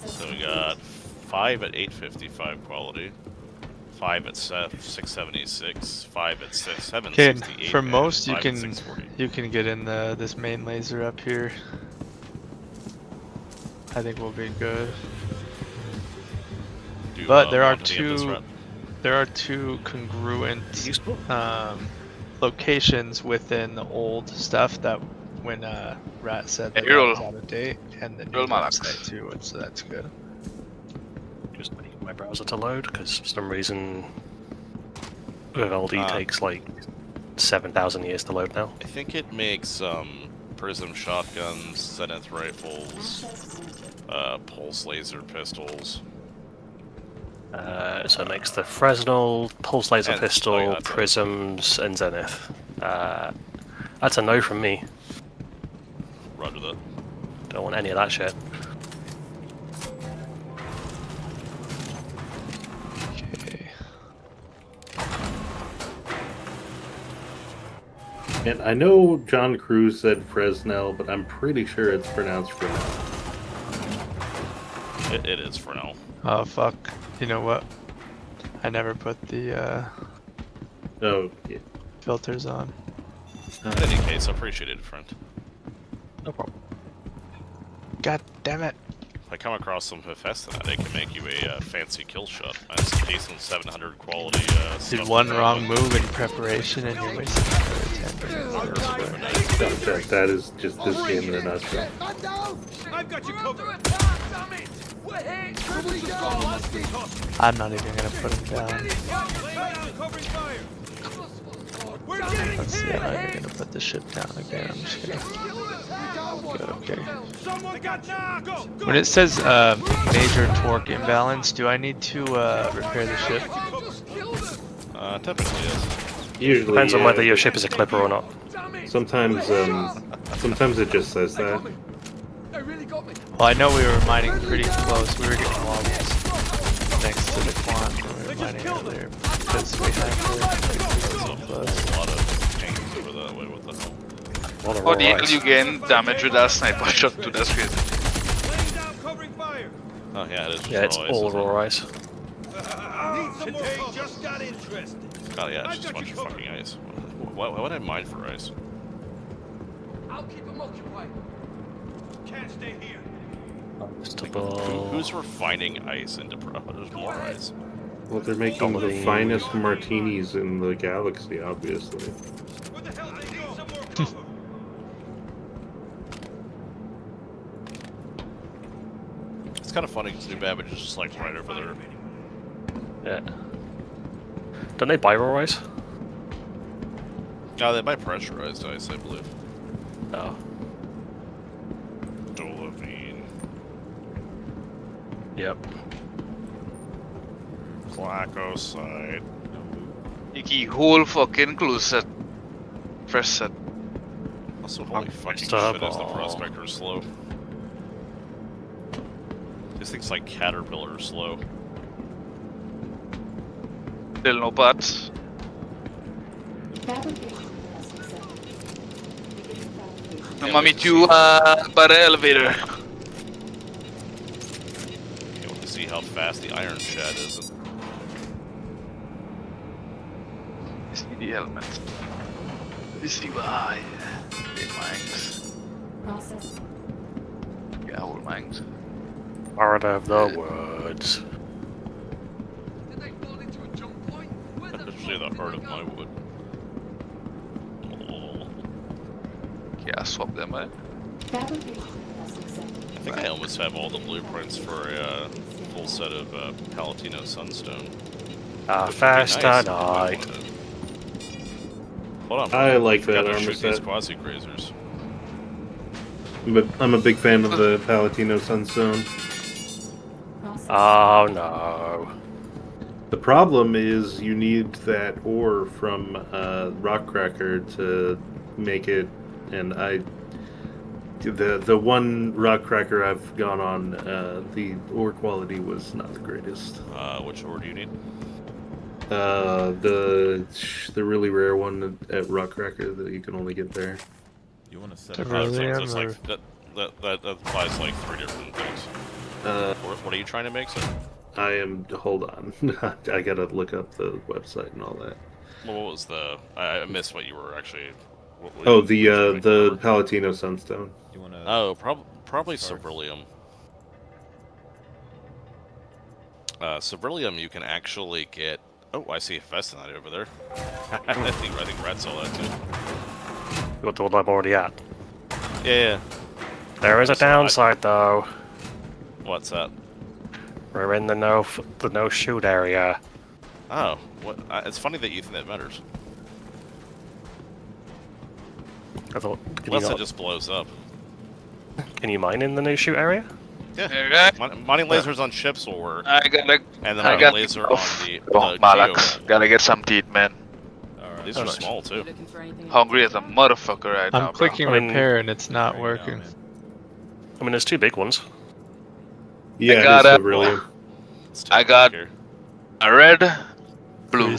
So we got 5 at 855 quality, 5 at 676, 5 at 768. Okay, for most you and 5 at can 640. get in this main laser up here. I think we'll be good. But there are two congruent locations within the old stuff that when Rat said that was out of date, and the new website too, so that's good. Just waiting for my browser to load because for some reason Vivaldi takes like 7,000 years to load now. I think it makes prism shotguns, zenith rifles, pulse laser pistols. So it makes the Fresnel, pulse laser and pistol, that's prisms, and zenith. That's a no from me. Roger that. Don't want any of that shit. Okay. And I know John Cruz said Fresnel, but I'm pretty sure it's pronounced Fresnel. It is for now. Oh fuck! You know what? I never put the Oh, yeah. filters on. In any case, I appreciate it, friend. No problem. God damn it! If I come across some Hephaestus, they can make you a fancy kill shot. That's a decent 700 quality Did stuff. one wrong move in preparation and you're wasting another 10 minutes. That is just this game in a nutshell. I've got you covered. I'm not even gonna put him down. Let's see, I'm not even gonna put the ship down again. I'm just gonna. Okay. When it says major torque imbalance, do I need to repair the ship? Typically yes. Usually, Depends on whether your ship is a clipper or not. Sometimes, sometimes it just says that. Well, I know we were mining pretty close. We were getting wobbles next to the quant when we were mining earlier because we had to close. A lot of tanks over that way. What the hell? How the hell you gain damage with that sniper shot too? That's crazy. Oh yeah, it is. Yeah, it's all raw ice. Just got interested. Oh yeah, it's just a bunch of fucking ice. Why would I mine for ice? I'll keep them occupied. Can't stay here. Who's refining ice into pro? There's more ice. Well, they're making the finest martinis in the galaxy, obviously. Where the hell they go? Some more cover. It's kind of funny because New Babbage is just like right over there. Yeah. Don't they buy raw ice? No, they buy pressurized ice, I believe. Oh. Dolomine. Yep. Glacoside. Iki whole fucking clue set. Fresh set. Also, holy fucking shit, is the Prospector slow. This thing's like Caterpillar slow. Still no parts. I'ma meet you by the elevator. You want to see how fast the Iron Shad is. See the element. You see why? Big minds. Yeah, old minds. Part of the woods. Especially the heart of my wood. Yeah, swap them out. I think I almost have all the blueprints for a full set of Palatino Sunstone. Fast night. Hold on, I like that gotta armor shoot these set. quasi-grazers. But I'm a big fan of the Palatino Sunstone. Oh no. The problem is you need that ore from Rockcracker to make it, and the one Rockcracker I've gone on, the ore quality was not the greatest. Which ore do you need? The really rare one at Rockcracker that you can only get there. You want to set That applies like 3 different things. What are you trying to make, sir? I am. Hold on. I gotta look up the website and all that. Well, what was the? I missed what you were actually. Oh, the Palatino Sunstone. You wanna probably Ceruleum. Ceruleum you can actually get. Oh, I see a Festinite over there. I think Red saw that too. You got the one I'm already at. Yeah. There is a downside though. What's that? We're in the no shoot area. Oh, what? It's funny that you think that matters. I thought. Unless it just blows up. Can you mine in the no shoot area? Yeah. Mining lasers on ships will work. I gotta. And then I a got laser on the Malax. Gotta get some teeth, man. These are small too. Hungry as a motherfucker right now. I'm clicking repair and it's not working. I mean, there's 2 big ones. Yeah, I got a red, blue. You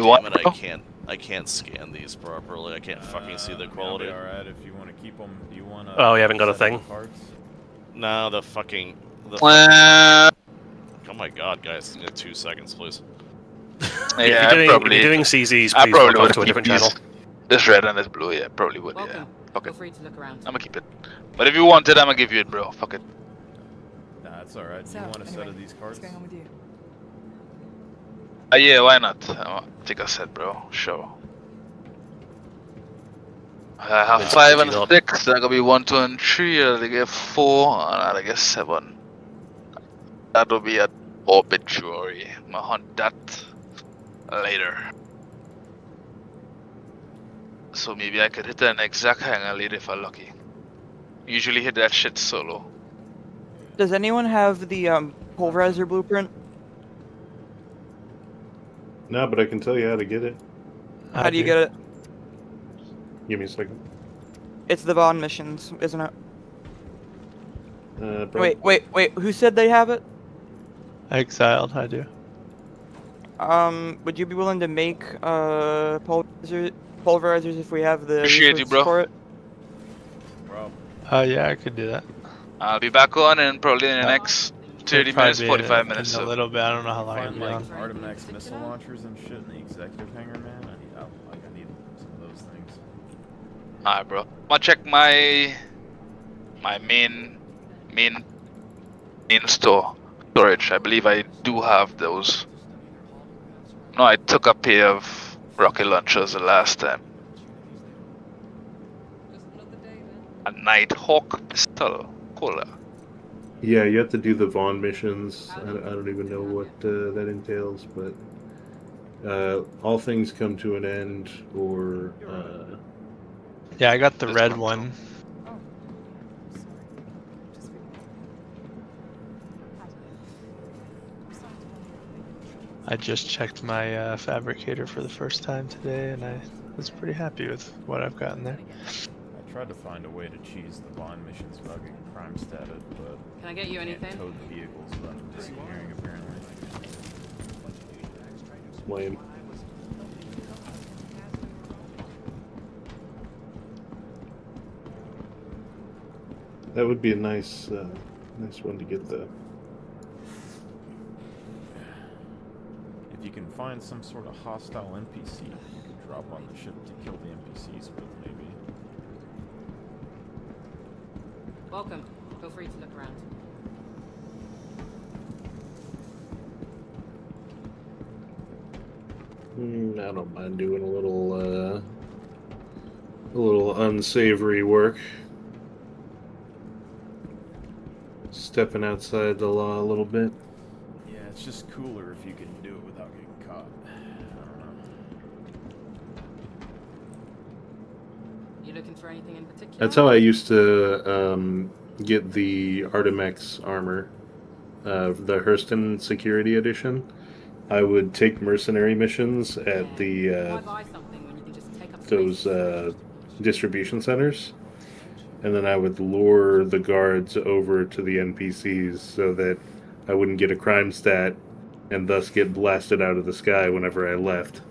want it? I can't scan these properly. I can't fucking see the quality. Alright, if you want to keep them, do you want to... Oh, you haven't got a thing? No, the fucking Oh my god, guys, give me 2 seconds, please. Yeah, if you're doing CZs, I please probably log off would to a keep different channel. this red and this blue, yeah, probably would, Welcome. yeah. Okay. Feel free to look around. I'm gonna keep it. But if you want it, I'm gonna give you it, bro. Fuck it. Nah, it's alright. Do you want a set of these cards? What's going on with you? Yeah, why not? Take a set, bro. Sure. I have 5 and 6. That gonna be 1, 2, and 3. I'll get 4, and I'll get 7. That'll be an obituary. I'm gonna hunt that later. So maybe I could hit an exact hanger later if I'm lucky. Usually hit that shit solo. Does anyone have the pulverizer blueprint? No, but I can tell you how to get it. How do you get it? Give me a second. It's the Vaughn missions, isn't it? Bro. Wait. Who said they have it? Exiled, I do. Would you be willing to make pulverizers if we have the Appreciate you, bro. for it? Yeah, I could do that. I'll be back on in probably in the next 30 minutes, 45 minutes. In a little bit. I don't know how long Find it'll like be on. Artemex missile launchers and shit in the executive hangar, man. I need some of those things. Alright, bro. I'm gonna check my main storage. I believe I do have those. No, I took a pair of rocket launchers the last time. A Nighthawk pistol. Cool. Yeah, you have to do the Vaughn missions. I don't even know what that entails, but all things come to an end, or... Yeah, I got the red one. I just checked my fabricator for the first time today, and I was pretty happy with what I've gotten there. I tried to find a way to cheese the Vaughn missions without getting crime statted, but Can I get you anything? towed the vehicles without disappearing apparently. Lame. That would be a nice one to get though. If you can find some sort of hostile NPC you could drop on the ship to kill the NPCs with, maybe. Welcome. Feel free to look around. I don't mind doing a little unsavory work. Stepping outside the law a little bit. Yeah, it's just cooler if you can do it without getting caught. I don't know. You looking for anything in particular? That's how I used to get the Artemex armor, the Hurston Security Edition. I would take mercenary missions at the those distribution centers, and then I would lure the guards over to the NPCs so that I wouldn't get a crime stat and thus get blasted out of the sky whenever I left.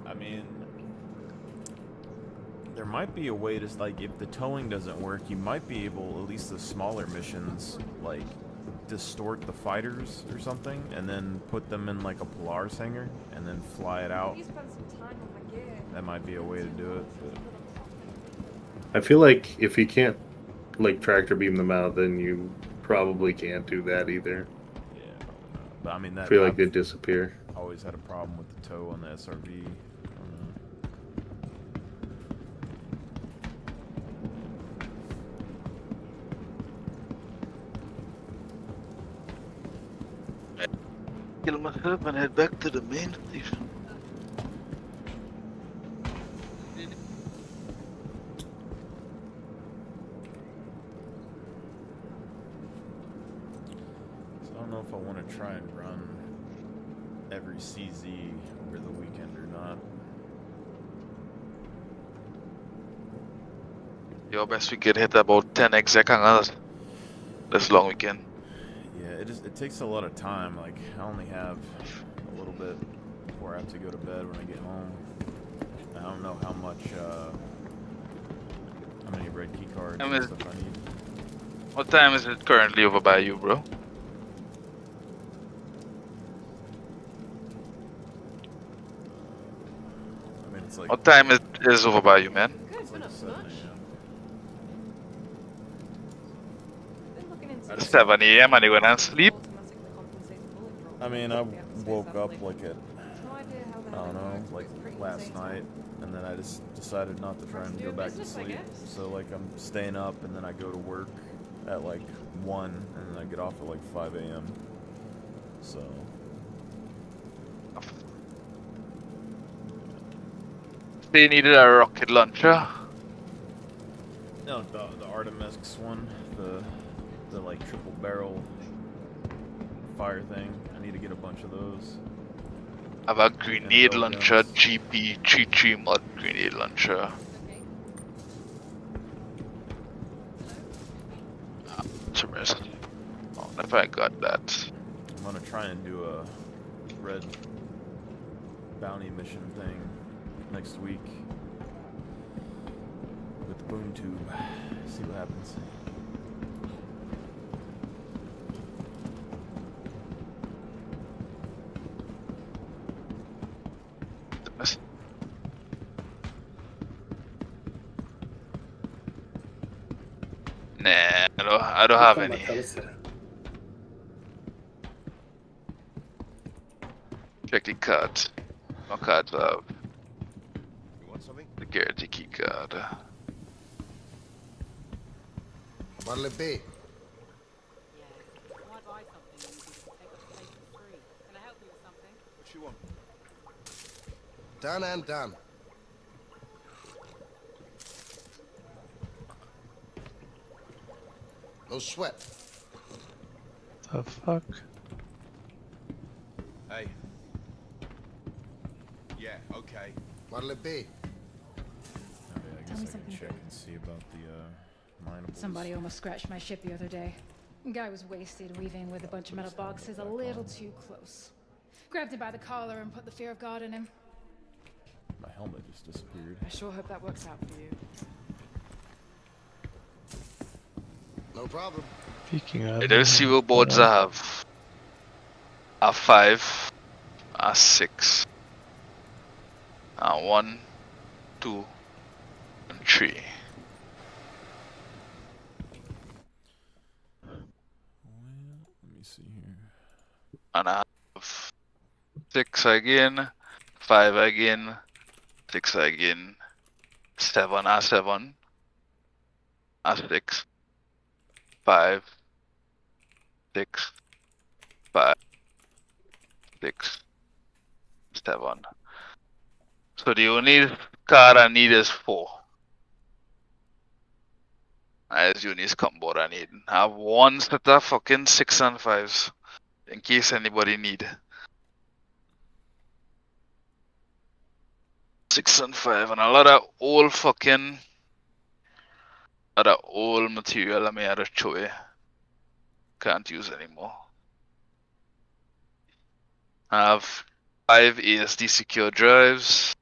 I mean, there might be a way to, like, if the towing doesn't work, you might be able, at least the smaller missions, like, distort the fighters or something, and then put them in, like, a Polaris hangar, and then fly it out. That might be a way to do it, but... I feel like if you can't, like, tractor beam them out, then you probably can't do that either. Yeah, probably not. But I mean, that... I feel like they disappear. Always had a problem with the tow on the SRV. Kill myself and head back to the main station. So I don't know if I want to try and run every CZ over the weekend or not. Yo, best we could hit about 10 exec hangars this long weekend. Yeah, it takes a lot of time. Like, I only have a little bit before I have to go to bed when I get home. I don't know how many red key cards and stuff I need. What time is it currently over by you, bro? I mean, it's like. What time is over by you, man? It's like 7 a.m. It's 7 a.m. and you're gonna sleep? I mean, I woke up like at, I don't know, like last night, and then I just decided not to try and go back to sleep. So like I'm staying up, and then I go to work at like 1, and then I get off at like 5 a.m. So. They needed a rocket launcher. No, the Artemis one, the like triple barrel fire thing. I need to get a bunch of those. I have a grenade launcher, GP33 mod grenade launcher. Interesting. I don't know if I got that. I'm gonna try and do a red bounty mission thing next week with the boom tube. See what happens. Nah, I don't have any. Check the cards. What cards I have? You want something? The guarantee key card. What'll it be? What you want? Done and done. No sweat. The fuck? Hey. Yeah, okay. What'll it be? Oh, yeah, I guess I can check and see about the minables. Somebody almost scratched my ship the other day. Guy was wasted, weaving with a bunch of metal boxes a little too close. Grabbed him by the collar and put the fear of God in him. My helmet just disappeared. I sure hope that works out for you. No problem. Speaking of, The receiver boards I have are 5, are 6, are 1, 2, and 3. Well, let me see here. And I have 6 again, 5 again, 6 again, 7 are 7, are 6, 5, 6, 5, 6, 7. So the only card I need is 4. As unis combo I need. I have one set of fucking 6 and 5s. In case anybody need. 6 and 5 and a lot of old fucking old material I may have to throw away. Can't use anymore. I have 5 ASD secure drives.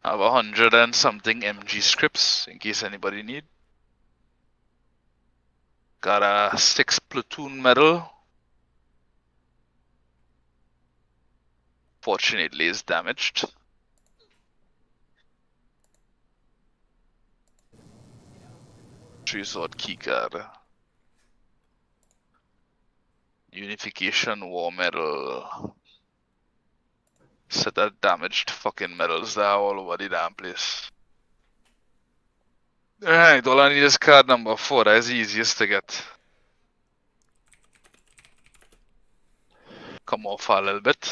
I have 100 and something MG scripts in case anybody need. Got a 6 platoon medal. Fortunately it's damaged. Sword keycard. Unification war medal. Set of damaged fucking medals there all over the damn place. Alright, all I need is card number 4. That is the easiest to get. Come off a little bit.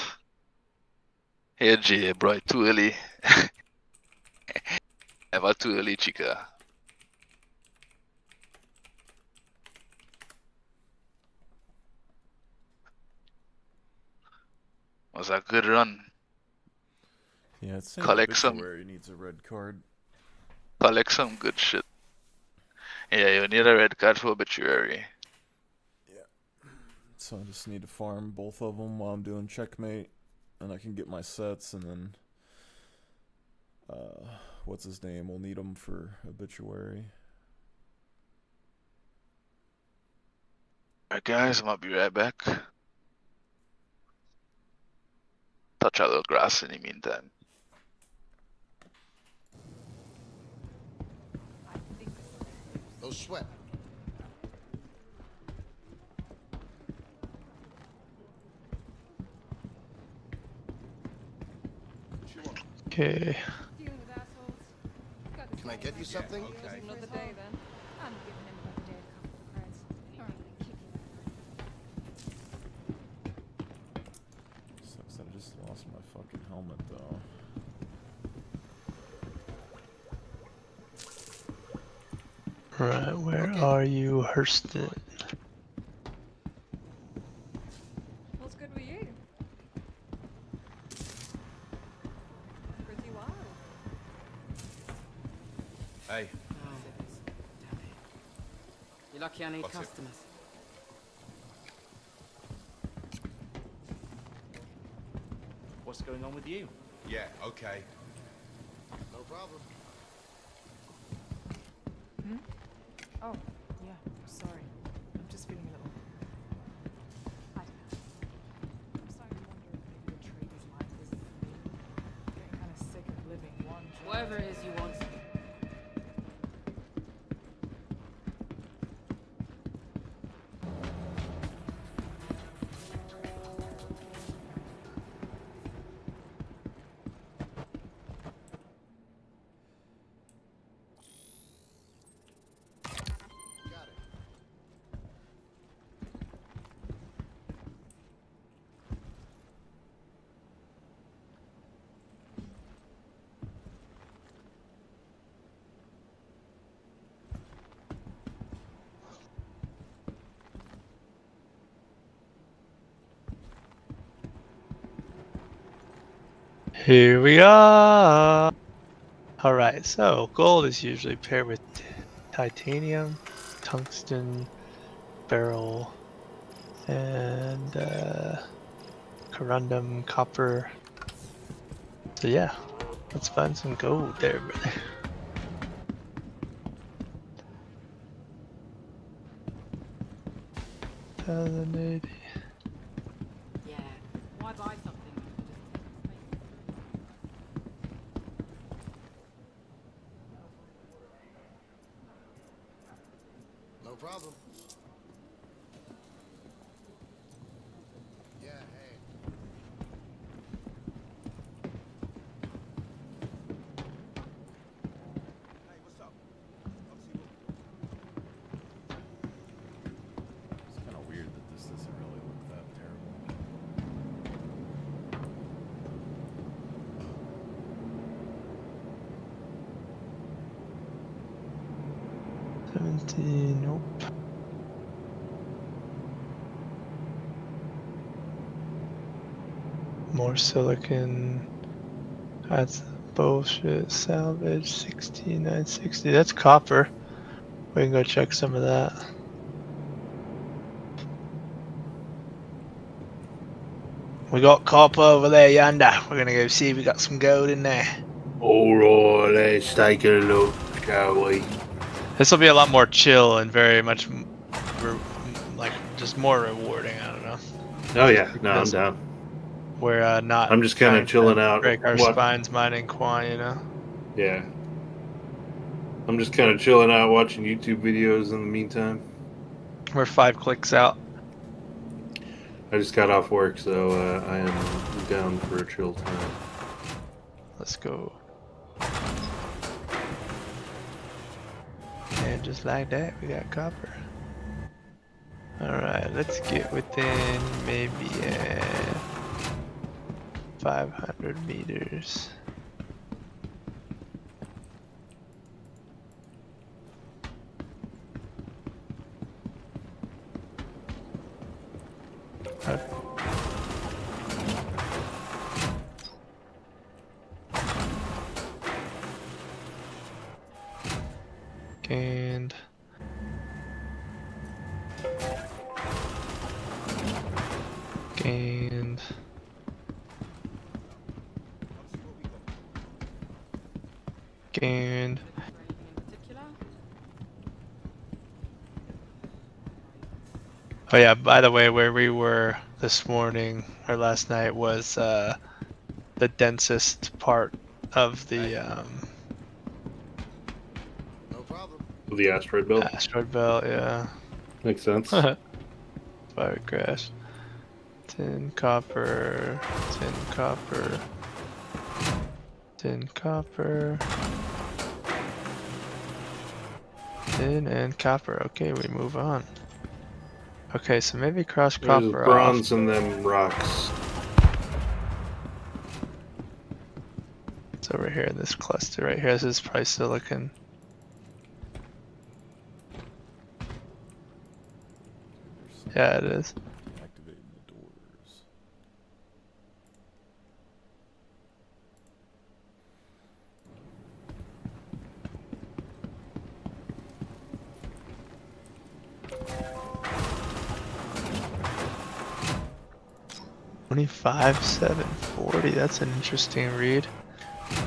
Hey Jay, bro, too early. Never too early, chica. Was a good run. Yeah, it's saying Collect some. Obituary needs a red card. Collect some good shit. Yeah, you need a red card for Obituary. Yeah. So I just need to farm both of them while I'm doing Checkmate, and I can get my sets, and then what's his name? We'll need them for Obituary. Alright guys, I'm gonna be right back. Touch a little grass in the meantime. No sweat. Okay. Can I get you something? Okay. Another day then. I'm giving him another day to come for cards. Or kick it. Sucks that I just lost my fucking helmet though. Right, where are you, Hurston? What's good with you? Pretty wild. Hey. You're lucky I need What's it? customers. What's going on with you? Yeah, okay. No problem. Hmm? Oh, yeah, sorry. I'm just feeling a little... I don't know. I'm starting to wonder if maybe a trader's life isn't for me. I'm getting kind of sick of living one job. Whatever it is you want. Here we are. Alright, so gold is usually paired with titanium, tungsten, beryl, and corundum, copper. So yeah, let's find some gold there, brother. $1,080. Yeah. Why buy something? No problem. Yeah, hey. It's kind of weird that this doesn't really look that terrible. 17, nope. More silicon. That's bullshit. Salvage 16960. That's copper. We can go check some of that. We got copper over there yonder. We're gonna go see if we got some gold in there. Alright, let's take a look, shall we? This will be a lot more chill and very much like just more rewarding. I don't know. Oh yeah, no, I'm down. We're not. I'm just kind of chilling out. Break our spines mining Quan, you know. Yeah. I'm just kind of chilling out, watching YouTube videos in the meantime. We're 5 clicks out. I just got off work, so I am down for a chill time. Let's go. And just like that, we got copper. Alright, let's get within maybe 500 meters. Okay. And gained. Gained. Oh yeah, by the way, where we were this morning or last night was the densest part of the No problem. The asteroid belt. asteroid belt. Yeah, Makes sense. fire crash. Tin copper, tin copper, tin copper, tin and copper. Okay, we move on. Okay, so maybe cross There's copper bronze off. in them rocks. It's over here in this cluster right here. This is probably silicon. Yeah, it is. Activating the doors. $25,740. That's an interesting read.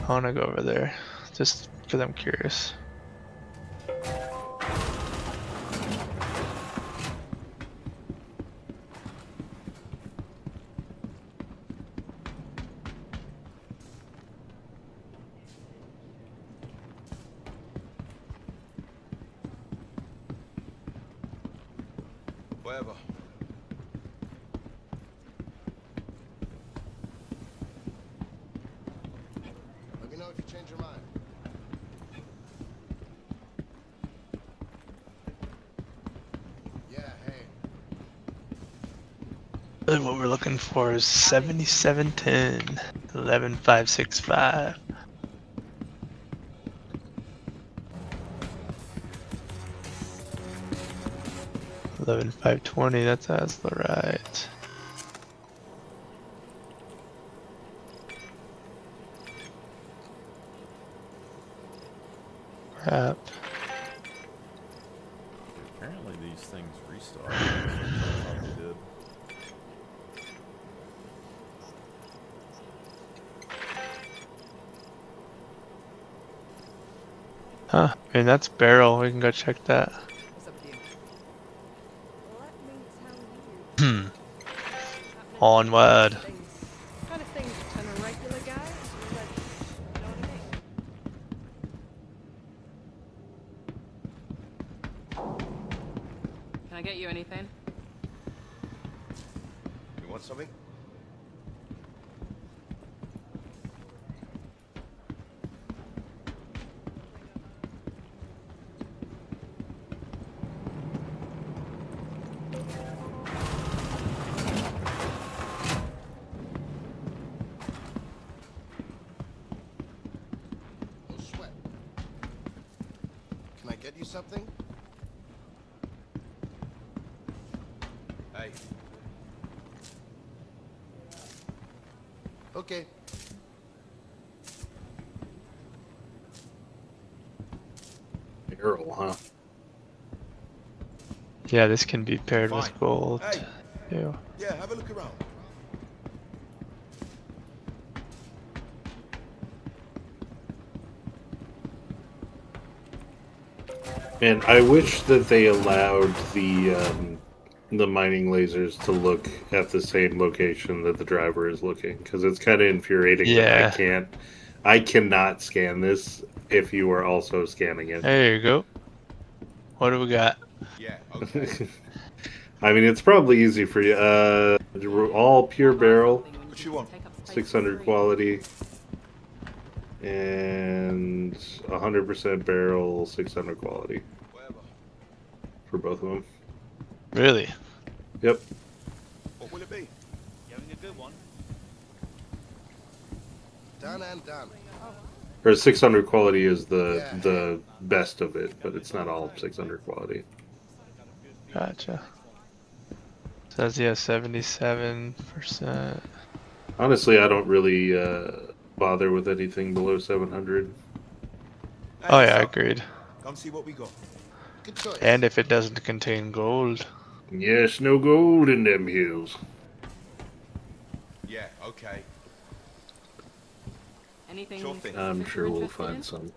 I want to go over there just because I'm curious. Whatever. Let me know if you change your mind. Yeah, hey. And what we're looking for is 7710, 11565. $11,520. That's the right. Crap. Apparently these things restart. That's what I thought they did. Huh. I mean, that's barrel. We can go check that. Hmm. Onward. Kind of things turn a regular guy into a legend. You know what I mean? Can I get you anything? You want something? No sweat. Can I get you something? Hey. Okay. Barrel, huh? Yeah, this can be paired Fine. with gold. Hey. Too. Yeah, have a look around. And I wish that they allowed the mining lasers to look at the same location that the driver is looking, because it's kind of infuriating that Yeah. I cannot scan this if you are also scanning it. There you go. What do we got? Yeah, okay. I mean, it's probably easy for you. All pure barrel, What you want? 600 quality, and 100% barrel, 600 quality Whatever. for both of them. Really? Yep. What will it be? You having a good one? Done and done. Or 600 quality is the best of it, but it's not all 600 quality. Gotcha. Says yeah, 77%. Honestly, I don't really bother with anything below 700. Oh yeah, agreed. Come see what we got. Good choice. And if it doesn't contain gold. Yes, no gold in them hills. Yeah, okay. Anything Sure thing. I'm sure we'll interested in? find some.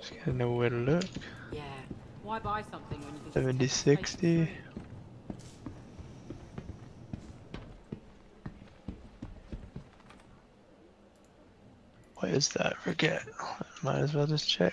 Just gotta know where to look. Yeah. Why buy something when you can 70, 60. What is that? Forget. Might as well just check.